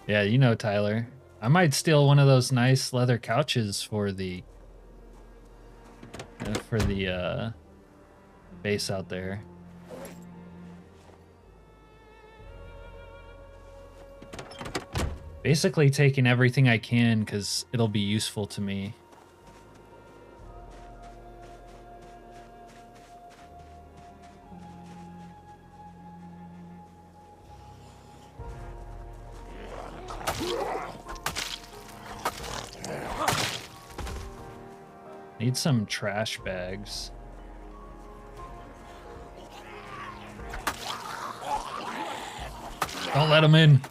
[SPEAKER 1] Yeah, you know, Tyler. I might steal one of those nice leather couches for the for the base out there. Basically taking everything I can because it'll be useful to me. Need some trash bags. Don't let them in.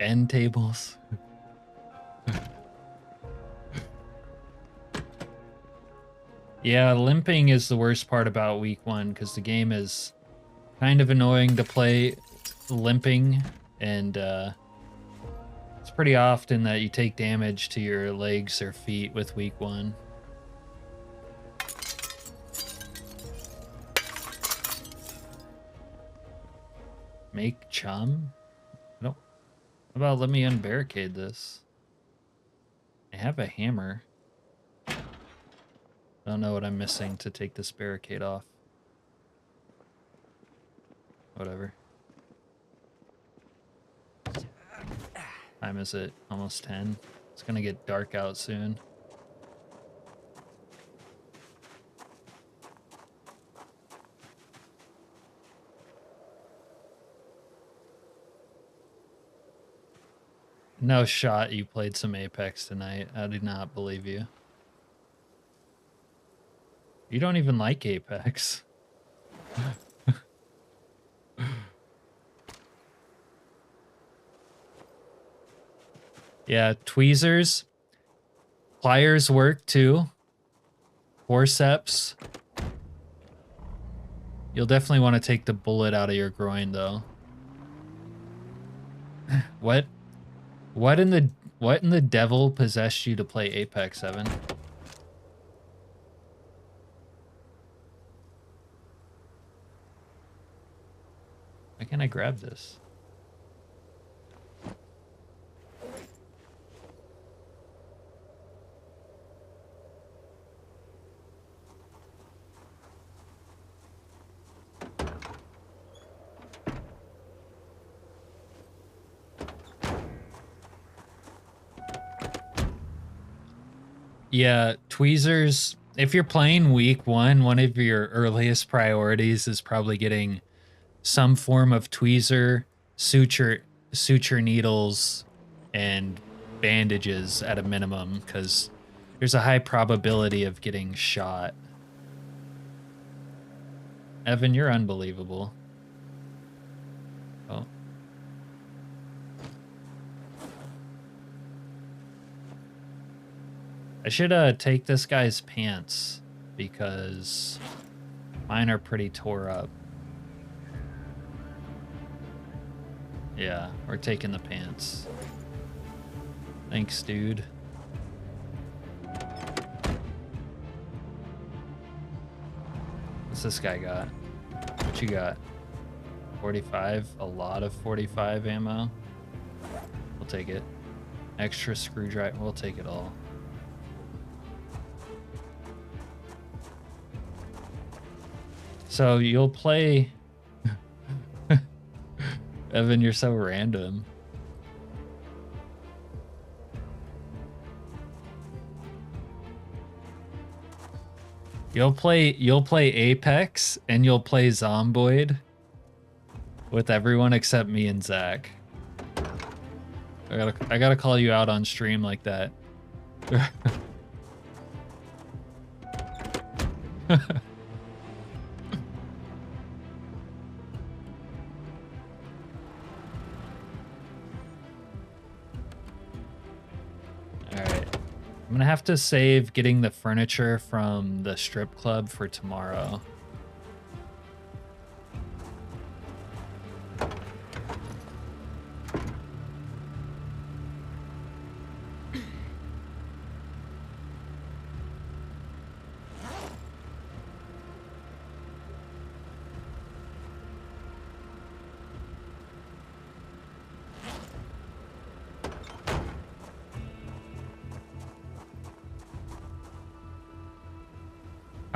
[SPEAKER 1] End tables. Yeah, limping is the worst part about week 1 because the game is kind of annoying to play limping, and it's pretty often that you take damage to your legs or feet with week 1. Make chum? Nope. How about let me unbarricade this? I have a hammer. I don't know what I'm missing to take this barricade off. Whatever. Time is it? Almost 10. It's gonna get dark out soon. No shot you played some Apex tonight. I do not believe you. You don't even like Apex. Yeah, tweezers. Pliers work too. Forceps. You'll definitely want to take the bullet out of your groin though. What in the devil possessed you to play Apex, Evan? Why can't I grab this? Yeah, tweezers. If you're playing week 1, one of your earliest priorities is probably getting some form of tweezer, suture needles, and bandages at a minimum, because there's a high probability of getting shot. Evan, you're unbelievable. Oh. I should take this guy's pants because mine are pretty tore up. Yeah, we're taking the pants. Thanks, dude. What's this guy got? What you got? 45? A lot of 45 ammo? We'll take it. Extra screwdriver? We'll take it all. So you'll play... Evan, you're so random. You'll play Apex and you'll play Zomboid with everyone except me and Zach. I gotta call you out on stream like that. I'm gonna have to save getting the furniture from the strip club for tomorrow.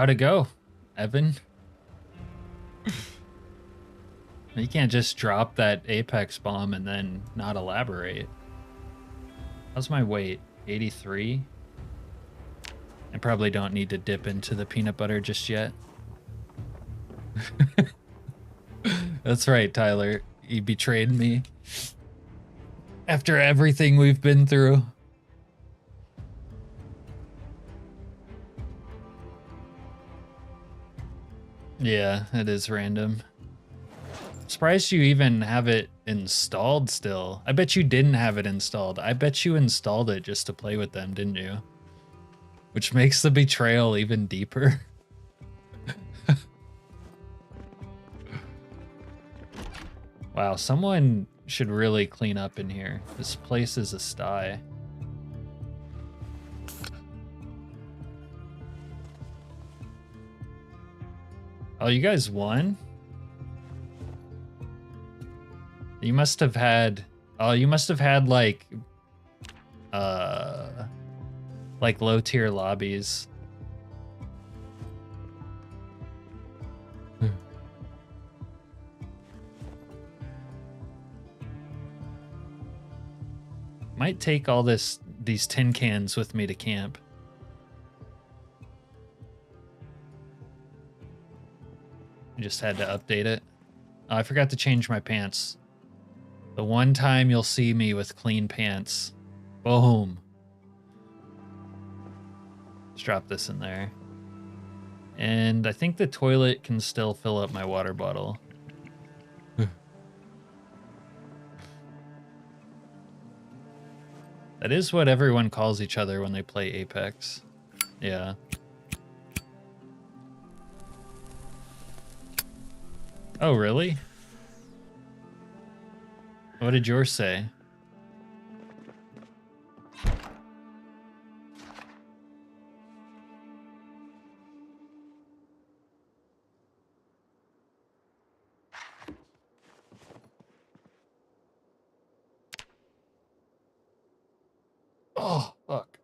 [SPEAKER 1] How'd it go, Evan? You can't just drop that Apex bomb and then not elaborate. How's my weight? 83? I probably don't need to dip into the peanut butter just yet. That's right, Tyler. You betrayed me. After everything we've been through. Yeah, it is random. Surprised you even have it installed still. I bet you didn't have it installed. I bet you installed it just to play with them, didn't you? Which makes the betrayal even deeper. Wow, someone should really clean up in here. This place is a sty. Oh, you guys won? You must have had, oh, you must have had like low tier lobbies. Might take all these tin cans with me to camp. Just had to update it. Oh, I forgot to change my pants. The one time you'll see me with clean pants. Boom. Let's drop this in there. And I think the toilet can still fill up my water bottle. That is what everyone calls each other when they play Apex. Yeah. Oh, really? What did yours say? Oh, fuck.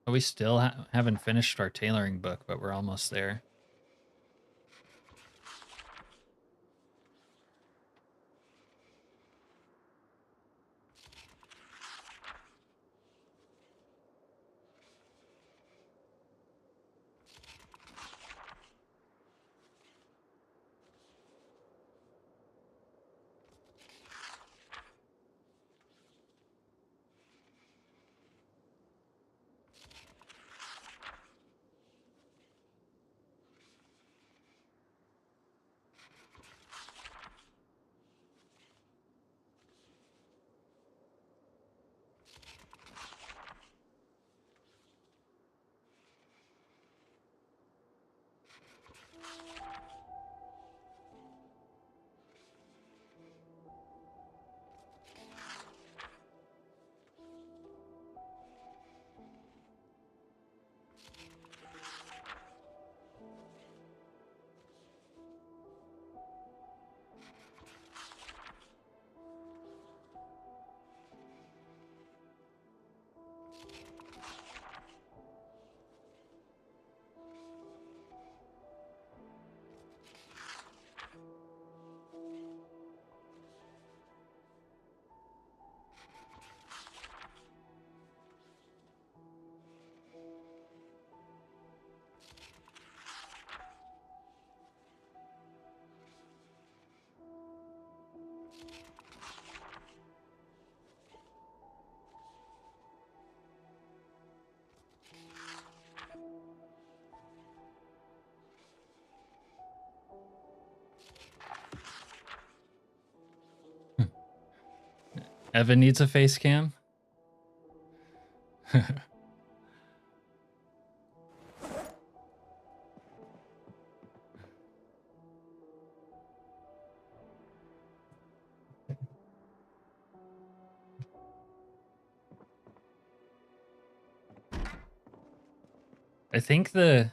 [SPEAKER 1] We still haven't finished our tailoring book, but we're almost there. Evan needs a face cam. I think that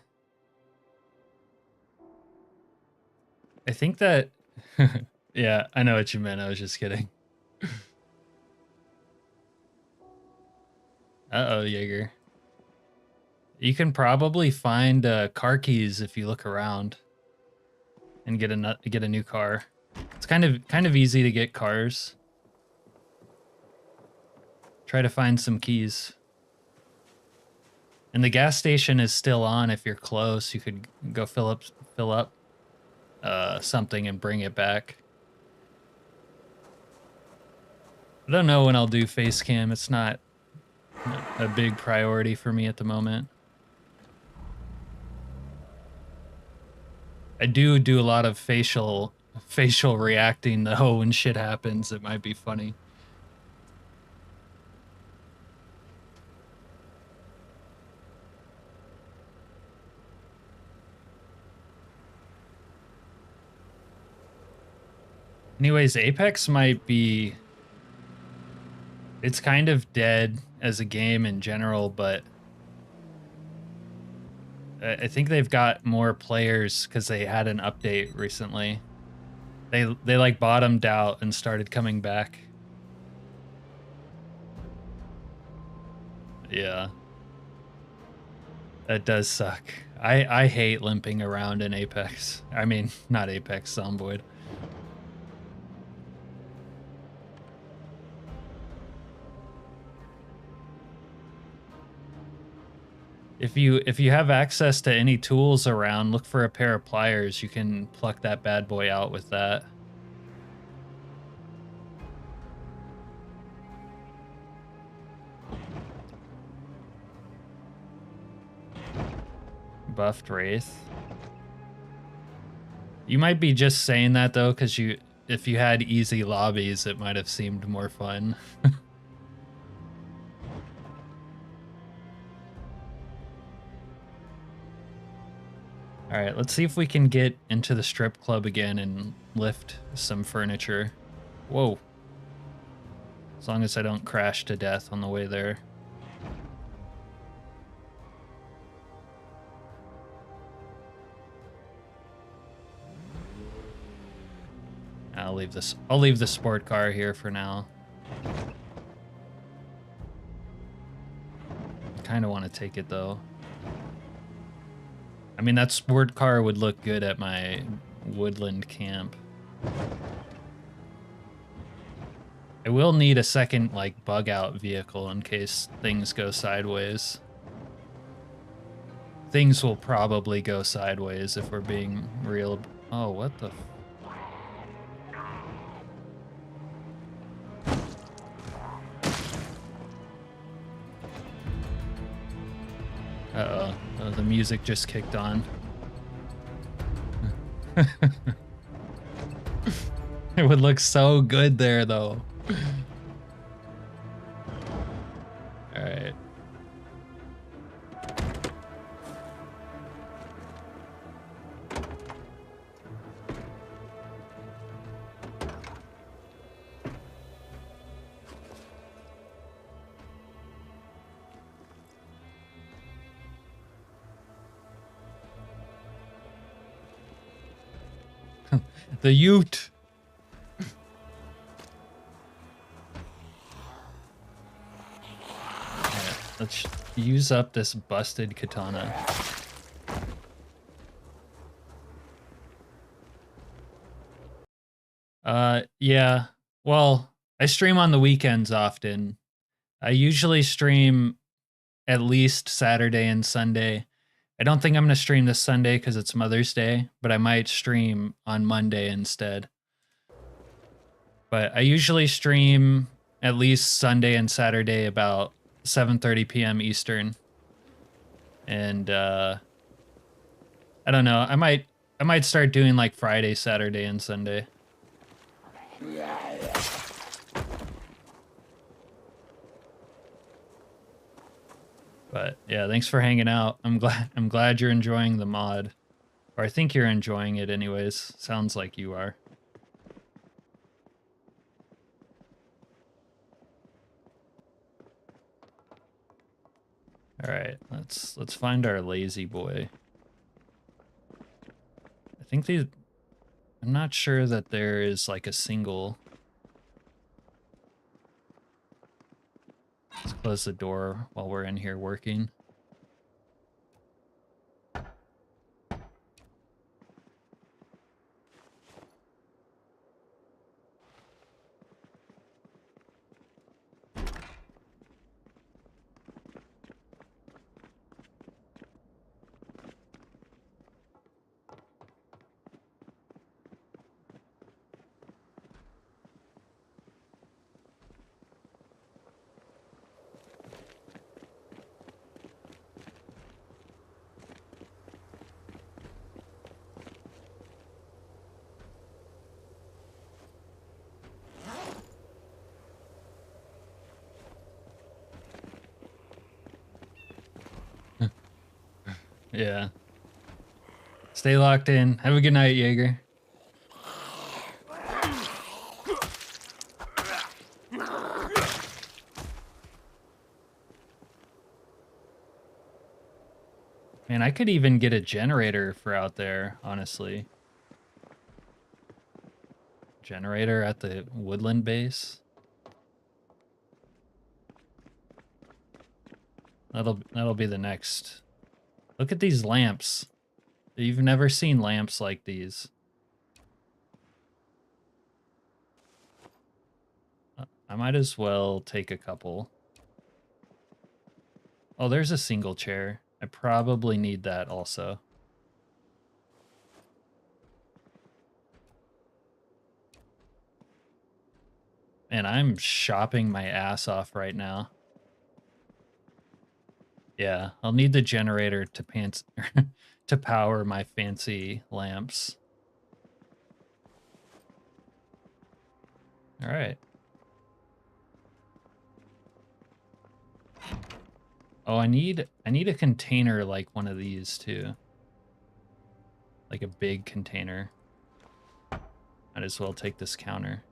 [SPEAKER 1] yeah, I know what you meant. I was just kidding. Uh-oh, Jaeger. You can probably find car keys if you look around and get a new car. It's kind of easy to get cars. Try to find some keys. And the gas station is still on if you're close. You could go fill up something and bring it back. I don't know when I'll do face cam. It's not a big priority for me at the moment. I do a lot of facial reacting though when shit happens. It might be funny. Anyways, Apex might be... It's kind of dead as a game in general, but I think they've got more players because they had an update recently. They like bottomed out and started coming back. Yeah. That does suck. I hate limping around in Apex. I mean, not Apex, Zomboid. If you have access to any tools around, look for a pair of pliers. You can pluck that bad boy out with that. Buffed Wraith. You might be just saying that though, because if you had easy lobbies, it might have seemed more fun. All right, let's see if we can get into the strip club again and lift some furniture. Whoa. As long as I don't crash to death on the way there. I'll leave the sport car here for now. I kind of want to take it though. I mean, that sport car would look good at my woodland camp. I will need a second, like, bug out vehicle in case things go sideways. Things will probably go sideways if we're being real. Oh, what the... Uh-oh. Oh, the music just kicked on. It would look so good there, though. All right. The Ute. Right, let's use up this busted katana. Yeah. Well, I stream on the weekends often. I usually stream at least Saturday and Sunday. I don't think I'm going to stream this Sunday because it's Mother's Day, but I might stream on Monday instead. But I usually stream at least Sunday and Saturday about 7:30 p.m. Eastern. And I don't know. I might start doing like Friday, Saturday, and Sunday. But yeah, thanks for hanging out. I'm glad you're enjoying the mod. Or I think you're enjoying it anyways. Sounds like you are. All right, let's find our lazy boy. I think these... I'm not sure that there is like a single... close the door while we're in here working. Yeah. Stay locked in. Have a good night, Jaeger. Man, I could even get a generator for out there, honestly. Generator at the woodland base. That'll be the next. Look at these lamps. You've never seen lamps like these. I might as well take a couple. Oh, there's a single chair. I probably need that also. Man, I'm shopping my ass off right now. Yeah, I'll need the generator to to power my fancy lamps. All right. Oh, I need a container like one of these too. Like a big container. Might as well take this counter.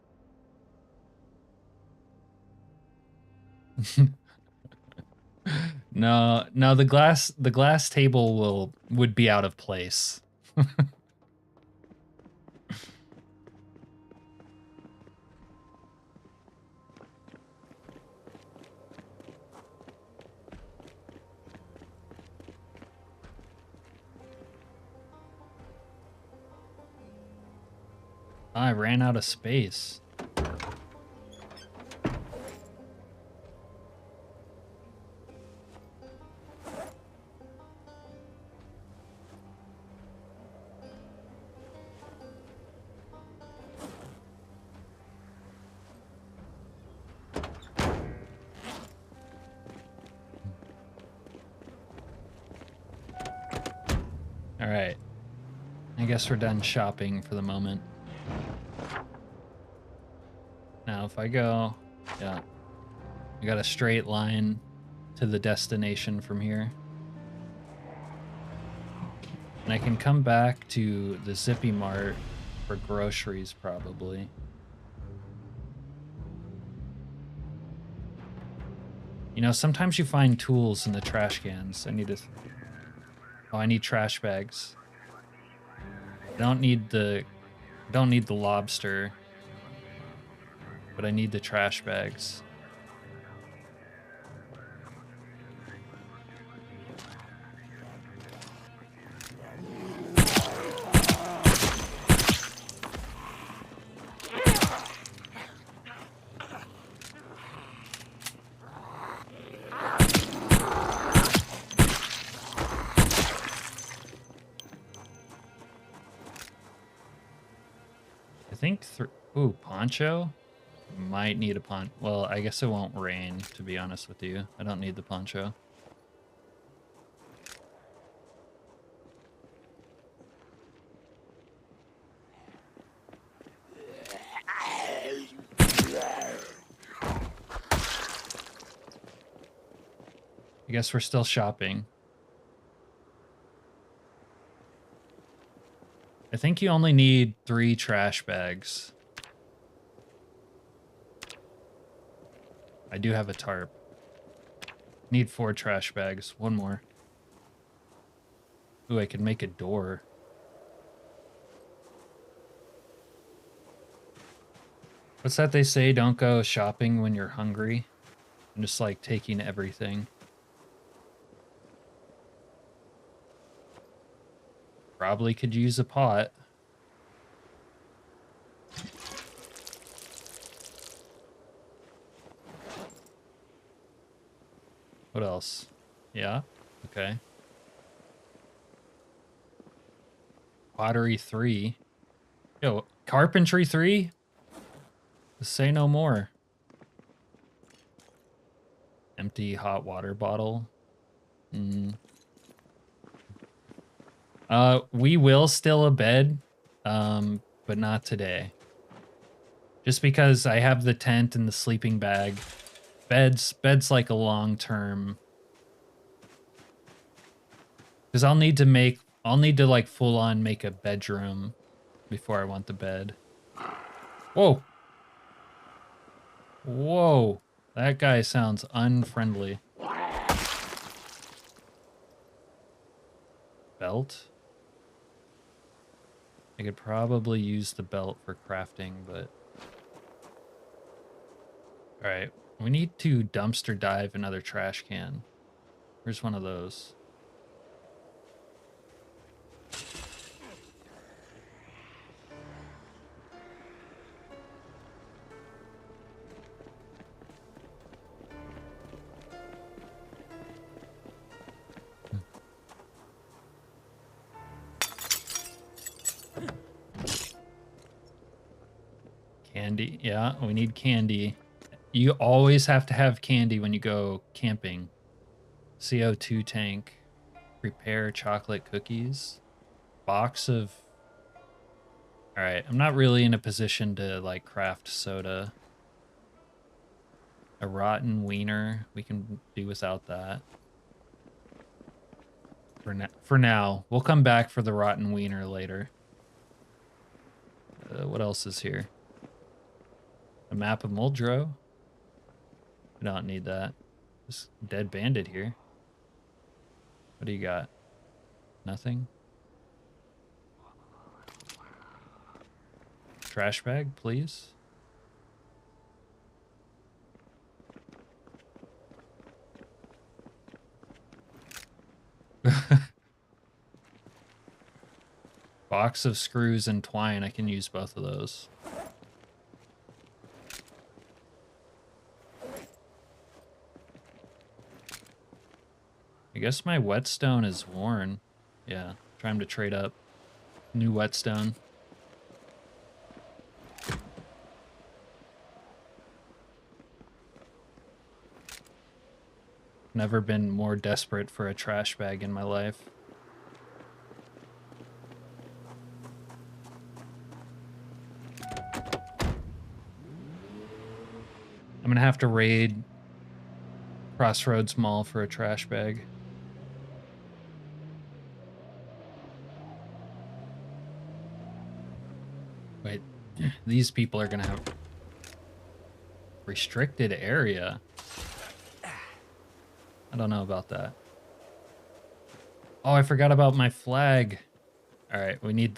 [SPEAKER 1] No, the glass table would be out of place. I ran out of space. All right. I guess we're done shopping for the moment. Now, if I go, yeah, I got a straight line to the destination from here. And I can come back to the Zippy Mart for groceries, probably. You know, sometimes you find tools in the trash cans. I need to... Oh, I need trash bags. I don't need the lobster, but I need the trash bags. I think ooh, poncho? Might need a poncho. Well, I guess it won't rain, to be honest with you. I don't need the poncho. I guess we're still shopping. I think you only need 3 trash bags. I do have a tarp. Need 4 trash bags. 1 more. Ooh, I could make a door. What's that they say? Don't go shopping when you're hungry. I'm just like taking everything. Probably could use a pot. What else? Yeah, okay. Pottery 3. Yo, carpentry 3? Say no more. Empty hot water bottle. We will still a bed, but not today. Just because I have the tent and the sleeping bag. Bed's like a long-term. Because I'll need to like full on make a bedroom before I want the bed. Whoa. Whoa. That guy sounds unfriendly. Belt? I could probably use the belt for crafting, but... Alright, we need to dumpster dive another trash can. Where's one of those? Candy. Yeah, we need candy. You always have to have candy when you go camping. CO2 tank. Prepare chocolate cookies. Box of... Alright, I'm not really in a position to, like, craft soda. A rotten wiener. We can do without that. For now. We'll come back for the rotten wiener later. What else is here? A map of Muldrow. We don't need that. This dead bandit here. What do you got? Nothing? Trash bag, please. Box of screws and twine. I can use both of those. I guess my whetstone is worn. Yeah, time to trade up. New whetstone. Never been more desperate for a trash bag in my life. I'm gonna have to raid Crossroads Mall for a trash bag. Wait, these people are gonna have restricted area. I don't know about that. Oh, I forgot about my flag. All right, we need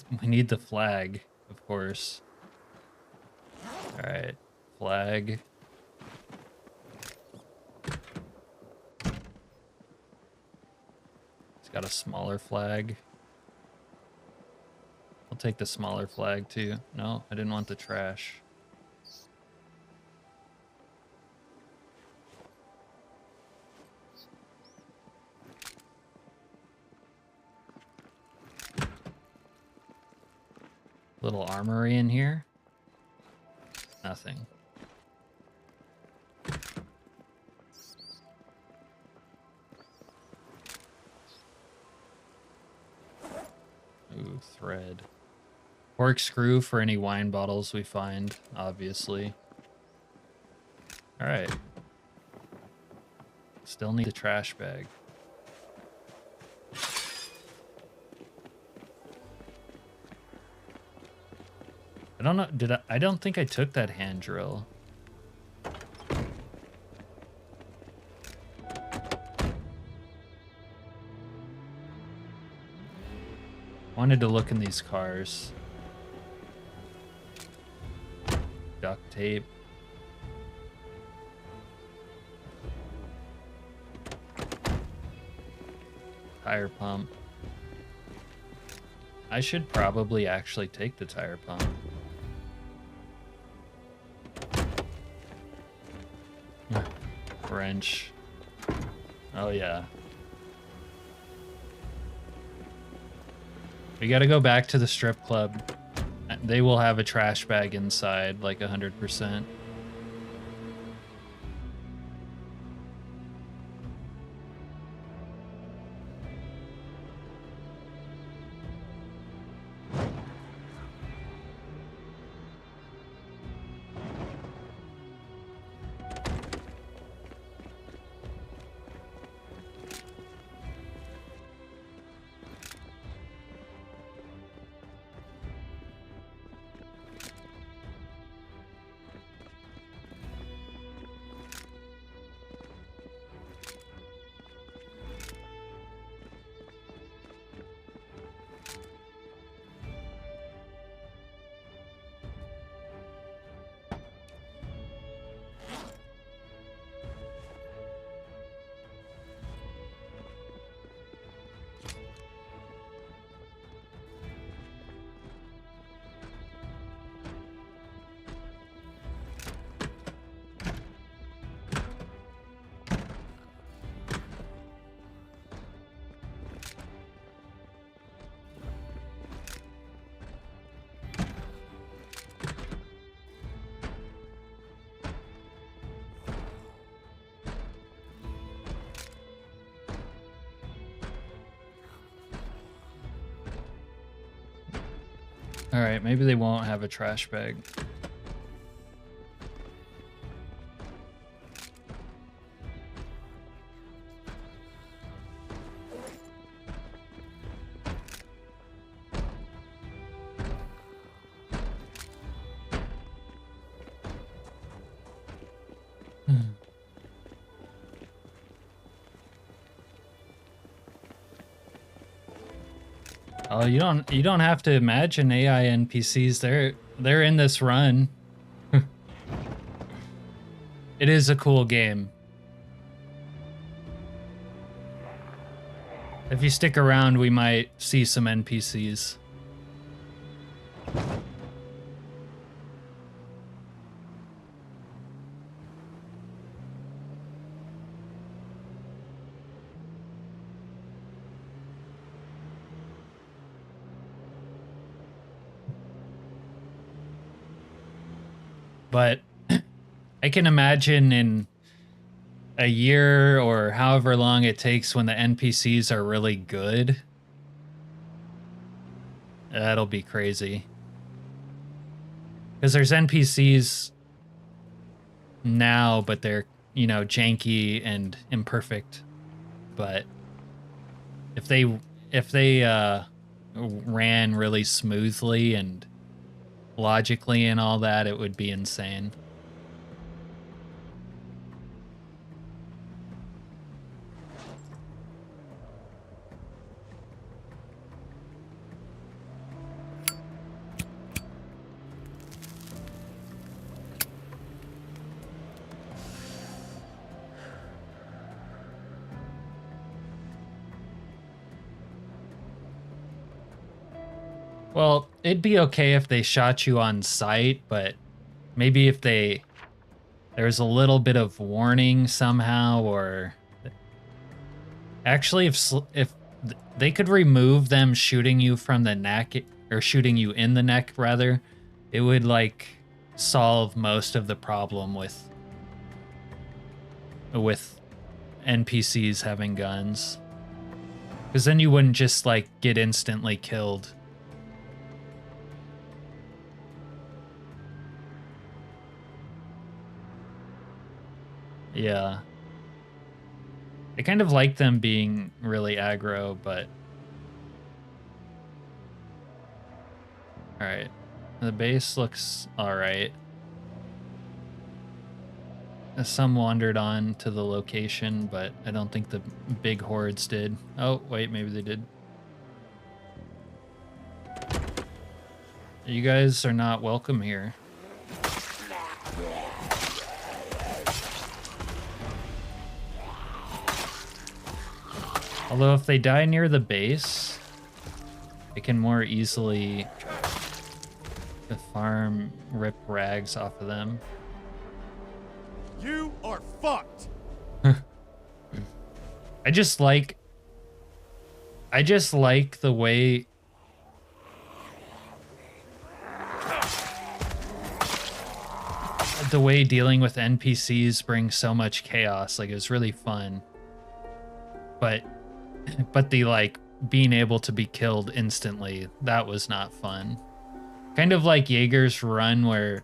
[SPEAKER 1] the flag, of course. All right, flag. It's got a smaller flag. I'll take the smaller flag too. No, I didn't want the trash. Little armory in here. Nothing. Ooh, thread. Corkscrew for any wine bottles we find, obviously. Alright. Still need a trash bag. I don't know, I don't think I took that hand drill. Wanted to look in these cars. Duct tape. tire pump. I should probably actually take the tire pump. Wrench. Oh yeah. We gotta go back to the strip club. They will have a trash bag inside, like 100%. All right, maybe they won't have a trash bag. Oh, you don't have to imagine AI NPCs. They're in this run. It is a cool game. If you stick around, we might see some NPCs. But I can imagine in a year or however long it takes when the NPCs are really good, that'll be crazy. Because there's NPCs now, but they're, you know, janky and imperfect. But if they ran really smoothly and logically and all that, it would be insane. Well, it'd be okay if they shot you on sight, but maybe if there's a little bit of warning somehow, or actually if they could remove them shooting you from the neck, or shooting you in the neck rather, it would like solve most of the problem with NPCs having guns. Because then you wouldn't just like get instantly killed. Yeah. I kind of like them being really aggro, but... Alright. The base looks alright. Some wandered on to the location, but I don't think the big hordes did. Oh, wait, maybe they did. You guys are not welcome here. Although if they die near the base, I can more easily farm rip rags off of them.
[SPEAKER 2] You are fucked.
[SPEAKER 1] I just like the way dealing with NPCs brings so much chaos. Like, it was really fun. But the like being able to be killed instantly, that was not fun. Kind of like Jaeger's run where,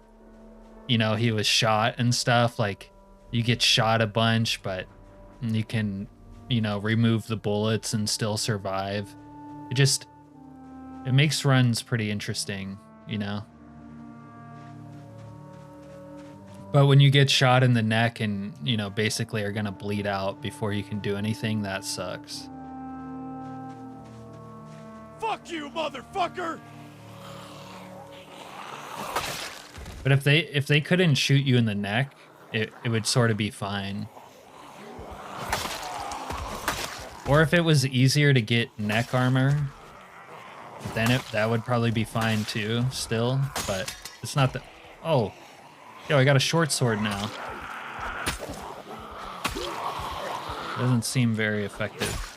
[SPEAKER 1] you know, he was shot and stuff. Like, you get shot a bunch, but you can, you know, remove the bullets and still survive. It makes runs pretty interesting, you know? But when you get shot in the neck and, you know, basically are gonna bleed out before you can do anything, that sucks.
[SPEAKER 2] Fuck you, motherfucker!
[SPEAKER 1] But if they couldn't shoot you in the neck, it would sort of be fine. Or if it was easier to get neck armor, then that would probably be fine too, still. But it's not the... Oh. Yo, I got a short sword now. Doesn't seem very effective.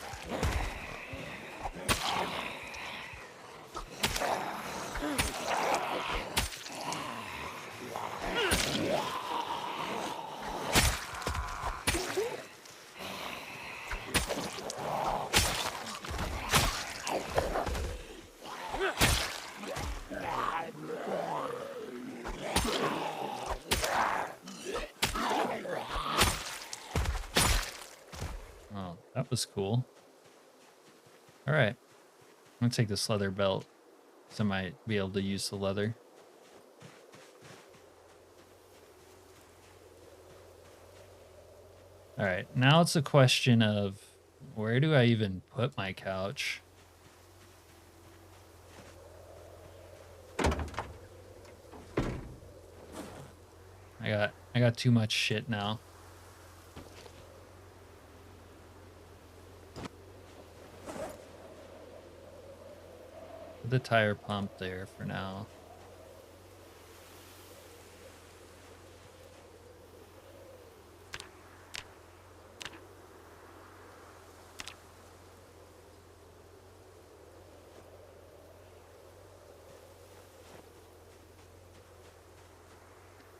[SPEAKER 1] That was cool. All right. I'm gonna take this leather belt, because I might be able to use the leather. All right, now it's a question of where do I even put my couch? I got too much shit now. The tire pump there for now.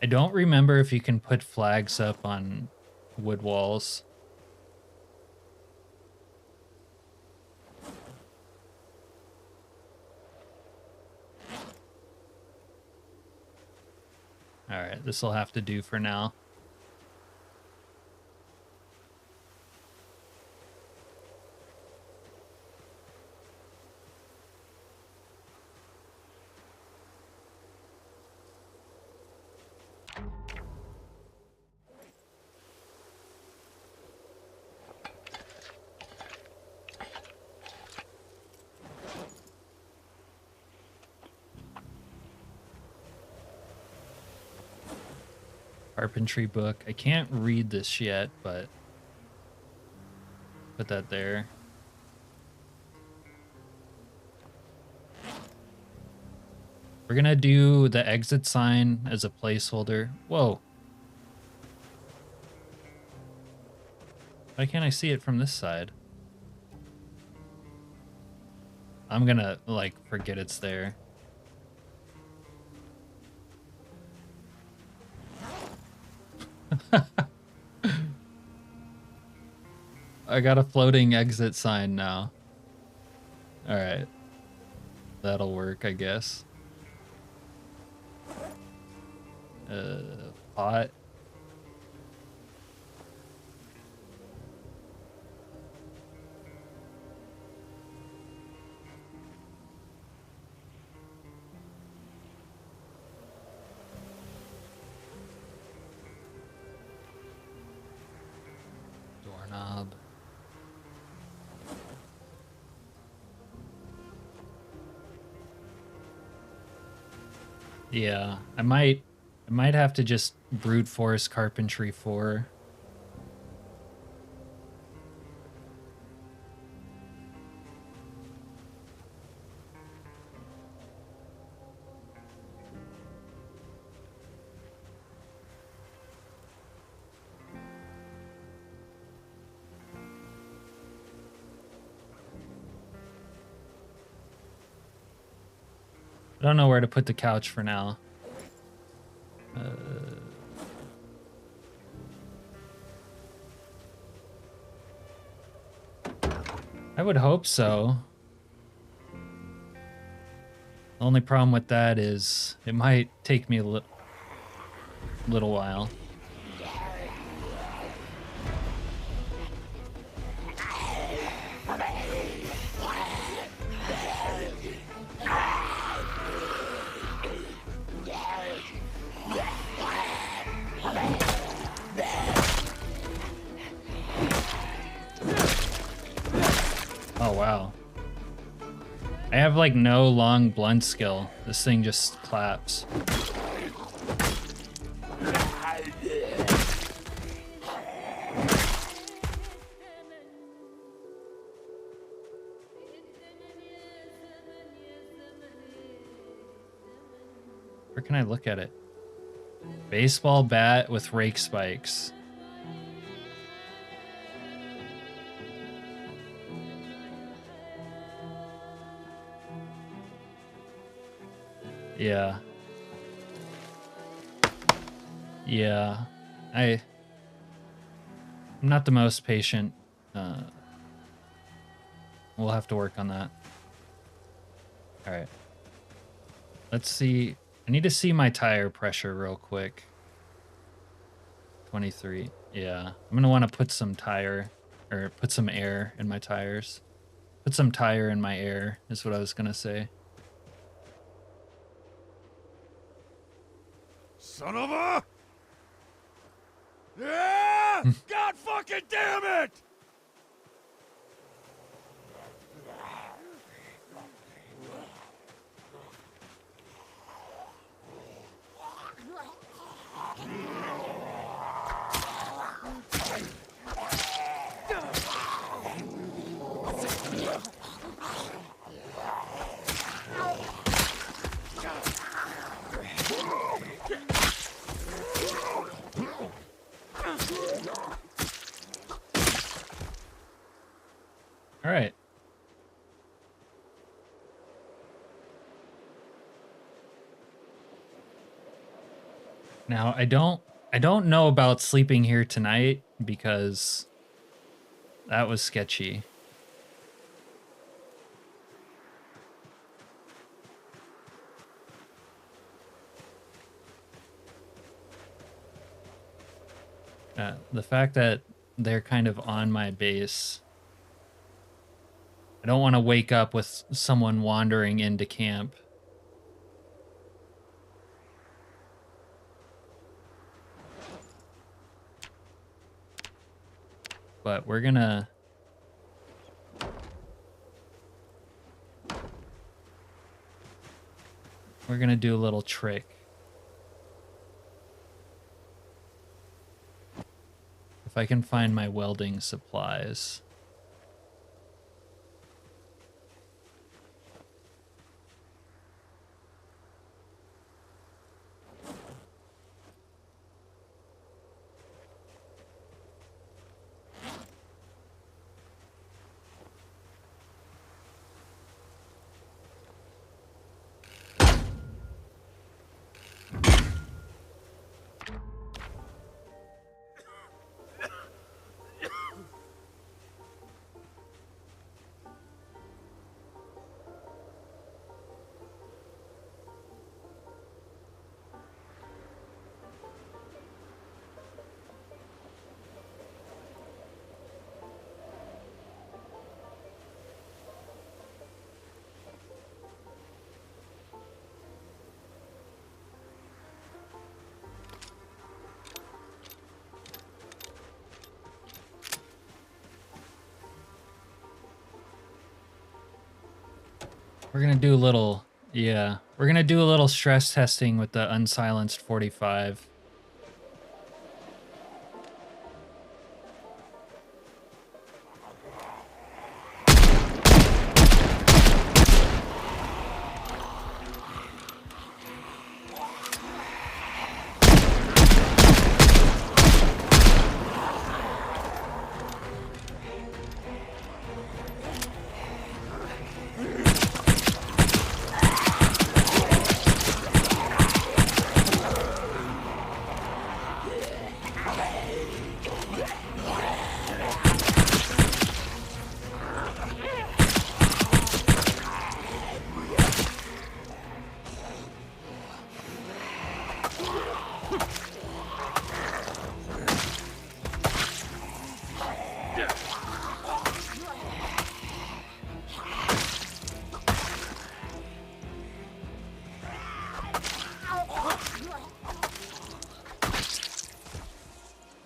[SPEAKER 1] I don't remember if you can put flags up on wood walls. All right, this will have to do for now. Carpentry book. I can't read this yet, but put that there. We're gonna do the exit sign as a placeholder. Whoa. Why can't I see it from this side? I'm gonna, like, forget it's there. I got a floating exit sign now. All right. That'll work, I guess. Pot. Doorknob. Yeah, I might have to just brute force carpentry 4. I don't know where to put the couch for now. I would hope so. The only problem with that is it might take me a little while. Oh, wow. I have like no long blunt skill. This thing just claps. Where can I look at it? Baseball bat with rake spikes. Yeah. Yeah. I'm not the most patient. We'll have to work on that. All right. Let's see. I need to see my tire pressure real quick. 23. Yeah. I'm going to want to put some tire or put some air in my tires. Put some tire in my air is what I was going to say.
[SPEAKER 2] Son of a... Yeah! God fucking damn it!
[SPEAKER 1] All right. Now, I don't know about sleeping here tonight because that was sketchy. The fact that they're kind of on my base, I don't want to wake up with someone wandering into camp. But we're gonna do a little trick. If I can find my welding supplies. We're gonna do a little, yeah. We're gonna do a little stress testing with the Unsilenced 45.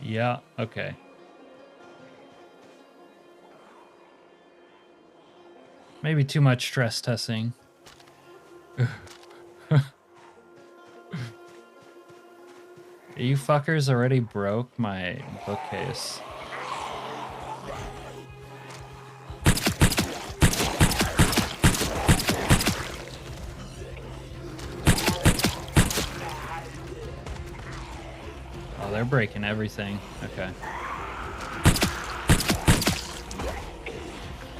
[SPEAKER 1] Yeah, okay. Maybe too much stress testing. You fuckers already broke my bookcase. Oh, they're breaking everything. Okay.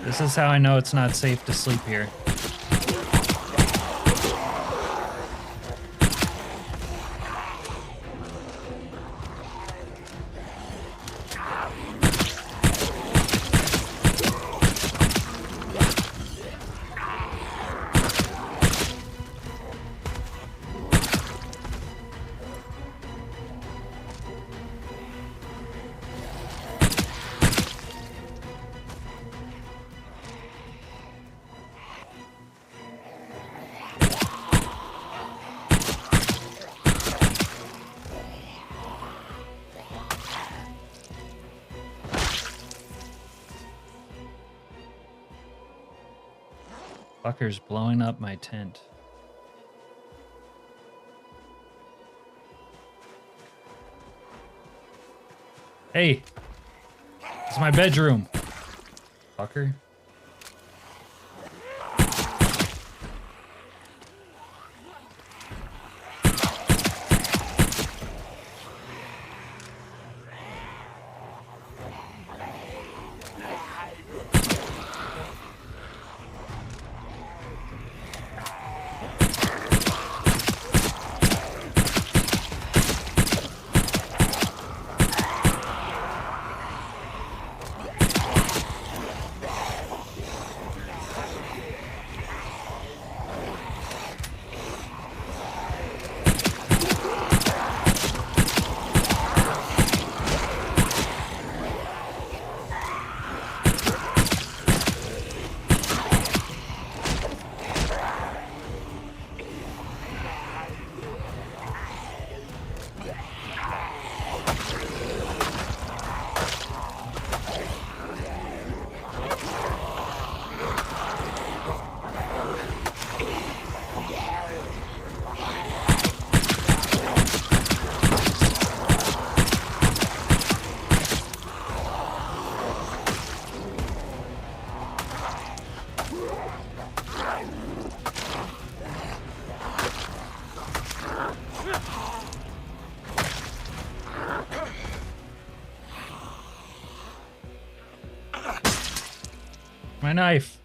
[SPEAKER 1] This is how I know it's not safe to sleep here. Fuckers blowing up my tent. Hey! It's my bedroom. Fucker. My knife.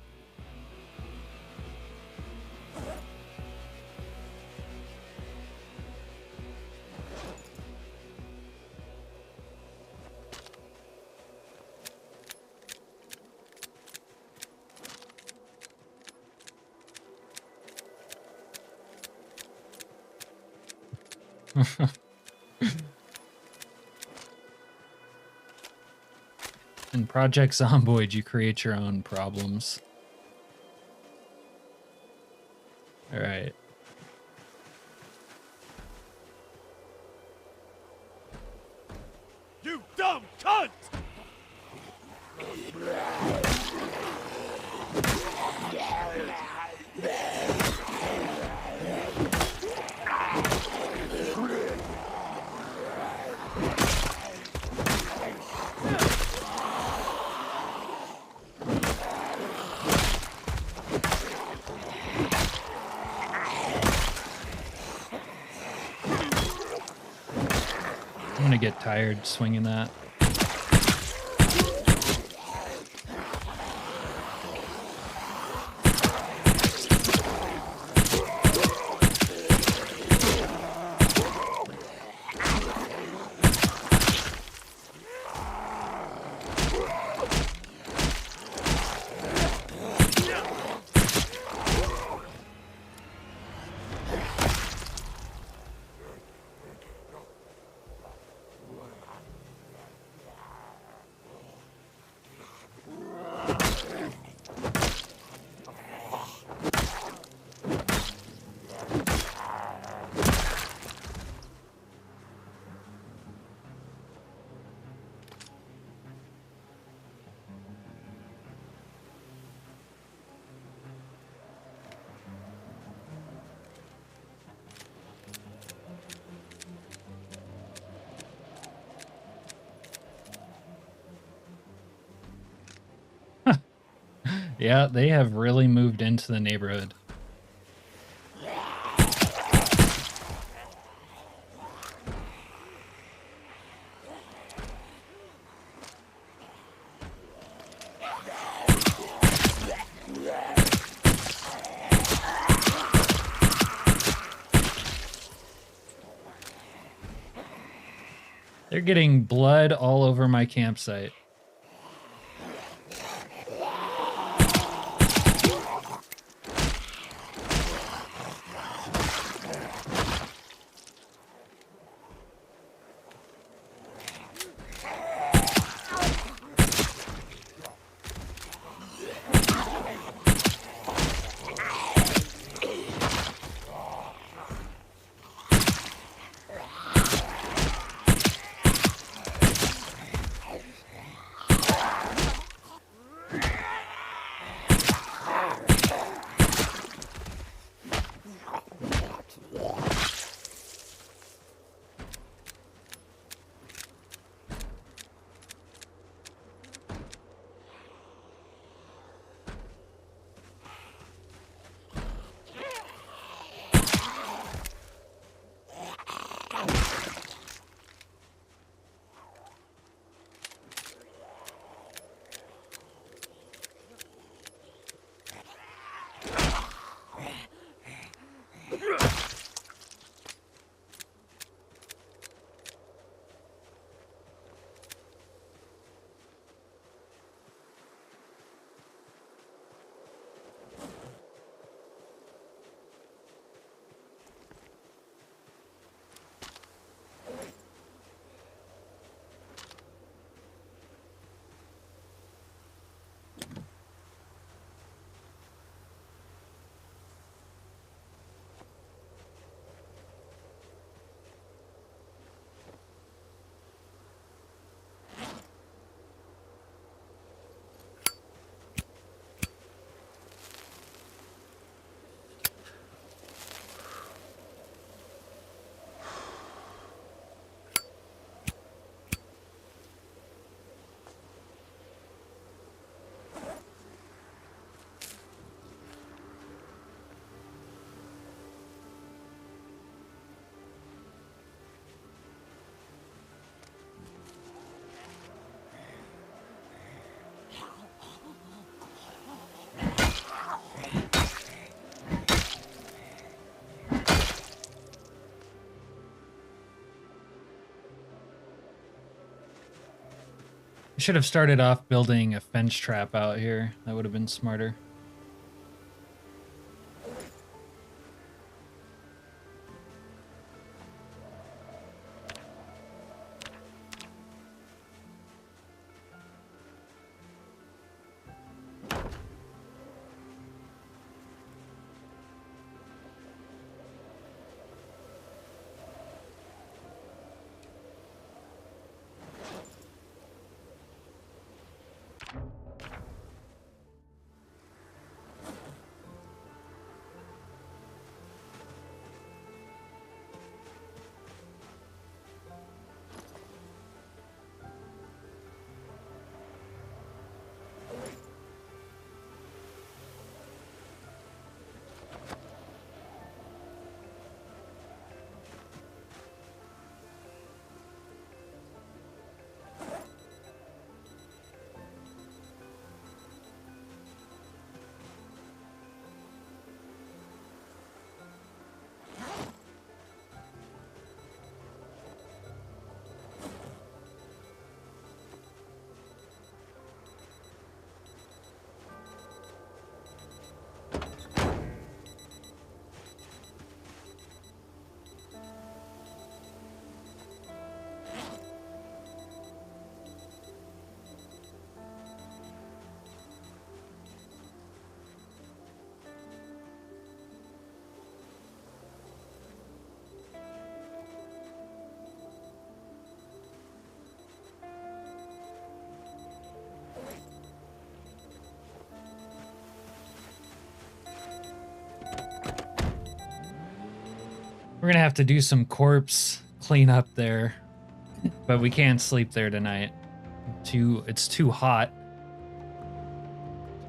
[SPEAKER 1] In Project Zomboid, you create your own problems. All right.
[SPEAKER 2] You dumb cunt!
[SPEAKER 1] I'm gonna get tired swinging that. Yeah, they have really moved into the neighborhood. They're getting blood all over my campsite. I should have started off building a fence trap out here. That would have been smarter. We're gonna have to do some corpse cleanup there, but we can't sleep there tonight. It's too hot.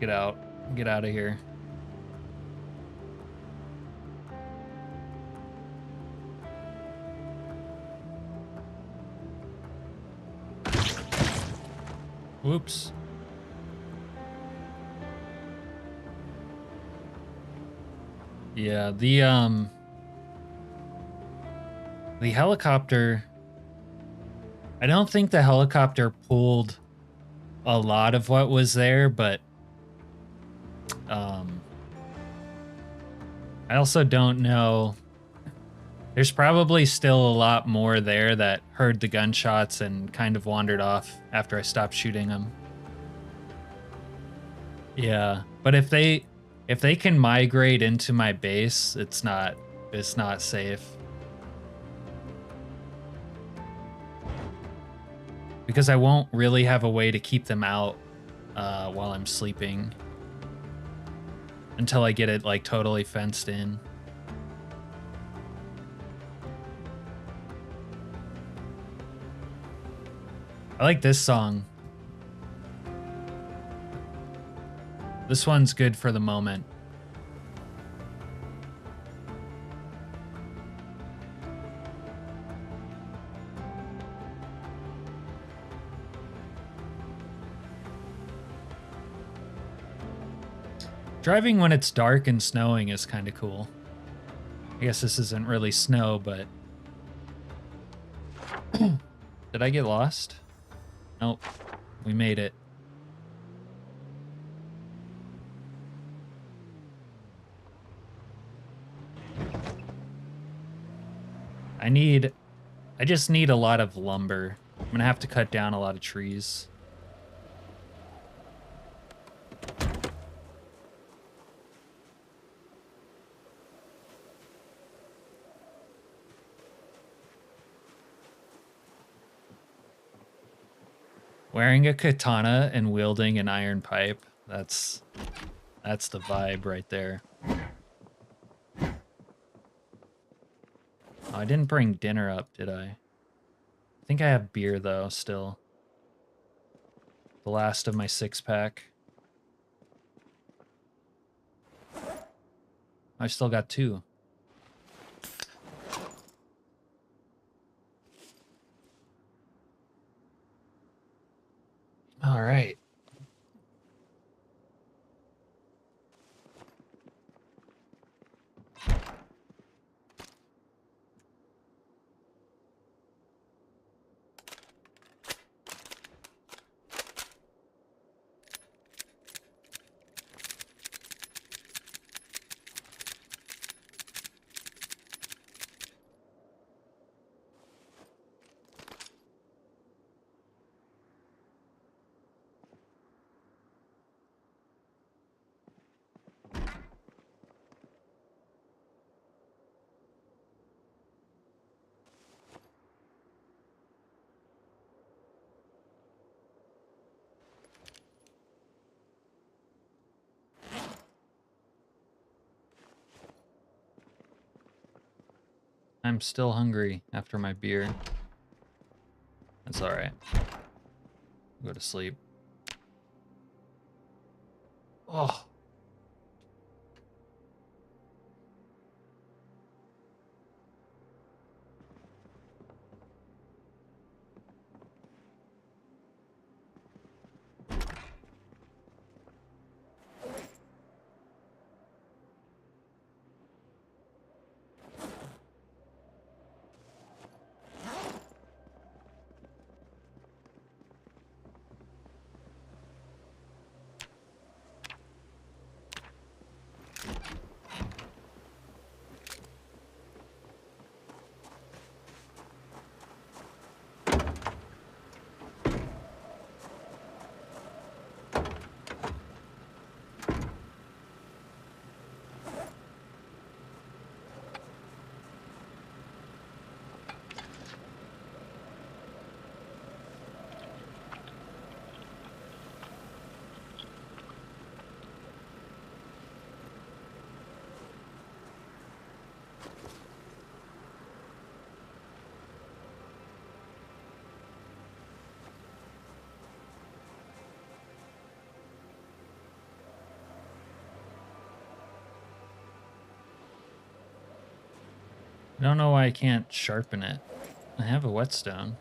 [SPEAKER 1] Get out. Get out of here. Whoops. Yeah, the helicopter, I don't think the helicopter pulled a lot of what was there, but I also don't know. There's probably still a lot more there that heard the gunshots and kind of wandered off after I stopped shooting them. Yeah, but if they can migrate into my base, it's not safe. Because I won't really have a way to keep them out while I'm sleeping until I get it like totally fenced in. I like this song. This one's good for the moment. Driving when it's dark and snowing is kind of cool. I guess this isn't really snow, but... Did I get lost? Nope. We made it. I just need a lot of lumber. I'm gonna have to cut down a lot of trees. Wearing a katana and wielding an iron pipe, that's the vibe right there. Oh, I didn't bring dinner up, did I? I think I have beer though, still. The last of my 6-pack. I still got 2. All right. I'm still hungry after my beer. That's all right. Go to sleep. Oh. I don't know why I can't sharpen it. I have a whetstone.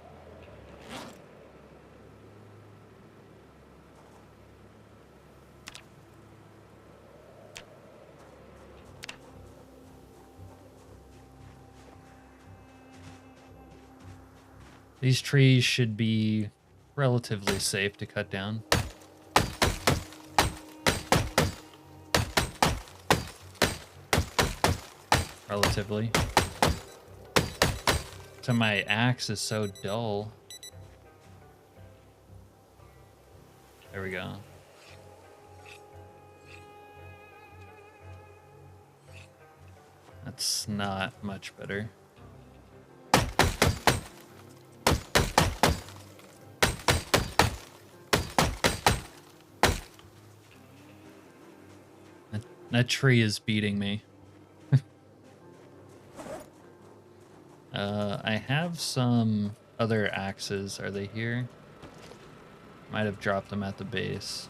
[SPEAKER 1] These trees should be relatively safe to cut down. Relatively. So my axe is so dull. There we go. That's not much better. That tree is beating me. I have some other axes. Are they here? Might have dropped them at the base.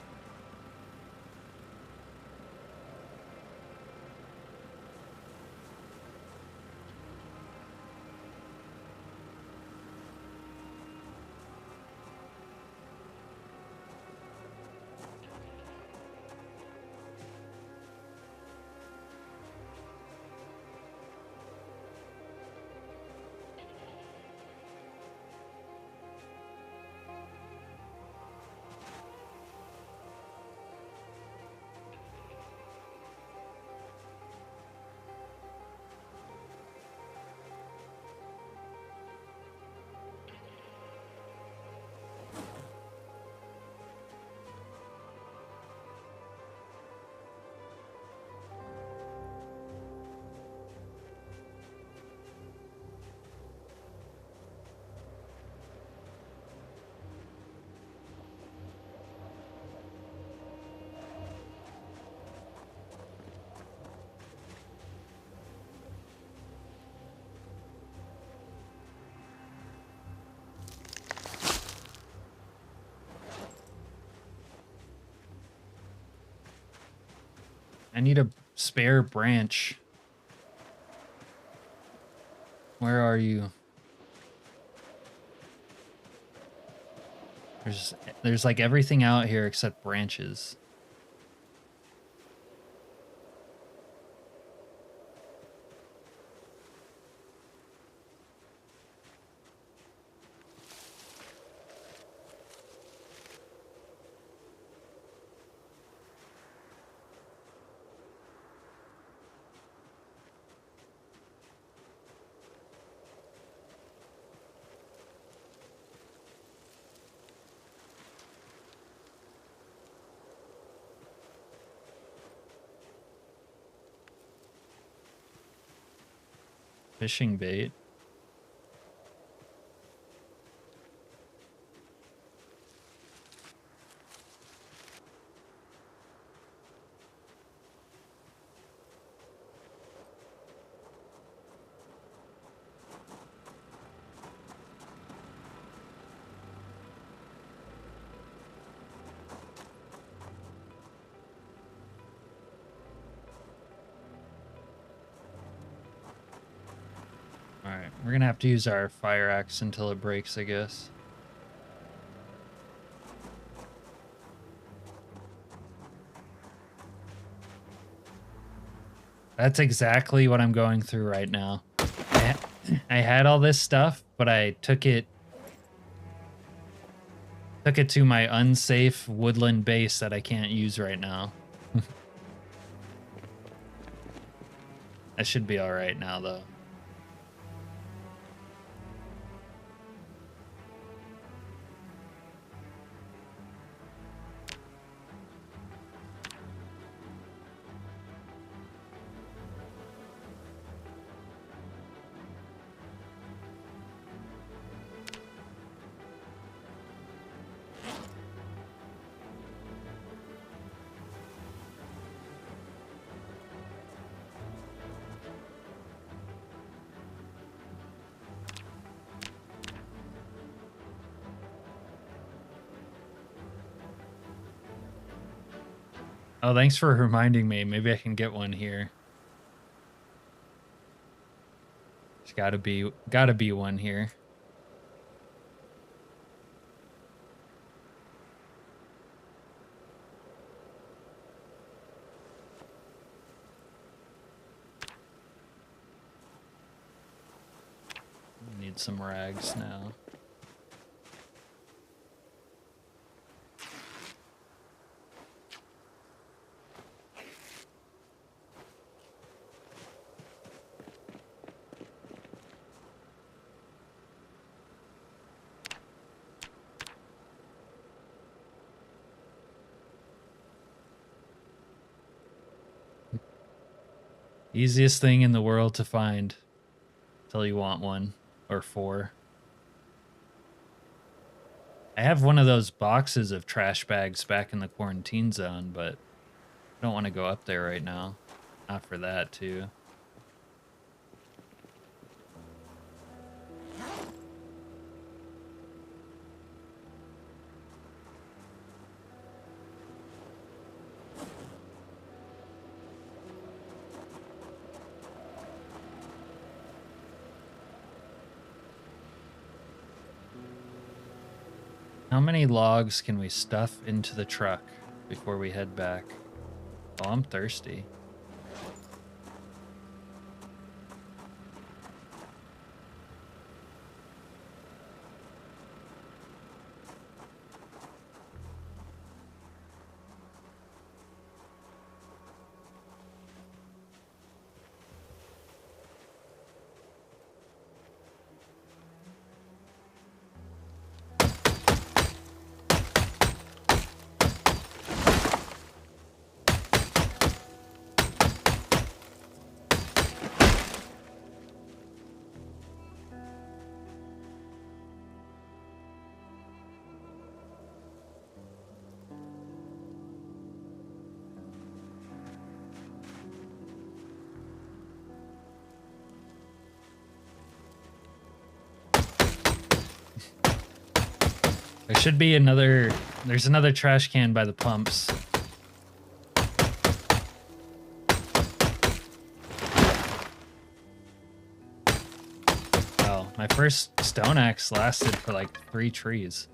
[SPEAKER 1] I need a spare branch. Where are you? There's like everything out here except branches. Fishing bait. Alright, we're gonna have to use our fire axe until it breaks, I guess. That's exactly what I'm going through right now. I had all this stuff, but I took it to my unsafe woodland base that I can't use right now. I should be alright now, though. Oh, thanks for reminding me. Maybe I can get one here. Gotta be one here. Need some rags now. Easiest thing in the world to find till you want one or 4. I have one of those boxes of trash bags back in the quarantine zone, but I don't want to go up there right now. Not for that, too. How many logs can we stuff into the truck before we head back? Oh, I'm thirsty. There should be another, there's another trash can by the pumps. Wow, my first stone axe lasted for like 3 trees.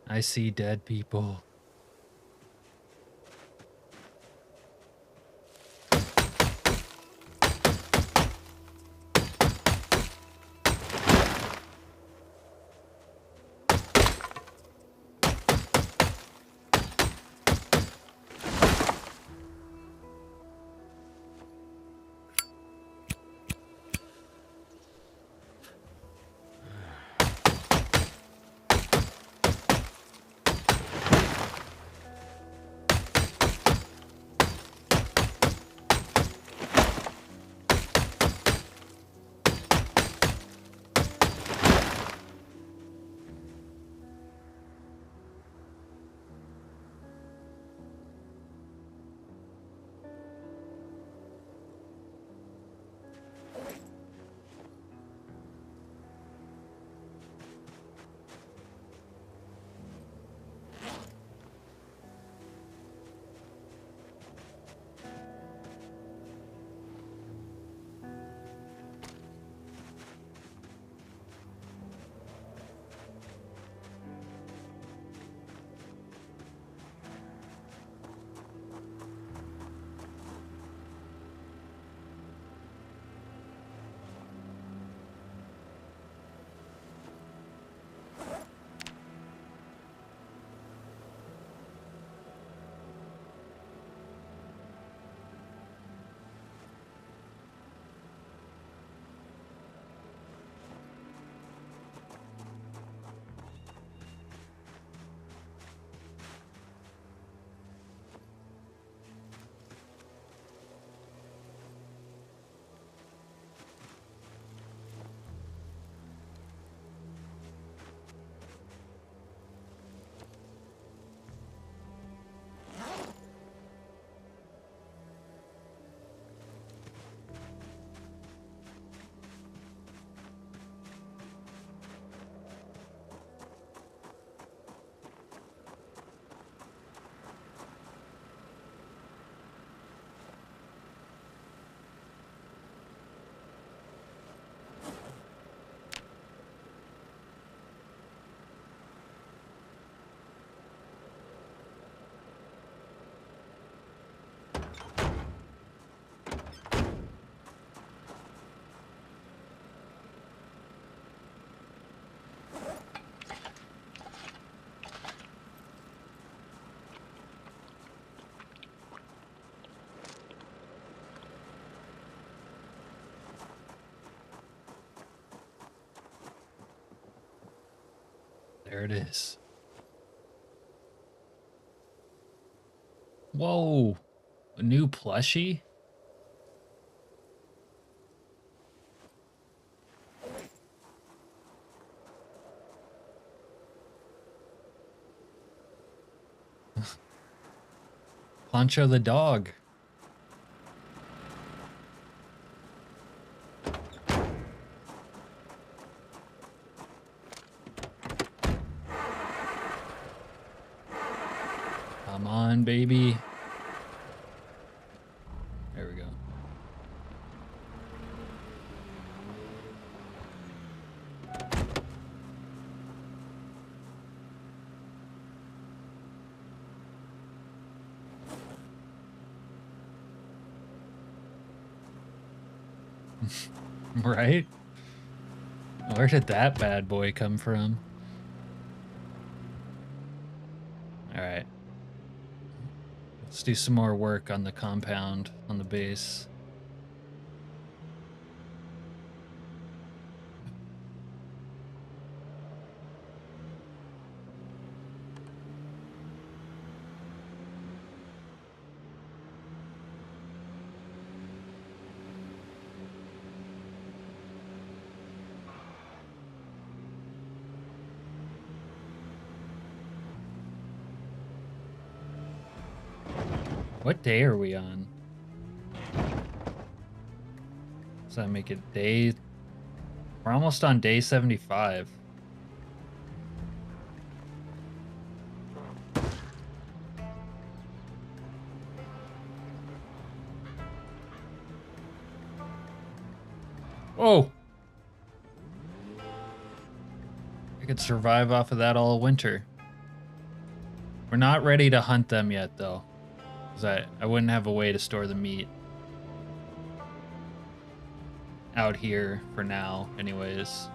[SPEAKER 1] I see dead people. There it is. Whoa. A new plushie? Poncho the dog. Come on, baby. There we go. Right? Where did that bad boy come from? All right. Let's do some more work on the compound, on the base. What day are we on? Does that make it day? We're almost on day 75. Whoa! I could survive off of that all winter. We're not ready to hunt them yet, though. Because I wouldn't have a way to store the meat out here for now, anyways.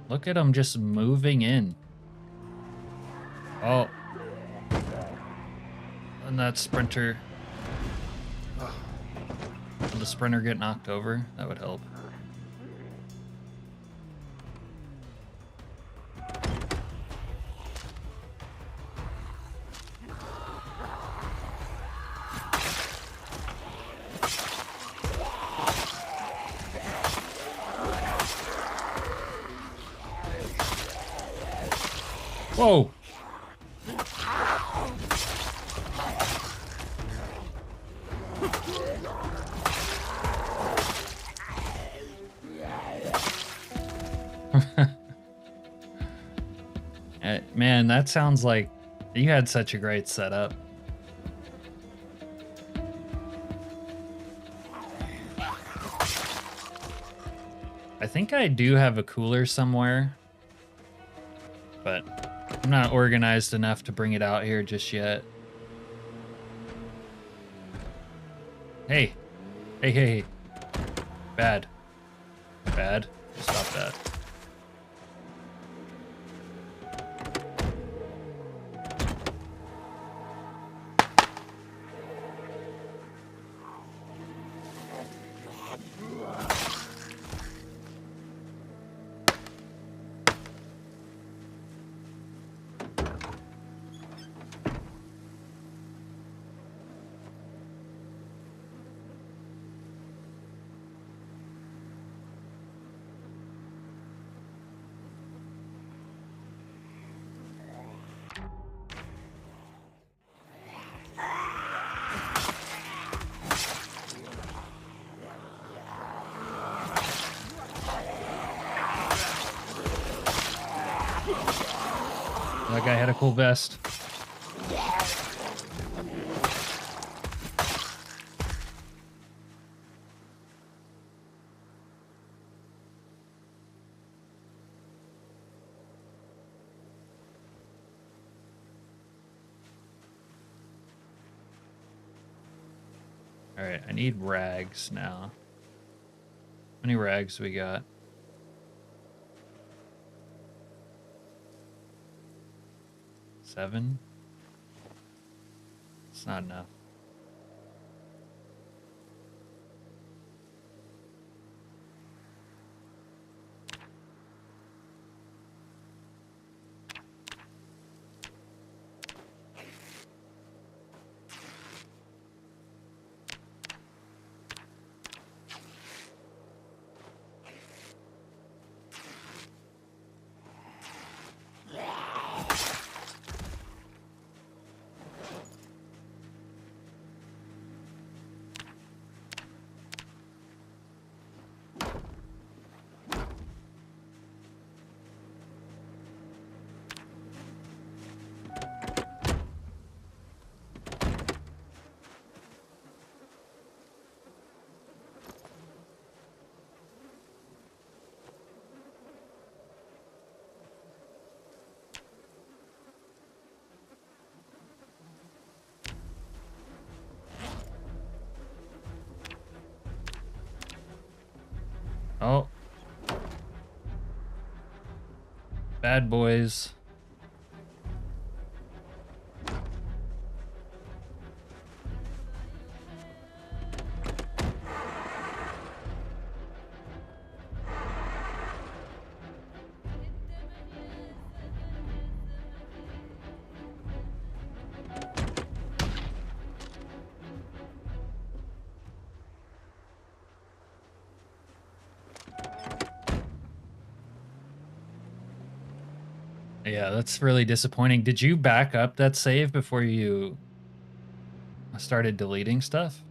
[SPEAKER 1] Look at them just moving in. Oh. And that sprinter. Will the sprinter get knocked over? That would help. Whoa! Man, that sounds like you had such a great setup. I think I do have a cooler somewhere, but I'm not organized enough to bring it out here just yet. Hey. Hey, hey, hey. Bad. Bad. Stop that. That guy had a cool vest. All right, I need rags now. How many rags we got? 7? It's not enough. Oh. Bad boys. Yeah, that's really disappointing. Did you back up that save before you started deleting stuff?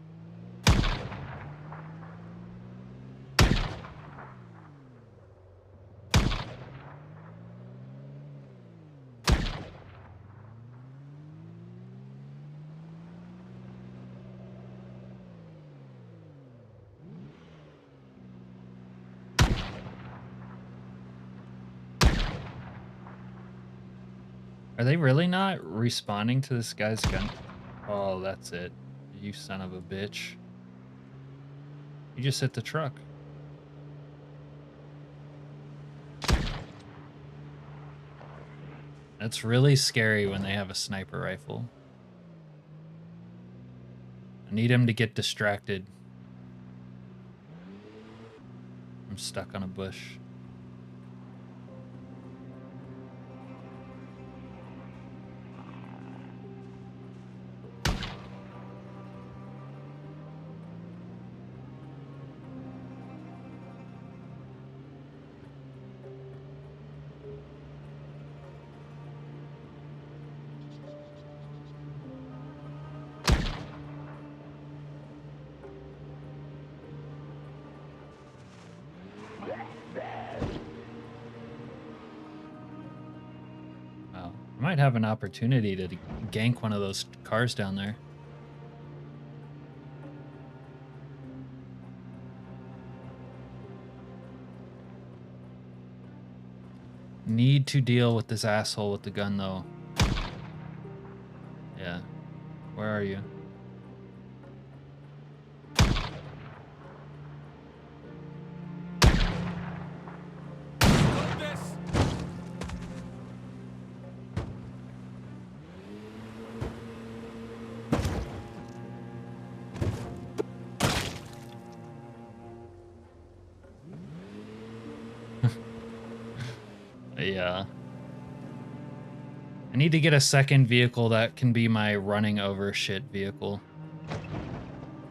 [SPEAKER 1] Are they really not responding to this guy's gun? Oh, that's it. You son of a bitch. You just hit the truck. That's really scary when they have a sniper rifle. I need him to get distracted. I'm stuck on a bush. Might have an opportunity to gank one of those cars down there. Need to deal with this asshole with the gun, though. Yeah. Where are you? Yeah. I need to get a second vehicle that can be my running over shit vehicle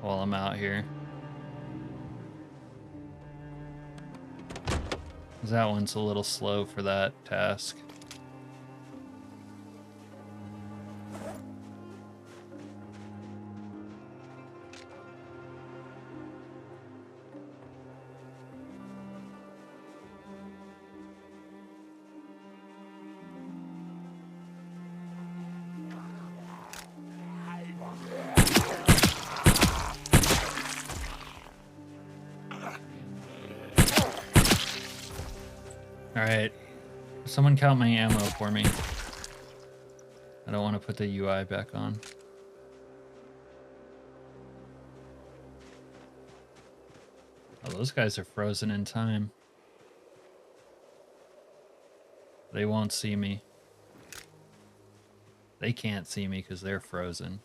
[SPEAKER 1] while I'm out here. 'Cause that one's a little slow for that task. Alright. Someone count my ammo for me. I don't want to put the UI back on. those guys are frozen in time. They won't see me. They can't see me because they're frozen.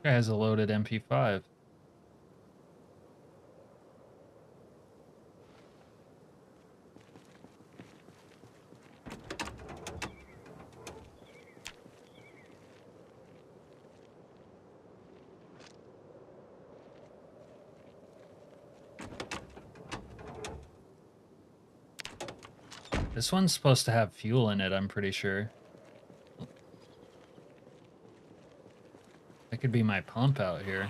[SPEAKER 1] Guy has a loaded MP5. This one's supposed to have fuel in it, I'm pretty sure. That could be my pump out here.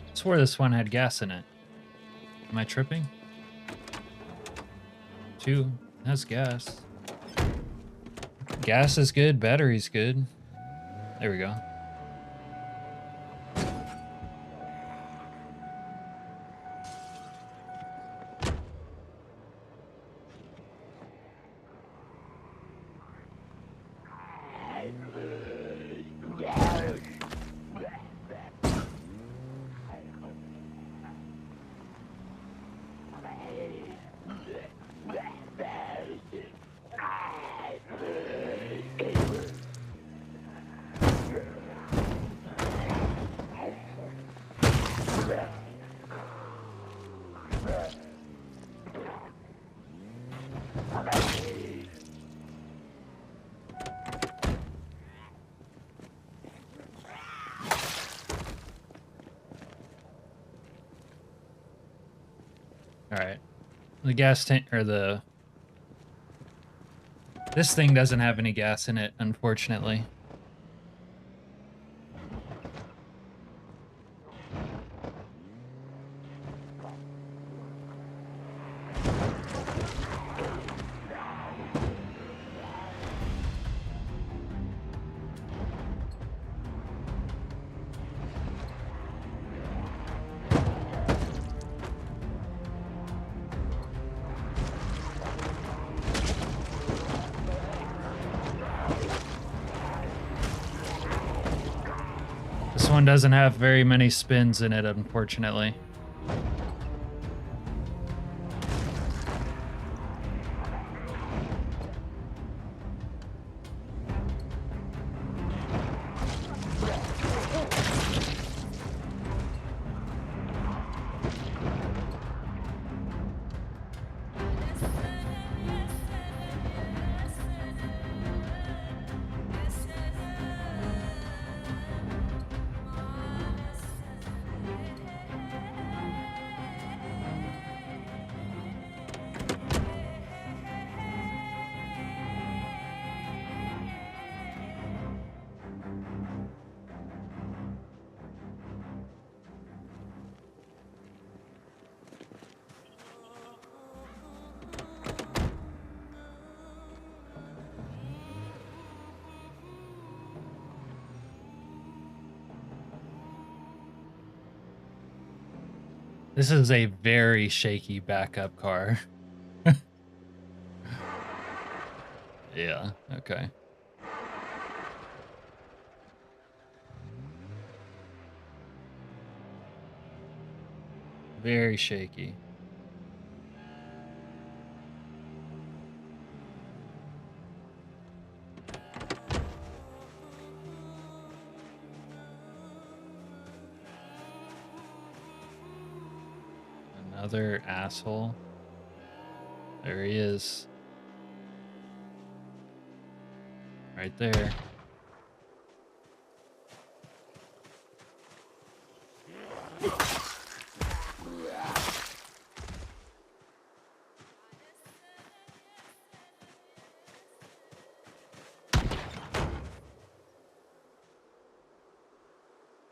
[SPEAKER 1] I swore this one had gas in it. Am I tripping? 2 has gas. Gas is good, battery's good. There we go. Alright. The gas tank, or the... This thing doesn't have any gas in it, unfortunately. This one doesn't have very many spins in it, unfortunately. This is a very shaky backup car. Yeah, okay. Very shaky. Another asshole. There he is. Right there.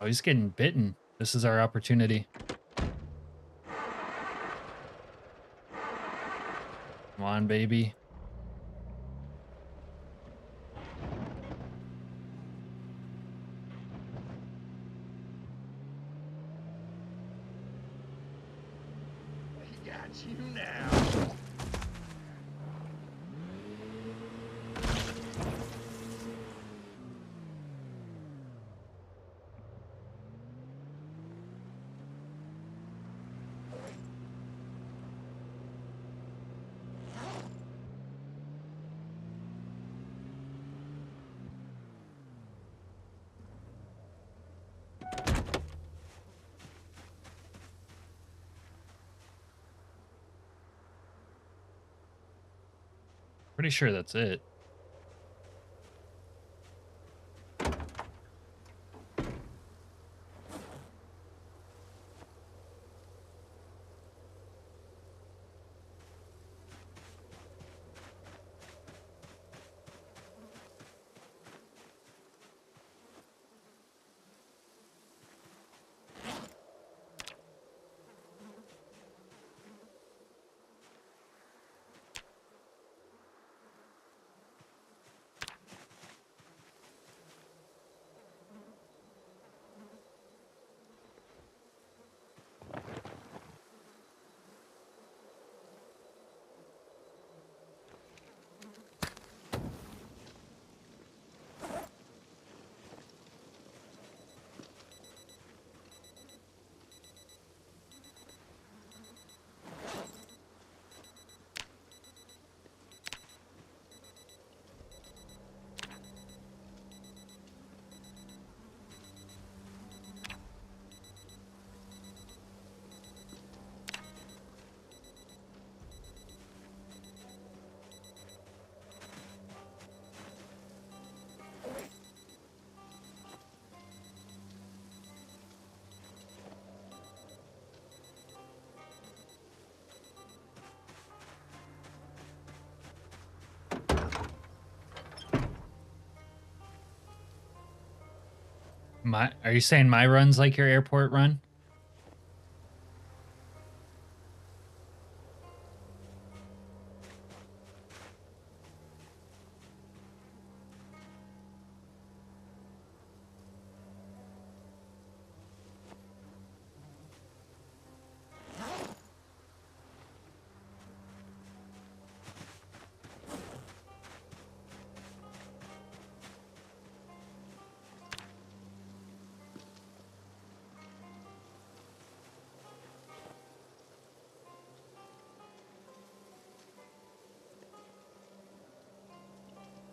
[SPEAKER 1] Oh, he's getting bitten. This is our opportunity. Come on, baby.
[SPEAKER 2] He got you now.
[SPEAKER 1] Pretty sure that's it. Are you saying my run's like your airport run?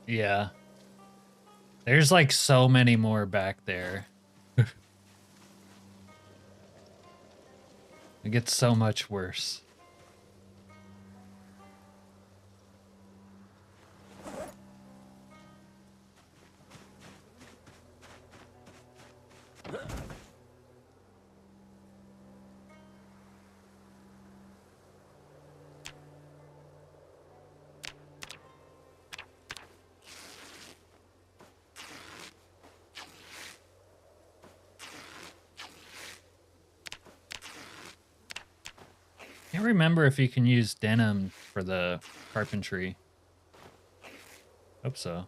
[SPEAKER 1] Yeah. There's like so many more back there. It gets so much worse. Can't remember if you can use denim for the carpentry. Hope so.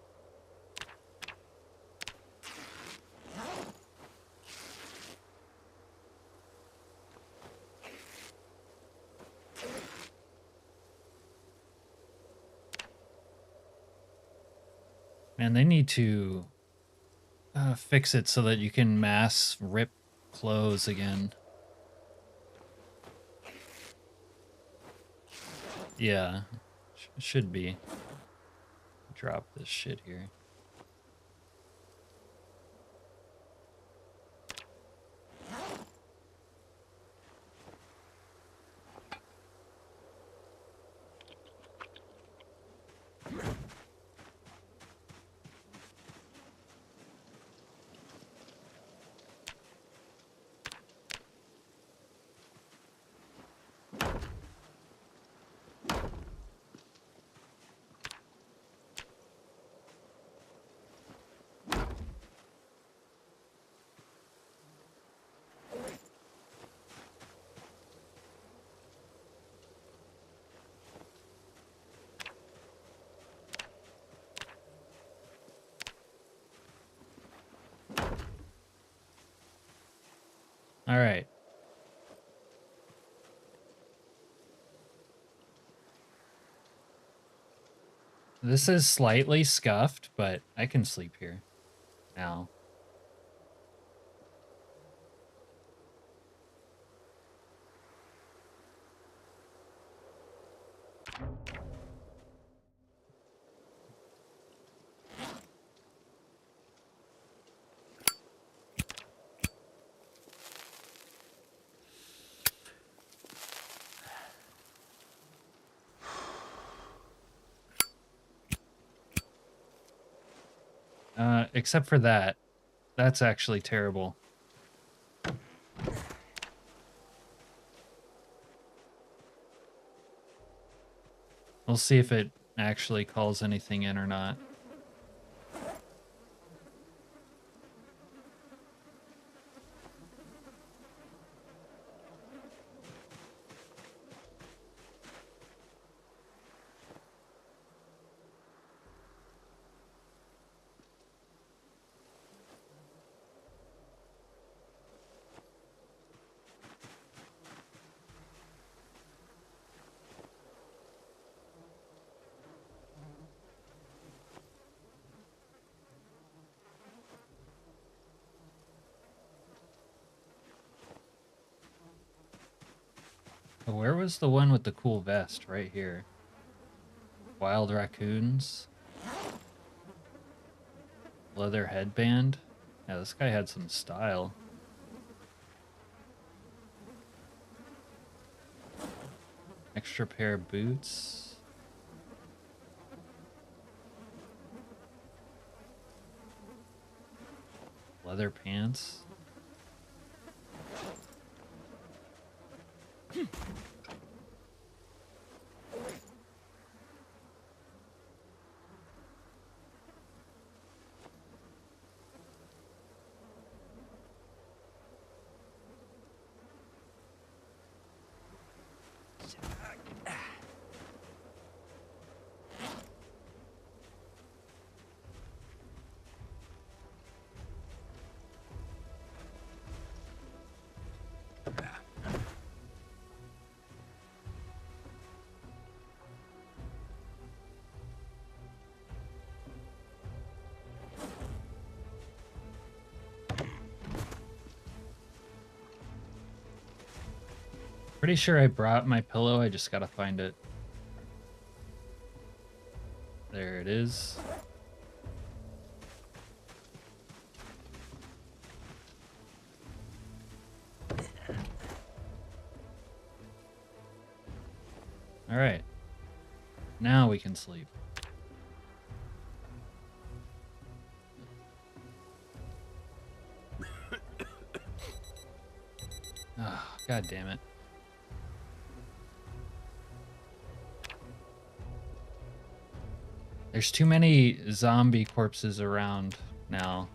[SPEAKER 1] And they need to fix it so that you can mass rip clothes again. Yeah, should be. Drop this shit here. All right. This is slightly scuffed, but I can sleep here now. Except for that. That's actually terrible. We'll see if it actually calls anything in or not. Where was the one with the cool vest? Right here. Wild raccoons. Leather headband. Yeah, this guy had some style. Extra pair of boots. Leather pants. Pretty sure I brought my pillow, I just gotta find it. There it is. All right. Now we can sleep. Oh, God damn it. There's too many zombie corpses around now.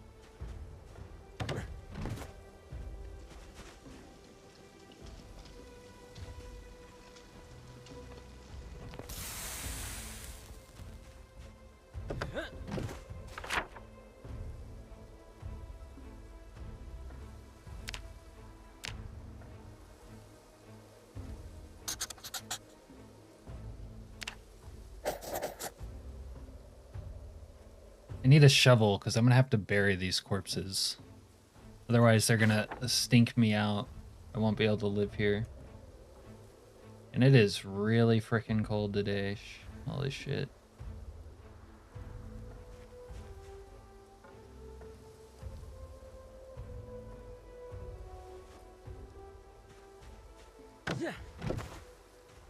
[SPEAKER 1] need a shovel because I'm gonna have to bury these corpses. Otherwise, they're gonna stink me out. I won't be able to live here. And it is really freaking cold today. Holy shit.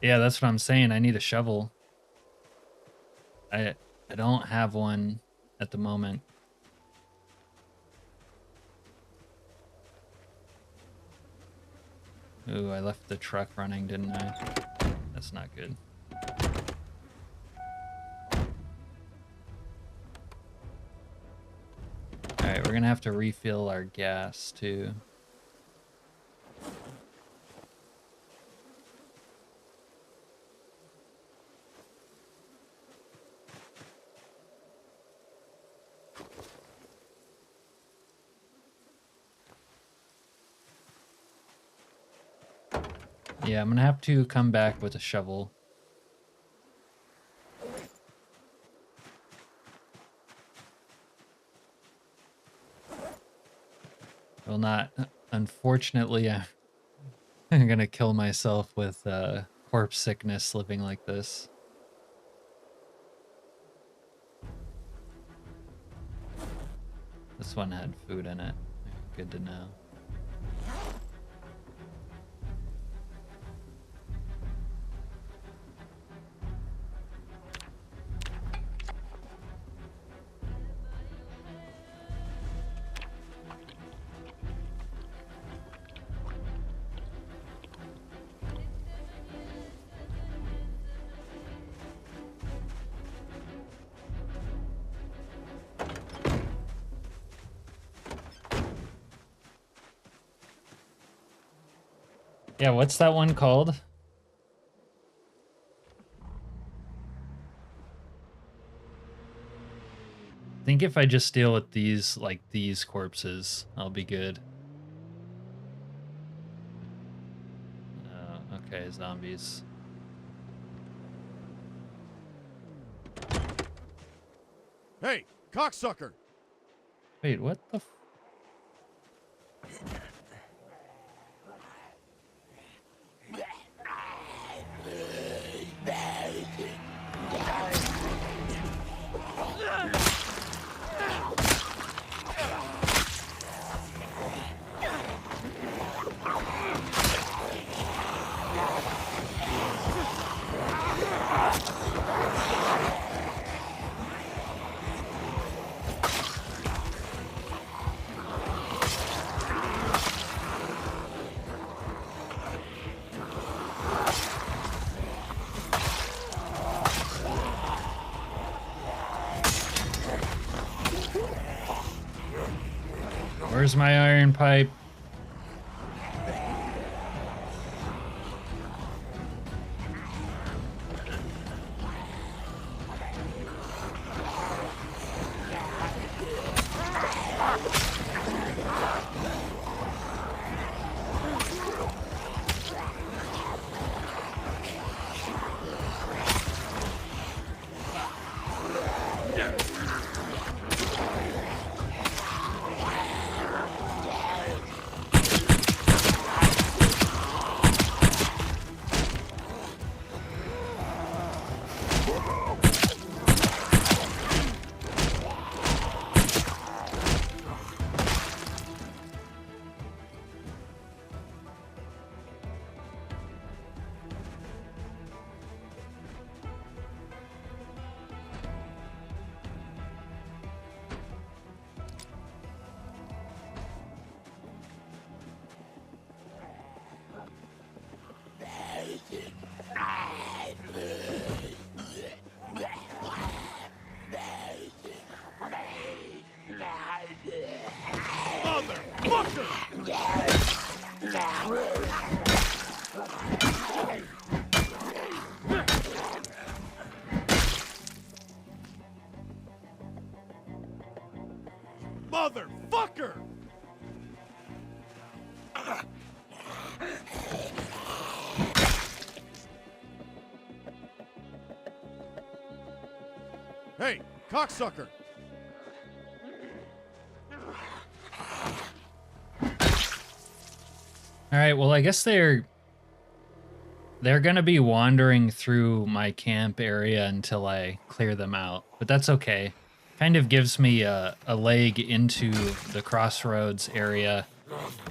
[SPEAKER 1] Yeah, that's what I'm saying. I need a shovel. I don't have one at the moment. Ooh, I left the truck running, didn't I? That's not good. Alright, we're gonna have to refill our gas too. Yeah, I'm gonna have to come back with a shovel. Well, not. Unfortunately, I'm gonna kill myself with corpse sickness living like this. This one had food in it. Good to know. Yeah, what's that one called? I think if I just deal with these, like these corpses, I'll be good. Okay, zombies.
[SPEAKER 3] Hey, cocksucker!
[SPEAKER 1] Wait, what the Where's my iron pipe?
[SPEAKER 3] Motherfucker! Hey, cocksucker!
[SPEAKER 1] All right, well, I guess they're gonna be wandering through my camp area until I clear them out, but that's okay. Kind of gives me a leg into the Crossroads area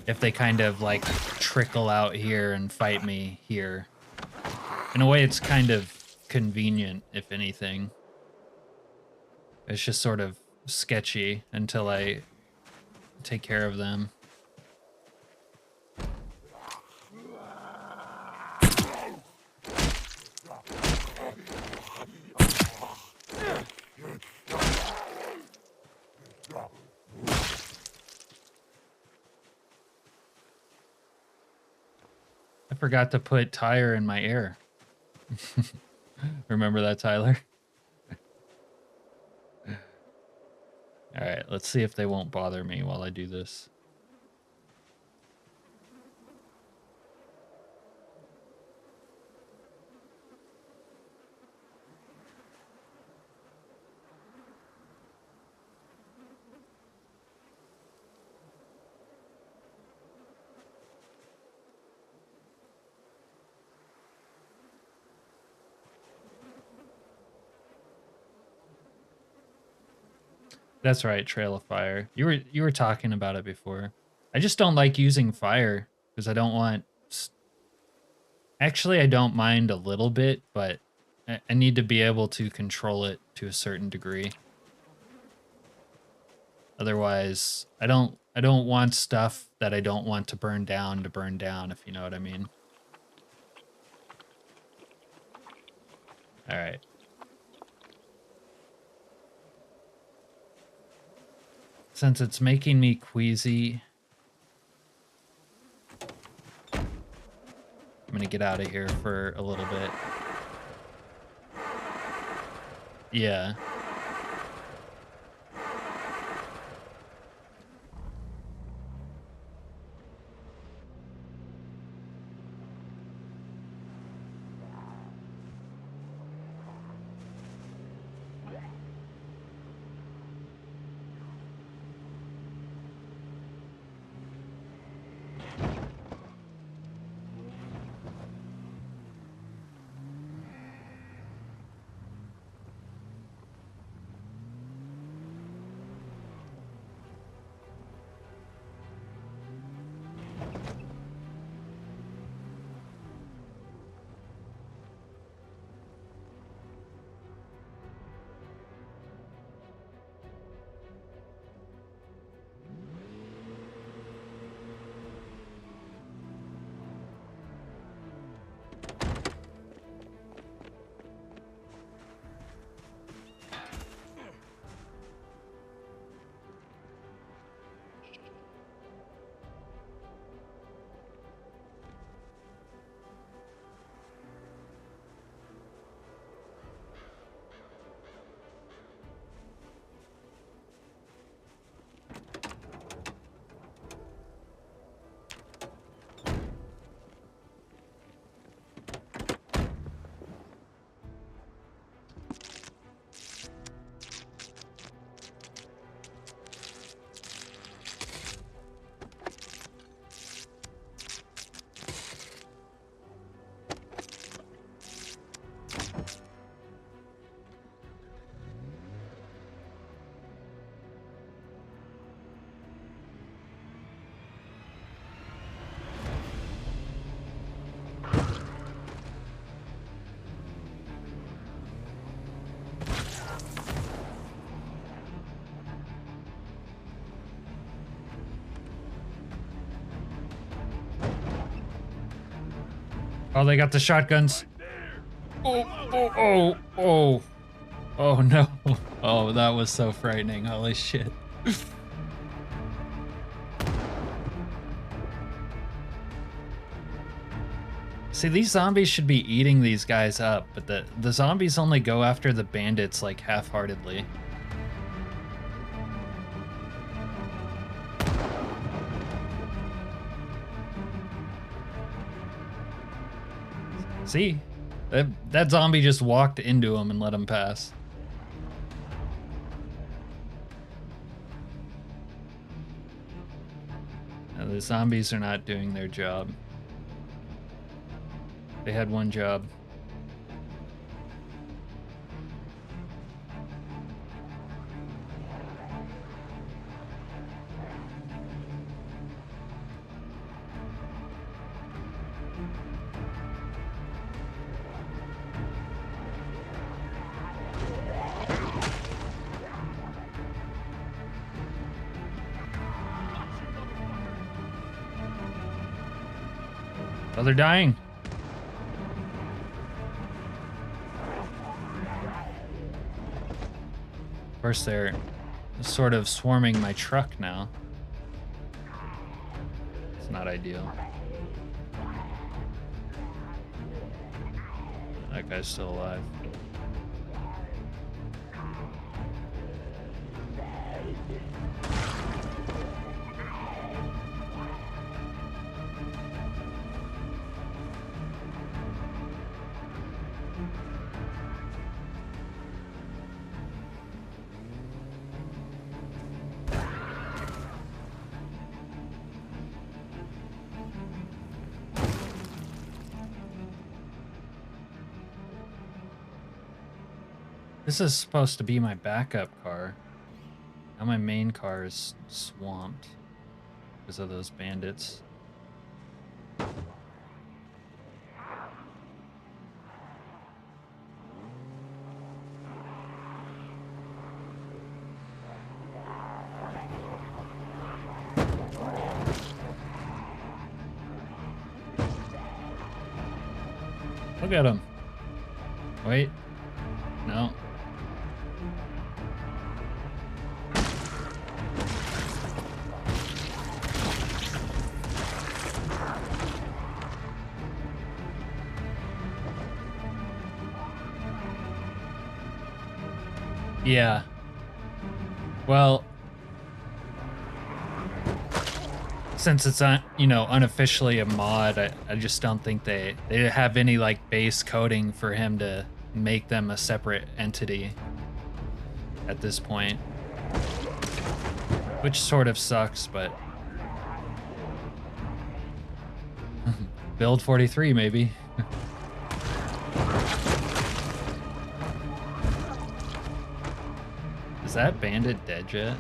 [SPEAKER 1] if they kind of like trickle out here and fight me here. In a way, it's kind of convenient, if anything. It's just sort of sketchy until I take care of them. I forgot to put tire in my air. Remember that, Tyler? All right, let's see if they won't bother me while I do this. That's right, Trail of Fire. You were talking about it before. I just don't like using fire because I don't want. Actually, I don't mind a little bit, but I need to be able to control it to a certain degree. Otherwise, I don't want stuff that I don't want to burn down, if you know what I mean. All right. Since it's making me queasy, I'm gonna get out of here for a little bit. Yeah. Oh, they got the shotguns. Oh. Oh, no. Oh, that was so frightening. Holy shit. See, these zombies should be eating these guys up, but the zombies only go after the bandits, like, half-heartedly. See? That zombie just walked into him and let him pass. The zombies are not doing their job. They had one job. Oh, they're dying. Of course, they're sort of swarming my truck now. It's not ideal. That guy's still alive. This is supposed to be my backup car. Now my main car is swamped because of those bandits. Look at him. Wait. No. Yeah. Well, since it's not, you know, unofficially a mod, I just don't think they have any like base coding for him to make them a separate entity at this point, which sort of sucks, but build 43 maybe. Is that bandit dead yet?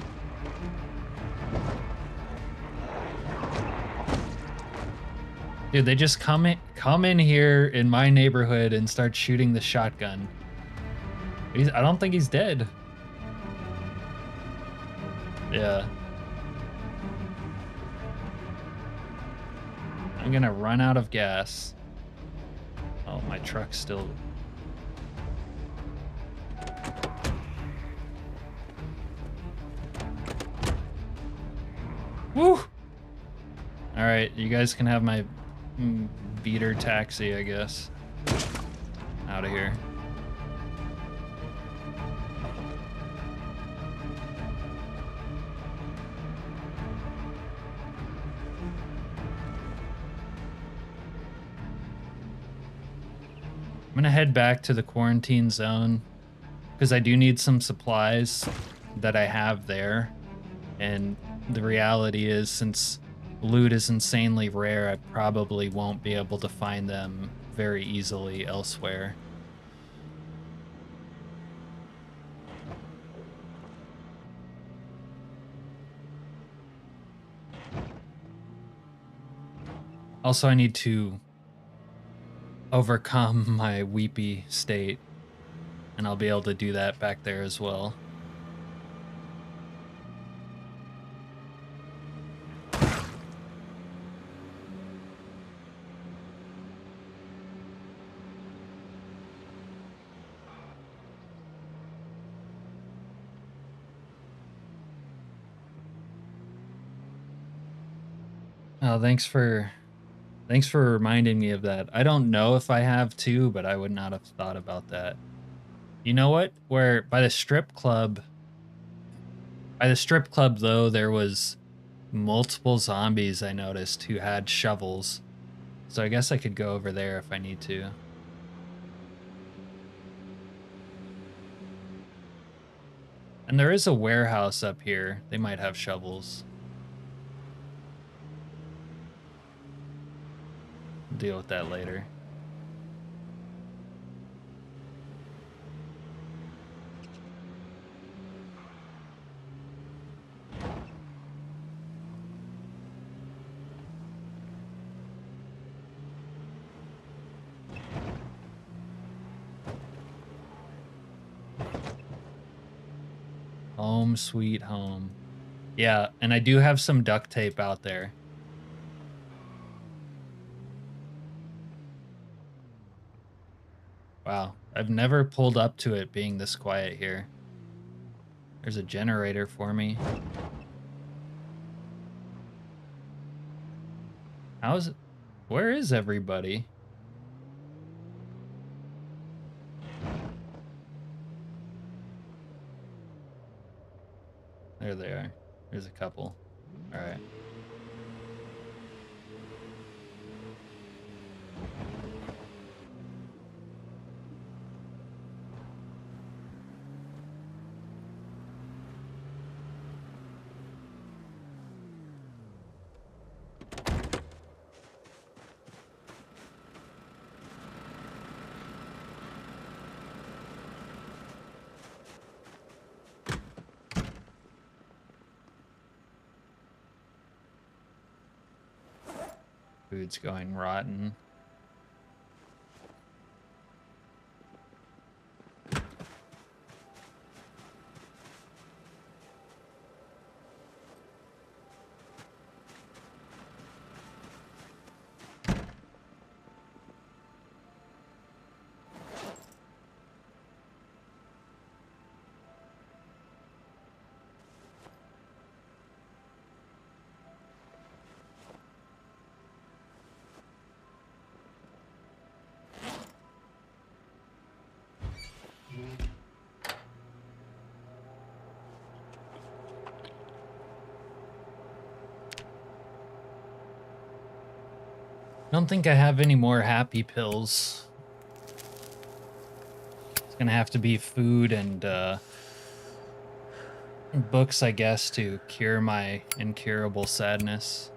[SPEAKER 1] Dude, they just come in here in my neighborhood and start shooting the shotgun. I don't think he's dead. Yeah. I'm gonna run out of gas. Oh, my truck's still... Woo! Alright, you guys can have my beater taxi, I guess. Out of here. I'm gonna head back to the quarantine zone because I do need some supplies that I have there. And the reality is, since loot is insanely rare, I probably won't be able to find them very easily elsewhere. Also, I need to overcome my weepy state, and I'll be able to do that back there as well. Oh, thanks for reminding me of that. I don't know if I have to, but I would not have thought about that. You know what? Where by the strip club though, there was multiple zombies I noticed who had shovels. So I guess I could go over there if I need to. And there is a warehouse up here. They might have shovels. deal with that later. Home sweet home. Yeah, and I do have some duct tape out there. Wow, I've never pulled up to it being this quiet here. There's a generator for me. How's it? Where is everybody? There they are. There's a couple. All right. Food's going rotten. I don't think I have any more happy pills. It's gonna have to be food and books, I guess, to cure my incurable sadness.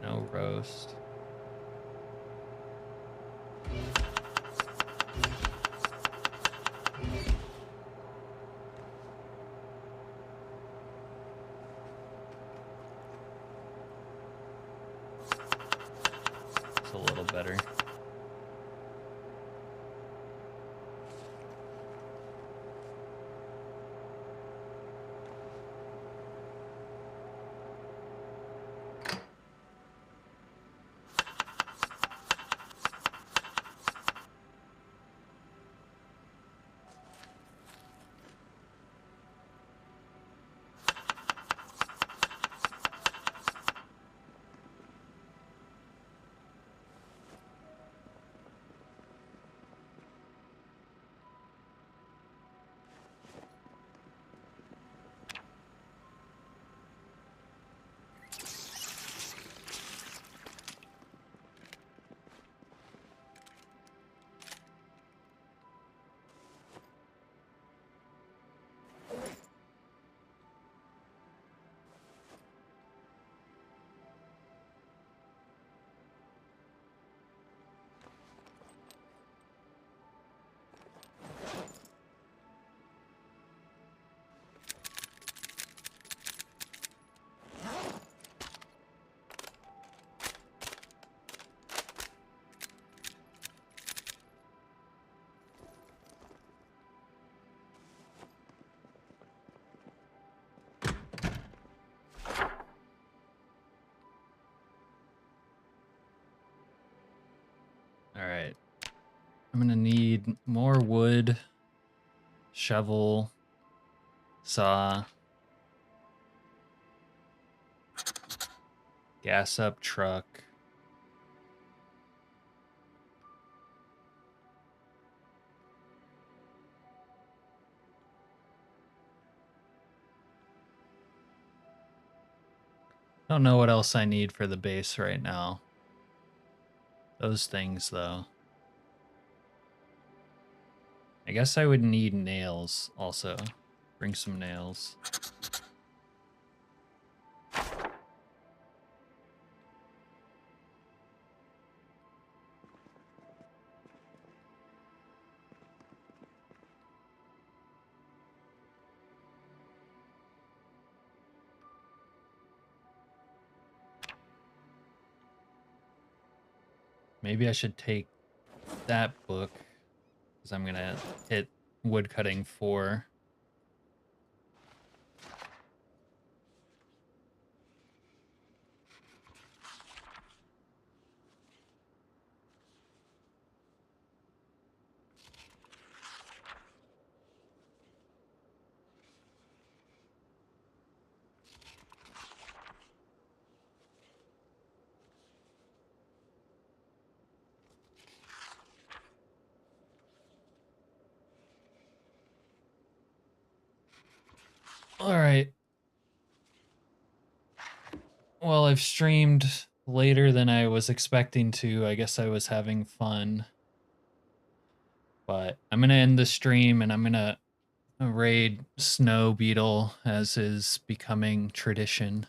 [SPEAKER 1] No roast. It's a little better. All right. I'm gonna need more wood, shovel, saw, gas up truck. Don't know what else I need for the base right now. Those things, though. I guess I would need nails also. Bring some nails. maybe I should take that book because I'm gonna hit woodcutting 4. All right. Well, I've streamed later than I was expecting to. I guess I was having fun. But I'm going to end the stream and I'm going to raid Snow Beetle as is becoming tradition.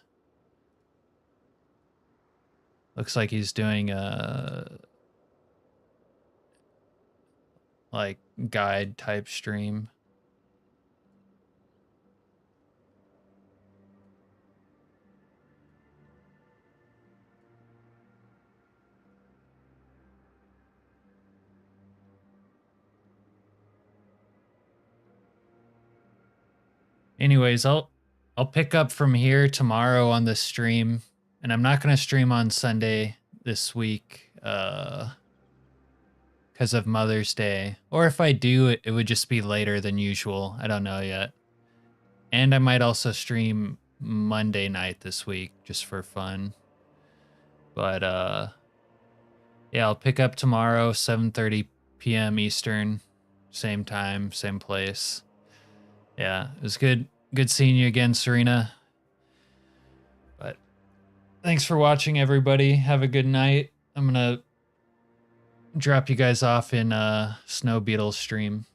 [SPEAKER 1] Looks like he's doing a like guide type stream. Anyways, I'll pick up from here tomorrow on the stream, and I'm not going to stream on Sunday this week because of Mother's Day. Or if I do, it would just be later than usual. I don't know yet. And I might also stream Monday night this week just for fun. But yeah, I'll pick up tomorrow 7:30 p.m. Eastern, same time, same place. Yeah, it was good seeing you again, Serena. But thanks for watching, everybody. Have a good night. I'm gonna drop you guys off in Snow Beetle's stream.